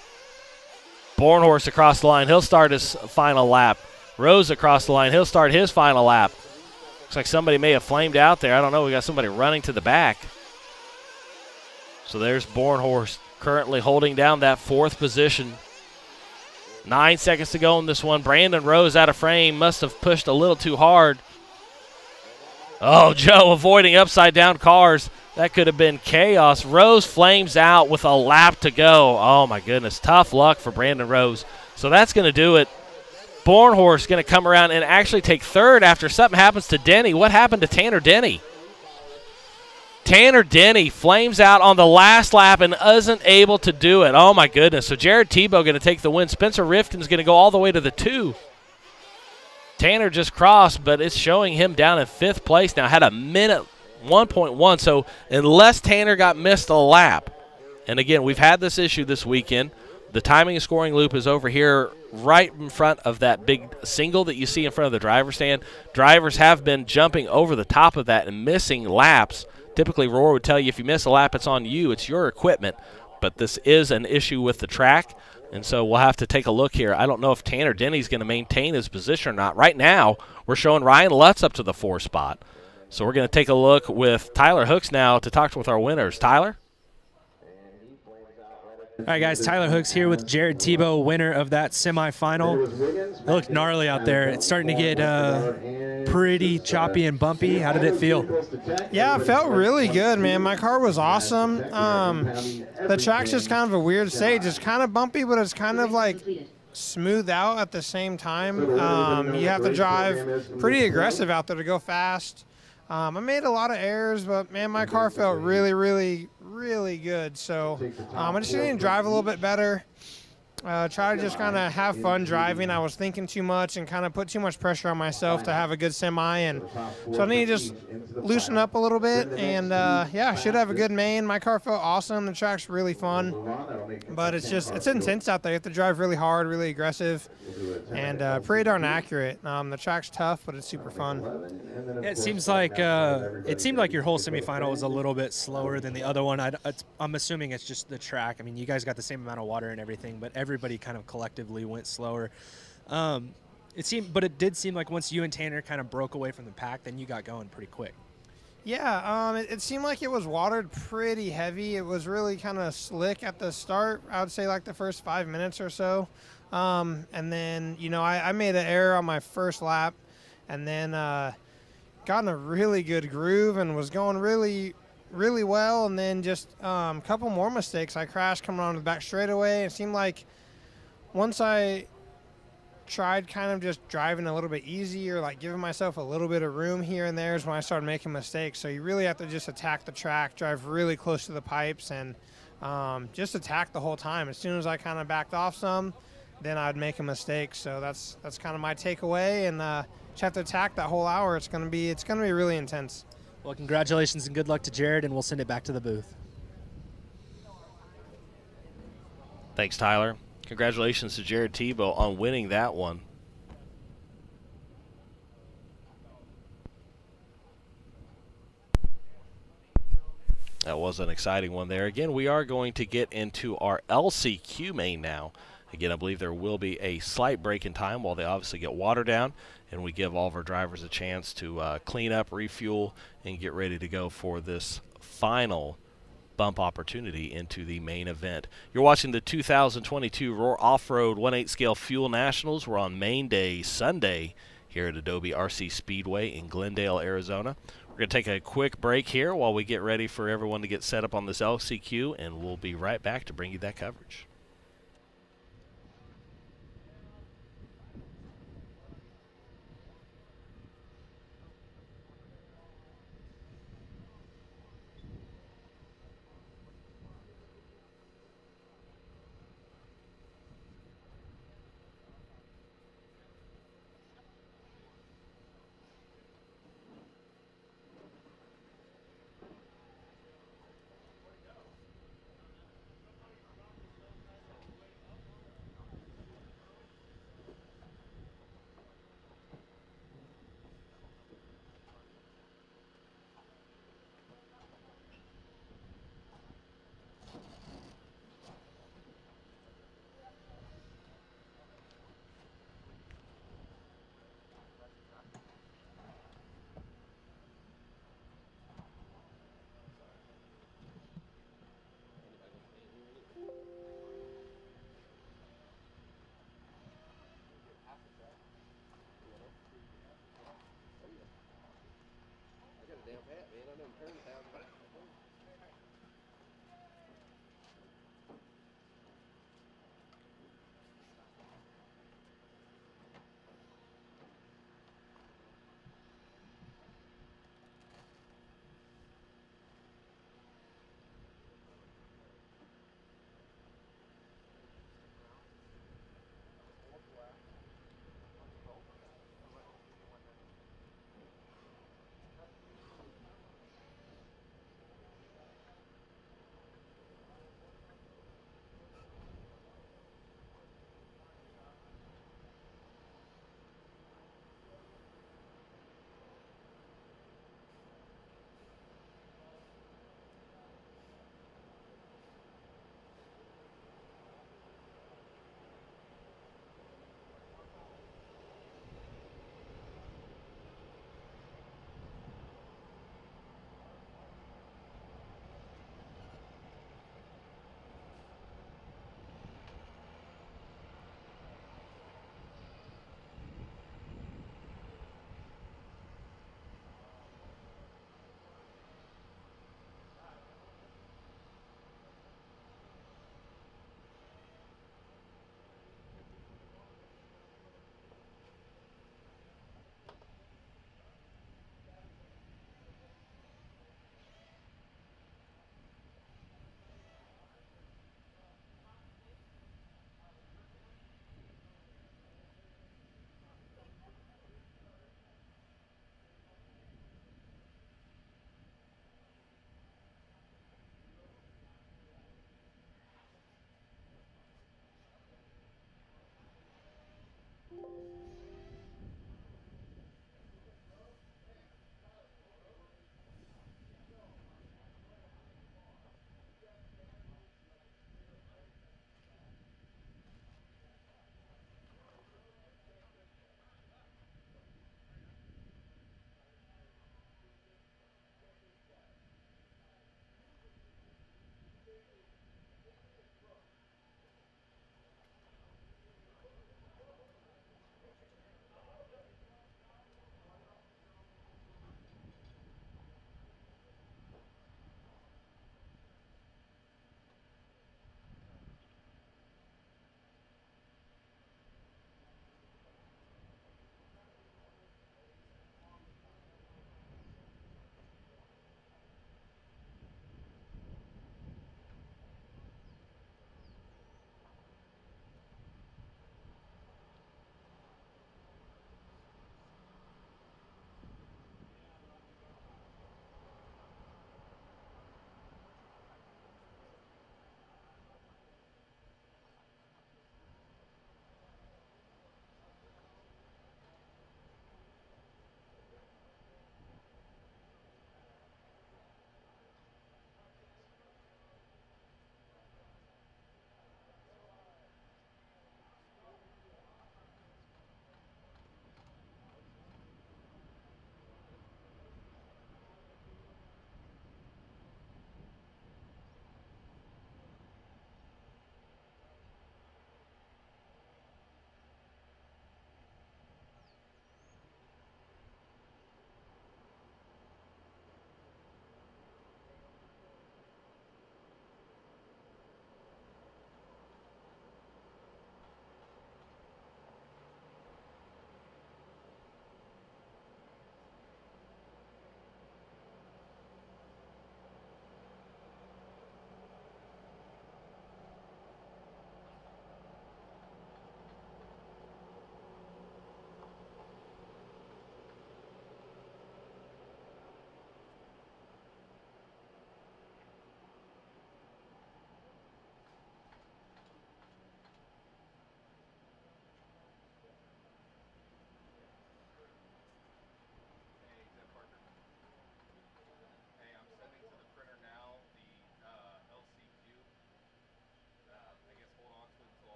C: Bornhorst across the line. He'll start his final lap. Rose across the line. He'll start his final lap. Looks like somebody may have flamed out there. I don't know. We got somebody running to the back. So there's Bornhorst currently holding down that 4th position. 9 seconds to go in this one. Brandon Rose out of frame. Must have pushed a little too hard. Oh, Joe avoiding upside-down cars. That could have been chaos. Rose flames out with a lap to go. Oh, my goodness. Tough luck for Brandon Rose. So that's going to do it. Bornhorst going to come around and actually take 3rd after something happens to Denny. What happened to Tanner Denny? Tanner Denny flames out on the last lap and isn't able to do it. Oh, my goodness. So Jared Tebow going to take the win. Spencer Rifkin's going to go all the way to the 2. Tanner just crossed, but it's showing him down in 5th place now. Had a minute 1.1, so unless Tanner got missed a lap, and again, we've had this issue this weekend. The timing and scoring loop is over here right in front of that big single that you see in front of the driver's stand. Drivers have been jumping over the top of that and missing laps. Typically, Roar would tell you if you miss a lap, it's on you. It's your equipment. But this is an issue with the track, and so we'll have to take a look here. I don't know if Tanner Denny's going to maintain his position or not. Right now, we're showing Ryan Lutz up to the 4 spot. So we're going to take a look with Tyler Hooks now to talk with our winners. Tyler?
E: All right, guys, Tyler Hooks here with Jared Tebow, winner of that semifinal. It looked gnarly out there. It's starting to get pretty choppy and bumpy. How did it feel?
G: Yeah, it felt really good, man. My car was awesome. The track's just kind of a weird stage. It's kind of bumpy, but it's kind of like smooth out at the same time. You have to drive pretty aggressive out there to go fast. I made a lot of errors, but, man, my car felt really, really, really good. So I just need to drive a little bit better. Try to just kind of have fun driving. I was thinking too much and kind of put too much pressure on myself to have a good semi, and so I need to just loosen up a little bit. And yeah, should have a good main. My car felt awesome. The track's really fun, but it's intense out there. You have to drive really hard, really aggressive, and pretty darn accurate. The track's tough, but it's super fun.
E: Yeah, it seems like it seemed like your whole semifinal was a little bit slower than the other one. I'm assuming it's just the track. I mean, you guys got the same amount of water and everything, but everybody kind of collectively went slower. It did seem like once you and Tanner kind of broke away from the pack, then you got going pretty quick.
G: Yeah, it seemed like it was watered pretty heavy. It was really kind of slick at the start. I would say like the first 5 minutes or so. And then, I made an error on my first lap, and then got in a really good groove and was going really, really well. And then just a couple more mistakes. I crashed coming on the back straightaway. It seemed like once I tried kind of just driving a little bit easier, like giving myself a little bit of room here and there, is when I started making mistakes. So you really have to just attack the track, drive really close to the pipes, and just attack the whole time. As soon as I kind of backed off some, then I'd make a mistake. So that's kind of my takeaway, and just have to attack that whole hour. It's gonna be really intense.
E: Well, congratulations and good luck to Jared, and we'll send it back to the booth.
C: Thanks, Tyler. Congratulations to Jared Tebow on winning that one. That was an exciting one there. Again, we are going to get into our LCQ main now. Again, I believe there will be a slight break in time while they obviously get water down, and we give all of our drivers a chance to clean up, refuel, and get ready to go for this final bump opportunity into the main event. You're watching the 2022 Roar Off-Road 1/8 Scale Fuel Nationals. We're on main day Sunday here at Adobe RC Speedway in Glendale, Arizona. We're going to take a quick break here while we get ready for everyone to get set up on this LCQ, and we'll be right back to bring you that coverage.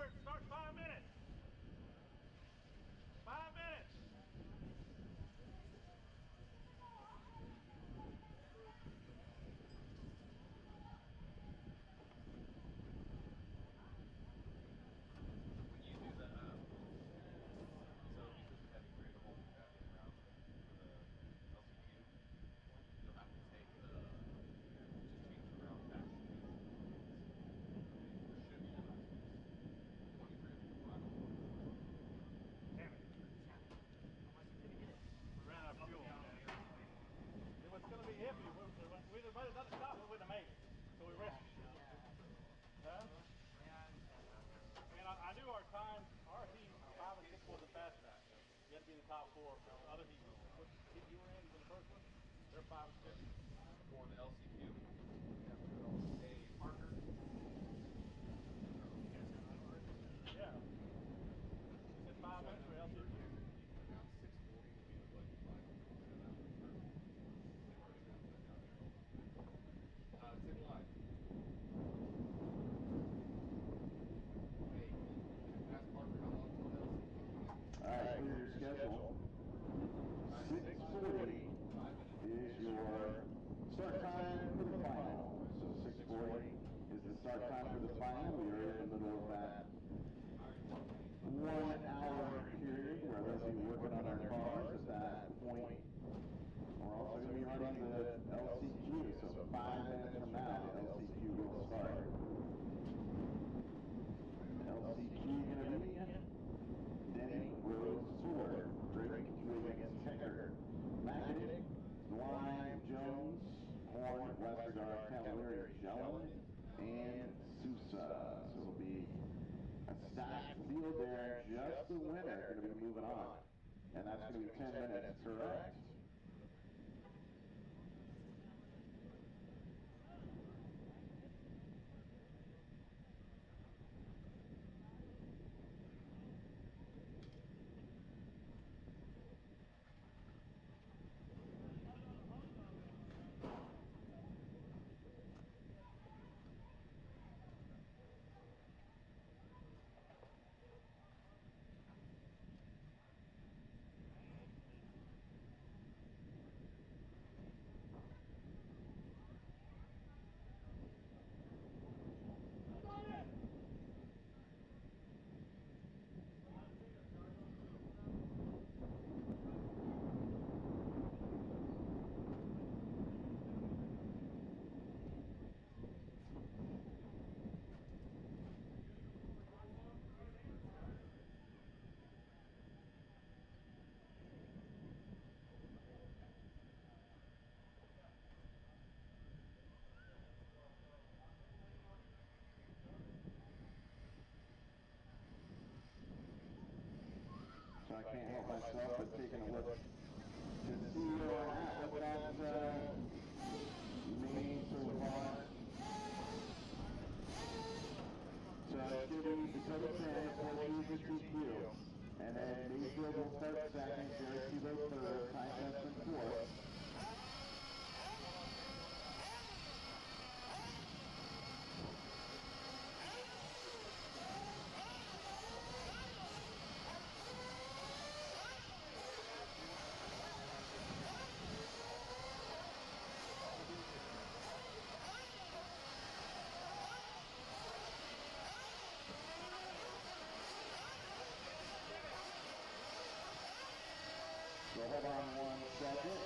J: forward. Start 5 minutes. 5 minutes. We'd have made another stop, we wouldn't have made it. So we rescued you. Huh? And I knew our time, our heat, 5 and 6 wasn't fast enough. You had to be in the top 4 for the other heat. What heat you were in for the first one? They're 5 and 6.
K: For the LCQ, a Parker.
J: Yeah. You said 5 minutes for LCQ?
K: Around 6:40, we look like 5 minutes. Tim Live. Hey, ask Parker how long till LCQ.
A: All right, clear your schedule. 6:40 is your start time for the final. So 6:40 is the start time for the final. We are in the middle of that 1 hour period where they'll be working on their cars at that point. We're also going to be running the LCQ, so 5 minutes from now, the LCQ will start. LCQ going to be Denny, Rose, Sword, Drake, Wiggins, Heckert, McIntyre, Lime, Jones, Horn, Westergaard, Cavalieri, Jellin, and Sousa. So it'll be a stacked field there. Just the winner going to be moving on. And that's going to be 10 minutes, correct? So I can't help myself but taking a look to see what that means so far. So it's going to be Dakota Tran, 4 GQ, and then Mayfield will start second, Jared Tebow third, Ty Tessman fourth. So hold on 1 second.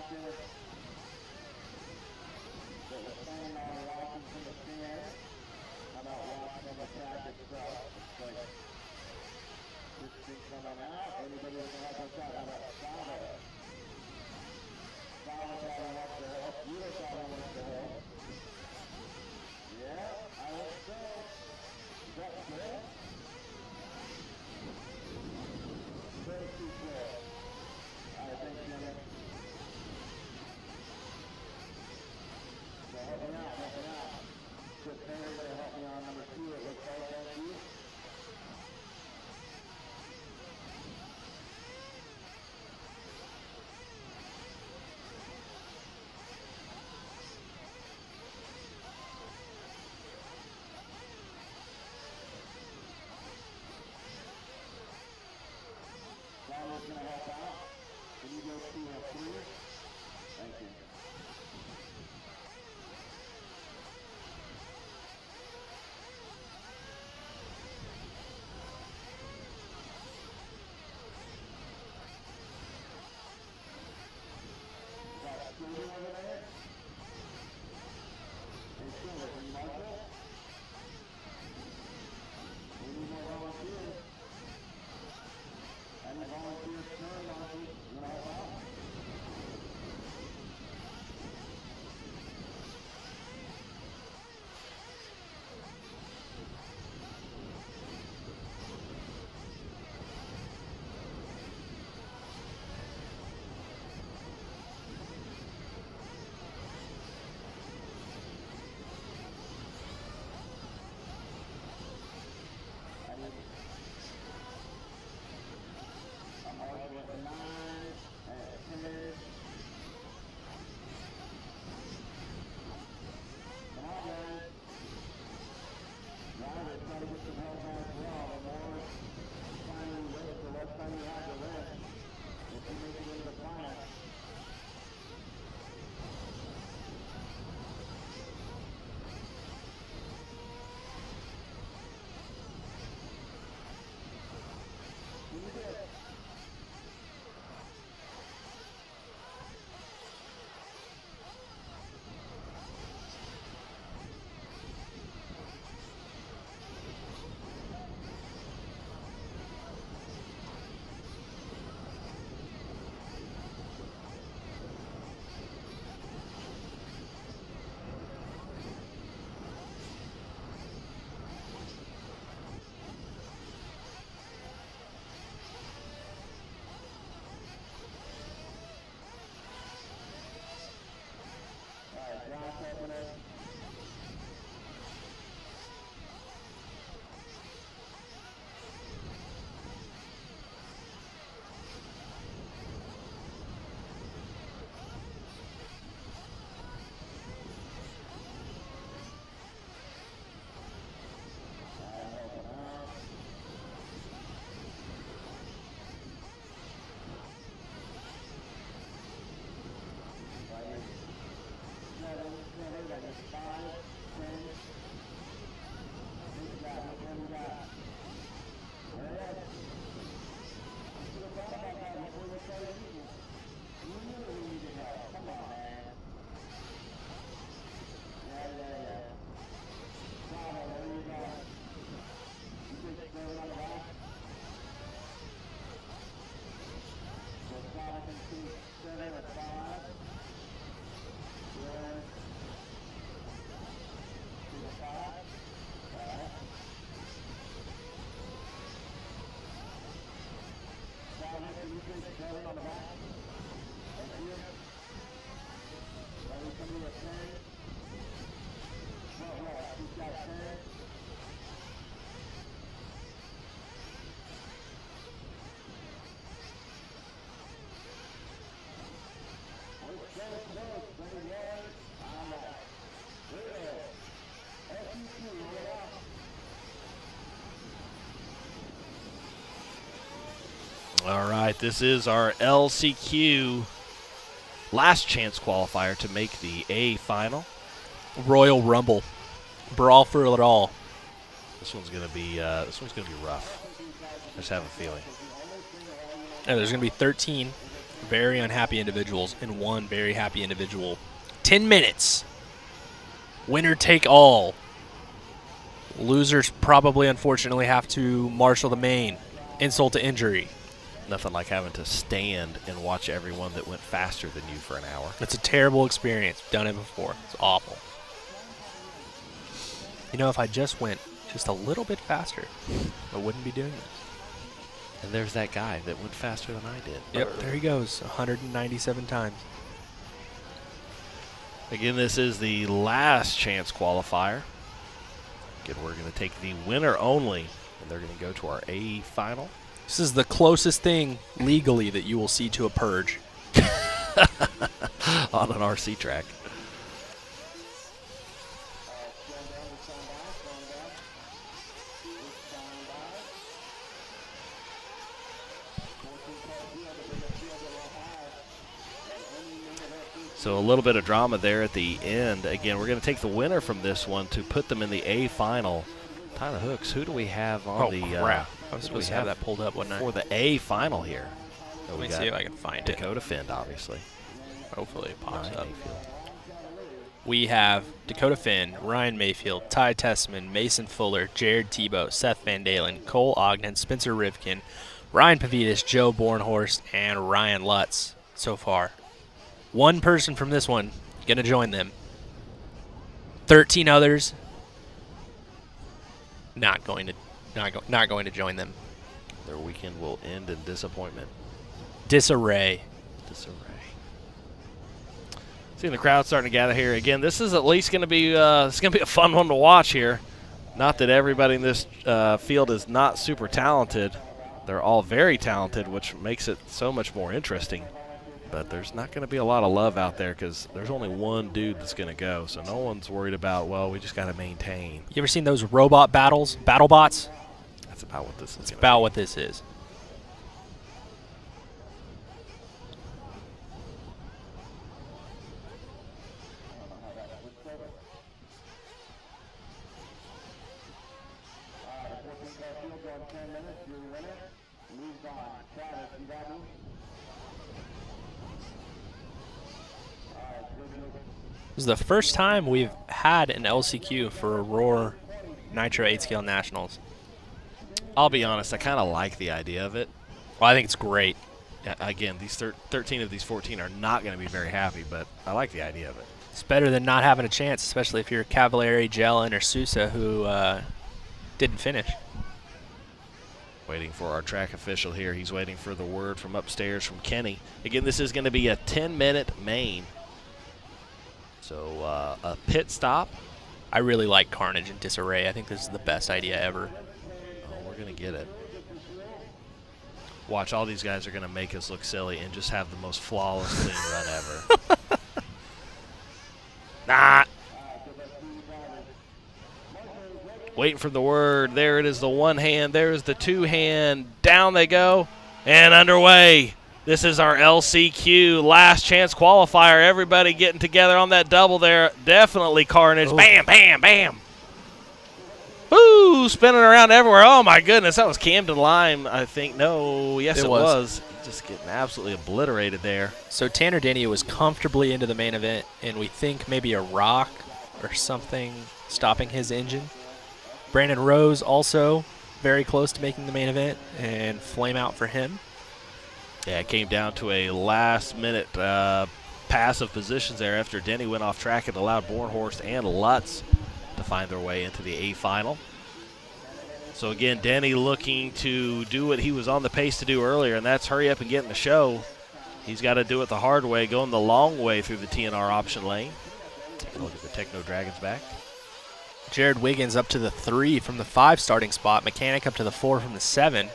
A: watcher that was planning on watching from the stand. How about watching on the track itself? Looks like this thing coming out. Anybody that can help us out? How about Sava? Sava probably wants to help. Yuta probably wants to help. Yeah, I hope so. Is that good? Very too good. All right, thanks, Denny. So help me out, help me out. Chris Henry to help me on number 2. It looks like, thank you. Donald's going to help out. Can you go to 3? Thank you. Is that Scooter over there? Hey, Scooter, can you mark it? We need more volunteers. Any volunteers turn, Marky? You want to help out? I'm marking at 9, at 10. Come on, guys. Drivers, try to get some help out as well. The more time you wait, the less time you have to rest. If you make it into the final. Can you do it? All right, Josh, open it. On the back. Thank you. Let me come to a 10. Well, he's got 10. We're so close, Denny. I'm like, SEC, roll it out.
C: All right, this is our LCQ last chance qualifier to make the A final.
D: Royal Rumble. Brawl for it all.
C: This one's gonna be rough. I just have a feeling.
D: And there's going to be 13 very unhappy individuals and one very happy individual. 10 minutes. Winner take all. Losers probably, unfortunately, have to marshal the main. Insult to injury.
C: Nothing like having to stand and watch everyone that went faster than you for an hour.
D: It's a terrible experience. Done it before. It's awful. You know, if I just went just a little bit faster, I wouldn't be doing this.
C: And there's that guy that went faster than I did.
D: Yep, there he goes, 197 times.
C: Again, this is the last chance qualifier. Again, we're going to take the winner only, and they're going to go to our A final.
D: This is the closest thing legally that you will see to a purge.
C: On an RC track. So a little bit of drama there at the end. Again, we're going to take the winner from this one to put them in the A final. Tyler Hooks, who do we have on the
D: crap. I was supposed to have that pulled up, wasn't I?
C: For the A final here.
D: Let me see if I can find it.
C: Dakota Finn, obviously.
D: Hopefully it pops
C: Ryan
D: up.
C: Mayfield.
D: We have Dakota Finn, Ryan Mayfield, Ty Tessman, Mason Fuller, Jared Tebow, Seth Van Dalen, Cole Ogden, Spencer Rivkin, Ryan Pavitas, Joe Bornhorst, and Ryan Lutz so far. One person from this one going to join them. 13 others not going to join them.
C: Their weekend will end in disappointment.
D: Disarray.
C: Seeing the crowd starting to gather here again. This is at least going to be a fun one to watch here. Not that everybody in this field is not super talented. They're all very talented, which makes it so much more interesting. But there's not going to be a lot of love out there because there's only one dude that's going to go. So no one's worried about, well, we just got to maintain.
D: You ever seen those robot battles, battle bots?
C: That's about what this is.
D: It's about what this is. This is the first time we've had an LCQ for Roar Nitro 8-Scale Nationals.
C: I'll be honest, I kind of like the idea of it.
D: Well, I think it's great.
C: Yeah, again, these 13 of these 14 are not going to be very happy, but I like the idea of it.
D: It's better than not having a chance, especially if you're Cavalieri, Jellin, or Sousa, who didn't finish.
C: Waiting for our track official here. He's waiting for the word from upstairs from Kenny. Again, this is going to be a 10-minute main. So a pit stop.
D: I really like Carnage and Disarray. I think this is the best idea ever.
C: Oh, we're going to get it. Watch, all these guys are going to make us look silly and just have the most flawless clean run ever. Nah. Waiting for the word. There it is, the one hand. There's the two hand. Down they go. And underway. This is our LCQ last chance qualifier. Everybody getting together on that double there. Definitely Carnage. Ooh. Bam, bam, bam. Woo, spinning around everywhere. Oh, my goodness. That was Camden Lime, I think. No, yes, it was. Just getting absolutely obliterated there.
D: So Tanner Denny was comfortably into the main event, and we think maybe a rock or something stopping his engine. Brandon Rose also very close to making the main event, and flame out for him.
C: Yeah, it came down to a last-minute pass of positions there after Denny went off track and allowed Bornhorst and Lutz to find their way into the A final. So again, Denny looking to do what he was on the pace to do earlier, and that's hurry up and get in the show. He's got to do it the hard way, going the long way through the TNR option lane. Take a look at the Techno Dragons back.
D: Jared Wiggins up to the 3 from the 5 starting spot. Mechanic up to the 4 from the 7.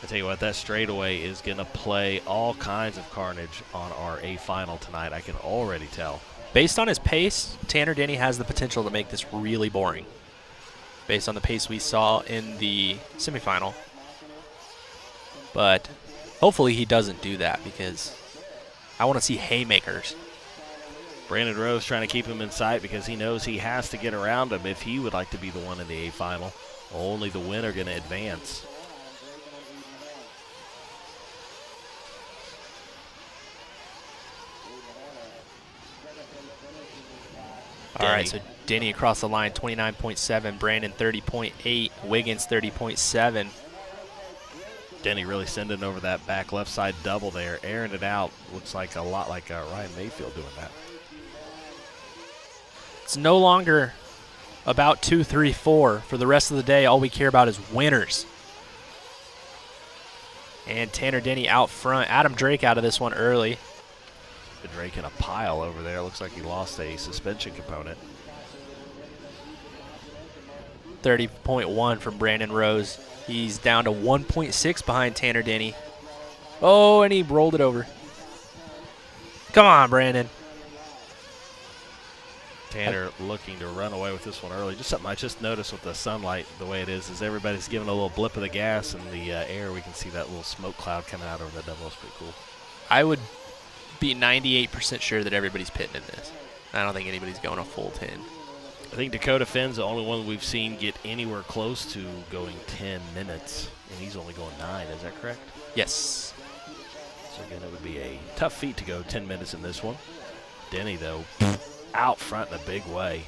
C: I tell you what, that straightaway is going to play all kinds of carnage on our A final tonight. I can already tell.
D: Based on his pace, Tanner Denny has the potential to make this really boring. Based on the pace we saw in the semifinal. But hopefully he doesn't do that because I want to see haymakers.
C: Brandon Rose trying to keep him in sight because he knows he has to get around him if he would like to be the one in the A final. Only the winner going to advance.
D: All right, so Denny across the line, 29.7. Brandon, 30.8. Wiggins, 30.7.
C: Denny really sending over that back left side double there, airing it out. Looks like a lot like Ryan Mayfield doing that.
D: It's no longer about 2, 3, 4. For the rest of the day, all we care about is winners. And Tanner Denny out front. Adam Drake out of this one early.
C: Drake in a pile over there. Looks like he lost a suspension component.
D: 30.1 from Brandon Rose. He's down to 1.6 behind Tanner Denny. Oh, and he rolled it over. Come on, Brandon.
C: Tanner looking to run away with this one early. Just something I just noticed with the sunlight, the way it is everybody's giving a little blip of the gas in the air. We can see that little smoke cloud coming out over the double. It's pretty cool.
D: I would be 98% sure that everybody's pitting in this. I don't think anybody's going a full 10.
C: I think Dakota Finn's the only one we've seen get anywhere close to going 10 minutes, and he's only going 9. Is that correct?
D: Yes.
C: So again, it would be a tough feat to go 10 minutes in this one. Denny, though, out front in a big way.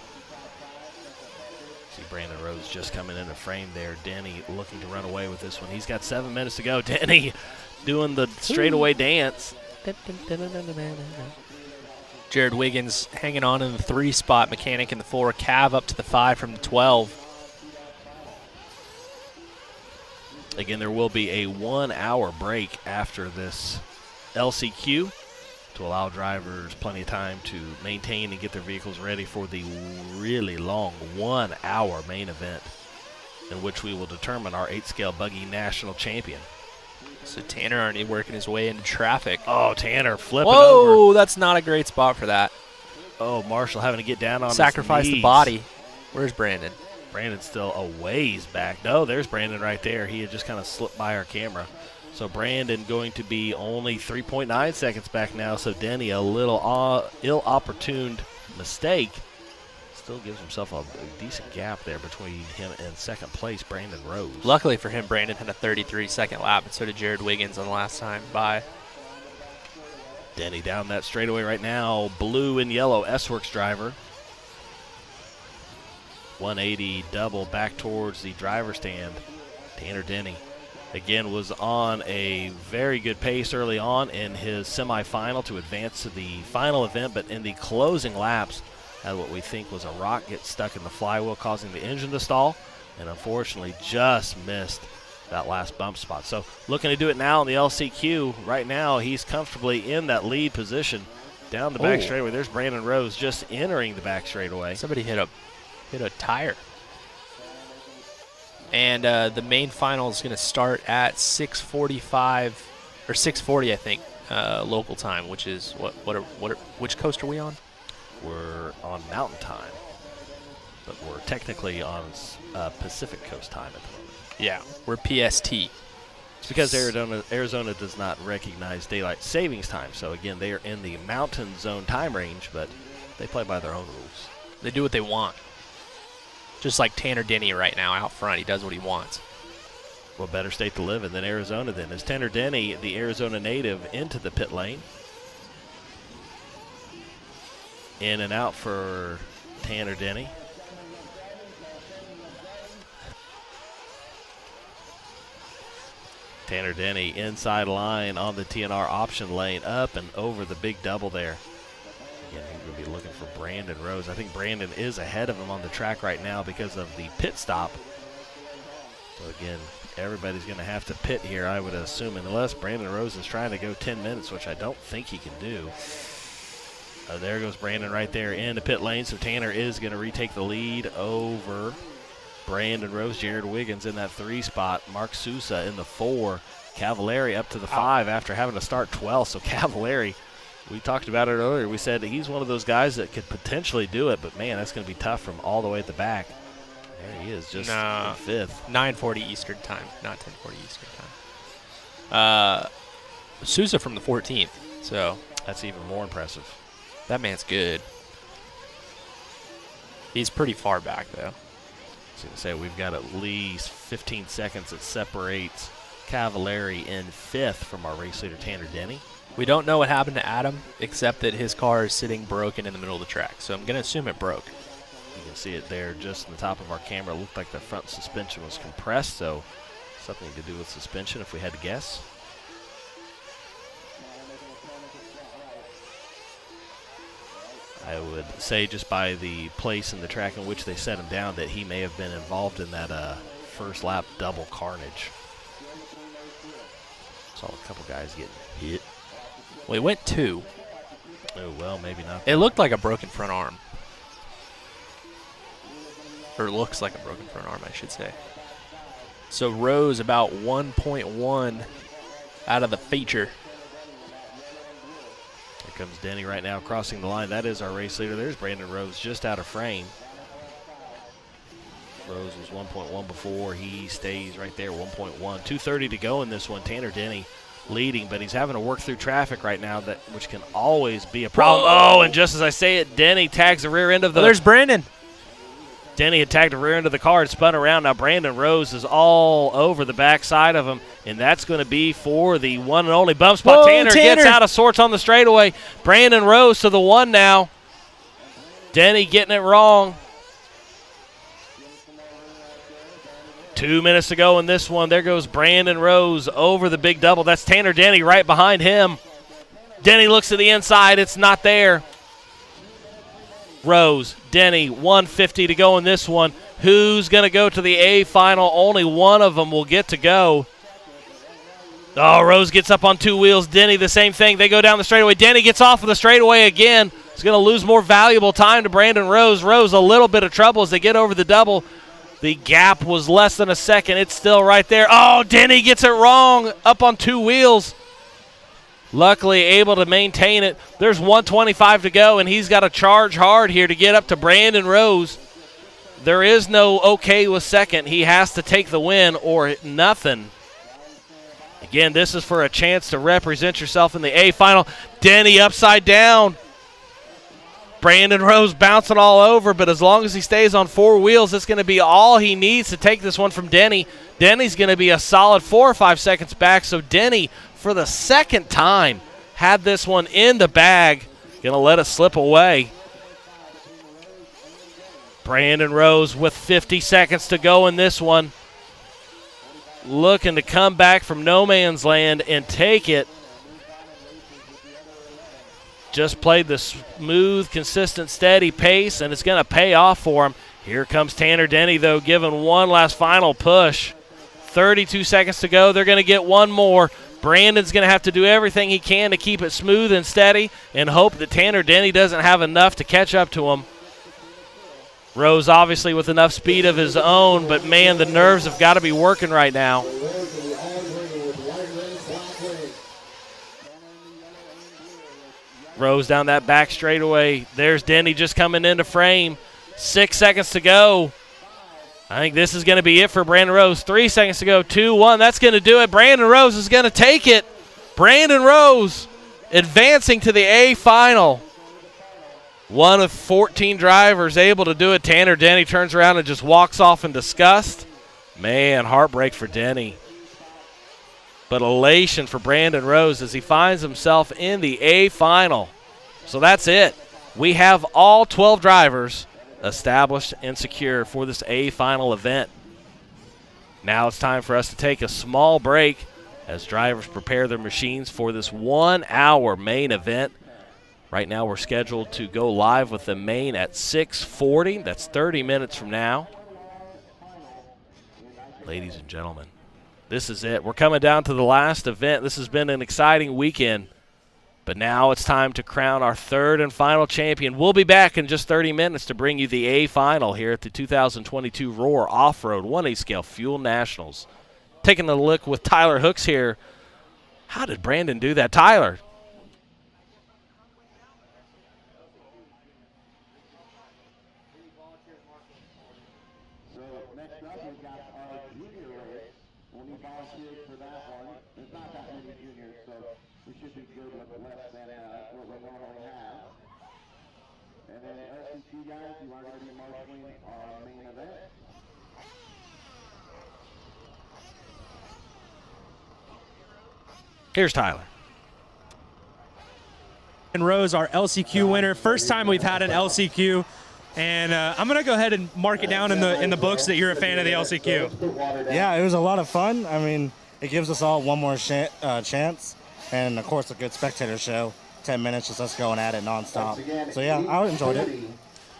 C: See Brandon Rose just coming into frame there. Denny looking to run away with this one. He's got 7 minutes to go. Denny doing the straightaway dance.
D: Jared Wiggins hanging on in the 3 spot. Mechanic in the 4. Cav up to the 5 from the 12.
C: Again, there will be a 1-hour break after this LCQ to allow drivers plenty of time to maintain and get their vehicles ready for the really long 1-hour main event in which we will determine our 8-scale buggy national champion.
D: So Tanner already working his way into traffic.
C: Oh, Tanner flipping
D: over.
C: over.
D: That's not a great spot for that.
C: Oh, Marshall having to get down on
D: Sacrifice
C: his knees.
D: the body. Where's Brandon?
C: Brandon's still a ways back. No, there's Brandon right there. He had just kind of slipped by our camera. So Brandon going to be only 3.9 seconds back now. So Denny, a little ill-opportuned mistake, still gives himself a decent gap there between him and second place, Brandon Rose.
D: Luckily for him, Brandon had a 33-second lap, and so did Jared Wiggins on the last time by.
C: Denny down that straightaway right now. Blue and yellow S-Works driver. 180 double back towards the driver stand. Tanner Denny, again, was on a very good pace early on in his semifinal to advance to the final event, but in the closing laps, had what we think was a rock get stuck in the flywheel, causing the engine to stall, and unfortunately just missed that last bump spot. So looking to do it now in the LCQ. Right now, he's comfortably in that lead position down the back straightaway. There's Brandon Rose just entering the back straightaway.
D: Somebody hit a tire. And the main final is going to start at 6:45 or 6:40, I think, local time, which is which coast are we on?
C: We're on Mountain Time, but we're technically on Pacific Coast time at the moment.
D: Yeah, we're PST.
C: It's because Arizona does not recognize daylight savings time. So again, they are in the Mountain Zone time range, but they play by their own rules.
D: They do what they want. Just like Tanner Denny right now out front, he does what he wants.
C: Well, better state to live in than Arizona then. As Tanner Denny, the Arizona native, into the pit lane. In and out for Tanner Denny. Tanner Denny inside line on the TNR option lane, up and over the big double there. Again, he's going to be looking for Brandon Rose. I think Brandon is ahead of him on the track right now because of the pit stop. So again, everybody's going to have to pit here, I would assume, unless Brandon Rose is trying to go 10 minutes, which I don't think he can do. There goes Brandon right there in the pit lane. So Tanner is going to retake the lead over Brandon Rose. Jared Wiggins in that 3 spot. Mark Sousa in the 4. Cavalieri up to the 5 after having to start 12th. So Cavalieri, we talked about it earlier. We said he's one of those guys that could potentially do it, but man, that's going to be tough from all the way at the back. There he is, just in 5th.
D: 9:40 Eastern time, not 10:40 Eastern time. Sousa from the 14th, so
C: that's even more impressive.
D: That man's good. He's pretty far back, though.
C: I was going to say, we've got at least 15 seconds that separates Cavalieri in 5th from our race leader, Tanner Denny.
D: We don't know what happened to Adam, except that his car is sitting broken in the middle of the track, so I'm going to assume it broke.
C: can see it there just in the top of our camera. It looked like the front suspension was compressed, so something to do with suspension if we had to guess. I would say just by the place in the track in which they set him down that he may have been involved in that first lap double carnage. Saw a couple guys getting hit.
D: Well, he went 2.
C: Oh, well, maybe not.
D: It looked like a broken front arm. Or looks like a broken front arm, I should say. So Rose about 1.1 out of the feature.
C: Here comes Denny right now crossing the line. That is our race leader. There's Brandon Rose just out of frame. Rose was 1.1 before. He stays right there, 1.1. 2:30 to go in this one. Tanner Denny leading, but he's having to work through traffic right now, which can always be a problem.
D: Whoa.
C: Oh, and just as I say it, Denny tags the rear end of the...
D: Oh, there's Brandon.
C: Denny had tagged the rear end of the car and spun around. Now Brandon Rose is all over the backside of him, and that's going to be for the one and only bump spot.
D: Whoa,
C: Tanner gets out of sorts on the straightaway. Brandon Rose to the 1 now. Denny getting it wrong. 2 minutes to go in this one. There goes Brandon Rose over the big double. That's Tanner Denny right behind him. Denny looks to the inside. It's not there. Rose, Denny, 150 to go in this one. Who's going to go to the A final? Only one of them will get to go. Oh, Rose gets up on 2 wheels. Denny, the same thing. They go down the straightaway. Denny gets off of the straightaway again. He's going to lose more valuable time to Brandon Rose. Rose, a little bit of trouble as they get over the double. The gap was less than a second. It's still right there. Oh, Denny gets it wrong. Up on 2 wheels. Luckily able to maintain it. There's 125 to go, and he's got to charge hard here to get up to Brandon Rose. There is no okay with second. He has to take the win or nothing. Again, this is for a chance to represent yourself in the A final. Denny upside down. Brandon Rose bouncing all over, but as long as he stays on 4 wheels, it's going to be all he needs to take this one from Denny. Denny's going to be a solid 4 or 5 seconds back, so Denny, for the second time, had this one in the bag. Going to let it slip away. Brandon Rose with 50 seconds to go in this one. Looking to come back from no man's land and take it. Just played the smooth, consistent, steady pace, and it's going to pay off for him. Here comes Tanner Denny, though, giving one last final push. 32 seconds to go. They're going to get one more. Brandon's going to have to do everything he can to keep it smooth and steady and hope that Tanner Denny doesn't have enough to catch up to him. Rose obviously with enough speed of his own, but, man, the nerves have got to be working right now. Rose down that back straightaway. There's Denny just coming into frame. 6 seconds to go. I think this is going to be it for Brandon Rose. 3 seconds to go. 2, 1. That's going to do it. Brandon Rose is going to take it. Brandon Rose advancing to the A final. One of 14 drivers able to do it. Tanner Denny turns around and just walks off in disgust. Man, heartbreak for Denny. But elation for Brandon Rose as he finds himself in the A final. So that's it. We have all 12 drivers established and secure for this A final event. Now it's time for us to take a small break as drivers prepare their machines for this 1 hour main event. Right now we're scheduled to go live with the main at 6:40. That's 30 minutes from now. Ladies and gentlemen, this is it. We're coming down to the last event. This has been an exciting weekend. But now it's time to crown our third and final champion. We'll be back in just 30 minutes to bring you the A final here at the 2022 Roar Off-Road 1A Scale Fuel Nationals. Taking a look with Tyler Hooks here. How did Brandon do that? Tyler. Here's Tyler.
E: And Rose, our LCQ winner. First time we've had an LCQ And I'm going to go ahead and mark it down in the books that you're a fan of the LCQ.
L: Yeah, it was a lot of fun. I mean, it gives us all one more chance. And, of course, a good spectator show. 10 minutes, just us going at it nonstop. So, yeah, I enjoyed it.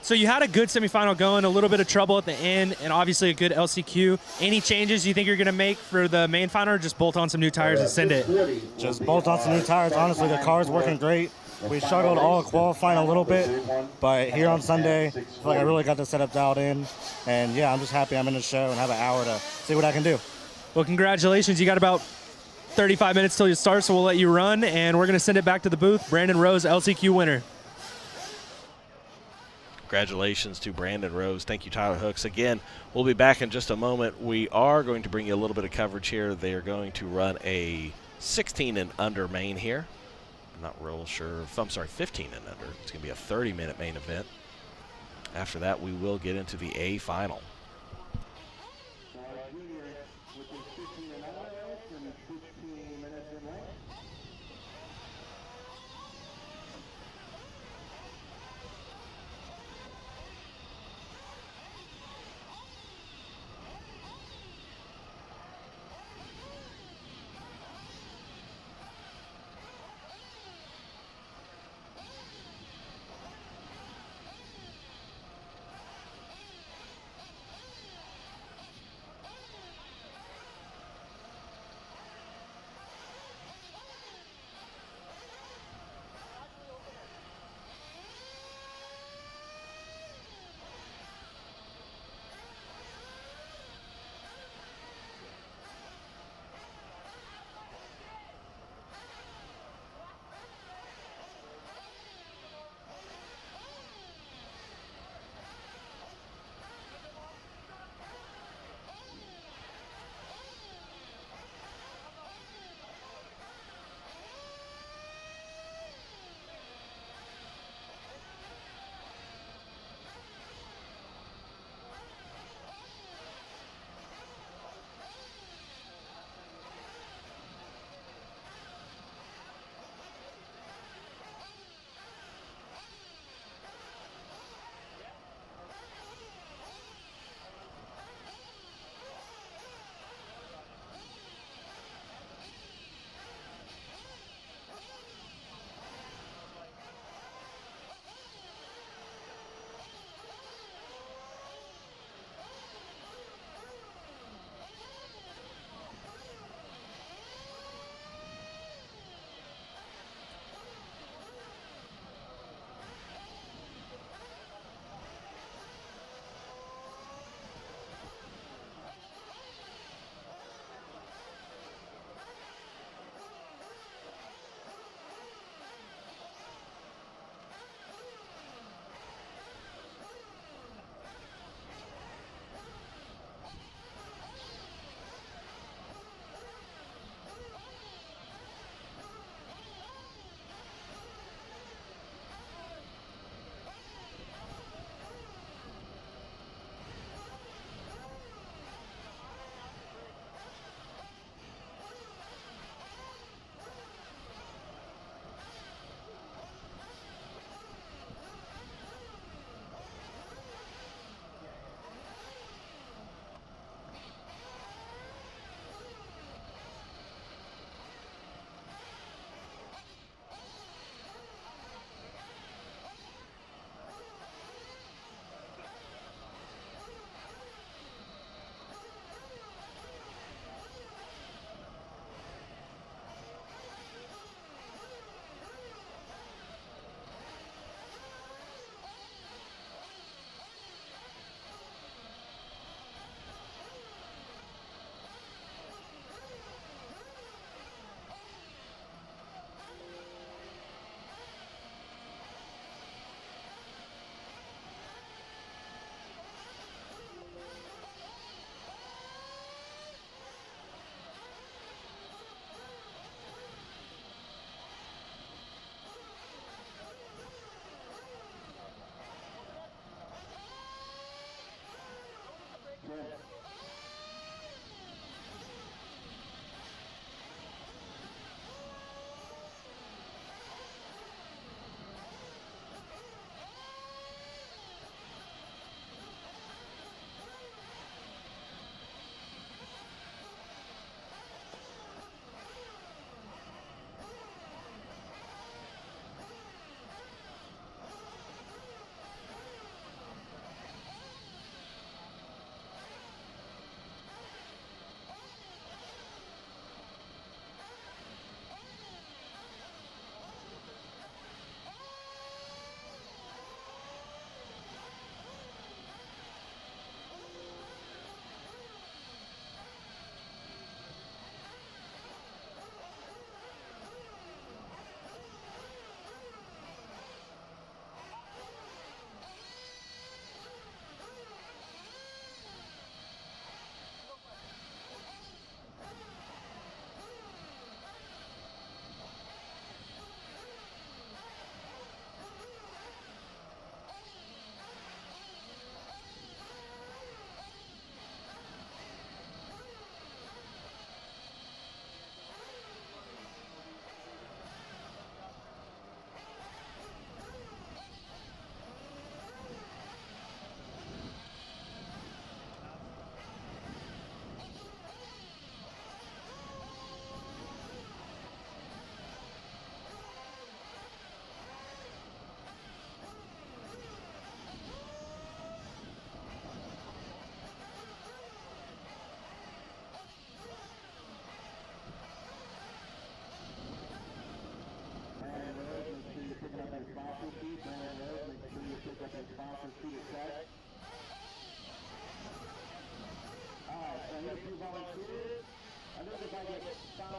E: So you had a good semifinal going, a little bit of trouble at the end, and obviously a good LCQ. Any changes you think you're going to make for the main final, or just bolt on some new tires and send it?
L: Just bolt on some new tires. Honestly, the car's working great. We struggled all qualifying a little bit, but here on Sunday, I feel like I really got the setup dialed in. And, yeah, I'm just happy I'm in the show and have an hour to see what I can do.
E: Well, congratulations. You got about 35 minutes till you start, so we'll let you run, and we're going to send it back to the booth. Brandon Rose, LCQ winner.
C: Congratulations to Brandon Rose. Thank you, Tyler Hooks. Again, we'll be back in just a moment. We are going to bring you a little bit of coverage here. They are going to run a 16 and under main here. I'm not real sure. I'm sorry, 15 and under. It's going to be a 30-minute main event. After that, we will get into the A final.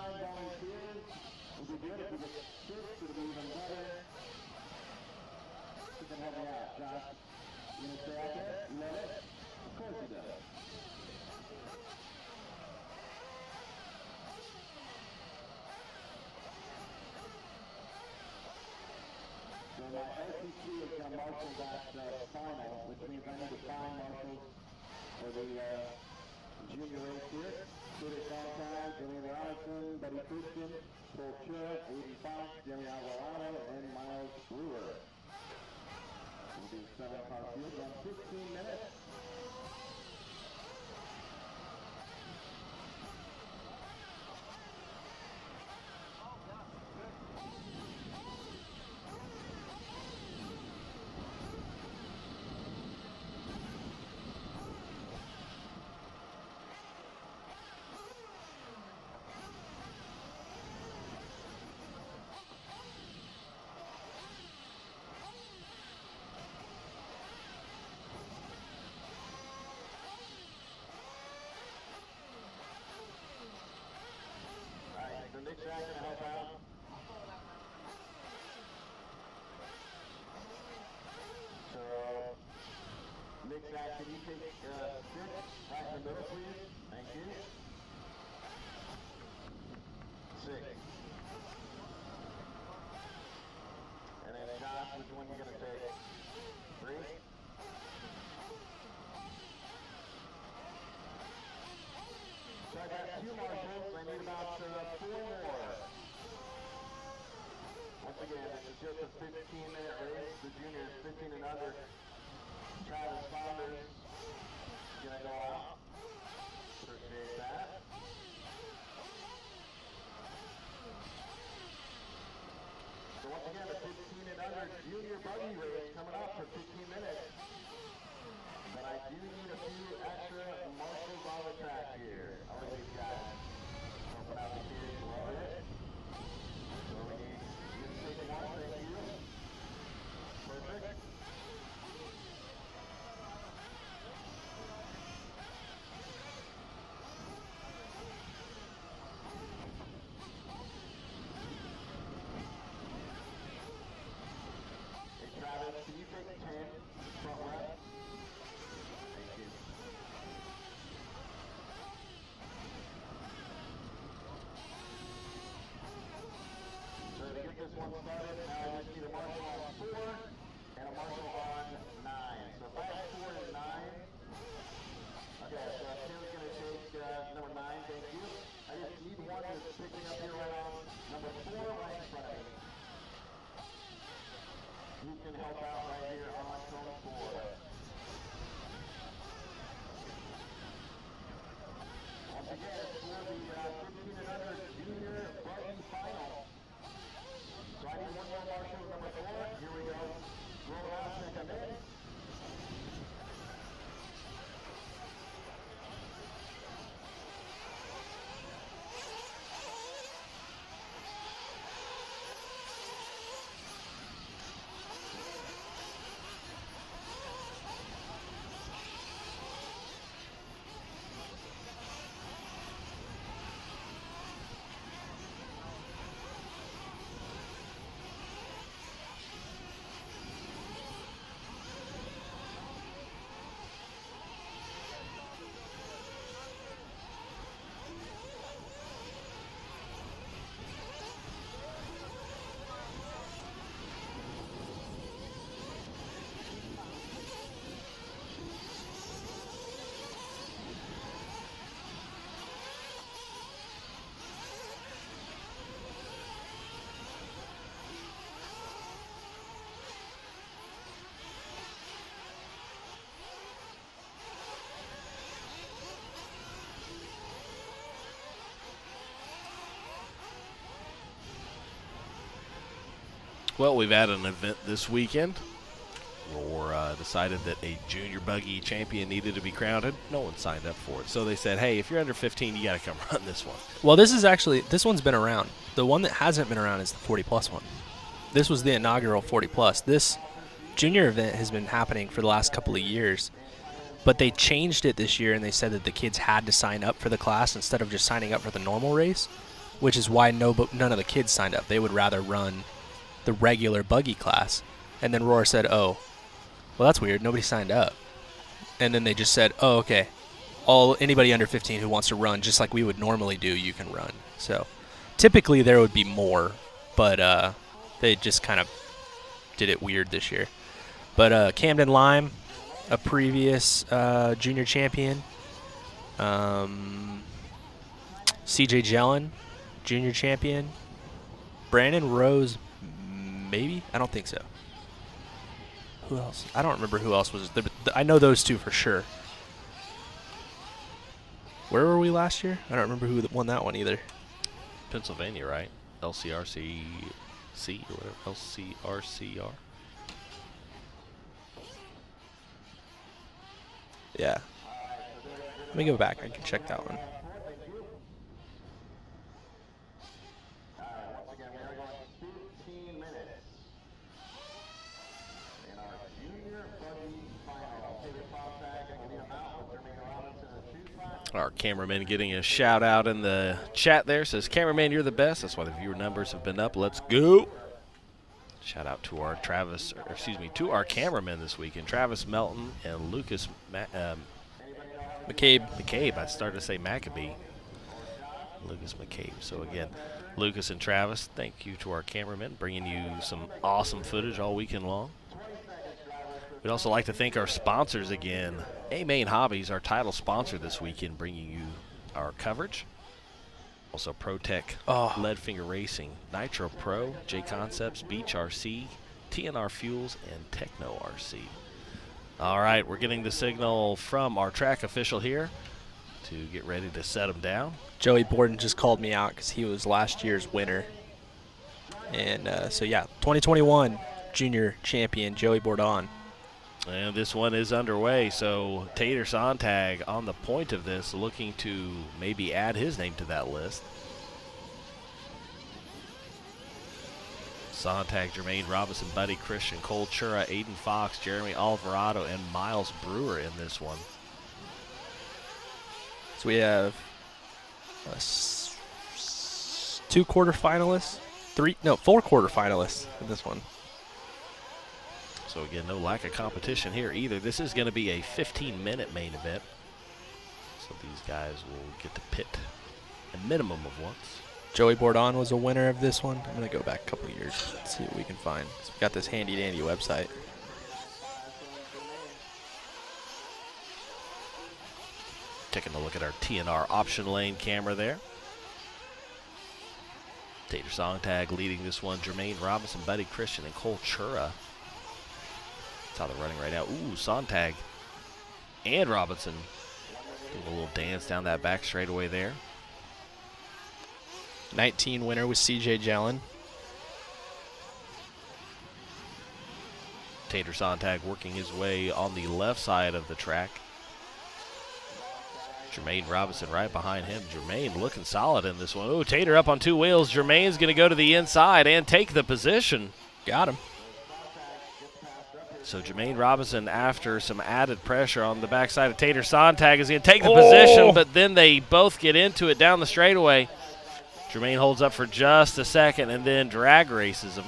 A: time volunteers would be good. If we get 6, it would be even better. You can help me out, Josh. You gonna stay out there? You love it? Of course he does. So my LCC is going to marshal that final, which means I need to find marshals for the junior race here. Peter Fontana, Jimmy Robinson, Buddy Christian, Paul Chura, Aiden Fox, Jeremy Alvarado, and Miles Brewer. We'll be 7-car field on 15 minutes. So Nick Jack can help out. So, Nick Jack, can you take 6 right in the middle, please? Thank you. 6. And then Josh, which one you gonna take? 3? So I got 2 marshals. I need about 4 more. Once again, this is just a 15-minute race. The juniors 15 and under. Travis Saunders is going to go out. Appreciate that. So once again, a 15 and under junior buggy race coming up for 15 minutes. But I do need a few extra marshals on the track here. I like these guys. Helping out the kids. Love it. So we need you to take 1. Thank you. Perfect. Hey Travis, can you take 10 front left? Thank you. So to get this one started, now I just need a marshal on 4 and a marshal on 9. So if I have 4 and 9, okay, so Tim's going to take number 9, thank you. I just need one that's picking up here right on number 4 right in front of me. You can help out right here on cone 4. Once again, it's for the 15 and under junior buggy final. So I need one more marshal, number 4. Here we go. Roll out, check them in.
C: Well, we've had an event this weekend where decided that a junior buggy champion needed to be crowned. No one signed up for it. So they said, hey, if you're under 15, you got to come run this one.
D: Well, this one's been around. The one that hasn't been around is the 40-plus one. This was the inaugural 40-plus. This junior event has been happening for the last couple of years, but they changed it this year, and they said that the kids had to sign up for the class instead of just signing up for the normal race, which is why none of the kids signed up. They would rather run the regular buggy class. And then Roar said, oh, well, that's weird. Nobody signed up. And then they just said, oh, okay. Anybody under 15 who wants to run, just like we would normally do, you can run. So typically there would be more, but they just kind of did it weird this year. But Camden Lime, a previous junior champion. CJ Jellin, junior champion. Brandon Rose, maybe? I don't think so. Who else? I don't remember who else was there. But I know those two for sure. Where were we last year? I don't remember who won that one either.
C: Pennsylvania, right? LCRCC or whatever. LCRCR.
D: Yeah. Let me go back. I can check that one.
C: Our cameraman getting a shout out in the chat there. Says, cameraman, you're the best. That's why the viewer numbers have been up. Let's go. Shout out to our to our cameramen this weekend, Travis Melton and Lucas McCabe. I started to say Maccabee. Lucas McCabe. So again, Lucas and Travis, thank you to our cameramen, bringing you some awesome footage all weekend long. We'd also like to thank our sponsors again. A-Main Hobbies, our title sponsor this weekend, bringing you our coverage. Also ProTech, Leadfinger Racing, Nitro Pro, J Concepts, Beach RC, TNR Fuels, and Techno RC. All right, we're getting the signal from our track official here to get ready to set them down.
D: Joey Borden just called me out because he was last year's winner. And so, yeah, 2021 junior champion Joey Borden.
C: And this one is underway, so Tater Sontag on the point of this, looking to maybe add his name to that list. Sontag, Jermaine Robinson, Buddy Christian, Cole Chura, Aiden Fox, Jeremy Alvarado, and Miles Brewer in this one.
D: So we have 4 quarterfinalists in this one.
C: So again, no lack of competition here either. This is going to be a 15-minute main event. So these guys will get to pit a minimum of once.
D: Joey Borden was a winner of this one. I'm going to go back a couple of years and see what we can find. So we've got this handy-dandy website.
C: Taking a look at our TNR option lane camera there. Tater Sontag leading this one. Jermaine Robinson, Buddy Christian, and Cole Chura. That's how they're running right now. Ooh, Sontag and Robinson doing a little dance down that back straightaway there.
D: 19 winner with CJ Jellin.
C: Tater Sontag working his way on the left side of the track. Jermaine Robinson right behind him. Jermaine looking solid in this one. Ooh, Tater up on 2 wheels. Jermaine's going to go to the inside and take the position.
D: Got him.
C: So Jermaine Robinson, after some added pressure on the backside of Tater Sontag, is going to take the position, but then they both get into it down the straightaway. Jermaine holds up for just a second and then drag races him.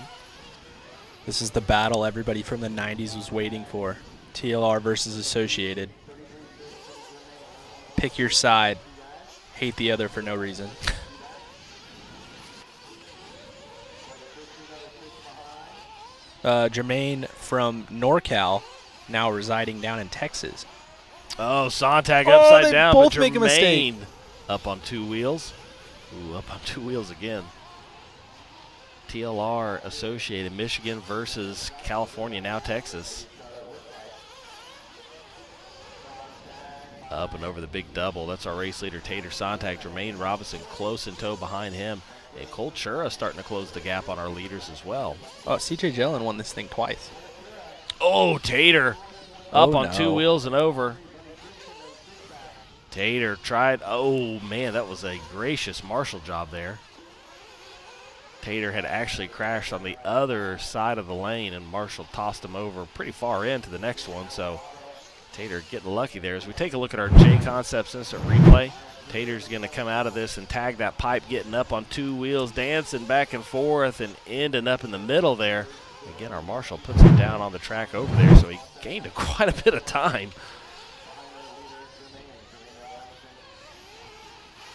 D: This is the battle everybody from the 90s was waiting for. TLR versus Associated. Pick your side. Hate the other for no reason. Jermaine from NorCal, now residing down in Texas.
C: Oh, Sontag upside down,
D: both
C: but
D: make a mistake.
C: Jermaine up on 2 wheels. Ooh, up on 2 wheels again. TLR Associated, Michigan versus California, now Texas. Up and over the big double. That's our race leader, Tater Sontag. Jermaine Robinson close in tow behind him. And Cole Chura starting to close the gap on our leaders as well.
D: Oh, CJ Jellin won this thing twice.
C: Oh, Tater up on 2 wheels and over. Tater tried. Oh, man, that was a gracious Marshall job there. Tater had actually crashed on the other side of the lane, and Marshall tossed him over pretty far into the next one. So Tater getting lucky there. As we take a look at our J Concepts instant replay, Tater's going to come out of this and tag that pipe, getting up on 2 wheels, dancing back and forth and ending up in the middle there. Again, our marshal puts him down on the track over there, so he gained quite a bit of time.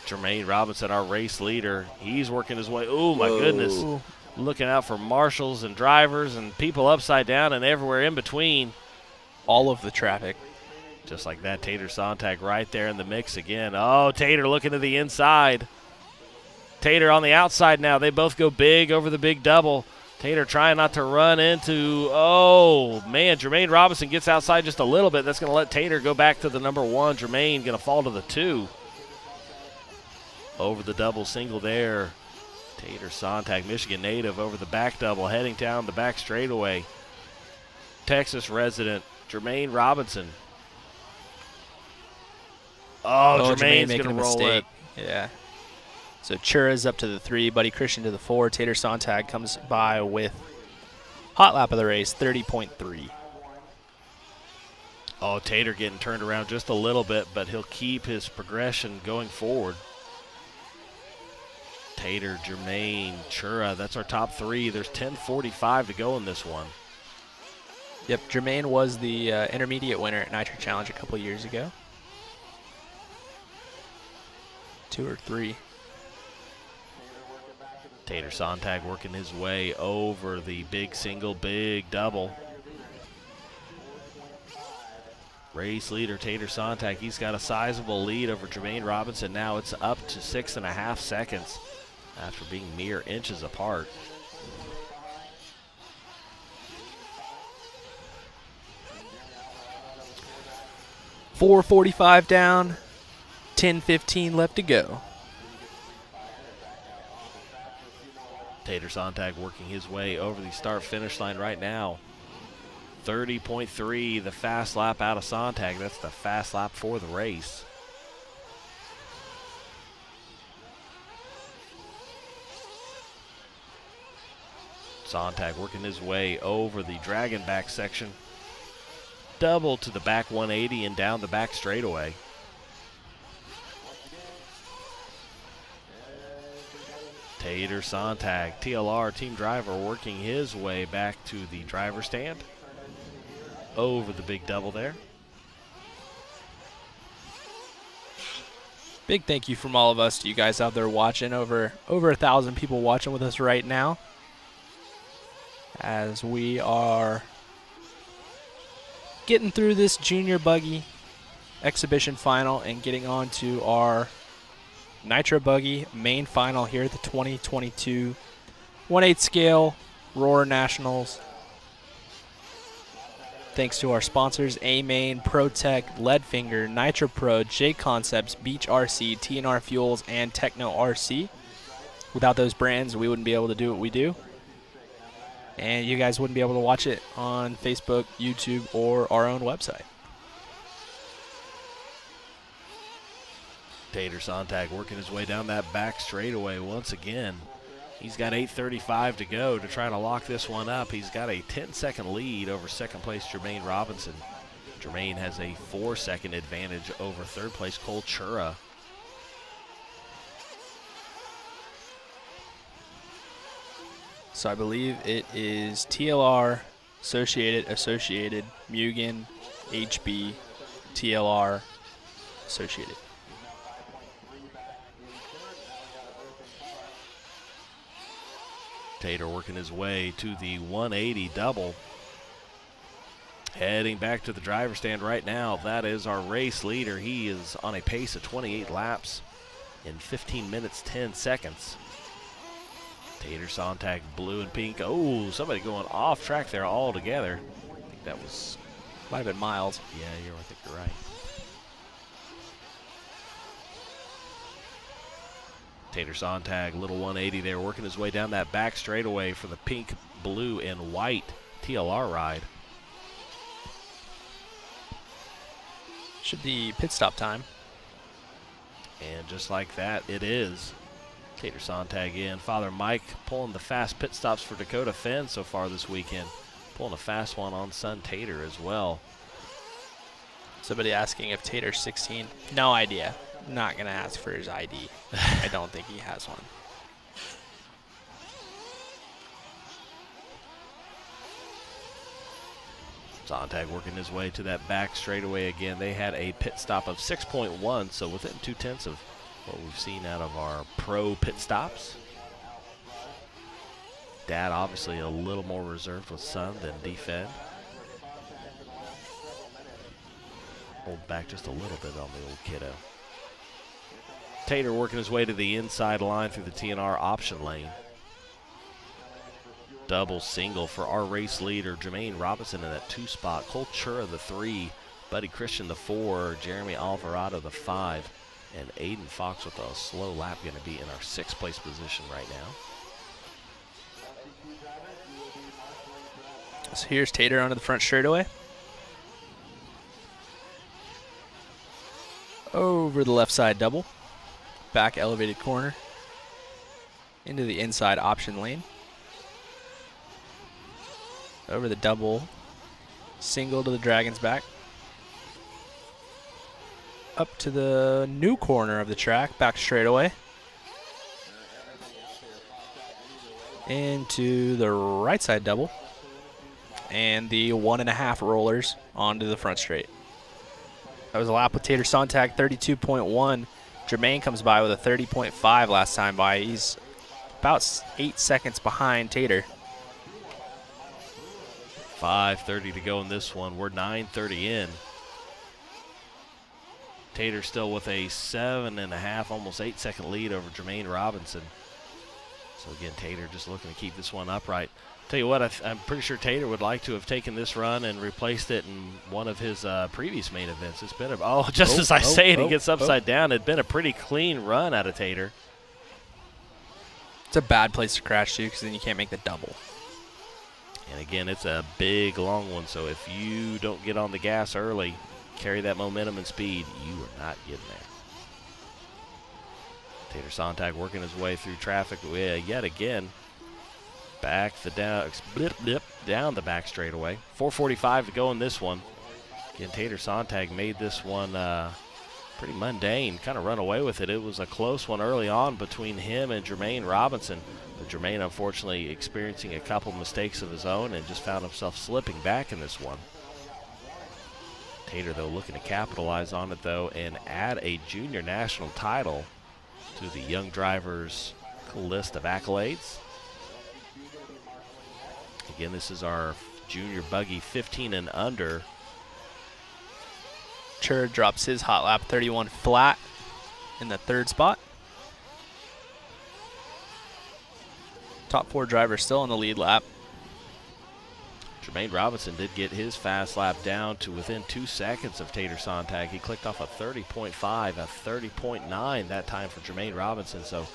C: Jermaine Robinson, our race leader, he's working his way. Oh, my goodness. Looking out for marshals and drivers and people upside down and everywhere in between.
D: All of the traffic.
C: Just like that, Tater Sontag right there in the mix again. Oh, Tater looking to the inside. Tater on the outside now. They both go big over the big double. Tater trying not to run into, oh, man, Jermaine Robinson gets outside just a little bit. That's going to let Tater go back to the number 1. Jermaine going to fall to the 2. Over the double single there. Tater Sontag, Michigan native, over the back double, heading down the back straightaway. Texas resident, Jermaine Robinson. Oh, Jermaine's
D: making
C: going
D: a
C: to roll
D: mistake.
C: it.
D: Yeah. So Chura's up to the 3, Buddy Christian to the 4. Tater Sontag comes by with hot lap of the race, 30.3.
C: Oh, Tater getting turned around just a little bit, but he'll keep his progression going forward. Tater, Jermaine, Chura, that's our top 3. There's 10:45 to go in this one.
D: Yep, Jermaine was the intermediate winner at Nitro Challenge a couple years ago. 2 or 3.
C: Tater Sontag working his way over the big single, big double. Race leader Tater Sontag, he's got a sizable lead over Jermaine Robinson. Now it's up to 6.5 seconds after being mere inches apart.
D: .445 down, 10:15 left to go.
C: Tater Sontag working his way over the start-finish line right now. 30.3, the fast lap out of Sontag. That's the fast lap for the race. Sontag working his way over the dragon back section. Double to the back 180 and down the back straightaway. Tater Sontag, TLR team driver, working his way back to the driver's stand. Over the big double there.
D: Big thank you from all of us to you guys out there watching. Over 1,000 people watching with us right now, as we are getting through this junior buggy exhibition final and getting on to our Nitro Buggy main final here at the 2022 1/8 scale Roar Nationals. Thanks to our sponsors, A-Main, ProTech, Leadfinger, Nitro Pro, J Concepts, Beach RC, TNR Fuels, and Techno RC. Without those brands, we wouldn't be able to do what we do. And you guys wouldn't be able to watch it on Facebook, YouTube, or our own website.
C: Tater Sontag working his way down that back straightaway once again. He's got 8:35 to go to try to lock this one up. He's got a 10-second lead over second place Jermaine Robinson. Jermaine has a 4-second advantage over third place Cole Chura.
D: So I believe it is TLR, Associated, Mugen, HB, TLR, Associated.
C: Tater working his way to the 180 double. Heading back to the driver's stand right now. That is our race leader. He is on a pace of 28 laps in 15 minutes, 10 seconds. Tater Sontag, blue and pink. Oh, somebody going off track there altogether. I think that was,
D: might have been Miles.
C: Yeah, I think you're right. Tater Sontag, little 180 there, working his way down that back straightaway for the pink, blue, and white TLR ride.
D: Should be pit stop time.
C: And just like that, it is. Tater Sontag in. Father Mike pulling the fast pit stops for Dakota Fenn so far this weekend. Pulling a fast one on son Tater as well.
D: Somebody asking if Tater's 16. No idea. not going to ask for his ID. I don't think he has one.
C: Sontag working his way to that back straightaway again. They had a pit stop of 6.1, so within 0.2 of what we've seen out of our pro pit stops. Dad obviously a little more reserved with son than defend. Hold back just a little bit on the old kiddo. Tater working his way to the inside line through the TNR option lane. Double single for our race leader, Jermaine Robinson in that 2 spot. Cole Chura the 3, Buddy Christian the 4, Jeremy Alvarado the 5, and Aiden Fox with a slow lap going to be in our 6th place position right now.
D: So here's Tater onto the front straightaway. Over the left side double. Back elevated corner. Into the inside option lane. Over the double. Single to the Dragon's back. Up to the new corner of the track. Back straightaway. Into the right side double. And the 1.5 rollers onto the front straight. That was a lap with Tater Sontag, 32.1. Jermaine comes by with a 30.5 last time by. He's about 8 seconds behind Tater.
C: 5:30 to go in this one. We're 9:30 in. Tater still with a 7.5, almost 8 second lead over Jermaine Robinson. So again, Tater just looking to keep this one upright. Tell you what, I'm pretty sure Tater would like to have taken this run and replaced it in one of his previous main events. It's been as I say it, he gets upside down. It'd been a pretty clean run out of Tater.
D: It's a bad place to crash too, because then you can't make the double.
C: And again, it's a big, long one. So if you don't get on the gas early, carry that momentum and speed, you are not getting there. Tater Sontag working his way through traffic yet again. Back the down the back straightaway. 4:45 to go in this one. Again, Tater Sontag made this one pretty mundane, kind of run away with it. It was a close one early on between him and Jermaine Robinson. But Jermaine, unfortunately, experiencing a couple mistakes of his own and just found himself slipping back in this one. Tater, though, looking to capitalize on it, though, and add a junior national title to the young drivers' list of accolades. Again, this is our junior buggy 15 and under.
D: Chur drops his hot lap 31 flat in the 3rd spot. Top 4 drivers still on the lead lap.
C: Jermaine Robinson did get his fast lap down to within 2 seconds of Tater Sontag. He clicked off a 30.5, a 30.9 that time for Jermaine Robinson. So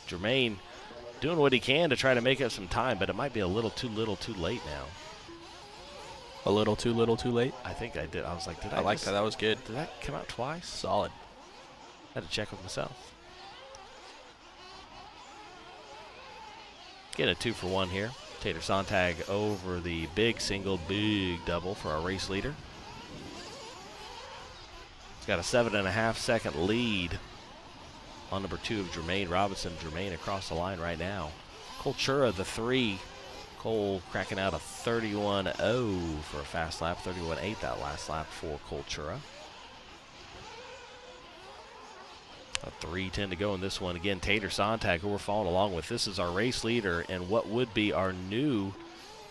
C: Jermaine doing what he can to try to make up some time, but it might be a little too late now.
D: A little too late?
C: I think I did. I was like,
D: I like that. That was good.
C: Did that come out twice?
D: Solid.
C: I had to check with myself. Get a 2-for-1 here. Tater Sontag over the big single, big double for our race leader. He's got a 7.5 second lead on number 2 of Jermaine Robinson. Jermaine across the line right now. Cole Chura, the 3. Cole cracking out a 31.0 for a fast lap. 31.8 that last lap for Cole Chura. A 3:10 to go in this one. Again, Tater Sontag, who we're following along with. This is our race leader and what would be our new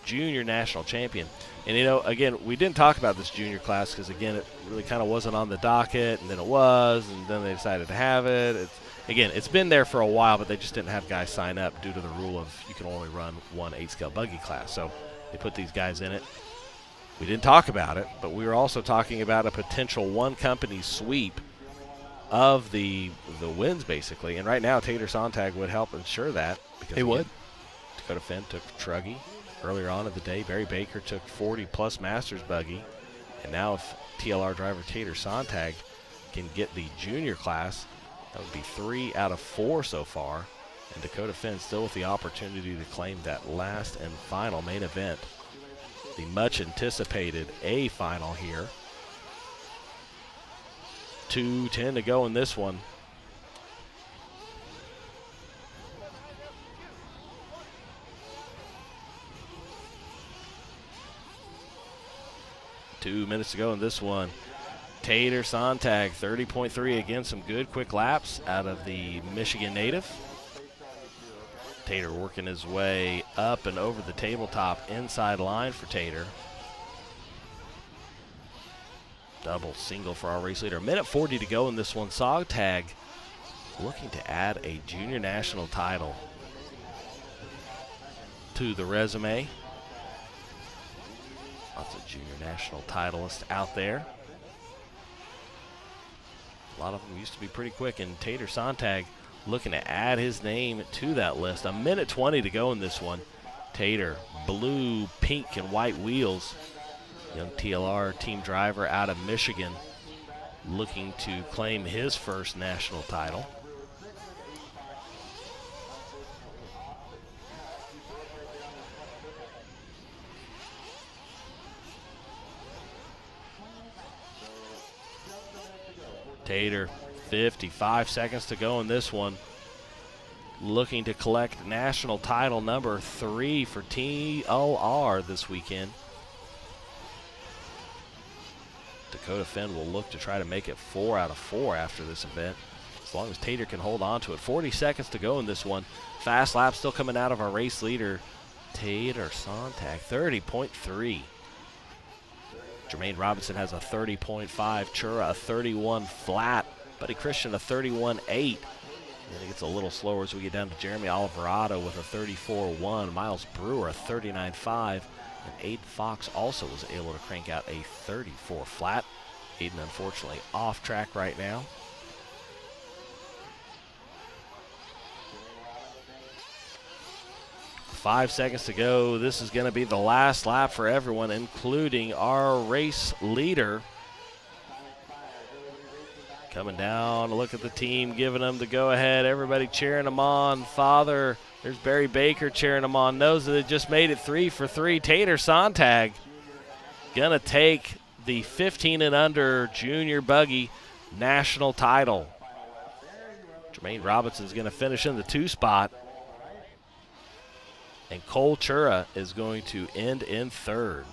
C: junior national champion. And, you know, again, we didn't talk about this junior class because, again, it really kind of wasn't on the docket, and then it was, and then they decided to have it. It's been there for a while, but they just didn't have guys sign up due to the rule of you can only run one 8-scale buggy class. So they put these guys in it. We didn't talk about it, but we were also talking about a potential one-company sweep of the wins, basically. And right now, Tater Sontag would help ensure that. Because
D: he would.
C: Dakota Finn took Truggy earlier on in the day. Barry Baker took 40-plus Masters buggy. And now if TLR driver Tater Sontag can get the junior class, that would be 3 out of 4 so far. And Dakota Finn still with the opportunity to claim that last and final main event. The much-anticipated A final here. 2:10 to go in this one. Two minutes to go in this one. Tater Sontag, 30.3. Again, some good quick laps out of the Michigan native. Tater working his way up and over the tabletop inside line for Tater. Double single for our race leader. 1:40 to go in this one. Sontag looking to add a junior national title to the resume. Lots of junior national titleists out there. A lot of them used to be pretty quick, and Tater Sontag looking to add his name to that list. 1:20 to go in this one. Tater, blue, pink, and white wheels. Young TLR team driver out of Michigan looking to claim his first national title. Tater, 55 seconds to go in this one. Looking to collect national title number 3 for TLR this weekend. Dakota Finn will look to try to make it 4 out of 4 after this event, as long as Tater can hold on to it. 40 seconds to go in this one. Fast lap still coming out of our race leader, Tater Sontag, 30.3. Jermaine Robinson has a 30.5, Chura a 31 flat, Buddy Christian a 31.8. Then it gets a little slower as we get down to Jeremy Alvarado with a 34.1, Miles Brewer a 39.5, and Aiden Fox also was able to crank out a 34 flat. Aiden unfortunately off track right now. Five seconds to go. This is going to be the last lap for everyone, including our race leader. Coming down, look at the team, giving them the go-ahead. Everybody cheering them on. Father, there's Barry Baker cheering them on. Knows that they just made it 3 for 3. Tater Sontag going to take the 15 and under junior buggy national title. Jermaine Robinson's going to finish in the 2 spot. And Cole Chura is going to end in 3rd.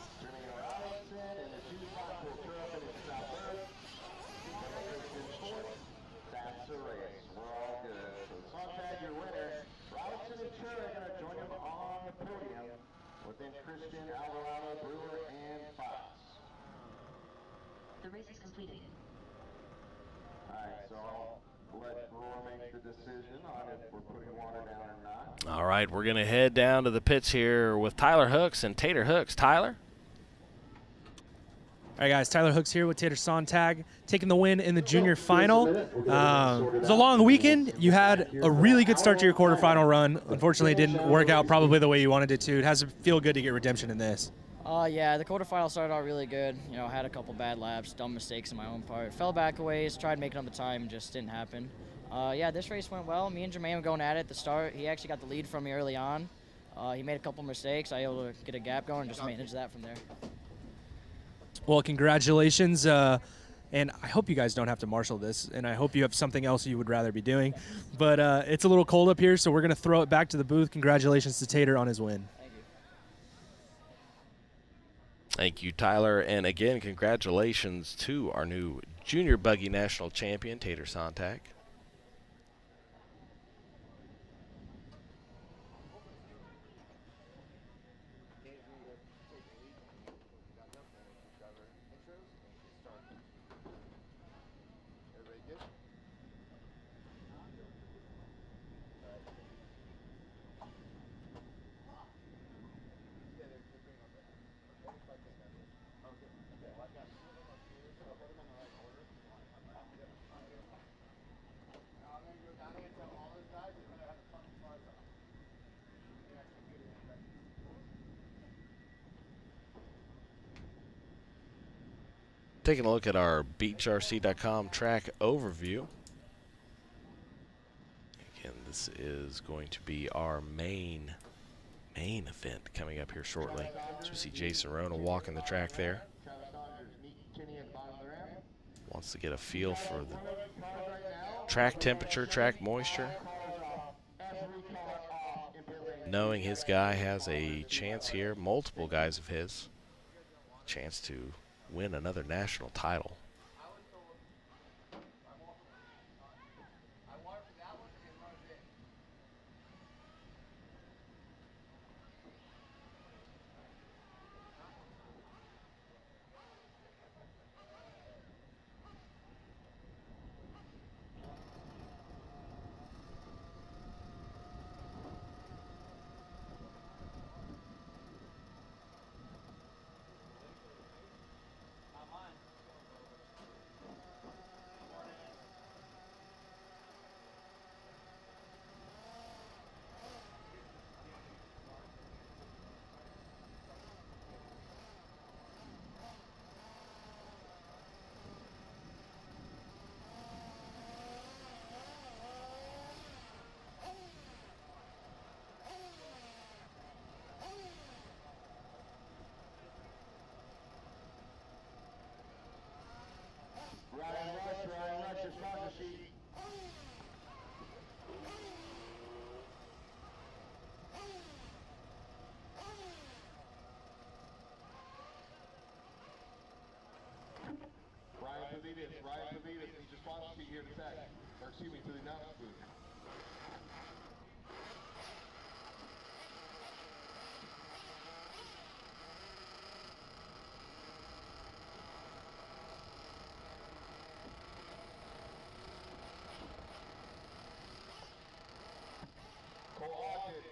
B: The race is completed.
A: All right, so I'll let Brewer make the decision on if we're putting water down or not.
C: All right, we're going to head down to the pits here with Tyler Hooks and Tater Hooks. Tyler?
E: All right, guys, Tyler Hooks here with Tater Sontag, taking the win in the junior final. It was a long weekend. You had a really good start to your quarterfinal run. Unfortunately, it didn't work out probably the way you wanted it to. It has to feel good to get redemption in this.
M: Yeah, the quarterfinal started out really good. You know, had a couple bad laps, dumb mistakes on my own part. Fell back a ways, tried making up the time, just didn't happen. Yeah, this race went well. Me and Jermaine were going at it at the start. He actually got the lead from me early on. He made a couple mistakes. I was able to get a gap going and just manage that from there.
E: Well, congratulations. And I hope you guys don't have to marshal this, and I hope you have something else you would rather be doing. But it's a little cold up here, so we're going to throw it back to the booth. Congratulations to Tater on his win.
C: Thank you, Tyler. And again, congratulations to our new junior buggy national champion, Tater Sontag. Taking a look at our beachrc.com track overview. Again, this is going to be our main event coming up here shortly. So we see Jason Rona walking the track there. wants to get a feel for the track temperature, track moisture. Knowing his guy has a chance here, multiple guys of his, chance to win another national title.
A: Ryan Rush, your sponsor sheet. Ryan Pavitas needs your sponsor sheet here to tech, or excuse me, to the announcement booth.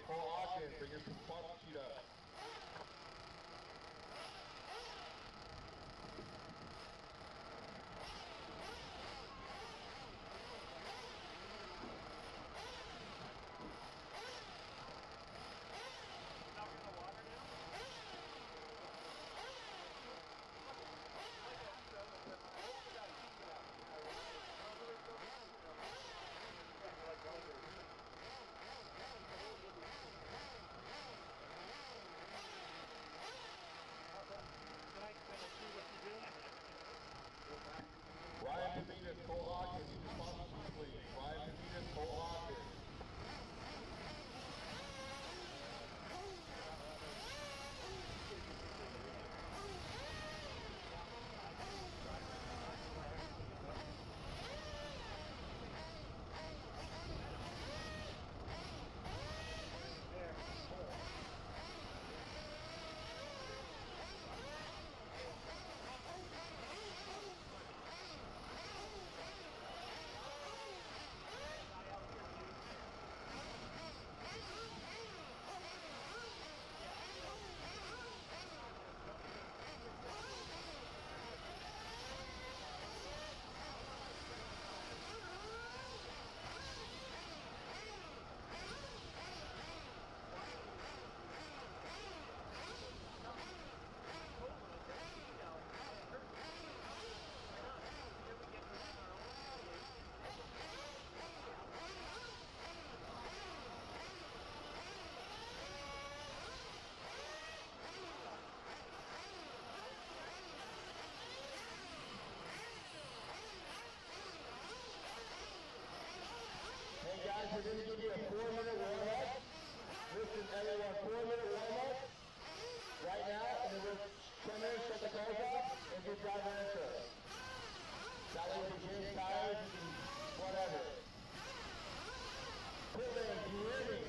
A: Cole Ogden, bring your sponsor sheet up. Ryan Pavitas, Cole Ogden, need your sponsor sheet, please. Ryan Pavitas, Cole Ogden. We're going to give you a 4-minute warm-up. Listen, everyone, 4-minute warm-up right now, and then we'll 10 minutes, shut the cars off, and get driver intro. That way you can change tires, you can whatever. Portland, you ready?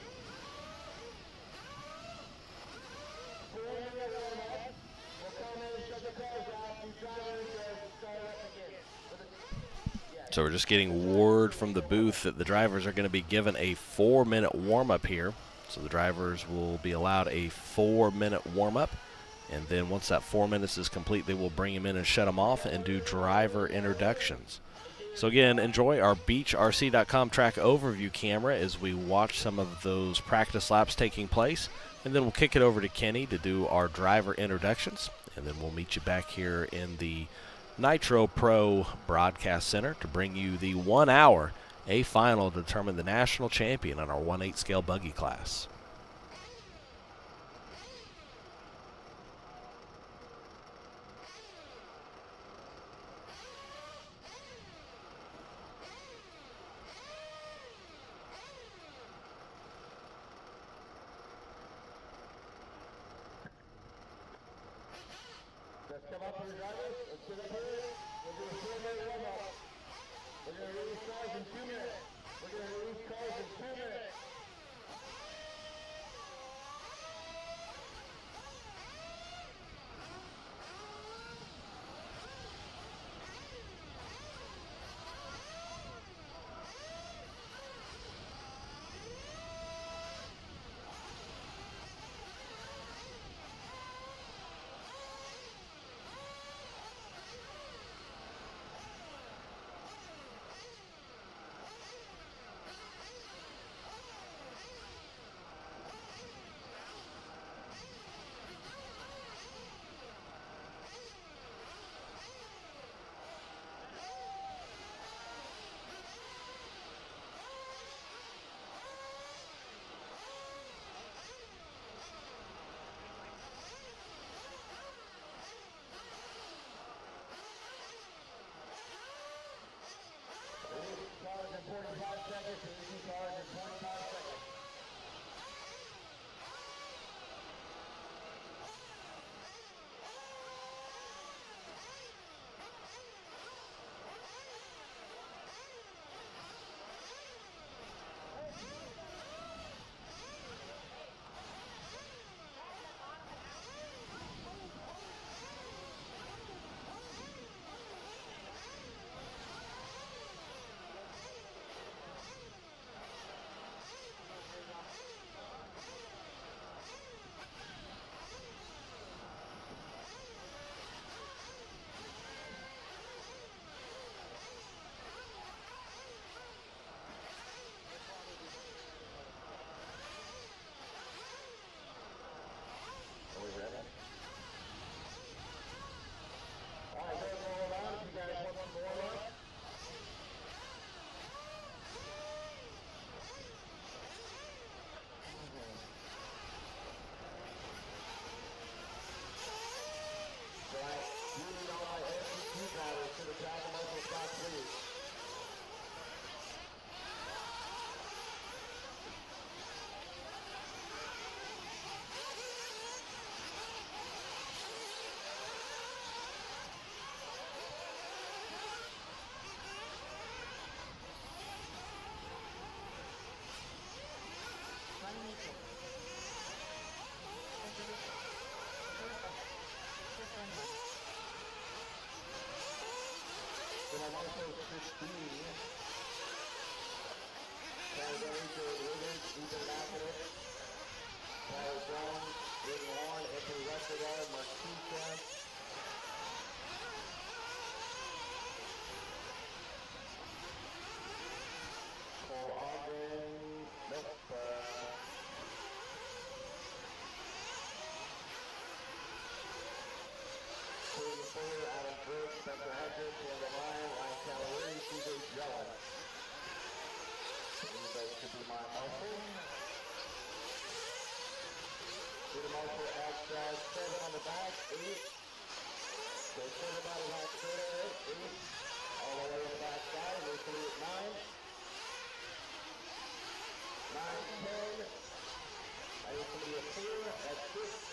A: 4-minute warm-up. We'll come in and shut the cars off, do driver intro, start up again.
C: So we're just getting word from the booth that the drivers are going to be given a 4-minute warm-up here. So the drivers will be allowed a 4-minute warm-up. And then once that 4 minutes is complete, they will bring them in and shut them off and do driver introductions. So again, enjoy our beachrc.com track overview camera as we watch some of those practice laps taking place. And then we'll kick it over to Kenny to do our driver introductions. And then we'll meet you back here in the Nitro Pro Broadcast Center to bring you the 1 hour A final to determine the national champion on our 1/8 scale buggy class.
A: Let's come up here, drivers. Let's get up here. We'll do a 4-minute warm-up. We're going to release cars in 2 minutes. We're going to release cars in 2 minutes. Cars in 45 seconds, releasing cars in 45 seconds. Are we ready? All right, go roll around if you guys want some more luck. So I need all my SCQ drivers to the track and local stop, please. Then I'm also 16. Cavalieri to Ogden, Ethan Mayfield. Tyler Jones, Aiden Horn, Anthony Westergaard, Marquisa. Cole Ogden, Adam Brooks, Spencer Heckert, Ryan Cavalieri, Cavalieri. Those could be my marshal. Do the marshal at 7 on the back, 8. So 7 out of back straight, 8. All the way on the back side, we're 3 at 9. 9, 10. I need to be a 4 at 6.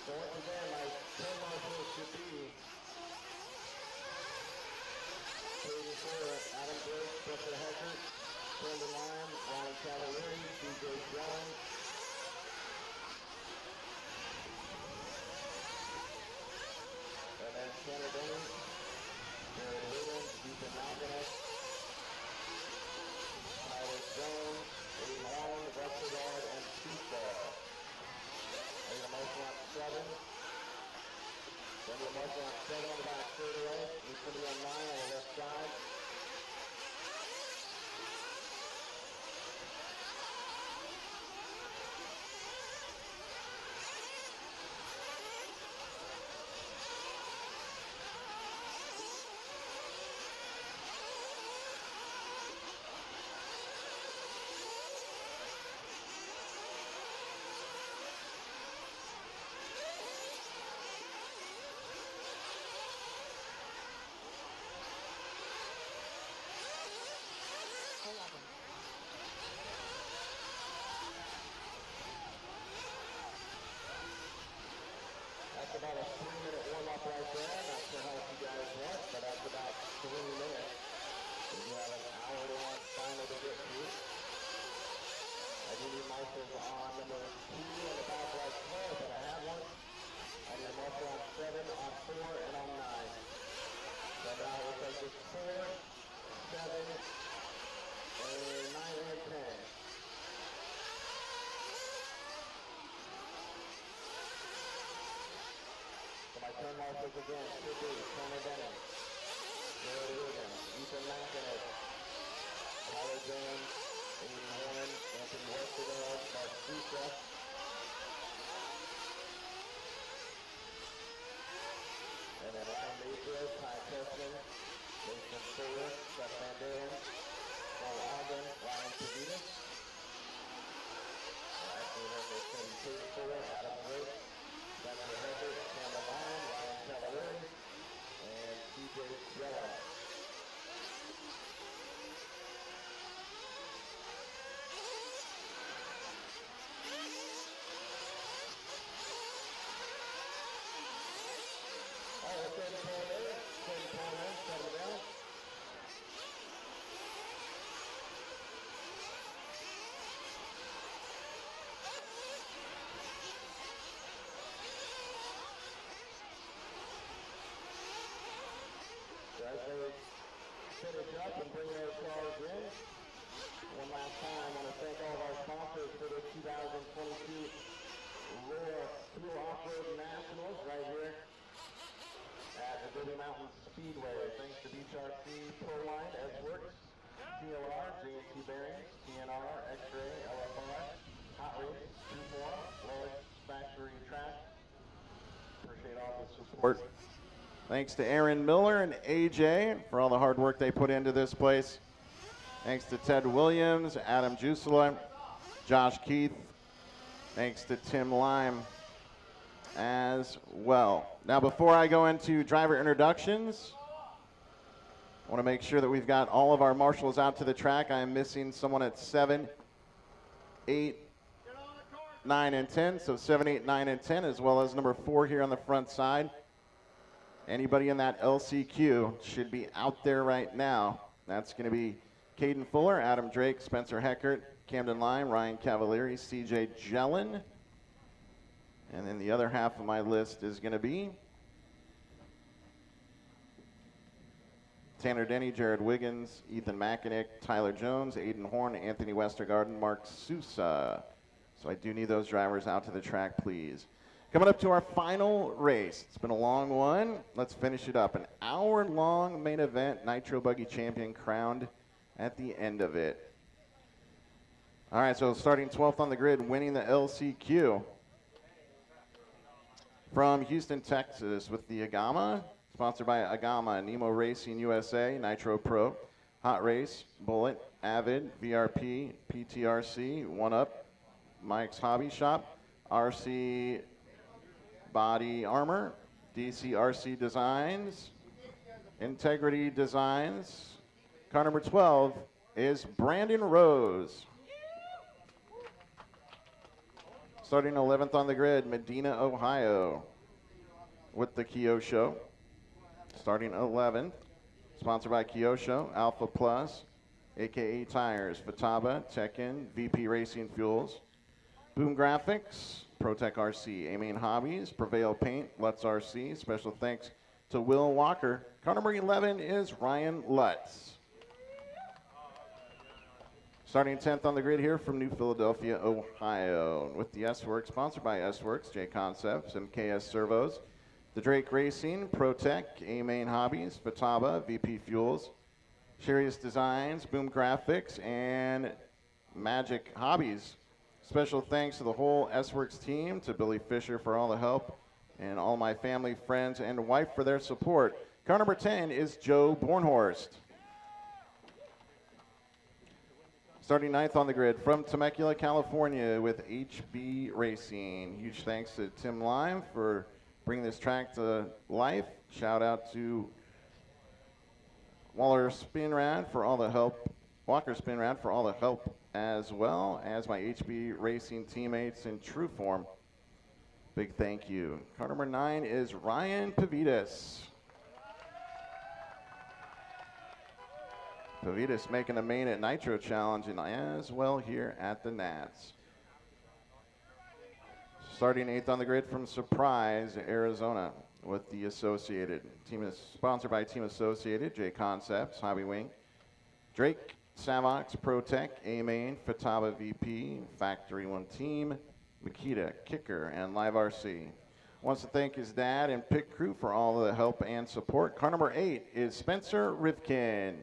A: So once again, my 10 marshals should be Adam Brooks, Spencer Heckert, Brendan Lyon, Ryan Cavalieri, DJ Jones. And then Tanner Denny, Jared Williams, Ethan Malkinus, Tyler Jones, Aiden Horn, Westergaard, and Tebow. I need a motion on 7. Then the motion on 7 on the back straightaway. Needs to be on 9 on the left side. do need marshals on number 2 in the back right corner, but I have one. I need a marshal on 7, on 4, and on 9. So now it looks like it's 4, 7, and 9 and 10. So my 10 marshals again should be Connor Denny, Jared Wiggins, Ethan McInnes, Tyler Jones, Aiden Horn, Anthony Westergaard, Mark Sousa. And then Ryan Mayfield, Ty Tessman, Nathan Fuller, Seth Van Daren, Paul Ogden, Ryan Pavitas. Actually, then there's going to be Kate Fuller, Adam Drake, Spencer Heckert, Campbell Lyon, Ryan Cavalieri, and CJ Jello. As they finish up and bring those cars in, one last time, I want to thank all of our sponsors for the 2022 Royal Tour Off-Road Nationals right here at the Derby Mountain Speedway. Thanks to BHRC, Proline, S-Works, TLR, J&T Bearings, TNR, X-Ray, LFR, Hot Race, 2-4, Lloyd's Factory Track. Appreciate all the support. Thanks to Aaron Miller and AJ for all the hard work they put into this place. Thanks to Ted Williams, Adam Jusela, Josh Keith. Thanks to Tim Lime as well. Now, before I go into driver introductions, I want to make sure that we've got all of our marshals out to the track. I am missing someone at 7, 8, 9, and 10. So 7, 8, 9, and 10, as well as number 4 here on the front side. Anybody in that LCQ should be out there right now. That's going to be Caden Fuller, Adam Drake, Spencer Heckert, Camden Lime, Ryan Cavalieri, CJ Jellin. And then the other half of my list is going to be Tanner Denny, Jared Wiggins, Ethan McInnes, Tyler Jones, Aiden Horn, Anthony Westergaard, and Mark Sousa. So I do need those drivers out to the track, please. Coming up to our final race. It's been a long one. Let's finish it up. An hour-long main event, Nitro Buggy Champion crowned at the end of it. All right, so starting 12th on the grid, winning the LCQ. From Houston, Texas, with the Agama, sponsored by Agama, Nemo Racing USA, Nitro Pro, Hot Race, Bullet, Avid, VRP, PTRC, 1UP, Mike's Hobby Shop, RC Body Armor, DCRC Designs, Integrity Designs. Car number 12 is Brandon Rose. Starting 11th on the grid, Medina, Ohio, with the Kyosho. Starting 11th, sponsored by Kyosho, Alpha Plus, AKA Tires, Fataba, Tekken, VP Racing Fuels, Boom Graphics, Protec RC, A-Main Hobbies, Prevail Paint, Lutz RC. Special thanks to Will Walker. Car number 11 is Ryan Lutz. Starting 10th on the grid here from New Philadelphia, Ohio, with the S-Works, sponsored by S-Works, J Concepts, MKS Servos, the Drake Racing, Protec, A-Main Hobbies, Fataba, VP Fuels, Sharius Designs, Boom Graphics, and Magic Hobbies. Special thanks to the whole S-Works team, to Billy Fisher for all the help, and all my family, friends, and wife for their support. Car number 10 is Joe Bornhorst. Starting 9th on the grid from Temecula, California, with HB Racing. Huge thanks to Tim Lime for bringing this track to life. Shout out to Walker Spinrad for all the help as well as my HB Racing teammates in true form. Big thank you. Car number 9 is Ryan Pavitas. Pavitas making a main at Nitro Challenge and as well here at the Nats. Starting 8th on the grid from Surprise, Arizona with the Associated. Team is sponsored by Team Associated, J Concepts, Hobby Wing, Drake, Savox, ProTech, A-Main, Fataba VP, Factory One Team, Makita, Kicker, and Live RC. Wants to thank his dad and pit crew for all the help and support. Car number 8 is Spencer Rivkin.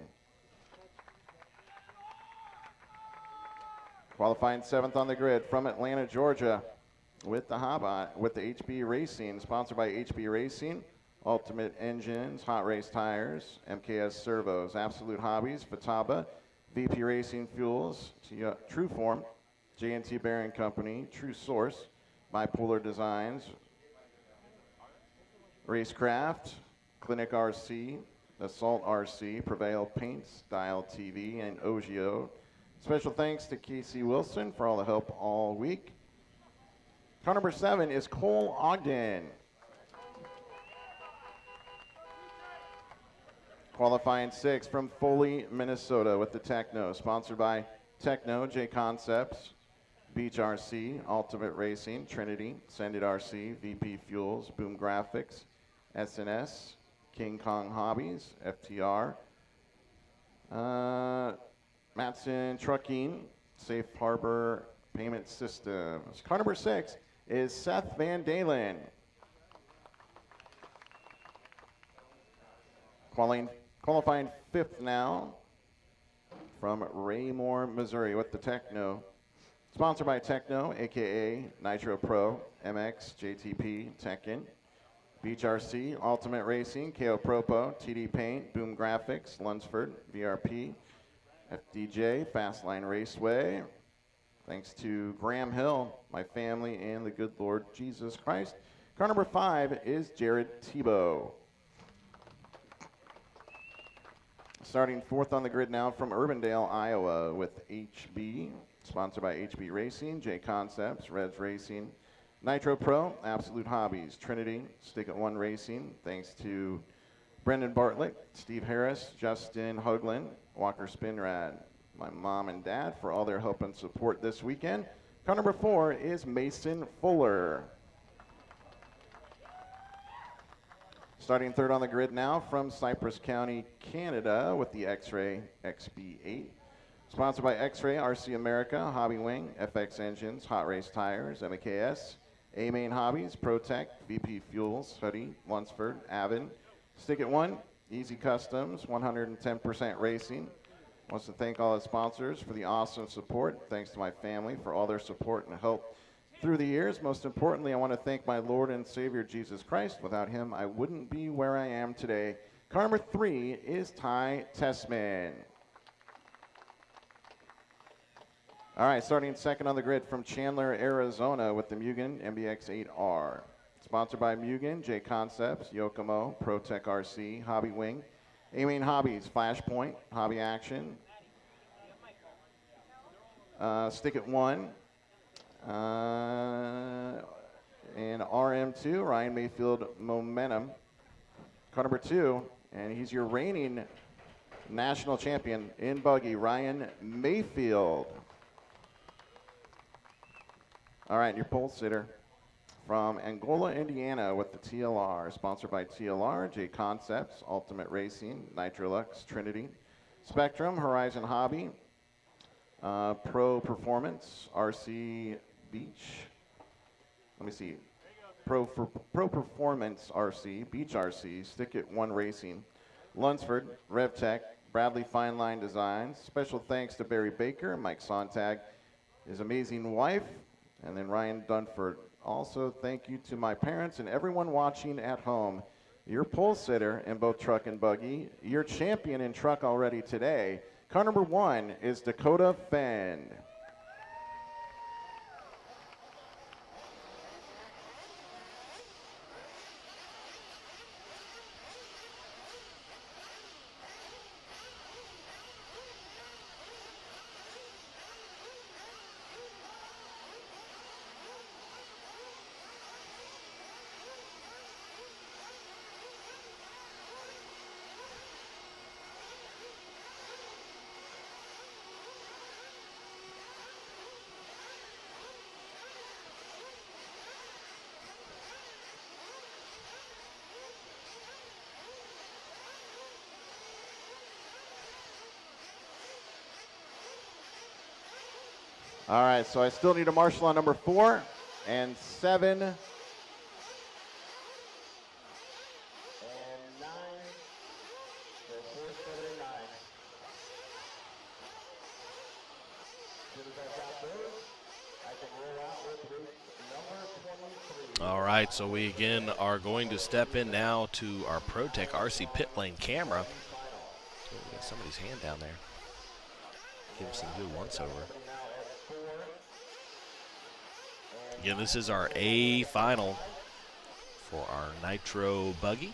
A: Qualifying 7th on the grid from Atlanta, Georgia with the Hobot, with the HB Racing, sponsored by HB Racing, Ultimate Engines, Hot Race Tires, MKS Servos, Absolute Hobbies, Fataba, VP Racing Fuels, True Form, J&T Bearing Company, True Source, Bipolar Designs, Racecraft, Clinic RC, Assault RC, Prevail Paints, Dial TV, and Ogio. Special thanks to Casey Wilson for all the help all week. Car number 7 is Cole Ogden. Qualifying 6th from Foley, Minnesota with the Techno, sponsored by Techno, J Concepts, Beach RC, Ultimate Racing, Trinity, Sendit RC, VP Fuels, Boom Graphics, SNS, King Kong Hobbies, FTR, Matson Trucking, Safe Harbor Payment Systems. Car number 6 is Seth Van Dalen. Qualifying 5th now from Raymore, Missouri with the Techno. Sponsored by Techno, aka Nitro Pro, MX, JTP, Tekken, Beach RC, Ultimate Racing, KO Propo, TD Paint, Boom Graphics, Lunsford, VRP, FDJ, Fastline Raceway. Thanks to Graham Hill, my family, and the good Lord Jesus Christ. Car number 5 is Jared Tebow. Starting 4th on the grid now from Urbandale, Iowa with HB, sponsored by HB Racing, J Concepts, Reds Racing, Nitro Pro, Absolute Hobbies, Trinity, Stick at One Racing. Thanks to Brendan Bartlett, Steve Harris, Justin Hoagland, Walker Spinrad, my mom and dad for all their help and support this weekend. Car number 4 is Mason Fuller. Starting 3rd on the grid now from Cypress County, Canada with the X-Ray XB8. Sponsored by X-Ray, RC America, Hobby Wing, FX Engines, Hot Race Tires, MKS, A-Main Hobbies, ProTech, VP Fuels, Huddy, Lunsford, Avon, Stick at One, Easy Customs, 110% Racing. Wants to thank all the sponsors for the awesome support. Thanks to my family for all their support and help through the years. Most importantly, I want to thank my Lord and Savior Jesus Christ. Without him, I wouldn't be where I am today. Car number 3 is Ty Tessman. All right, starting 2nd on the grid from Chandler, Arizona with the Mugen MBX8R. Sponsored by Mugen, J Concepts, Yokomo, ProTech RC, Hobby Wing, A-Main Hobbies, Flashpoint, Hobby Action, Stick at One, and RM2, Ryan Mayfield Momentum. Car number 2, and he's your reigning national champion in buggy, Ryan Mayfield. All right, your pole sitter from Angola, Indiana with the TLR, sponsored by TLR, J Concepts, Ultimate Racing, Nitrolux, Trinity, Spectrum, Horizon Hobby, Pro Performance, RC Beach. Let me see. Pro Performance RC, Beach RC, Stick at One Racing, Lunsford, RevTech, Bradley Fine Line Designs. Special thanks to Barry Baker, Mike Sontag, his amazing wife, and then Ryan Dunford. Also, thank you to my parents and everyone watching at home. Your pole sitter in both truck and buggy, your champion in truck already today. Car number 1 is Dakota Fend. All right, so I still need a marshal on number 4 and 7. And 9. So 4, 7, and 9. As soon as I've got those, I can roll out with race number 23.
C: All right, so we again are going to step in now to our ProTech RC pit lane camera. Oh, we got somebody's hand down there. Give him some good once over. Again, this is our A final for our Nitro buggy.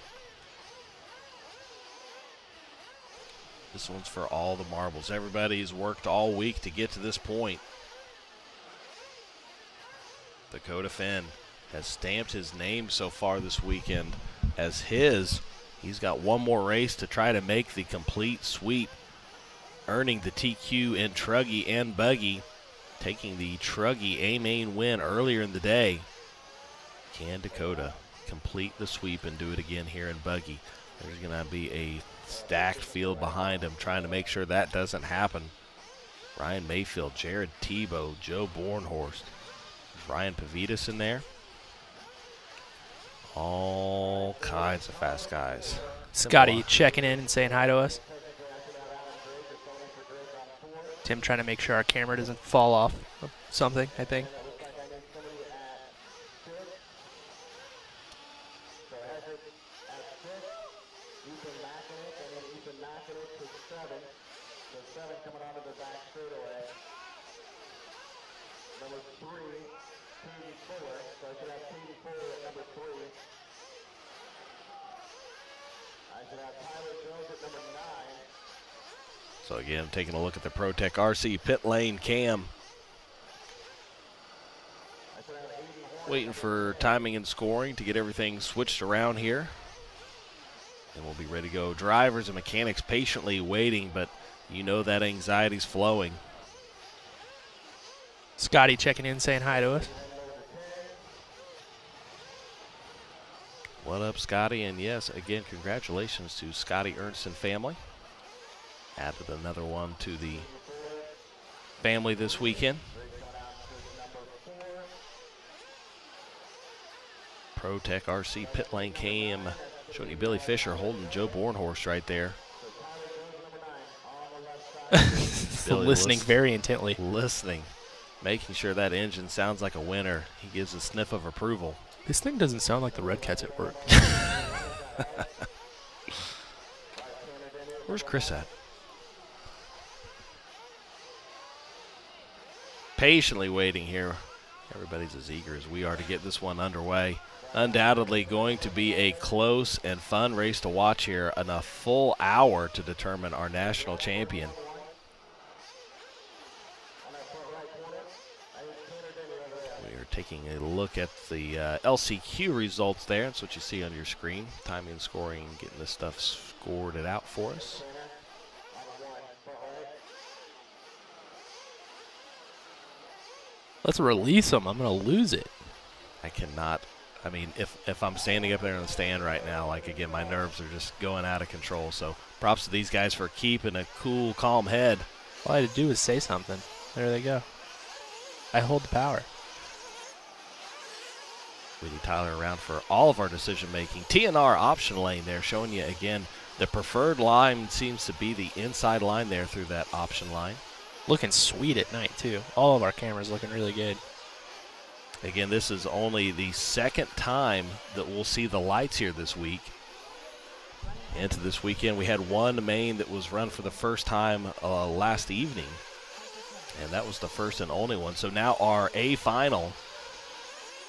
C: This one's for all the marbles. Everybody's worked all week to get to this point. Dakota Finn has stamped his name so far this weekend as his. He's got one more race to try to make the complete sweep, earning the TQ in Truggy and Buggy, taking the Truggy A-Main win earlier in the day. Can Dakota complete the sweep and do it again here in Buggy? There's going to be a stacked field behind him trying to make sure that doesn't happen. Ryan Mayfield, Jared Tebow, Joe Bornhorst, Ryan Pavitas in there. All kinds of fast guys.
D: Scotty checking in and saying hi to us. Tim trying to make sure our camera doesn't fall off of something, I think.
C: So again, taking a look at the ProTech RC pit lane cam. Waiting for timing and scoring to get everything switched around here. And we'll be ready to go. Drivers and mechanics patiently waiting, but you know that anxiety's flowing.
D: Scotty checking in, saying hi to us.
C: What up, Scotty? And yes, again, congratulations to Scotty Ernst and family. Added another one to the family this weekend. ProTech RC pit lane cam showing you Billy Fisher holding Joe Bornhorst right there.
D: Listening very intently.
C: Listening. Making sure that engine sounds like a winner. He gives a sniff of approval.
D: This thing doesn't sound like the Red Cats at work.
C: Where's Chris at? Patiently waiting here. Everybody's as eager as we are to get this one underway. Undoubtedly going to be a close and fun race to watch here, and a full hour to determine our national champion. We are taking a look at the LCQ results there. That's what you see on your screen. Timing and scoring, getting this stuff scored it out for us.
D: Let's release them. I'm going to lose it.
C: I cannot. I mean, if I'm standing up there in the stand right now, like, again, my nerves are just going out of control. So props to these guys for keeping a cool, calm head.
D: All I had to do was say something. There they go. I hold the power.
C: We need Tyler around for all of our decision-making. TNR option lane there, showing you, again, the preferred line seems to be the inside line there through that option line.
D: Looking sweet at night, too. All of our cameras looking really good.
C: Again, this is only the second time that we'll see the lights here this week. Into this weekend, we had one main that was run for the first time last evening, and that was the first and only one. So now our A final,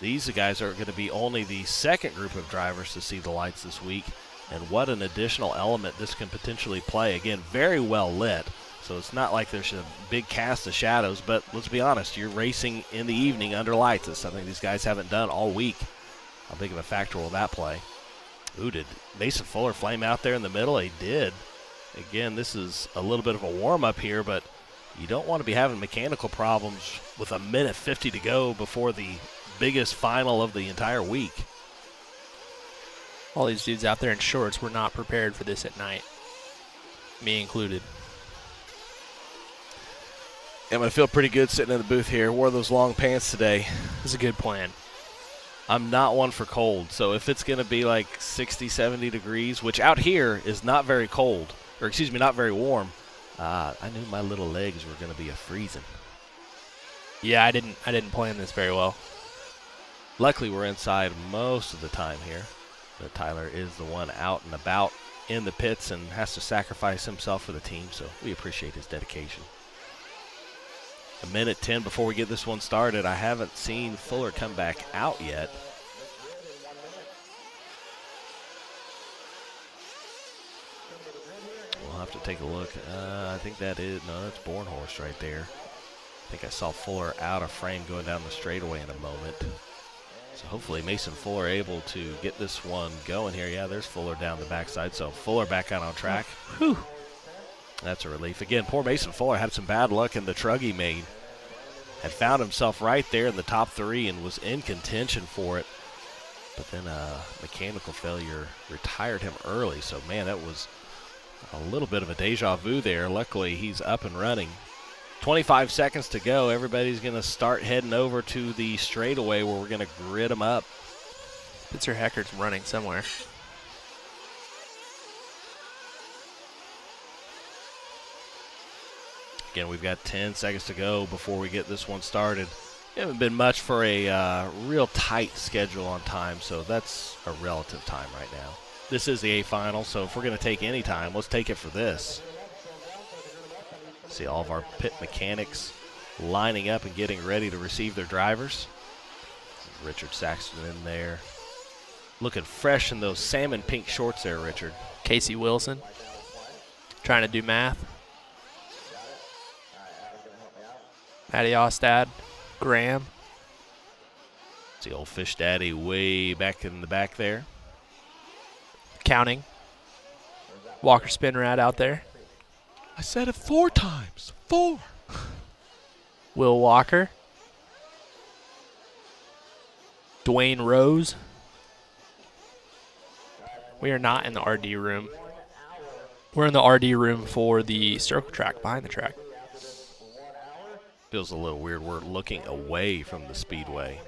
C: these guys are going to be only the second group of drivers to see the lights this week, and what an additional element this can potentially play. Again, very well lit. So it's not like there's a big cast of shadows, but let's be honest, you're racing in the evening under lights. It's something these guys haven't done all week. How big of a factor will that play? Ooh, did Mason Fuller flame out there in the middle? He did. Again, this is a little bit of a warm-up here, but you don't want to be having mechanical problems with a minute 50 to go before the biggest final of the entire week.
D: All these dudes out there in shorts were not prepared for this at night, me included.
C: I'm going to feel pretty good sitting in the booth here. Wore those long pants today.
D: It's a good plan.
C: I'm not one for cold, so if it's going to be like 60, 70 degrees, which out here is not very cold, or excuse me, not very warm, I knew my little legs were going to be freezing.
D: Yeah, I didn't plan this very well.
C: Luckily, we're inside most of the time here, but Tyler is the one out and about in the pits and has to sacrifice himself for the team, so we appreciate his dedication. A minute 10 before we get this one started. I haven't seen Fuller come back out yet. We'll have to take a look. I think that's Bornhorst right there. I think I saw Fuller out of frame going down the straightaway in a moment. So hopefully Mason Fuller able to get this one going here. Yeah, there's Fuller down the backside. So Fuller back out on track. Whew. That's a relief. Again, poor Mason Fuller had some bad luck in the Truggy main. Had found himself right there in the top 3 and was in contention for it. But then mechanical failure retired him early. So, man, that was a little bit of a deja vu there. Luckily, he's up and running. 25 seconds to go. Everybody's going to start heading over to the straightaway where we're going to grid them up.
D: Spitzer Heckert's running somewhere.
C: Again, we've got 10 seconds to go before we get this one started. We haven't been much for a real tight schedule on time, so that's a relative time right now. This is the A final, so if we're going to take any time, let's take it for this. See all of our pit mechanics lining up and getting ready to receive their drivers. Richard Saxton in there. Looking fresh in those salmon pink shorts there, Richard.
D: Casey Wilson trying to do math. Matty Ostad, Graham.
C: See old Fish Daddy way back in the back there.
D: Counting. Walker Spinrad out there.
C: I said it 4 times. 4.
D: Will Walker. Dwayne Rose. We are not in the RD room. We're in the RD room for the circle track, behind the track.
C: Feels a little weird. We're looking away from the speedway.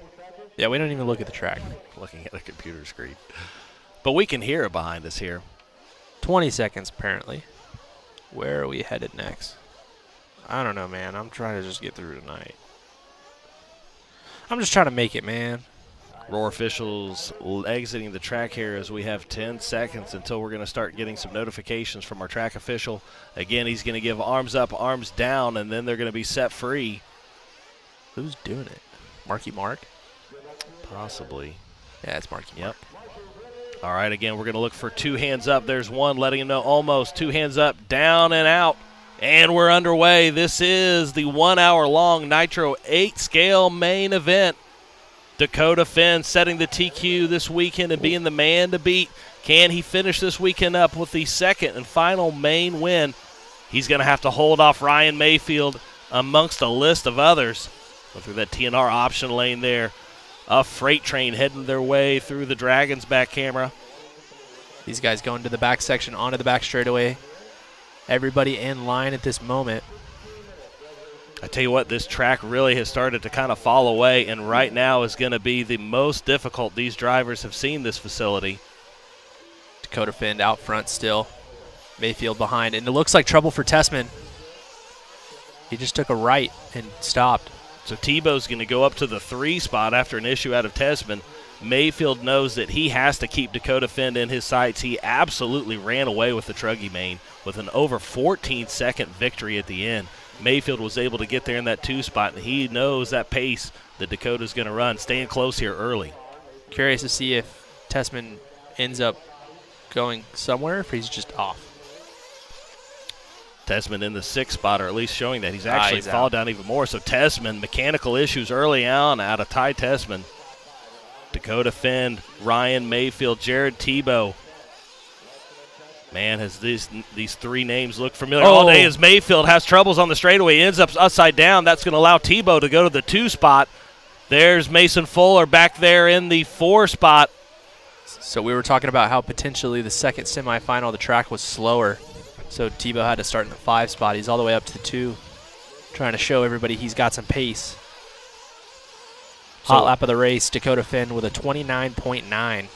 D: Yeah, we don't even look at the track.
C: Looking at a computer screen. But we can hear it behind us here.
D: 20 seconds, apparently. Where are we headed next? I don't know, man. I'm trying to just get through tonight. I'm just trying to make it, man.
C: Roar officials exiting the track here as we have 10 seconds until we're going to start getting some notifications from our track official. Again, he's going to give arms up, arms down, and then they're going to be set free.
D: Who's doing it? Marky Mark?
C: Possibly.
D: Yeah, it's Marky Mark.
C: All right, again, we're going to look for 2 hands up. There's one letting him know almost. 2 hands up, down and out. And we're underway. This is the 1 hour long Nitro 8 scale main event. Dakota Finn setting the TQ this weekend and being the man to beat. Can he finish this weekend up with the second and final main win? He's going to have to hold off Ryan Mayfield amongst a list of others. Go through that TNR option lane there. A freight train heading their way through the Dragon's back camera.
D: These guys going to the back section, onto the back straightaway. Everybody in line at this moment.
C: I tell you what, this track really has started to kind of fall away, and right now is going to be the most difficult these drivers have seen this facility.
D: Dakota Finn out front still. Mayfield behind, and it looks like trouble for Tessman. He just took a right and stopped.
C: So Tebow's going to go up to the 3 spot after an issue out of Tessman. Mayfield knows that he has to keep Dakota Finn in his sights. He absolutely ran away with the Truggy main with an over 14-second victory at the end. Mayfield was able to get there in that 2 spot, and he knows that pace that Dakota's going to run, staying close here early.
D: Curious to see if Tessman ends up going somewhere, if he's just off.
C: Tessman in the 6th spot, or at least showing that he's actually fallen down even more. So Tessman, mechanical issues early on out of Ty Tessman. Dakota Finn, Ryan Mayfield, Jared Tebow. Man, has these 3 names looked familiar all day as Mayfield has troubles on the straightaway, ends up upside down. That's going to allow Tebow to go to the 2 spot. There's Mason Fuller back there in the 4 spot.
D: So we were talking about how potentially the second semifinal, the track was slower. So Tebow had to start in the 5 spot. He's all the way up to the 2, trying to show everybody he's got some pace. Hot lap of the race, Dakota Finn with a 29.9.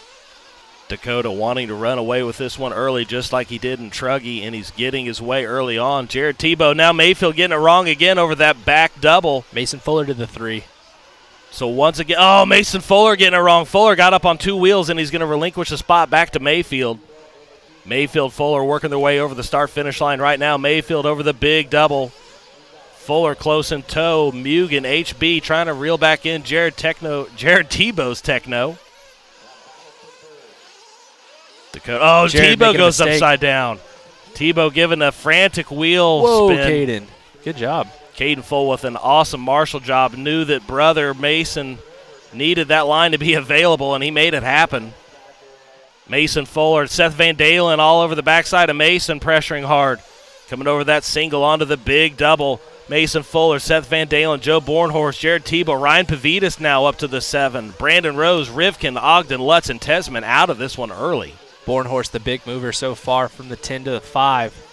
C: Dakota wanting to run away with this one early, just like he did in Truggy, and he's getting his way early on. Jared Tebow, now Mayfield getting it wrong again over that back double.
D: Mason Fuller to the 3.
C: So once again, Mason Fuller getting it wrong. Fuller got up on 2 wheels, and he's going to relinquish the spot back to Mayfield. Mayfield, Fuller working their way over the start-finish line right now. Mayfield over the big double. Fuller close in tow. Mugen, HB trying to reel back in Jared Tebow's Techno. Dakota. Tebow goes upside down. Tebow giving a frantic wheel spin.
D: Caden. Good job.
C: Caden Full with an awesome marshal job. Knew that brother Mason needed that line to be available, and he made it happen. Mason Fuller, Seth Van Dalen all over the backside of Mason, pressuring hard. Coming over that single onto the big double. Mason Fuller, Seth Van Dalen, Joe Bornhorst, Jared Tebow, Ryan Pavitas now up to the 7. Brandon Rose, Rivkin, Ogden, Lutz, and Tesman out of this one early.
D: Bornhorst, the big mover so far from the 10 to the 5.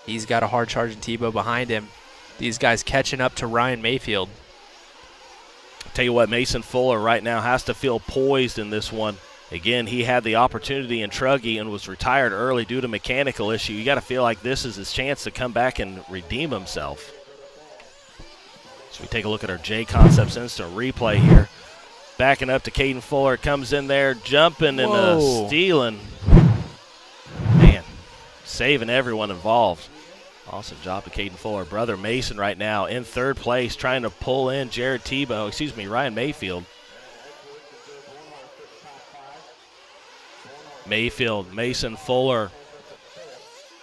D: He's got a hard charging Tebow behind him. These guys catching up to Ryan Mayfield.
C: Tell you what, Mason Fuller right now has to feel poised in this one. Again, he had the opportunity in Truggy and was retired early due to mechanical issue. You got to feel like this is his chance to come back and redeem himself. So we take a look at our J Concepts instant replay here. Backing up to Caden Fuller, comes in there, jumping and stealing. Man, saving everyone involved. Awesome job to Caden Fuller. Brother Mason right now in 3rd place, trying to pull in Ryan Mayfield. Mayfield, Mason Fuller,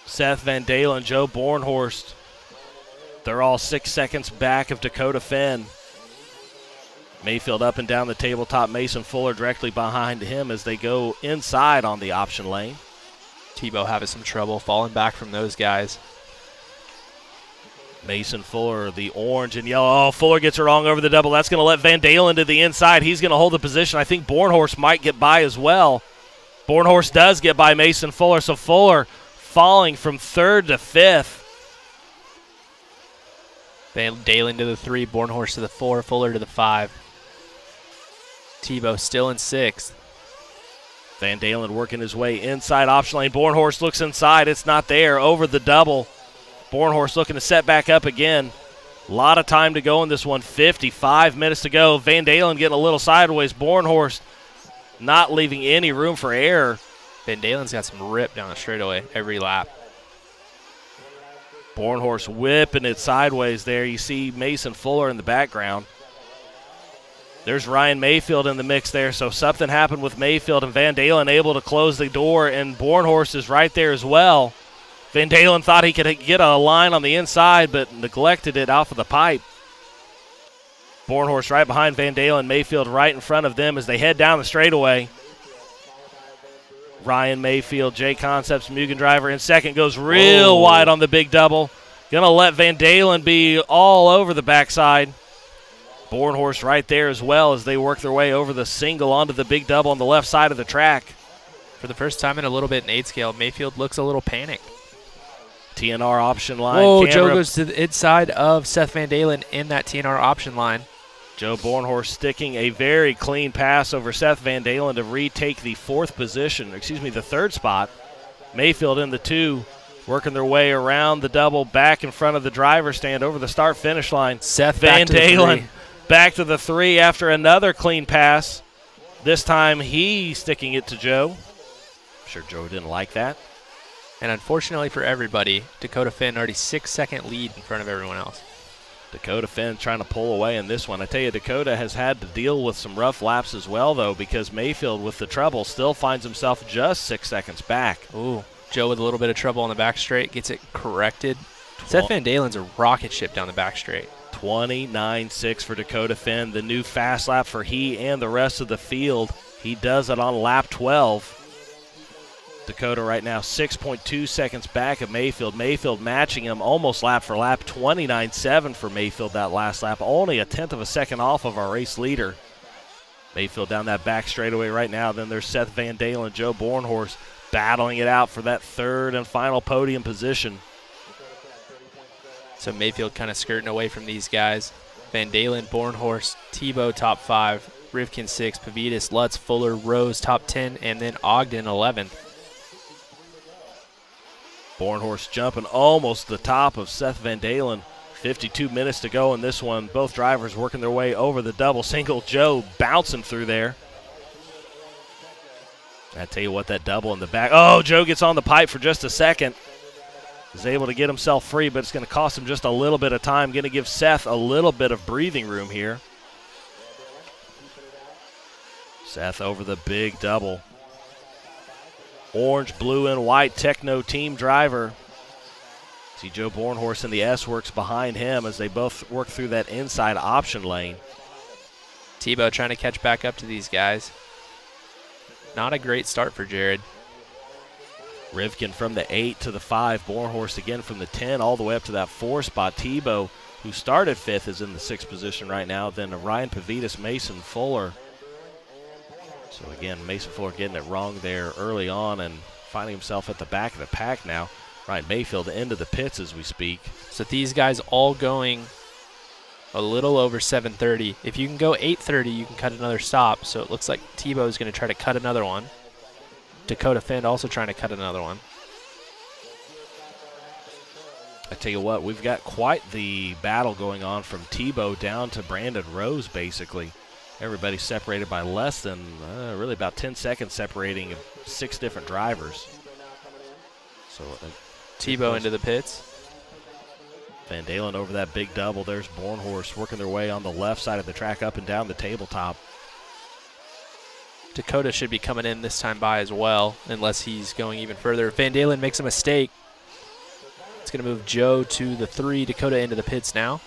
C: Seth Van Dalen, Joe Bornhorst. They're all 6 seconds back of Dakota Finn. Mayfield up and down the tabletop. Mason Fuller directly behind him as they go inside on the option lane.
D: Tebow having some trouble falling back from those guys.
C: Mason Fuller, the orange and yellow. Fuller gets it wrong over the double. That's going to let Van Dalen to the inside. He's going to hold the position. I think Bornhorst might get by as well. Bornhorst does get by Mason Fuller, so Fuller falling from 3rd to 5th.
D: Van Dalen to the 3, Bornhorst to the 4, Fuller to the 5. Tebow still in 6th.
C: Van Dalen working his way inside option lane. Bornhorst looks inside. It's not there. Over the double. Bornhorst looking to set back up again. A lot of time to go in this one. 55 minutes to go. Van Dalen getting a little sideways. Bornhorst not leaving any room for error.
D: Van Dalen's got some rip down the straightaway every lap.
C: Bornhorst whipping it sideways there. You see Mason Fuller in the background. There's Ryan Mayfield in the mix there, so something happened with Mayfield, and Van Dalen able to close the door, and Bornhorst is right there as well. Van Dalen thought he could get a line on the inside, but neglected it off of the pipe. Bornhorst right behind Van Dalen, Mayfield right in front of them as they head down the straightaway. Ryan Mayfield, J Concepts, Mugen driver in second, goes real wide on the big double. Gonna let Van Dalen be all over the backside. Bornhorst right there as well as they work their way over the single onto the big double on the left side of the track.
D: For the first time in a little bit in 8 scale, Mayfield looks a little panicked.
C: TNR option line.
D: Joe goes to the inside of Seth Van Dalen in that TNR option line.
C: Joe Bornhorst sticking a very clean pass over Seth Van Dalen to retake the 3rd spot. Mayfield in the 2, working their way around the double, back in front of the driver's stand over the start-finish line.
D: Seth
C: Van Dalen back to the 3 after another clean pass. This time he sticking it to Joe. I'm sure Joe didn't like that.
D: And unfortunately for everybody, Dakota Finn already 6-second lead in front of everyone else.
C: Dakota Finn trying to pull away in this one. I tell you, Dakota has had to deal with some rough laps as well, though, because Mayfield with the trouble still finds himself just 6 seconds back.
D: Ooh, Joe with a little bit of trouble on the back straight, gets it corrected. Seth Van Dalen's a rocket ship down the back straight.
C: 29.6 for Dakota Finn, the new fast lap for he and the rest of the field. He does it on lap 12. Dakota right now 6.2 seconds back of Mayfield. Mayfield matching him almost lap for lap. 29.7 for Mayfield that last lap. Only a 1/10 of a second off of our race leader. Mayfield down that back straightaway right now. Then there's Seth Van Dalen, Joe Bornhorst battling it out for that 3rd and final podium position.
D: So Mayfield kind of skirting away from these guys. Van Dalen, Bornhorst, Tebow top 5, Rivkin 6, Pavidis, Lutz, Fuller, Rose top 10, and then Ogden 11th.
C: Bornhorst jumping almost the top of Seth Van Dalen. 52 minutes to go in this one. Both drivers working their way over the double single. Joe bouncing through there. I tell you what, that double in the back. Oh, Joe gets on the pipe for just a second. Is able to get himself free, but it's going to cost him just a little bit of time. Going to give Seth a little bit of breathing room here. Seth over the big double. Orange, blue, and white Techno team driver. See Joe Bornhorst in the S-Works behind him as they both work through that inside option lane.
D: Tebow trying to catch back up to these guys. Not a great start for Jared.
C: Rivkin from the 8 to the 5. Bornhorst again from the 10 all the way up to that 4 spot. Tebow, who started 5th, is in the 6th position right now. Then Ryan Pavidis, Mason Fuller. So again, Mason Fuller getting it wrong there early on and finding himself at the back of the pack now. Ryan Mayfield into the pits as we speak.
D: So these guys all going a little over 7:30. If you can go 8:30, you can cut another stop. So it looks like Tebow is going to try to cut another one. Dakota Finn also trying to cut another one.
C: I tell you what, we've got quite the battle going on from Tebow down to Brandon Rose, basically. Everybody separated by less than, really about 10 seconds separating 6 different drivers. So
D: Tebow into the pits.
C: Van Dalen over that big double. There's Bornhorst working their way on the left side of the track up and down the tabletop.
D: Dakota should be coming in this time by as well, unless he's going even further. Van Dalen makes a mistake. It's going to move Joe to the 3, Dakota into the pits now.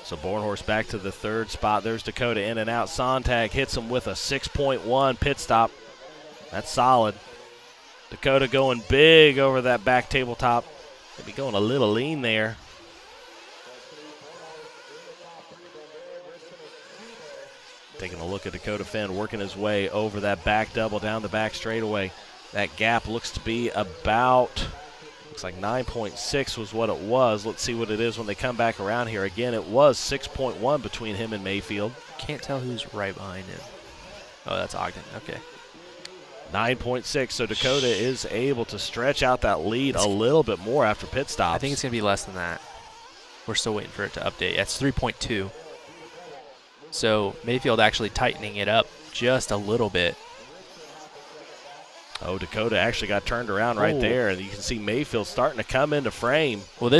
C: So Bornhorst back to the 3rd spot. There's Dakota in and out. Sontag hits him with a 6.1 pit stop. That's solid. Dakota going big over that back tabletop. Maybe going a little lean there. Taking a look at Dakota Finn working his way over that back double down the back straightaway. That gap looks to be about, looks like 9.6 was what it was. Let's see what it is when they come back around here. Again, it was 6.1 between him and Mayfield.
D: Can't tell who's right behind him. Oh, that's Ogden. Okay.
C: 9.6, so Dakota is able to stretch out that lead a little bit more after pit stops.
D: I think it's going to be less than that. We're still waiting for it to update. It's 3.2. So Mayfield actually tightening it up just a little bit.
C: Oh, Dakota actually got turned around right there, and you can see Mayfield starting to come into frame.
D: Well,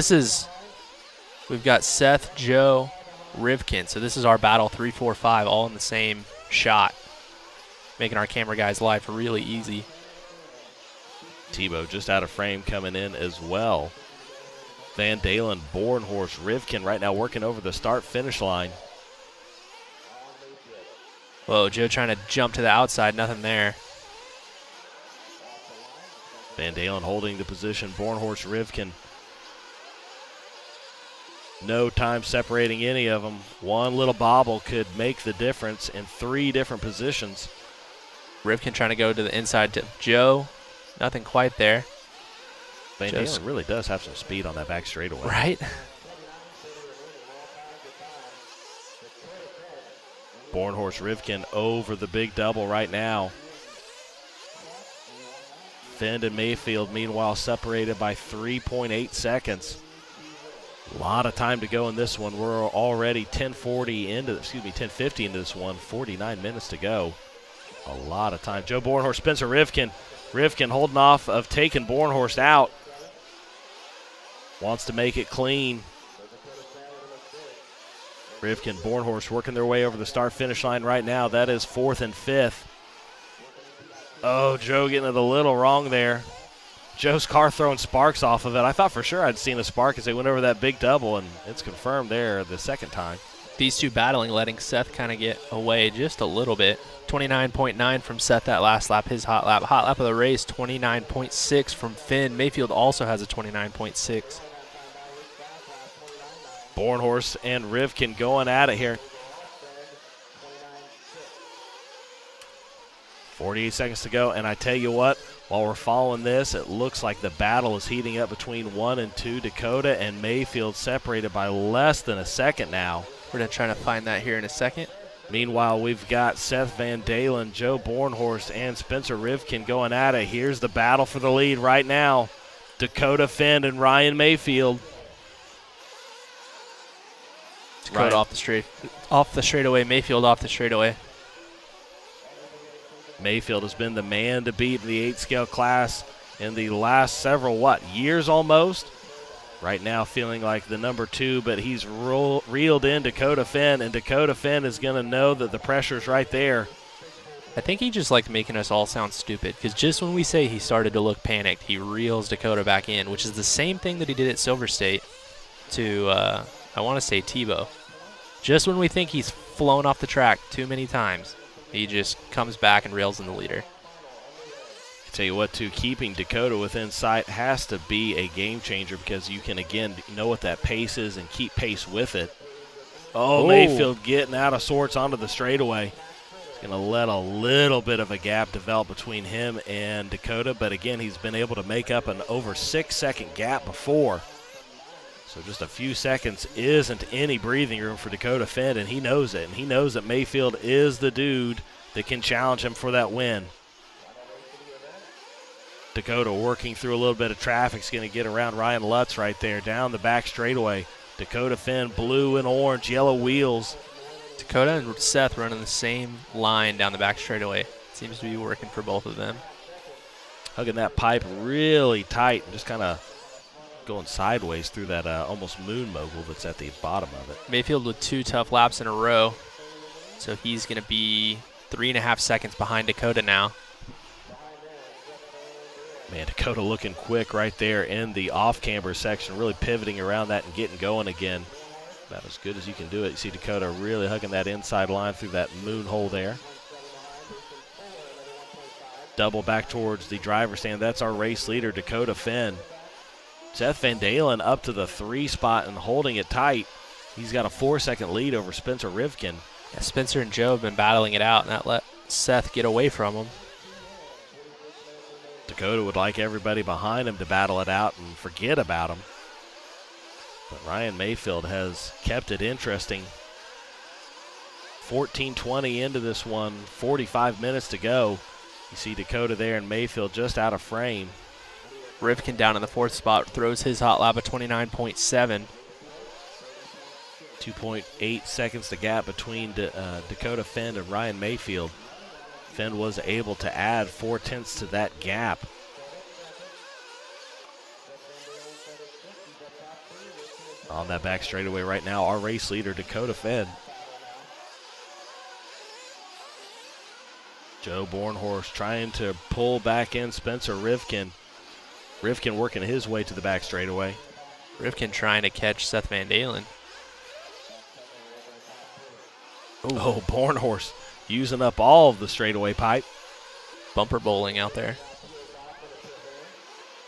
D: we've got Seth, Joe, Rivkin. So this is our battle 3, 4, 5 all in the same shot. Making our camera guys' life really easy.
C: Tebow just out of frame coming in as well. Van Dalen, Bornhorst, Rivkin right now working over the start-finish line.
D: Whoa, Joe trying to jump to the outside, nothing there.
C: Van Dalen holding the position, Bornhorst, Rivkin. No time separating any of them. One little bobble could make the difference in 3 different positions.
D: Rivkin trying to go to the inside to Joe. Nothing quite there.
C: Van Dalen really does have some speed on that back straightaway.
D: Right?
C: Bornhorst, Rivkin over the big double right now. Finn and Mayfield, meanwhile, separated by 3.8 seconds. A lot of time to go in this one. We're already 10:50 into this one. 49 minutes to go. A lot of time. Joe Bornhorst, Spencer Rivkin. Rivkin holding off of taking Bornhorst out. Wants to make it clean. Rivkin, Bornhorst working their way over the start-finish line right now. That is 4th and 5th. Oh, Joe getting it a little wrong there. Joe's car throwing sparks off of it. I thought for sure I'd seen a spark as they went over that big double, and it's confirmed there the second time.
D: These two battling, letting Seth kind of get away just a little bit. 29.9 from Seth that last lap, his hot lap. Hot lap of the race, 29.6 from Finn. Mayfield also has a 29.6.
C: Bornhorst and Rivkin going at it here. 48 seconds to go, and I tell you what, While we're following this, it looks like the battle is heating up between 1 and 2. Dakota and Mayfield separated by less than a second now.
D: We're going to try to find that here in a second.
C: Meanwhile, we've got Seth Van Dalen, Joe Bornhorst, and Spencer Rivkin going at it. Here's the battle for the lead right now. Dakota Finn and Ryan Mayfield.
D: Dakota off the straightaway. Mayfield off the straightaway.
C: Mayfield has been the man to beat in the 8-scale class in the last several, years almost? Right now feeling like the number 2, but he's reeled in Dakota Finn, and Dakota Finn is going to know that the pressure's right there.
D: I think he just liked making us all sound stupid, because just when we say he started to look panicked, he reels Dakota back in, which is the same thing that he did at Silver State to, I want to say, Tebow. Just when we think he's flown off the track too many times, he just comes back and reels in the leader.
C: Tell you what, too, keeping Dakota within sight has to be a game changer, because you can, again, know what that pace is and keep pace with it. Oh, Mayfield getting out of sorts onto the straightaway. He's going to let a little bit of a gap develop between him and Dakota, but again, he's been able to make up an over 6-second gap before. So just a few seconds isn't any breathing room for Dakota Finn, and he knows it. And he knows that Mayfield is the dude that can challenge him for that win. Dakota working through a little bit of traffic is going to get around Ryan Lutz right there down the back straightaway. Dakota Finn, blue and orange, yellow wheels.
D: Dakota and Seth running the same line down the back straightaway. Seems to be working for both of them.
C: Hugging that pipe really tight and just kind of going sideways through that almost moon mogul that's at the bottom of it.
D: Mayfield with 2 tough laps in a row. So he's going to be 3.5 seconds behind Dakota now.
C: Man, Dakota looking quick right there in the off-camber section, really pivoting around that and getting going again. About as good as you can do it. You see Dakota really hugging that inside line through that moon hole there. Double back towards the driver's stand. That's our race leader, Dakota Finn. Seth Van Dalen up to the 3 spot and holding it tight. He's got a 4-second lead over Spencer Rivkin.
D: Yeah, Spencer and Joe have been battling it out, and that let Seth get away from him.
C: Dakota would like everybody behind him to battle it out and forget about him. But Ryan Mayfield has kept it interesting. 14:20 into this one, 45 minutes to go. You see Dakota there and Mayfield just out of frame.
D: Rivkin down in the 4th spot throws his hot lap of 29.7.
C: 2.8 seconds the gap between Dakota Finn and Ryan Mayfield. Finn was able to add 0.4 to that gap. On that back straightaway right now, our race leader, Dakota Finn. Joe Bornhorst trying to pull back in Spencer Rivkin. Rivkin working his way to the back straightaway.
D: Rivkin trying to catch Seth Van Dalen.
C: Oh, Bornhorst using up all of the straightaway pipe.
D: Bumper bowling out there.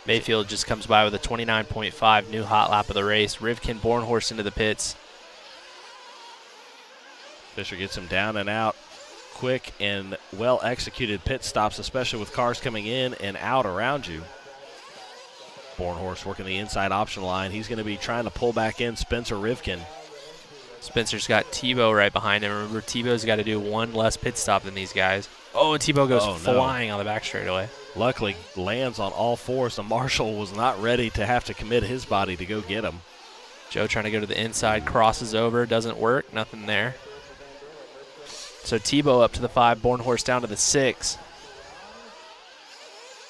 D: Mayfield just comes by with a 29.5, new hot lap of the race. Rivkin, Bornhorst into the pits.
C: Fisher gets him down and out. Quick and well-executed pit stops, especially with cars coming in and out around you. Bornhorst working the inside option line. He's going to be trying to pull back in Spencer Rivkin.
D: Spencer's got Tebow right behind him. Remember, Tebow's got to do one less pit stop than these guys. Oh, and Tebow goes flying on the back straightaway.
C: Luckily, lands on all fours. The Marshall was not ready to have to commit his body to go get him.
D: Joe trying to go to the inside, crosses over, doesn't work, nothing there. So Tebow up to the 5, Bornhorst down to the 6.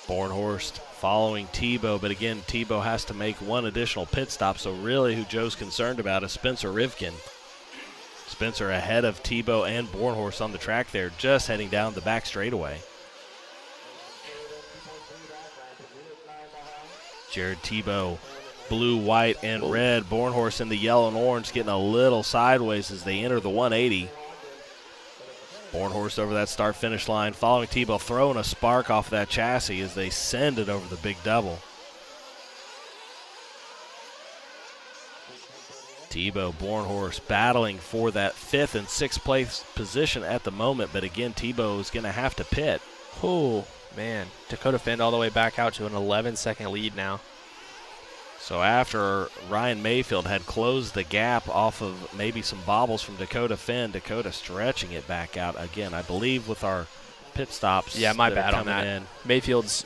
C: Bornhorst following Tebow, but again, Tebow has to make one additional pit stop, so really who Joe's concerned about is Spencer Rivkin. Spencer ahead of Tebow and Bornhorst on the track there, just heading down the back straightaway. Jared Tebow, blue, white, and red. Bornhorst in the yellow and orange getting a little sideways as they enter the 180. Bornhorst over that start-finish line, following Tebow, throwing a spark off that chassis as they send it over the big double. Tebow, Bornhorst battling for that 5th and 6th place position at the moment, but again, Tebow is going to have to pit.
D: Oh, Man, Dakota Finn all the way back out to an 11-second lead now.
C: So after Ryan Mayfield had closed the gap off of maybe some bobbles from Dakota Finn, Dakota stretching it back out again, I believe, with our pit stops.
D: Yeah, my bad on
C: coming
D: that.
C: in.
D: Mayfield's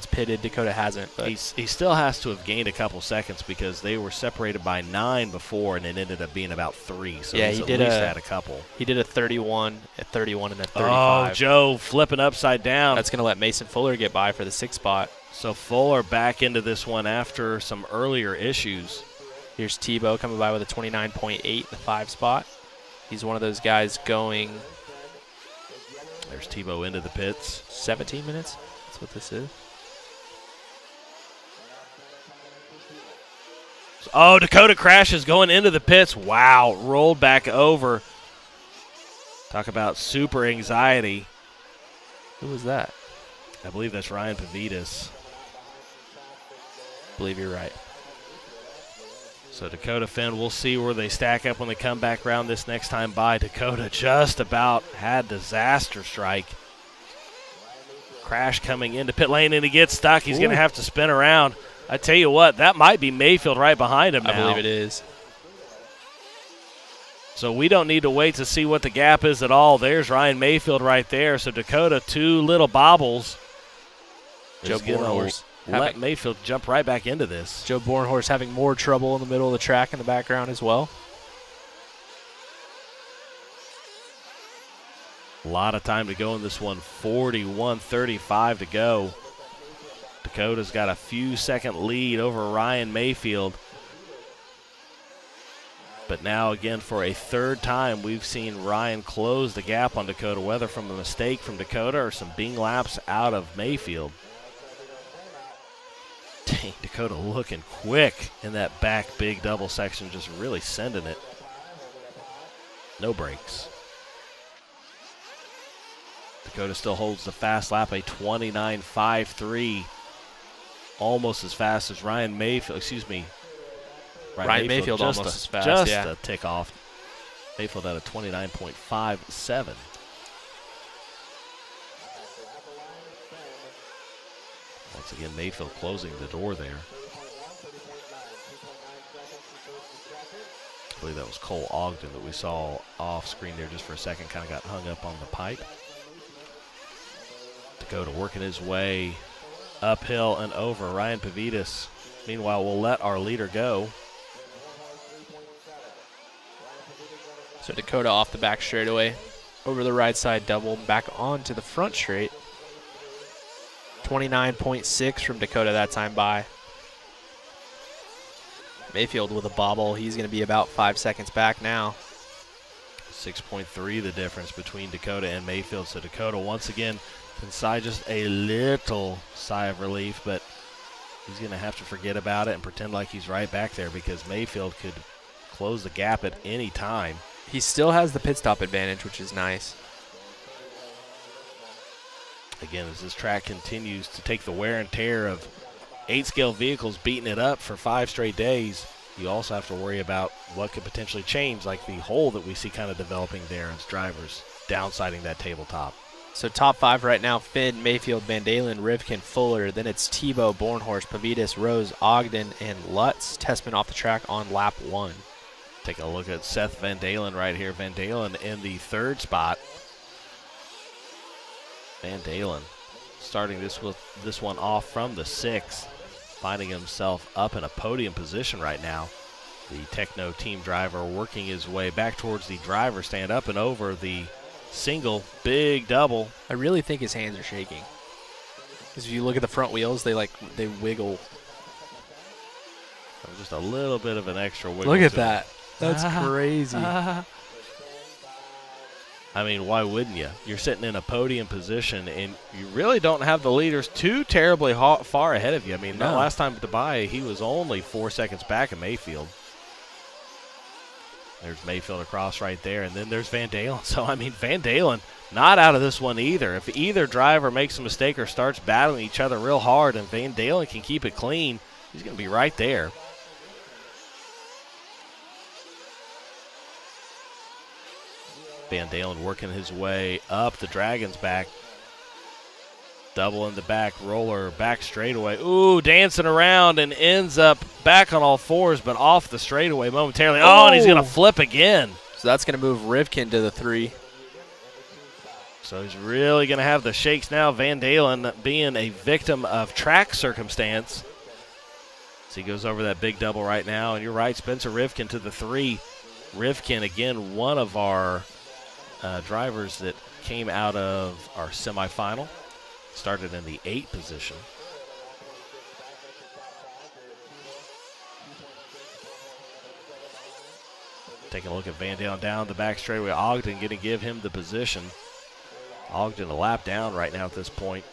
D: pitted, Dakota hasn't. But
C: He still has to have gained a couple seconds because they were separated by 9 before, and it ended up being about 3. So
D: yeah,
C: he's
D: he
C: at
D: did
C: least had a couple.
D: He did a 31, a 31, and a 35.
C: Oh, Joe flipping upside down.
D: That's going to let Mason Fuller get by for the 6th spot.
C: So Fuller back into this one after some earlier issues.
D: Here's Tebow coming by with a 29.8, the 5 spot. He's one of those guys going.
C: There's Tebow into the pits.
D: 17 minutes. That's what this is.
C: Oh, Dakota crashes going into the pits. Wow, rolled back over. Talk about super anxiety.
D: Who was that?
C: I believe that's Ryan Pavitas.
D: I believe you're right.
C: So Dakota Finn, we'll see where they stack up when they come back around this next time by. Dakota just about had disaster strike. Crash coming into pit lane, and he gets stuck. He's going to have to spin around. I tell you what, that might be Mayfield right behind him now.
D: I believe it is.
C: So we don't need to wait to see what the gap is at all. There's Ryan Mayfield right there. So Dakota, 2 little bobbles.
D: Joe Bornhorst.
C: Let Mayfield jump right back into this.
D: Joe Bornhorst having more trouble in the middle of the track in the background as well.
C: A lot of time to go in this one. 41:35 to go. Dakota's got a few second lead over Ryan Mayfield. But now again, for a 3rd time, we've seen Ryan close the gap on Dakota, whether from a mistake from Dakota or some Bing laps out of Mayfield. Dang, Dakota looking quick in that back big double section, just really sending it. No brakes. Dakota still holds the fast lap, a 29.53. Almost as fast as Ryan Mayfield, excuse me.
D: Ryan Mayfield almost as fast,
C: just
D: yeah.
C: a tick off. Mayfield at a 29.57. Once again, Mayfield closing the door there. I believe that was Cole Ogden that we saw off screen there just for a second, kind of got hung up on the pipe. Dakota working his way uphill and over. Ryan Pavitas, meanwhile, will let our leader go.
D: So Dakota off the back straightaway, over the right side double, back onto the front straight. 29.6 from Dakota that time by. Mayfield with a bobble. He's going to be about 5 seconds back now.
C: 6.3 the difference between Dakota and Mayfield. So Dakota once again can sigh just a little sigh of relief, but he's going to have to forget about it and pretend like he's right back there because Mayfield could close the gap at any time.
D: He still has the pit stop advantage, which is nice.
C: Again, as this track continues to take the wear and tear of 8-scale vehicles beating it up for 5 straight days, you also have to worry about what could potentially change, like the hole that we see kind of developing there as drivers downsiding that tabletop.
D: So top 5 right now, Finn, Mayfield, Van Dalen, Rivkin, Fuller. Then it's Tebow, Bornhorst, Pavitas, Rose, Ogden, and Lutz. Testman off the track on lap 1.
C: Take a look at Seth Van Dalen right here. Van Dalen in the 3rd spot. Van Dalen starting this one off from the 6th, finding himself up in a podium position right now. The Techno team driver working his way back towards the driver stand, up and over the single, big double.
D: I really think his hands are shaking. Because if you look at the front wheels, they wiggle.
C: Just a little bit of an extra wiggle.
D: Look at that. That's crazy.
C: I mean, why wouldn't you? You're sitting in a podium position, and you really don't have the leaders too terribly far ahead of you. I mean,
D: no.
C: Last time at Dubai, he was only 4 seconds back of Mayfield. There's Mayfield across right there, and then there's Van Dalen. So, I mean, Van Dalen not out of this one either. If either driver makes a mistake or starts battling each other real hard and Van Dalen can keep it clean, he's going to be right there. Van Dalen working his way up the Dragon's back. Double in the back, roller, back straightaway. Ooh, dancing around and ends up back on all fours, but off the straightaway momentarily. Oh, and he's going to flip again.
D: So that's going to move Rivkin to the 3.
C: So he's really going to have the shakes now. Van Dalen being a victim of track circumstance. So he goes over that big double right now. And you're right, Spencer Rivkin to the 3. Rivkin, again, one of our drivers that came out of our semifinal. Started in the 8 position. Taking a look at Van Dalen down the back straightaway. Ogden going to give him the position. Ogden a lap down right now at this point.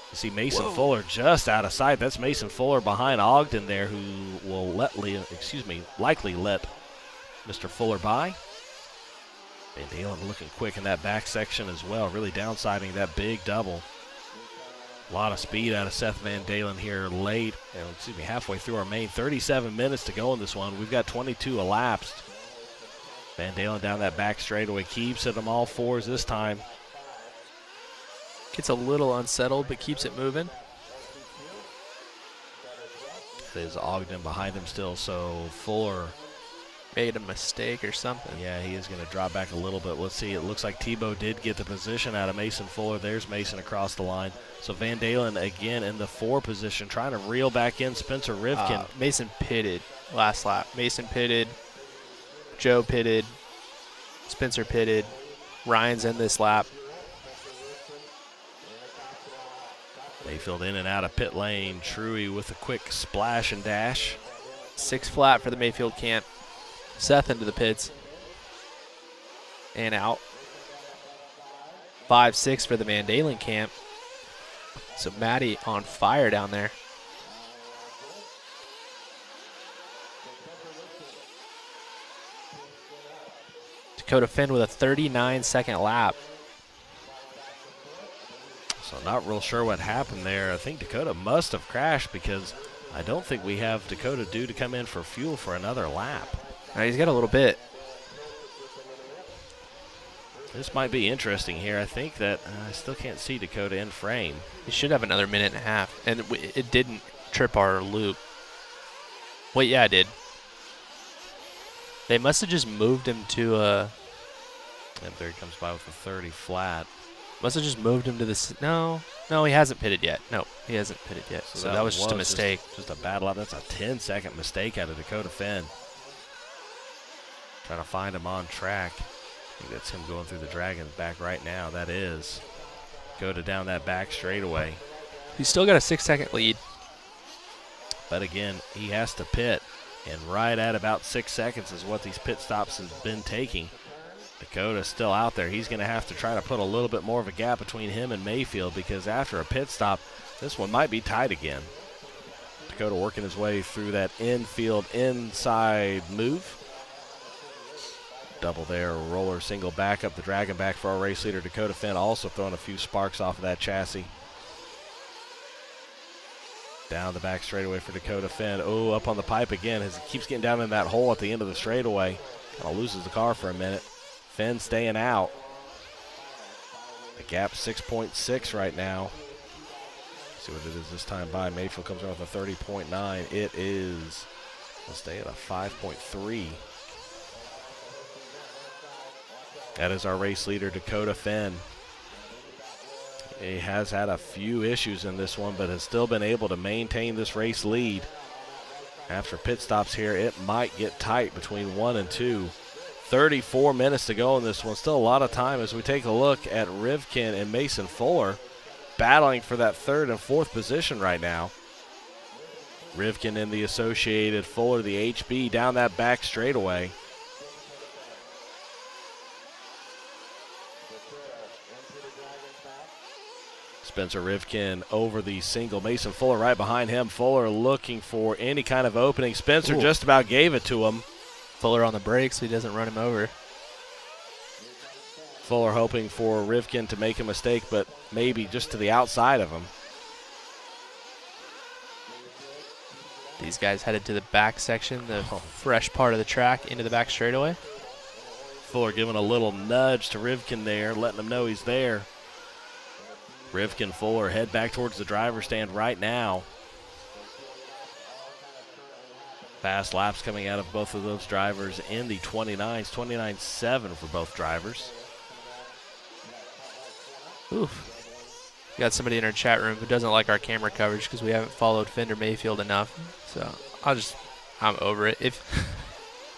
C: You see Mason Fuller just out of sight. That's Mason Fuller behind Ogden there, who will likely let Mr. Fuller by. Van Dalen looking quick in that back section as well, really downsiding that big double. A lot of speed out of Seth Van Dalen here late, halfway through our main. 37 minutes to go in this one. We've got 22 elapsed. Van Dalen down that back straightaway, keeps it on all fours this time.
D: Gets a little unsettled, but keeps it moving.
C: There's Ogden behind him still, so Fuller
D: made a mistake or something.
C: Yeah, he is going to drop back a little bit. Let's see. It looks like Tebow did get the position out of Mason Fuller. There's Mason across the line. So Van Dalen again in the 4 position, trying to reel back in Spencer Rivkin.
D: Mason pitted last lap. Mason pitted. Joe pitted. Spencer pitted. Ryan's in this lap.
C: Mayfield in and out of pit lane. Truey with a quick splash and dash.
D: 6 flat for the Mayfield camp. Seth into the pits. And out. 5-6 for the Van Dalen camp. So Matty on fire down there. Dakota Finn with a 39-second lap.
C: So not real sure what happened there. I think Dakota must have crashed because I don't think we have Dakota due to come in for fuel for another lap.
D: He's got a little bit.
C: This might be interesting here. I think that I still can't see Dakota in frame.
D: He should have another minute and a half. And it didn't trip our loop. Wait, yeah, it did. They must have just moved him to a...
C: And there he comes by with a 30 flat.
D: Must have just moved him to the... No, he hasn't pitted yet. No, he hasn't pitted yet. So that was just a mistake.
C: Just a bad lap. That's a 10-second mistake out of Dakota Finn. Trying to find him on track. I think that's him going through the Dragons back right now. That is. Dakota down that back straightaway.
D: He's still got a 6-second lead.
C: But again, he has to pit. And right at about 6 seconds is what these pit stops have been taking. Dakota's still out there. He's going to have to try to put a little bit more of a gap between him and Mayfield because after a pit stop, this one might be tight again. Dakota working his way through that infield inside move. Double there, roller single back up the Dragon back for our race leader, Dakota Finn, also throwing a few sparks off of that chassis. Down the back straightaway for Dakota Finn. Oh, up on the pipe again as he keeps getting down in that hole at the end of the straightaway. Kind of loses the car for a minute. Finn staying out. The gap 6.6 right now. Let's see what it is this time by. Mayfield comes out with a 30.9. It is, let's stay at a 5.3. That is our race leader, Dakota Finn. He has had a few issues in this one, but has still been able to maintain this race lead. After pit stops here, it might get tight between 1 and 2. 34 minutes to go in this one. Still a lot of time as we take a look at Rivkin and Mason Fuller battling for that 3rd and 4th position right now. Rivkin in the Associated, Fuller the HB down that back straightaway. Spencer Rivkin over the single. Mason Fuller right behind him. Fuller looking for any kind of opening. Spencer just about gave it to him.
D: Fuller on the brakes so he doesn't run him over.
C: Fuller hoping for Rivkin to make a mistake, but maybe just to the outside of him.
D: These guys headed to the back section, the fresh part of the track, into the back straightaway.
C: Fuller giving a little nudge to Rivkin there, letting him know he's there. Rivkin, Fuller head back towards the driver's stand right now. Fast laps coming out of both of those drivers in the 29s, 29.7 for both drivers.
D: Oof. We got somebody in our chat room who doesn't like our camera coverage because we haven't followed Fender Mayfield enough. So I'm over it.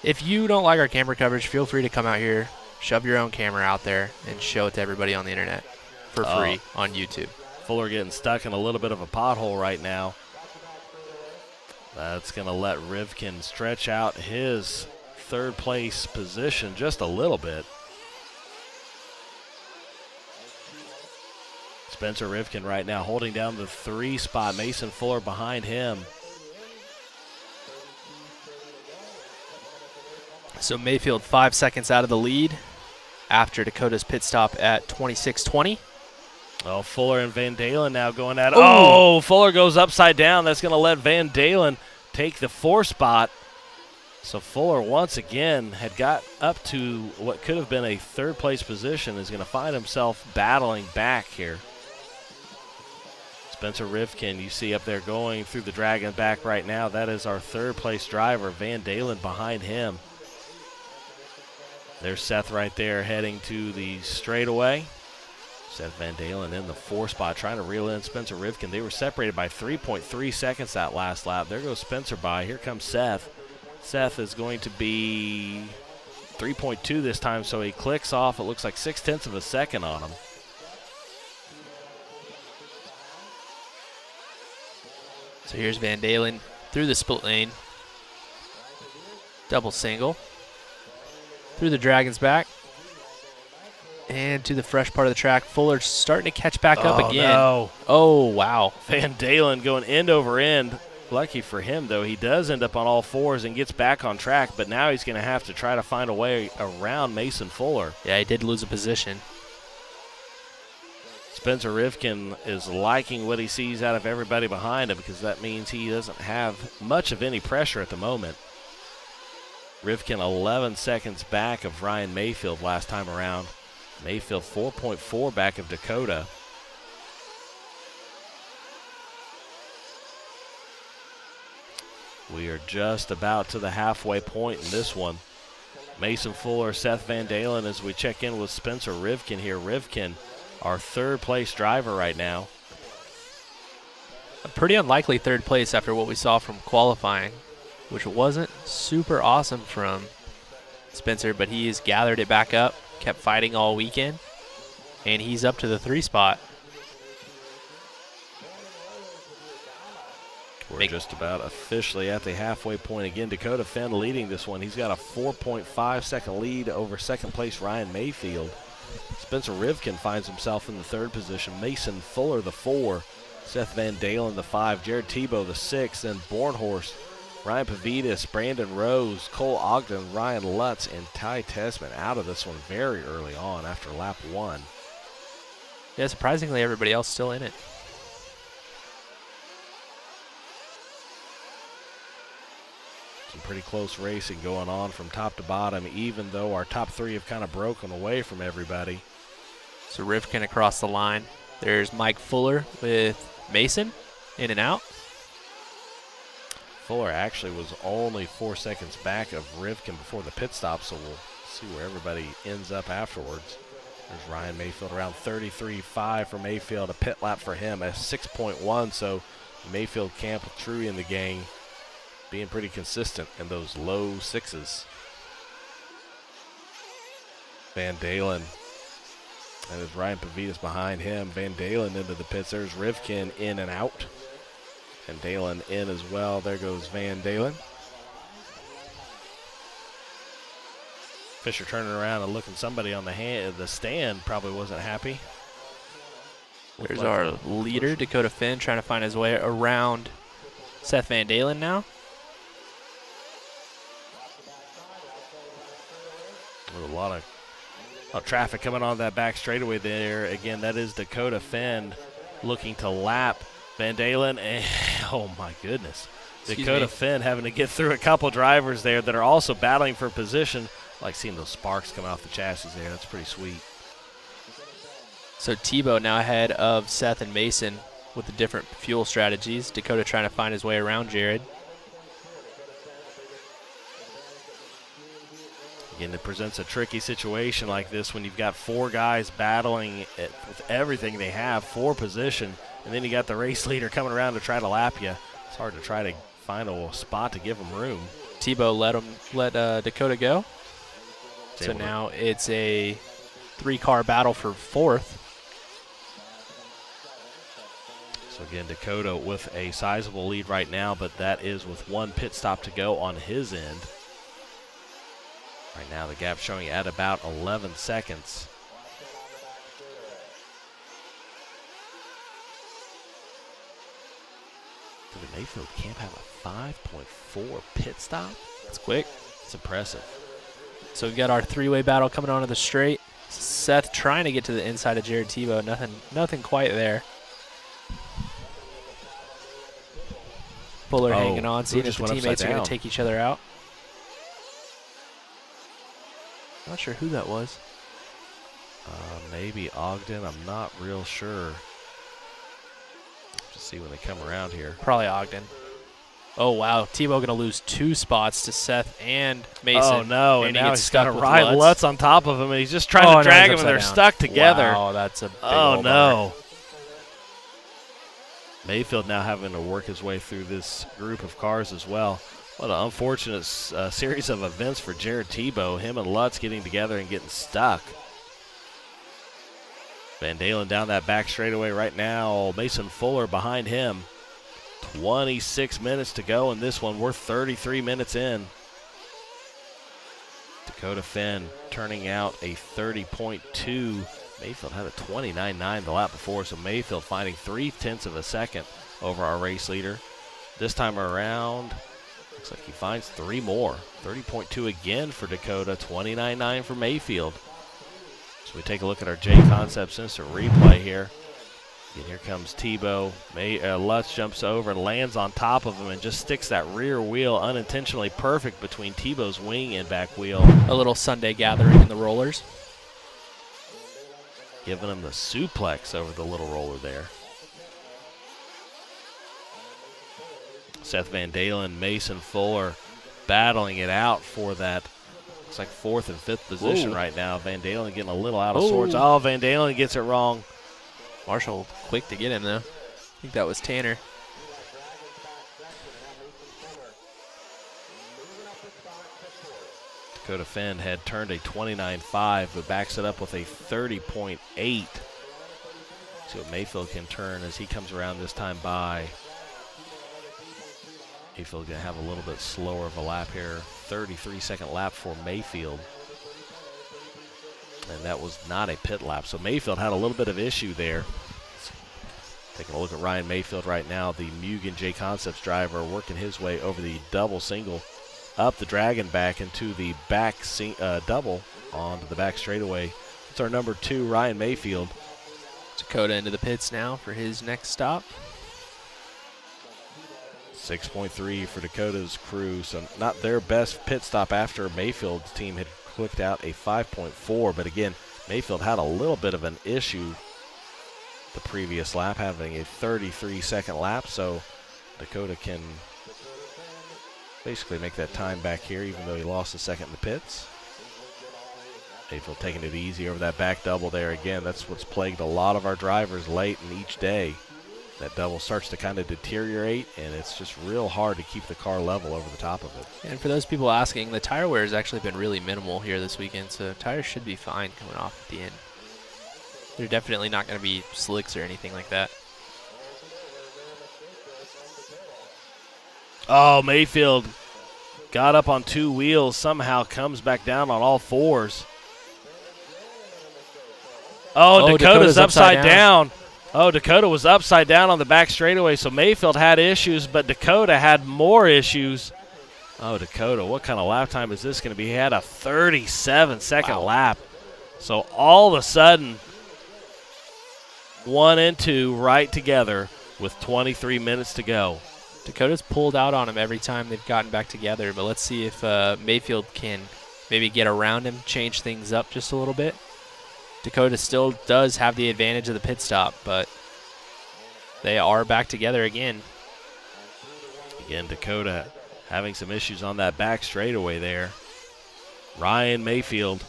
D: If you don't like our camera coverage, feel free to come out here, shove your own camera out there, and show it to everybody on the internet for free on YouTube.
C: Fuller getting stuck in a little bit of a pothole right now. That's going to let Rivkin stretch out his third place position just a little bit. Spencer Rivkin right now holding down the 3 spot. Mason Fuller behind him.
D: So Mayfield 5 seconds out of the lead after Dakota's pit stop at 26:20.
C: Well, Fuller and Van Dalen now going at it. Oh, Fuller goes upside down. That's going to let Van Dalen take the 4 spot. So Fuller once again had got up to what could have been a third place position, is going to find himself battling back here. Spencer Rivkin, you see up there going through the dragon back right now. That is our third place driver. Van Dalen behind him. There's Seth right there heading to the straightaway. Seth Van Dalen in the 4 spot trying to reel in Spencer Rivkin. They were separated by 3.3 seconds that last lap. There goes Spencer by. Here comes Seth. Seth is going to be 3.2 this time, so he clicks off. It looks like 0.6 of a second on him.
D: So here's Van Dalen through the split lane. Double single. Through the Dragon's back. And to the fresh part of the track. Fuller starting to catch back up again.
C: No.
D: Oh, wow.
C: Van Dalen going end over end. Lucky for him, though, he does end up on all 4s and gets back on track, but now he's going to have to try to find a way around Mason Fuller.
D: Yeah, he did lose a position.
C: Spencer Rivkin is liking what he sees out of everybody behind him, because that means he doesn't have much of any pressure at the moment. Rivkin 11 seconds back of Ryan Mayfield last time around. Mayfield 4.4 back of Dakota. We are just about to the halfway point in this one. Mason Fuller, Seth Van Dalen as we check in with Spencer Rivkin here. Rivkin, our third place driver right now.
D: A pretty unlikely third place after what we saw from qualifying, which wasn't super awesome from Spencer, but he has gathered it back up, kept fighting all weekend, and he's up to the 3 spot.
C: We're just about officially at the halfway point again. Dakota Fenn leading this one. He's got a 4.5 second lead over second place Ryan Mayfield. Spencer Rivkin finds himself in the 3rd position. Mason Fuller the 4. Seth Van Dalen the 5. Jared Tebow the 6. Then Bornhorst, Ryan Pavidis, Brandon Rose, Cole Ogden, Ryan Lutz, and Ty Tessman out of this one very early on after lap 1.
D: Yeah, surprisingly everybody else still in it.
C: Some pretty close racing going on from top to bottom, even though our top 3 have kind of broken away from everybody.
D: So Rivkin across the line. There's Mike Fuller with Mason in and out.
C: Fuller actually was only 4 seconds back of Rivkin before the pit stop, so we'll see where everybody ends up afterwards. There's Ryan Mayfield around 33.5 for Mayfield, a pit lap for him at 6.1, so Mayfield camp with Truey in the gang being pretty consistent in those low 6s. Van Dalen, and as Ryan Pavidis behind him, Van Dalen into the pits. There's Rivkin in and out. And Dalen in as well. There goes Van Dalen. Fisher turning around and looking somebody on the stand probably wasn't happy.
D: There's our leader, Dakota Finn, trying to find his way around Seth Van Dalen now.
C: With a lot of traffic coming on that back straightaway there. Again, that is Dakota Finn looking to lap Van Dalen. And, oh, my goodness. Dakota Finn having to get through a couple drivers there that are also battling for position. I like seeing those sparks coming off the chassis there. That's pretty sweet.
D: So Tebow now ahead of Seth and Mason with the different fuel strategies. Dakota trying to find his way around Jared.
C: Again, it presents a tricky situation like this when you've got 4 guys battling it with everything they have, 4 position, and then you got the race leader coming around to try to lap you. It's hard to try to find a spot to give them room.
D: Tebow let Dakota go. So now it's a 3-car battle for 4th.
C: So again, Dakota with a sizable lead right now, but that is with 1 pit stop to go on his end. Right now the gap showing at about 11 seconds. So the Mayfield camp have a 5.4 pit stop?
D: That's quick.
C: It's impressive.
D: So we've got our 3-way battle coming onto the straight. Seth trying to get to the inside of Jared Tebow. Nothing quite there. Fuller hanging on, seeing if the teammates are going to take each other out. Not sure who that was.
C: Maybe Ogden. I'm not real sure. Just see when they come around here.
D: Probably Ogden. Oh, wow. Tebow going to lose 2 spots to Seth and Mason.
C: Oh, no. And now he's got
D: Ryan
C: Lutz on top of him, and he's just trying to drag him, and they're stuck together.
D: Wow, that's a big
C: Oh, no. Mayfield now having to work his way through this group of cars as well. What an unfortunate series of events for Jared Tebow. Him and Lutz getting together and getting stuck. Van Dalen down that back straightaway right now. Mason Fuller behind him. 26 minutes to go in this one. We're 33 minutes in. Dakota Finn turning out a 30.2. Mayfield had a 29.9 the lap before, so Mayfield finding 0.3 of a second over our race leader. This time around, looks like he finds 3 more. 30.2 again for Dakota, 29.9 for Mayfield. So we take a look at our J Concepts instant replay here. And here comes Tebow. Lutz jumps over and lands on top of him and just sticks that rear wheel unintentionally perfect between Tebow's wing and back wheel.
D: A little Sunday gathering in the rollers.
C: Giving him the suplex over the little roller there. Seth Van Dalen, Mason Fuller battling it out for that. Looks like 4th and 5th position right now. Van Dalen getting a little out of sorts. Oh, Van Dalen gets it wrong.
D: Marshall quick to get him, though. I think that was Tanner.
C: Dakota Finn had turned a 29.5, but backs it up with a 30.8. See what Mayfield can turn as he comes around this time by. Mayfield going to have a little bit slower of a lap here. 33-second lap for Mayfield. And that was not a pit lap. So Mayfield had a little bit of issue there. Taking a look at Ryan Mayfield right now, the Mugen J Concepts driver, working his way over the double single, up the dragon back into the back double onto the back straightaway. It's our number 2, Ryan Mayfield.
D: Dakota into the pits now for his next stop.
C: 6.3 for Dakota's crew, so not their best pit stop after Mayfield's team had clicked out a 5.4, but again, Mayfield had a little bit of an issue the previous lap, having a 33-second lap, so Dakota can basically make that time back here, even though he lost a second in the pits. Mayfield taking it easy over that back double there. Again, that's what's plagued a lot of our drivers late in each day. That double starts to kind of deteriorate, and it's just real hard to keep the car level over the top of it.
D: And for those people asking, the tire wear has actually been really minimal here this weekend, so tires should be fine coming off at the end. They're definitely not going to be slicks or anything like that.
C: Oh, Mayfield got up on 2 wheels, somehow comes back down on all 4s. Oh, Dakota's upside down. Oh, Dakota was upside down on the back straightaway, so Mayfield had issues, but Dakota had more issues. Oh, Dakota, what kind of lap time is this going to be? He had a 37-second lap. So all of a sudden, 1 and 2 right together with 23 minutes to go.
D: Dakota's pulled out on him every time they've gotten back together, but let's see if Mayfield can maybe get around him, change things up just a little bit. Dakota still does have the advantage of the pit stop, but they are back together again.
C: Again, Dakota having some issues on that back straightaway there. Ryan Mayfield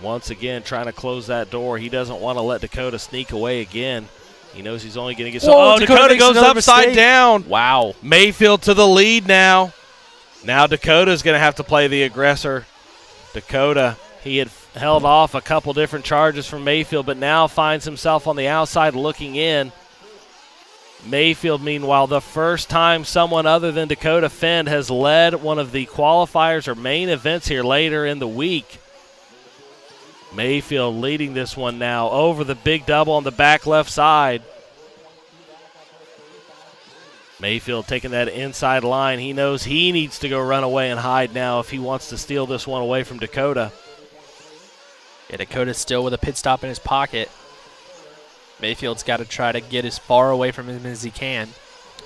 C: once again trying to close that door. He doesn't want to let Dakota sneak away again. He knows he's only going to get some.
D: Whoa,
C: Oh, Dakota goes upside
D: mistake.
C: down.
D: Wow.
C: Mayfield to the lead now. Now Dakota's going to have to play the aggressor. Dakota, he had held off a couple different charges from Mayfield, but now finds himself on the outside looking in. Mayfield, meanwhile, the first time someone other than Dakota Fend has led one of the qualifiers or main events here later in the week. Mayfield leading this one now over the big double on the back left side. Mayfield taking that inside line. He knows he needs to go run away and hide now if he wants to steal this one away from Dakota.
D: Yeah, Dakota's still with a pit stop in his pocket. Mayfield's got to try to get as far away from him as he can.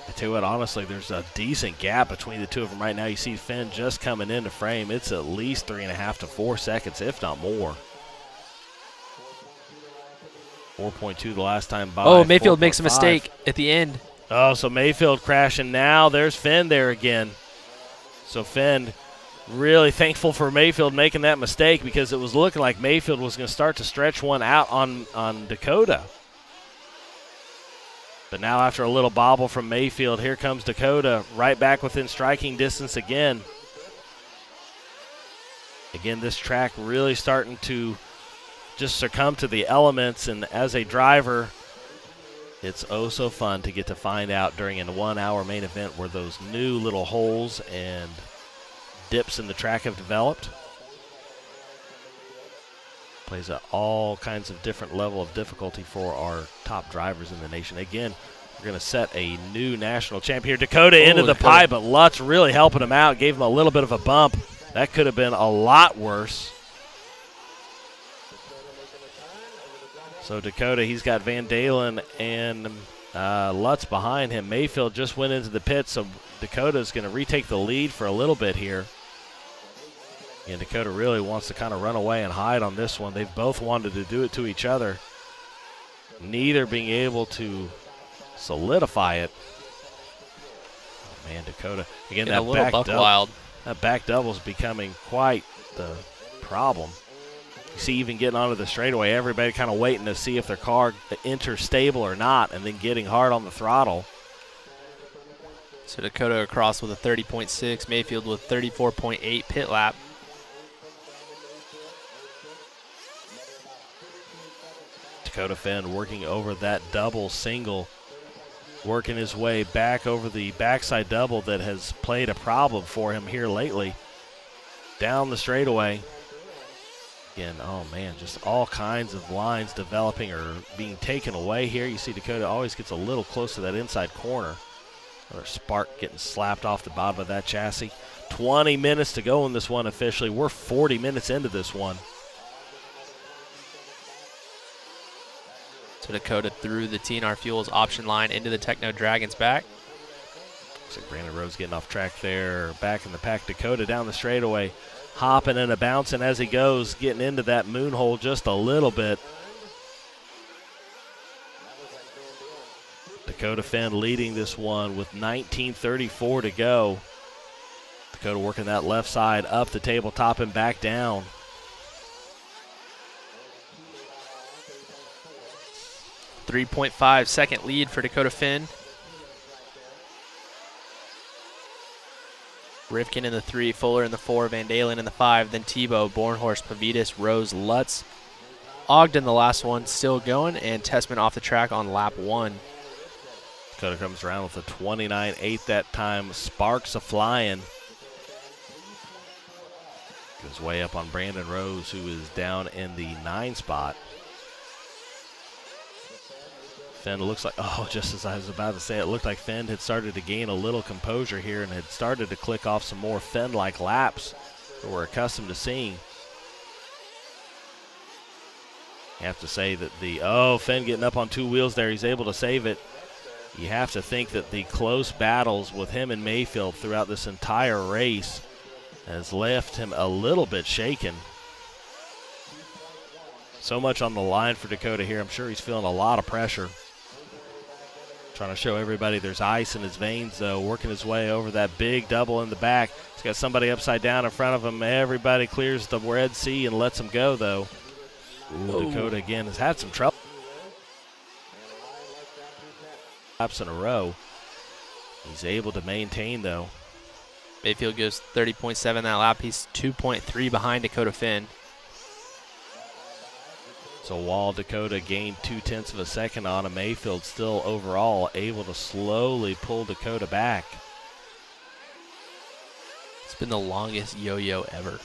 C: I tell you what, honestly, there's a decent gap between the two of them right now. You see Finn just coming into frame. It's at least 3.5 to 4 seconds, if not more. 4.2 the last time by.
D: Oh, Mayfield makes a
C: 4.5.
D: mistake at the end.
C: Oh, so Mayfield crashing now. There's Finn there again. So Finn really thankful for Mayfield making that mistake because it was looking like Mayfield was going to start to stretch one out on Dakota. But now after a little bobble from Mayfield, here comes Dakota right back within striking distance again. Again, this track really starting to just succumb to the elements, and as a driver, it's oh so fun to get to find out during a 1 hour main event where those new little holes and dips in the track have developed. Plays at all kinds of different level of difficulty for our top drivers in the nation. Again, we're going to set a new national champ here. Dakota into the pipe, but Lutz really helping him out, gave him a little bit of a bump. That could have been a lot worse. So Dakota, he's got Van Dalen and Lutz behind him. Mayfield just went into the pit, so Dakota's going to retake the lead for a little bit here. And Dakota really wants to kind of run away and hide on this one. They've both wanted to do it to each other, neither being able to solidify it. Oh, man, Dakota. Again, that
D: little buck wild.
C: That back double's becoming quite the problem. You see even getting onto the straightaway, everybody kind of waiting to see if their car enters stable or not, and then getting hard on the throttle.
D: So Dakota across with a 30.6, Mayfield with 34.8 pit lap.
C: Dakota Finn working over that double single, working his way back over the backside double that has played a problem for him here lately. Down the straightaway. Again, oh man, just all kinds of lines developing or being taken away here. You see Dakota always gets a little close to that inside corner. Another spark getting slapped off the bottom of that chassis. 20 minutes to go in this one officially. We're 40 minutes into this one.
D: So Dakota through the TNR Fuels option line into the Techno Dragon's back.
C: Looks like Brandon Rose getting off track there. Back in the pack, Dakota down the straightaway. Hopping and a bouncing as he goes, getting into that moon hole just a little bit. Dakota Finn leading this one with 19:34 to go. Dakota working that left side up the tabletop and back down.
D: .5 second lead for Dakota Finn. Rifkin in the 3, Fuller in the 4, Van Dalen in the 5, then Tebow, Bornhorst, Pavitas, Rose, Lutz. Ogden, the last one, still going, and Tessman off the track on lap 1.
C: Dakota comes around with a 29.8 that time. Sparks a flying. Goes way up on Brandon Rose, who is down in the 9 spot. Finn looks like, oh, just as I was about to say, it looked like Finn had started to gain a little composure here and had started to click off some more Finn-like laps that we're accustomed to seeing. You have to say that Finn getting up on 2 wheels there, he's able to save it. You have to think that the close battles with him and Mayfield throughout this entire race has left him a little bit shaken. So much on the line for Dakota here. I'm sure he's feeling a lot of pressure. Trying to show everybody there's ice in his veins, though. Working his way over that big double in the back. He's got somebody upside down in front of him. Everybody clears the Red Sea and lets him go, though. Ooh, Dakota, again, has had some trouble. Laps in a row. He's able to maintain, though.
D: Mayfield goes 30.7 that lap. He's 2.3 behind Dakota Finn.
C: So while Dakota gained 0.2 of a second on him, Mayfield still overall able to slowly pull Dakota back.
D: It's been the longest yo-yo ever.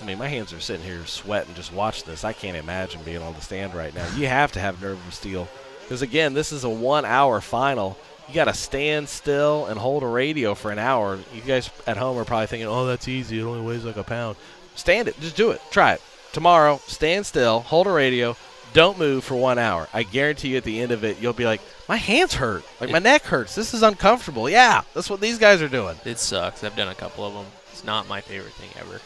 C: I mean, my hands are sitting here sweating just watching this. I can't imagine being on the stand right now. You have to have nerve of steel. Because, again, this is a 1-hour final. You got to stand still and hold a radio for an hour. You guys at home are probably thinking, oh, that's easy. It only weighs like a pound. Stand it. Just do it. Try it. Tomorrow, stand still, hold a radio, don't move for 1 hour. I guarantee you at the end of it, you'll be like, my hands hurt. Like, my neck hurts. This is uncomfortable. Yeah, that's what these guys are doing.
D: It sucks. I've done a couple of them. It's not my favorite thing ever.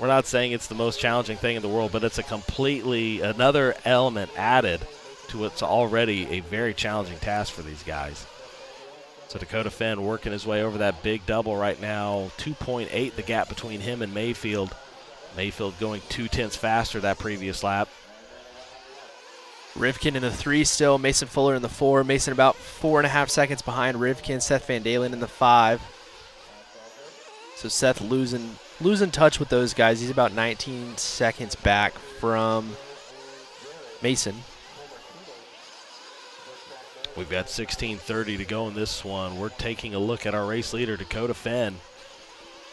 C: We're not saying it's the most challenging thing in the world, but it's a completely another element added to what's already a very challenging task for these guys. So Dakota Finn working his way over that big double right now. 2.8 the gap between him and Mayfield. Mayfield going 0.2 faster that previous lap.
D: Rivkin in the 3 still. Mason Fuller in the 4. Mason about 4.5 seconds behind Rivkin. Seth Van Dalen in the 5. So Seth losing touch with those guys. He's about 19 seconds back from Mason.
C: We've got 16:30 to go in this one. We're taking a look at our race leader, Dakota Finn.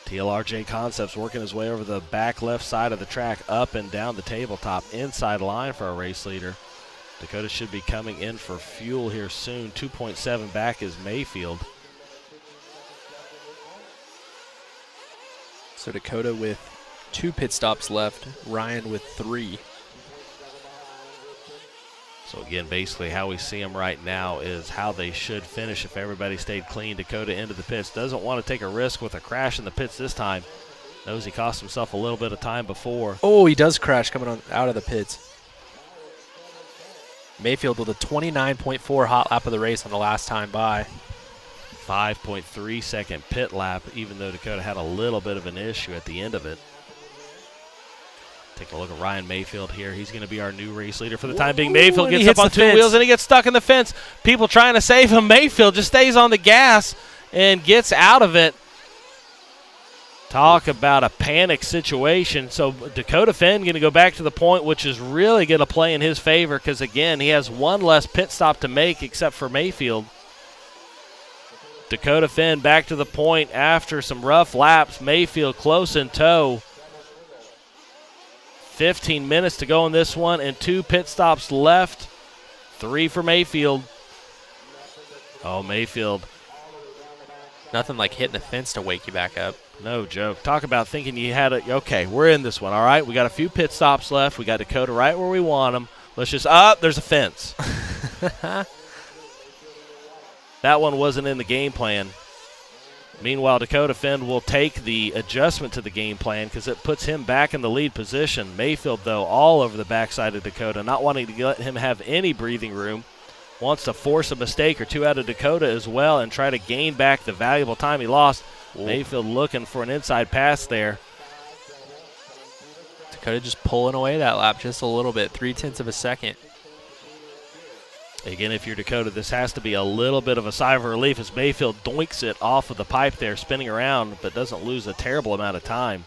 C: TLRJ Concepts working his way over the back left side of the track, up and down the tabletop, inside line for our race leader. Dakota should be coming in for fuel here soon. 2.7 back is Mayfield.
D: So Dakota with 2 pit stops left, Ryan with 3.
C: So again, basically how we see them right now is how they should finish if everybody stayed clean. Dakota into the pits. Doesn't want to take a risk with a crash in the pits this time. Knows he cost himself a little bit of time before.
D: Oh, he does crash coming out of the pits. Mayfield with a 29.4 hot lap of the race on the last time by.
C: 5.3 second pit lap, even though Dakota had a little bit of an issue at the end of it. Take a look at Ryan Mayfield here. He's going to be our new race leader for the time being. Mayfield gets up on 2 wheels and he gets stuck in the fence. People trying to save him. Mayfield just stays on the gas and gets out of it. Talk about a panic situation. So Dakota Finn going to go back to the point, which is really going to play in his favor because, again, he has one less pit stop to make except for Mayfield. Dakota Finn back to the point after some rough laps. Mayfield close in tow. 15 minutes to go in this one and 2 pit stops left. 3 for Mayfield. Oh, Mayfield.
D: Nothing like hitting the fence to wake you back up.
C: No joke. Talk about thinking you had it. Okay, we're in this one, all right? We got a few pit stops left. We got Dakota right where we want him. Let's just, there's a fence. That one wasn't in the game plan. Meanwhile, Dakota Finn will take the adjustment to the game plan because it puts him back in the lead position. Mayfield, though, all over the backside of Dakota, not wanting to let him have any breathing room. Wants to force a mistake or 2 out of Dakota as well and try to gain back the valuable time he lost. Ooh. Mayfield looking for an inside pass there.
D: Dakota just pulling away that lap just a little bit, 0.3 of a second.
C: Again, if you're Dakota, this has to be a little bit of a sigh of relief as Mayfield doinks it off of the pipe there, spinning around, but doesn't lose a terrible amount of time.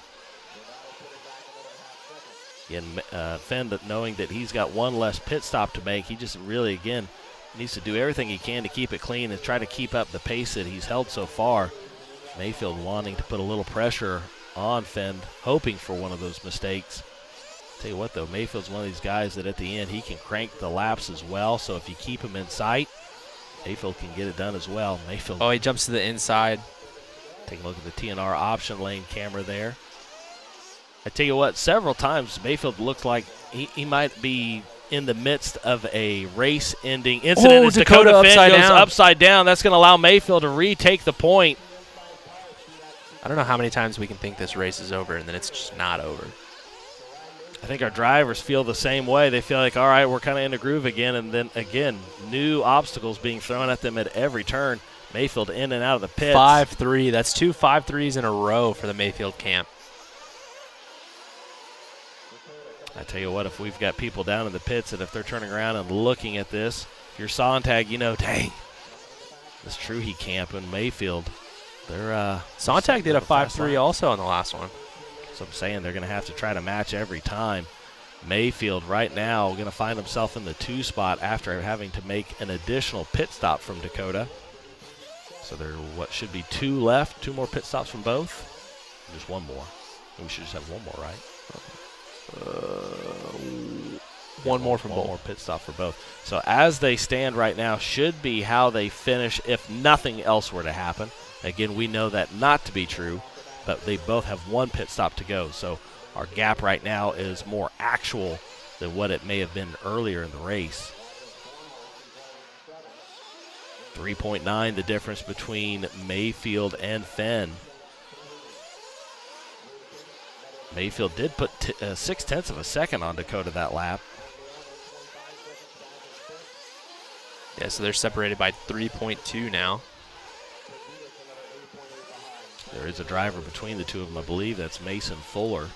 C: Again, Finn, knowing that he's got one less pit stop to make, he just really, again, needs to do everything he can to keep it clean and try to keep up the pace that he's held so far. Mayfield wanting to put a little pressure on Finn, hoping for one of those mistakes. Tell you what, though, Mayfield's one of these guys that at the end he can crank the laps as well. So if you keep him in sight, Mayfield can get it done as well. Mayfield.
D: Oh, he jumps to the inside.
C: Take a look at the TNR option lane camera there. I tell you what, several times Mayfield looked like he might be in the midst of a race-ending incident.
D: Oh,
C: as
D: Dakota
C: Finn goes upside down. That's going to allow Mayfield to retake the point.
D: I don't know how many times we can think this race is over and then it's just not over.
C: I think our drivers feel the same way. They feel like, all right, we're kind of in a groove again, and then again, new obstacles being thrown at them at every turn. Mayfield in and out of the pits.
D: 5-3. That's 2 5-3s in a row for the Mayfield camp.
C: I tell you what, if we've got people down in the pits and if they're turning around and looking at this, if you're Sontag, you know, dang, this Trujillo camp in Mayfield, they're
D: Sontag did a 5-3 also on the last one.
C: So I'm saying they're going to have to try to match every time. Mayfield right now going to find himself in the 2 spot after having to make an additional pit stop from Dakota. So there what should be 2 left, 2 more pit stops from both. Just 1 more. We should just have 1 more, right?
D: One more from both.
C: 1 more pit stop for both. So as they stand right now should be how they finish if nothing else were to happen. Again, we know that not to be true, but they both have 1 pit stop to go. So our gap right now is more actual than what it may have been earlier in the race. 3.9 the difference between Mayfield and Fenn. Mayfield did put 0.6 of a second on Dakota that lap.
D: Yeah, so they're separated by 3.2 now.
C: There is a driver between the two of them, I believe. That's Mason Fuller.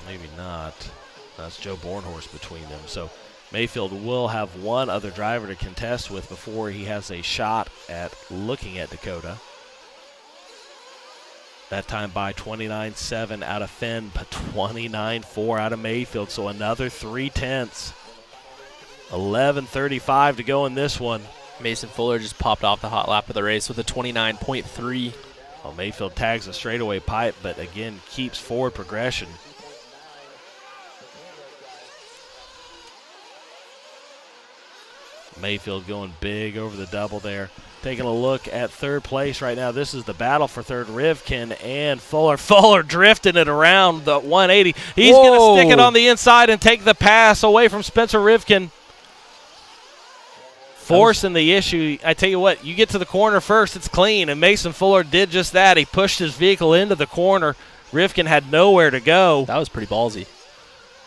C: Maybe not. That's Joe Bornhorst between them. So Mayfield will have 1 other driver to contest with before he has a shot at looking at Dakota. That time by 29.7 out of Fenn, but 29.4 out of Mayfield. So another 0.3. 11:35 to go in this one.
D: Mason Fuller just popped off the hot lap of the race with a 29.3.
C: Well, Mayfield tags a straightaway pipe, but again keeps forward progression. Mayfield going big over the double there. Taking a look at 3rd place right now. This is the battle for 3rd. Rivkin and Fuller. Fuller drifting it around the 180. He's going to stick it on the inside and take the pass away from Spencer Rivkin. Forcing the issue. I tell you what, you get to the corner first, it's clean, and Mason Fuller did just that. He pushed his vehicle into the corner. Rivkin had nowhere to go.
D: That was pretty ballsy.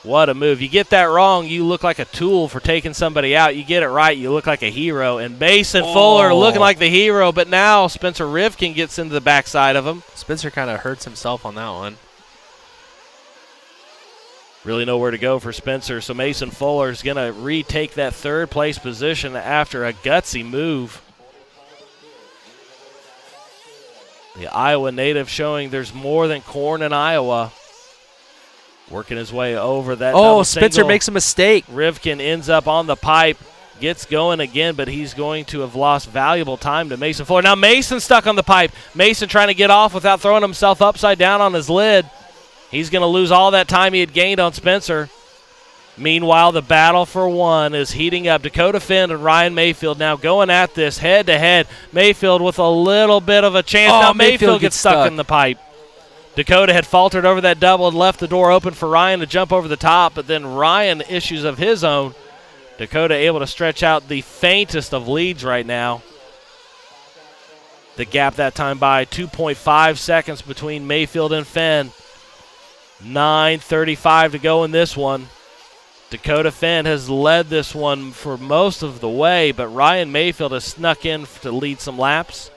C: What a move. You get that wrong, you look like a tool for taking somebody out. You get it right, you look like a hero. And Mason Fuller looking like the hero, but now Spencer Rivkin gets into the backside of him.
D: Spencer kind of hurts himself on that one.
C: Really nowhere to go for Spencer, so Mason Fuller is going to retake that 3rd place position after a gutsy move. The Iowa native showing there's more than corn in Iowa. Working his way over that.
D: Oh, Spencer makes a mistake.
C: Rivkin ends up on the pipe, gets going again, but he's going to have lost valuable time to Mason Fuller. Now Mason stuck on the pipe. Mason trying to get off without throwing himself upside down on his lid. He's going to lose all that time he had gained on Spencer. Meanwhile, the battle for 1 is heating up. Dakota Fenn and Ryan Mayfield now going at this head-to-head. Mayfield with a little bit of a chance. Now Mayfield gets stuck in the pipe. Dakota had faltered over that double and left the door open for Ryan to jump over the top, but then Ryan issues of his own. Dakota able to stretch out the faintest of leads right now. The gap that time by 2.5 seconds between Mayfield and Fenn. 9:35 to go in this one. Dakota Fenn has led this one for most of the way, but Ryan Mayfield has snuck in to lead some laps.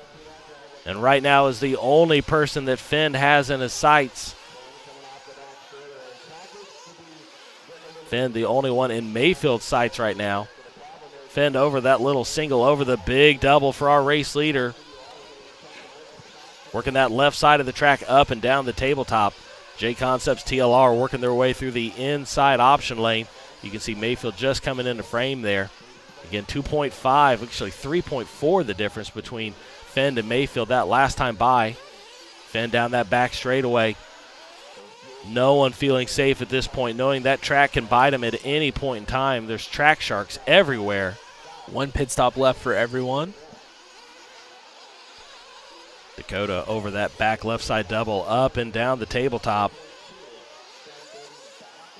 C: And right now is the only person that Fenn has in his sights. Fenn, the only one in Mayfield's sights right now. Fenn over that little single, over the big double for our race leader. Working that left side of the track up and down the tabletop. J Concepts TLR working their way through the inside option lane. You can see Mayfield just coming into frame there. Again, 2.5, actually 3.4 the difference between Fenn and Mayfield that last time by. Fenn down that back straightaway. No one feeling safe at this point, knowing that track can bite him at any point in time. There's track sharks everywhere.
D: 1 pit stop left for everyone.
C: Dakota over that back left side double, up and down the tabletop.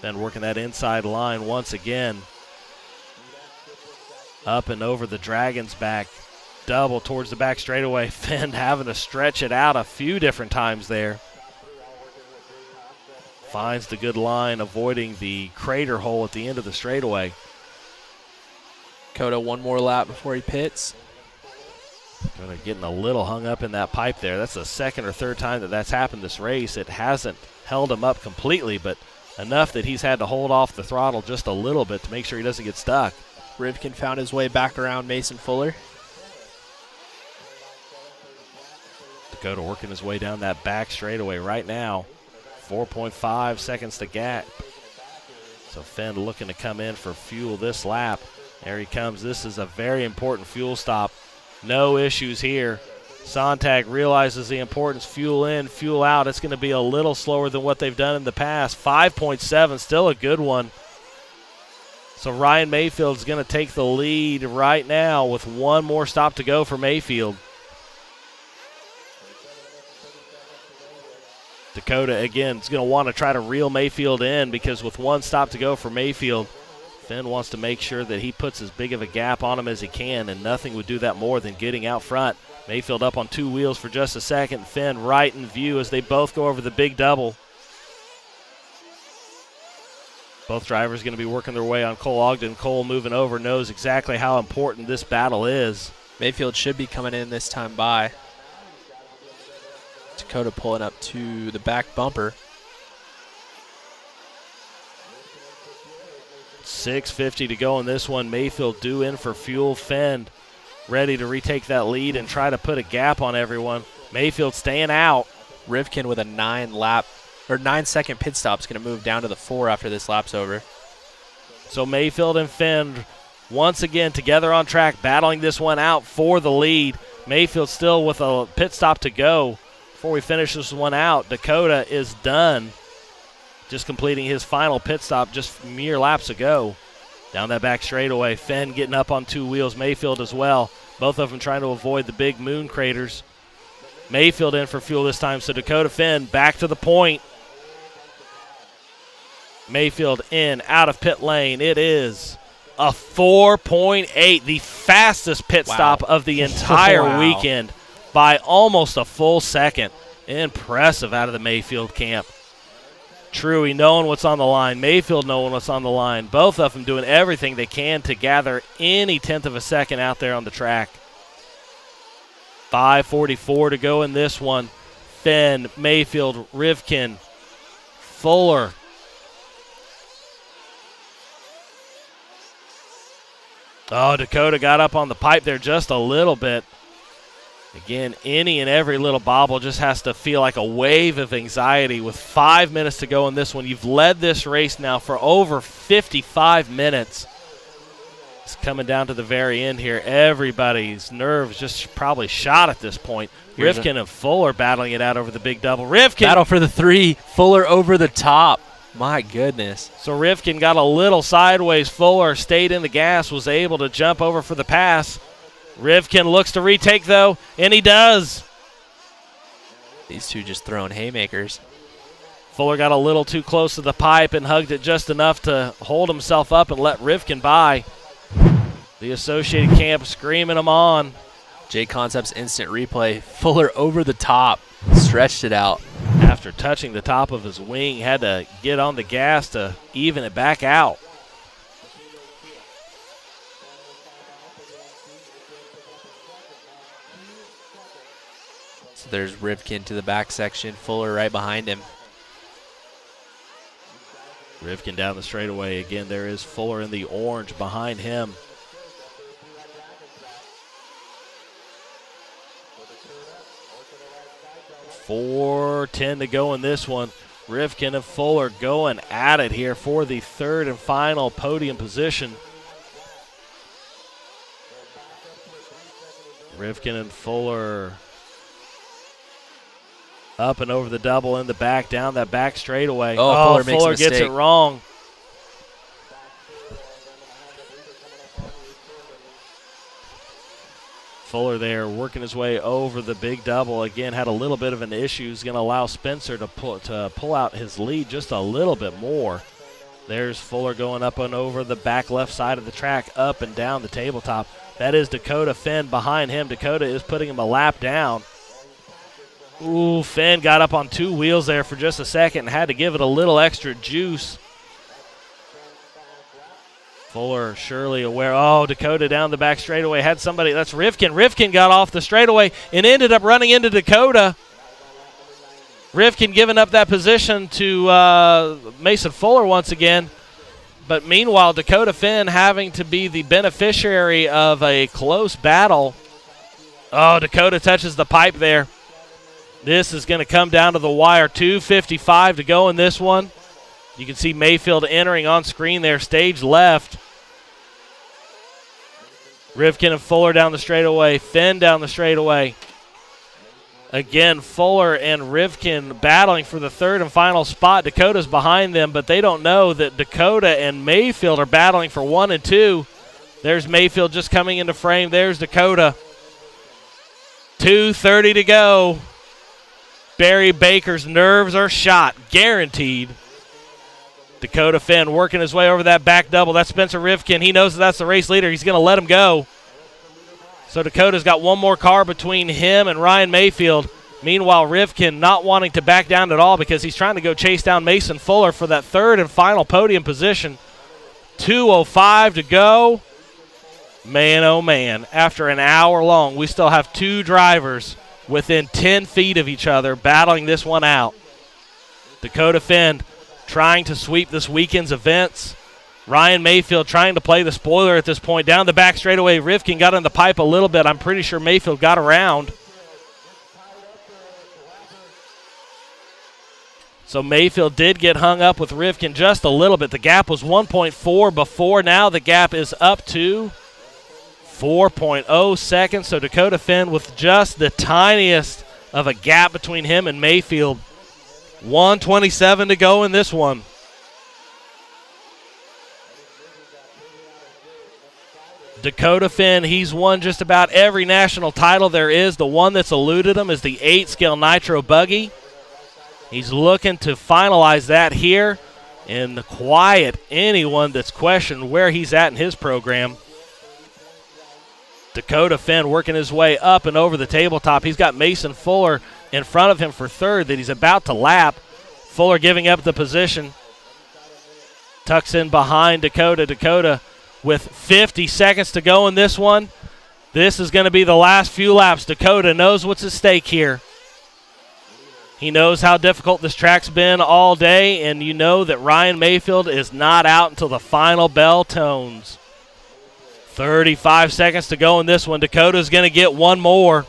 C: Then working that inside line once again. Up and over the Dragon's back. Double towards the back straightaway. Fenn having to stretch it out a few different times there. Finds the good line, avoiding the crater hole at the end of the straightaway.
D: Dakota one more lap before he pits.
C: Dakota getting a little hung up in that pipe there. That's the second or third time that that's happened this race. It hasn't held him up completely, but enough that he's had to hold off the throttle just a little bit to make sure he doesn't get stuck.
D: Rivkin found his way back around Mason Fuller.
C: Dakota working his way down that back straightaway right now. 4.5 seconds to gap. So Finn looking to come in for fuel this lap. There he comes. This is a very important fuel stop. No issues here. Sontag realizes the importance. Fuel in, fuel out. It's going to be a little slower than what they've done in the past. 5.7, still a good one. So Ryan Mayfield's going to take the lead right now with one more stop to go for Mayfield. Dakota, again, is going to want to try to reel Mayfield in because with one stop to go for Mayfield, Finn wants to make sure that he puts as big of a gap on him as he can, and nothing would do that more than getting out front. Mayfield up on two wheels for just a second. Finn right in view as they both go over the big double. Both drivers going to be working their way on Cole Ogden. Cole moving over, knows exactly how important this battle is.
D: Mayfield should be coming in this time by. Dakota pulling up to the back bumper.
C: 6:50 to go in this one. Mayfield due in for fuel. Finn ready to retake that lead and try to put a gap on everyone. Mayfield staying out.
D: Rivkin with a 9-second pit stop is going to move down to the 4 after this lap's over.
C: So Mayfield and Finn once again together on track, battling this one out for the lead. Mayfield still with a pit stop to go. Before we finish this one out, Dakota is done, just completing his final pit stop just mere laps ago. Down that back straightaway, Finn getting up on two wheels, Mayfield as well. Both of them trying to avoid the big moon craters. Mayfield in for fuel this time, so Dakota Finn back to the point. Mayfield in, out of pit lane. It is a 4.8, the fastest pit stop of the entire weekend by almost a full second. Impressive out of the Mayfield camp. Truey knowing what's on the line, Mayfield knowing what's on the line. Both of them doing everything they can to gather any tenth of a second out there on the track. 5:44 to go in this one. Finn, Mayfield, Rivkin, Fuller. Oh, Dakota got up on the pipe there just a little bit. Again, any and every little bobble just has to feel like a wave of anxiety with 5 minutes to go in this one. You've led this race now for over 55 minutes. It's coming down to the very end here. Everybody's nerves just probably shot at this point. Rivkin and Fuller battling it out over the big double. Rivkin.
D: Battle for the 3. Fuller over the top. My goodness.
C: So Rivkin got a little sideways. Fuller stayed in the gas, was able to jump over for the pass. Rivkin looks to retake, though, and he does.
D: These two just throwing haymakers.
C: Fuller got a little too close to the pipe and hugged it just enough to hold himself up and let Rivkin by. The Associated Camp screaming him on.
D: J-Concept's instant replay. Fuller over the top. Stretched it out.
C: After touching the top of his wing, had to get on the gas to even it back out.
D: So there's Rivkin to the back section. Fuller right behind him.
C: Rivkin down the straightaway. Again, there is Fuller in the orange behind him. .410 to go in this one. Rivkin and Fuller going at it here for the third and final podium position. Rivkin and Fuller up and over the double in the back, down that back straightaway.
D: Oh,
C: Fuller gets it wrong. Fuller there working his way over the big double. Again, had a little bit of an issue. He's going to allow Spencer to pull out his lead just a little bit more. There's Fuller going up and over the back left side of the track, up and down the tabletop. That is Dakota Finn behind him. Dakota is putting him a lap down. Ooh, Finn got up on 2 wheels there for just a second and had to give it a little extra juice. Fuller surely aware. Oh, Dakota down the back straightaway. Had somebody. That's Rivkin. Rivkin got off the straightaway and ended up running into Dakota. Rivkin giving up that position to Mason Fuller once again. But meanwhile, Dakota Finn having to be the beneficiary of a close battle. Oh, Dakota touches the pipe there. This is going to come down to the wire. 2:55 to go in this one. You can see Mayfield entering on screen there, stage left. Rivkin and Fuller down the straightaway. Finn down the straightaway. Again, Fuller and Rivkin battling for the third and final spot. Dakota's behind them, but they don't know that Dakota and Mayfield are battling for 1 and 2. There's Mayfield just coming into frame. There's Dakota. 2:30 to go. Barry Baker's nerves are shot, guaranteed. Dakota Finn working his way over that back double. That's Spencer Rivkin. He knows that's the race leader. He's going to let him go. So Dakota's got one more car between him and Ryan Mayfield. Meanwhile, Rivkin not wanting to back down at all because he's trying to go chase down Mason Fuller for that third and final podium position. 2:05 to go. Man, oh man, after an hour long, we still have 2 drivers within 10 feet of each other battling this one out. Dakota Finn trying to sweep this weekend's events. Ryan Mayfield trying to play the spoiler at this point. Down the back straightaway, Rivkin got in the pipe a little bit. I'm pretty sure Mayfield got around. So Mayfield did get hung up with Rivkin just a little bit. The gap was 1.4 before. Now the gap is up to 4.0 seconds. So Dakota Finn with just the tiniest of a gap between him and Mayfield. 1:27 to go in this one. Dakota Finn, he's won just about every national title there is. The one that's eluded him is the 8-scale Nitro buggy. He's looking to finalize that here and quiet anyone that's questioned where he's at in his program. Dakota Finn working his way up and over the tabletop. He's got Mason Fuller in front of him for third that he's about to lap. Fuller giving up the position. Tucks in behind Dakota. Dakota with 50 seconds to go in this one. This is going to be the last few laps. Dakota knows what's at stake here. He knows how difficult this track's been all day, and you know that Ryan Mayfield is not out until the final bell tones. 35 seconds to go in this one. Dakota's going to get one more.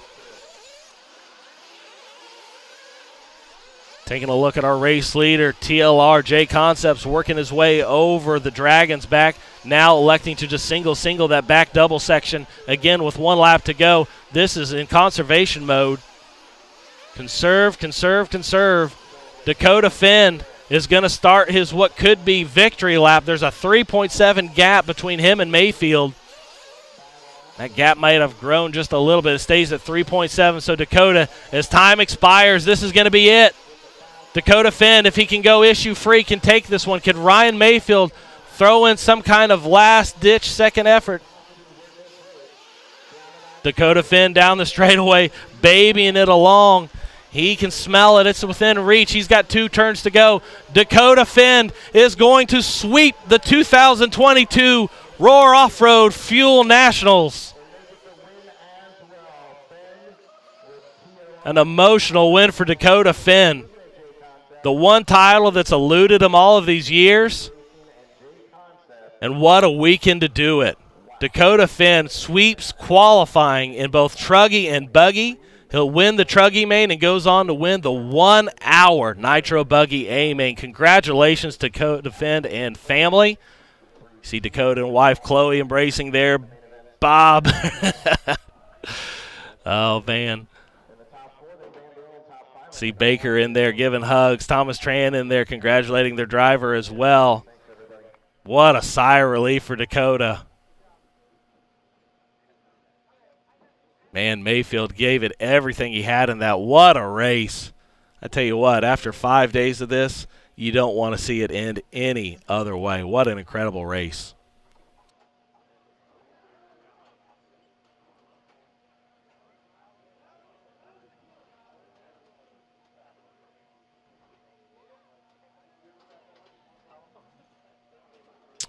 C: Taking a look at our race leader, TLR J Concepts, working his way over the Dragon's back. Now electing to just single that back double section. Again, with 1 lap to go. This is in conservation mode. Conserve, conserve, conserve. Dakota Finn is going to start his what could be victory lap. There's a 3.7 gap between him and Mayfield. That gap might have grown just a little bit. It stays at 3.7. So Dakota, as time expires, this is going to be it. Dakota Finn, if he can go issue-free, can take this one. Can Ryan Mayfield throw in some kind of last-ditch second effort? Dakota Finn down the straightaway, babying it along. He can smell it. It's within reach. He's got 2 turns to go. Dakota Finn is going to sweep the 2022 Roar Off-Road Fuel Nationals. An emotional win for Dakota Finn. The one title that's eluded him all of these years. And what a weekend to do it. Dakota Finn sweeps qualifying in both Truggy and Buggy. He'll win the Truggy main and goes on to win the 1-hour Nitro Buggy A main. Congratulations to Dakota Finn and family. You see Dakota and wife Chloe embracing there. Bob. Oh, man. See Baker in there giving hugs. Thomas Tran in there congratulating their driver as well. What a sigh of relief for Dakota. Man, Mayfield gave it everything he had in that. What a race. I tell you what, after 5 days of this, you don't want to see it end any other way. What an incredible race.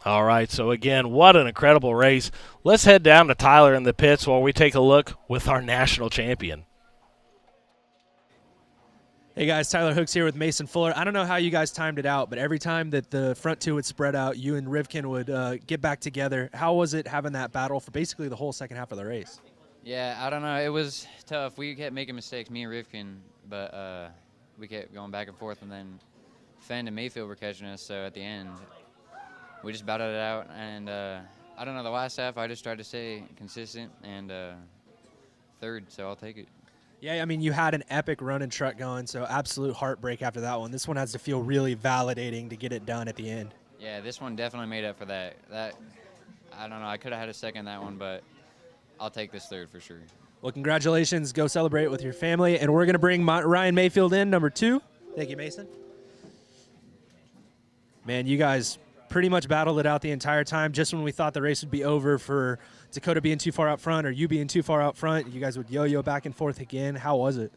C: All right, so again, what an incredible race. Let's head down to Tyler in the pits while we take a look with our national champion.
E: Hey guys, Tyler Hooks here with Mason Fuller. I don't know how you guys timed it out, but every time that the front two would spread out, you and Rivkin would get back together. How was it having that battle for basically the whole second half of the race?
N: Yeah, I don't know. It was tough. We kept making mistakes, me and Rivkin, but we kept going back and forth, and then Fenn and Mayfield were catching us, so at the end, we just battled it out. And I don't know, the last half, I just tried to stay consistent and third, so I'll take it.
E: Yeah, I mean, you had an epic running truck going, so absolute heartbreak after that one. This one has to feel really validating to get it done at the end.
N: Yeah, this one definitely made up for that. I don't know, I could have had a second that one, but I'll take this third for sure.
E: Well, congratulations. Go celebrate with your family. And we're going to bring Ryan Mayfield in, number 2. Thank you, Mason. Man, you guys pretty much battled it out the entire time. Just when we thought the race would be over for Dakota being too far out front or you being too far out front, you guys would yo-yo back and forth again. How was it?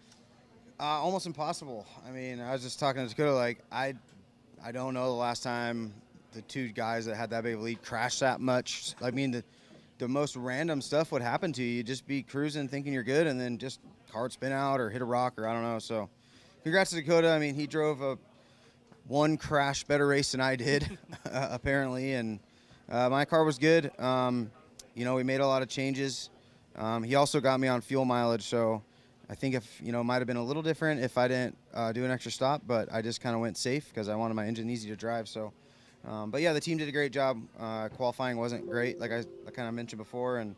H: Almost impossible. I mean, I was just talking to Dakota, like, I don't know the last time the two guys that had that big of a lead crashed that much. I mean, the most random stuff would happen to you. You'd just be cruising thinking you're good, and then just car would spin out or hit a rock or I don't know. So congrats to Dakota. I mean, he drove one crash better race than I did, apparently, and my car was good. You know, we made a lot of changes. He also got me on fuel mileage, so I think it might have been a little different if I didn't do an extra stop, but I just kind of went safe because I wanted my engine easy to drive. So, but yeah, the team did a great job. Qualifying wasn't great, like I kind of mentioned before, and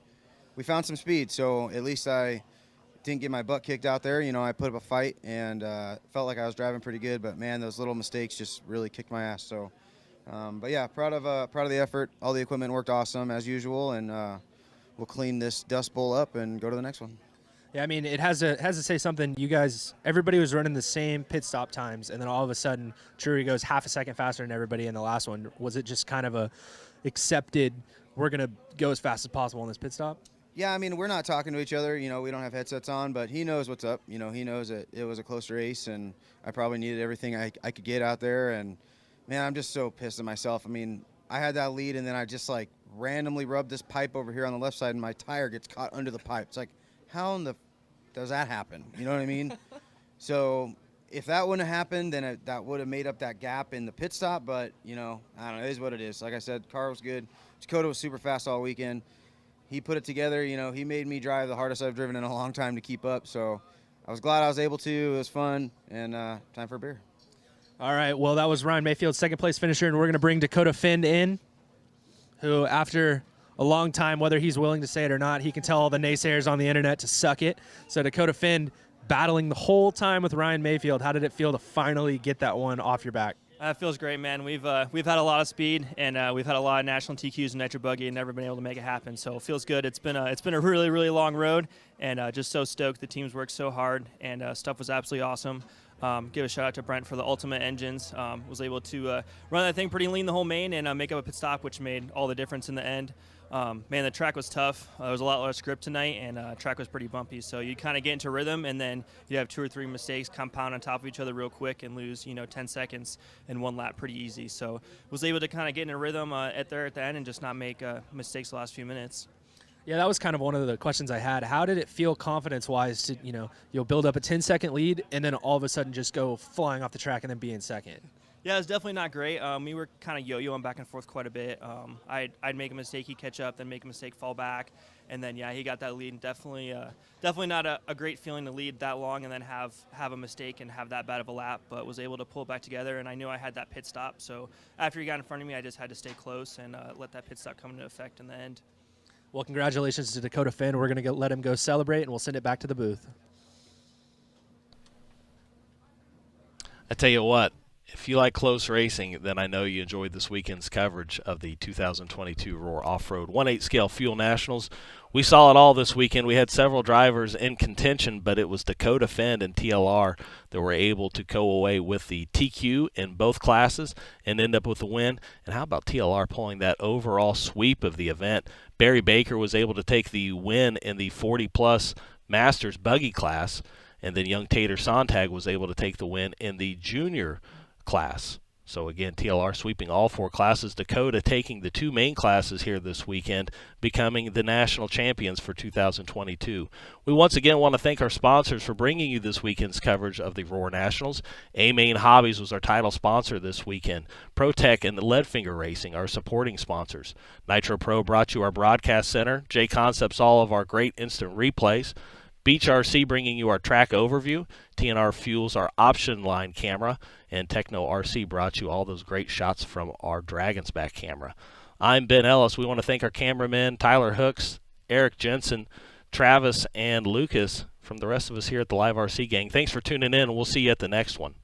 H: we found some speed. So at least I didn't get my butt kicked out there. You know, I put up a fight and felt like I was driving pretty good. But man, those little mistakes just really kicked my ass. So, but yeah, proud of the effort. All the equipment worked awesome as usual, and we'll clean this Dust Bowl up and go to the next one.
E: Yeah, I mean, it has to say something. You guys, everybody was running the same pit stop times, and then all of a sudden, Drury goes half a second faster than everybody in the last one. Was it just kind of a accepted, we're going to go as fast as possible on this pit stop?
H: Yeah, I mean, we're not talking to each other. You know, we don't have headsets on, but he knows what's up. You know, he knows that it was a close race, and I probably needed everything I could get out there. And, man, I'm just so pissed at myself. I mean, I had that lead, and then I just, like, randomly rubbed this pipe over here on the left side, and my tire gets caught under the pipe. It's like, how in the does that happen? You know what I mean? So if that wouldn't have happened, then that would have made up that gap in the pit stop. But, you know, I don't know. It is what it is. Like I said, car was good. Dakota was super fast all weekend. He put it together. You know, he made me drive the hardest I've driven in a long time to keep up. So I was glad I was able to. It was fun. And time for a beer.
E: All right. Well, that was Ryan Mayfield, second place finisher. And we're going to bring Dakota Finn in, who after a long time, whether he's willing to say it or not, he can tell all the naysayers on the internet to suck it. So Dakota Finn battling the whole time with Ryan Mayfield. How did it feel to finally get that one off your back?
I: It feels great, man. We've had a lot of speed, and we've had a lot of national TQs and Nitro buggy, and never been able to make it happen. So it feels good. It's been a really, really long road, and just so stoked. The team's worked so hard, and stuff was absolutely awesome. Give a shout out to Brent for the Ultimate Engines. Was able to run that thing pretty lean the whole main and make up a pit stop, which made all the difference in the end. Man, the track was tough. There was a lot less grip tonight, and track was pretty bumpy. So you kind of get into rhythm, and then you have 2 or 3 mistakes compound on top of each other real quick and lose, 10 seconds in one lap pretty easy. So was able to kind of get in a rhythm at the end and just not make mistakes the last few minutes.
E: Yeah, that was kind of one of the questions I had. How did it feel confidence-wise to, you'll build up a 10-second lead and then all of a sudden just go flying off the track and then be in second?
I: Yeah, it was definitely not great. We were kind of yo-yoing back and forth quite a bit. I'd make a mistake, he'd catch up, then make a mistake, fall back, and then he got that lead. And definitely not a great feeling to lead that long and then have a mistake and have that bad of a lap. But was able to pull it back together, and I knew I had that pit stop. So after he got in front of me, I just had to stay close and let that pit stop come into effect in the end.
E: Well, congratulations to Dakota Finn. We're going to let him go celebrate, and we'll send it back to the booth.
C: I tell you what. If you like close racing, then I know you enjoyed this weekend's coverage of the 2022 Roar Off-Road 1/8 Scale Fuel Nationals. We saw it all this weekend. We had several drivers in contention, but it was Dakota Finn and TLR that were able to go away with the TQ in both classes and end up with the win. And how about TLR pulling that overall sweep of the event? Barry Baker was able to take the win in the 40-plus Masters buggy class, and then young Tater Sontag was able to take the win in the junior class. So again, TLR sweeping all 4 classes. Dakota taking the 2 main classes here this weekend, becoming the national champions for 2022. We once again want to thank our sponsors for bringing you this weekend's coverage of the Roar Nationals. A-Main Hobbies was our title sponsor this weekend. ProTech and the Leadfinger Racing are supporting sponsors. Nitro Pro brought you our broadcast center. J Concepts all of our great instant replays. Beach RC bringing you our track overview. TNR Fuels our option line camera. And Techno RC brought you all those great shots from our Dragon's Back camera. I'm Ben Ellis. We want to thank our cameramen, Tyler Hooks, Eric Jensen, Travis, and Lucas, from the rest of us here at the Live RC gang. Thanks for tuning in, and we'll see you at the next one.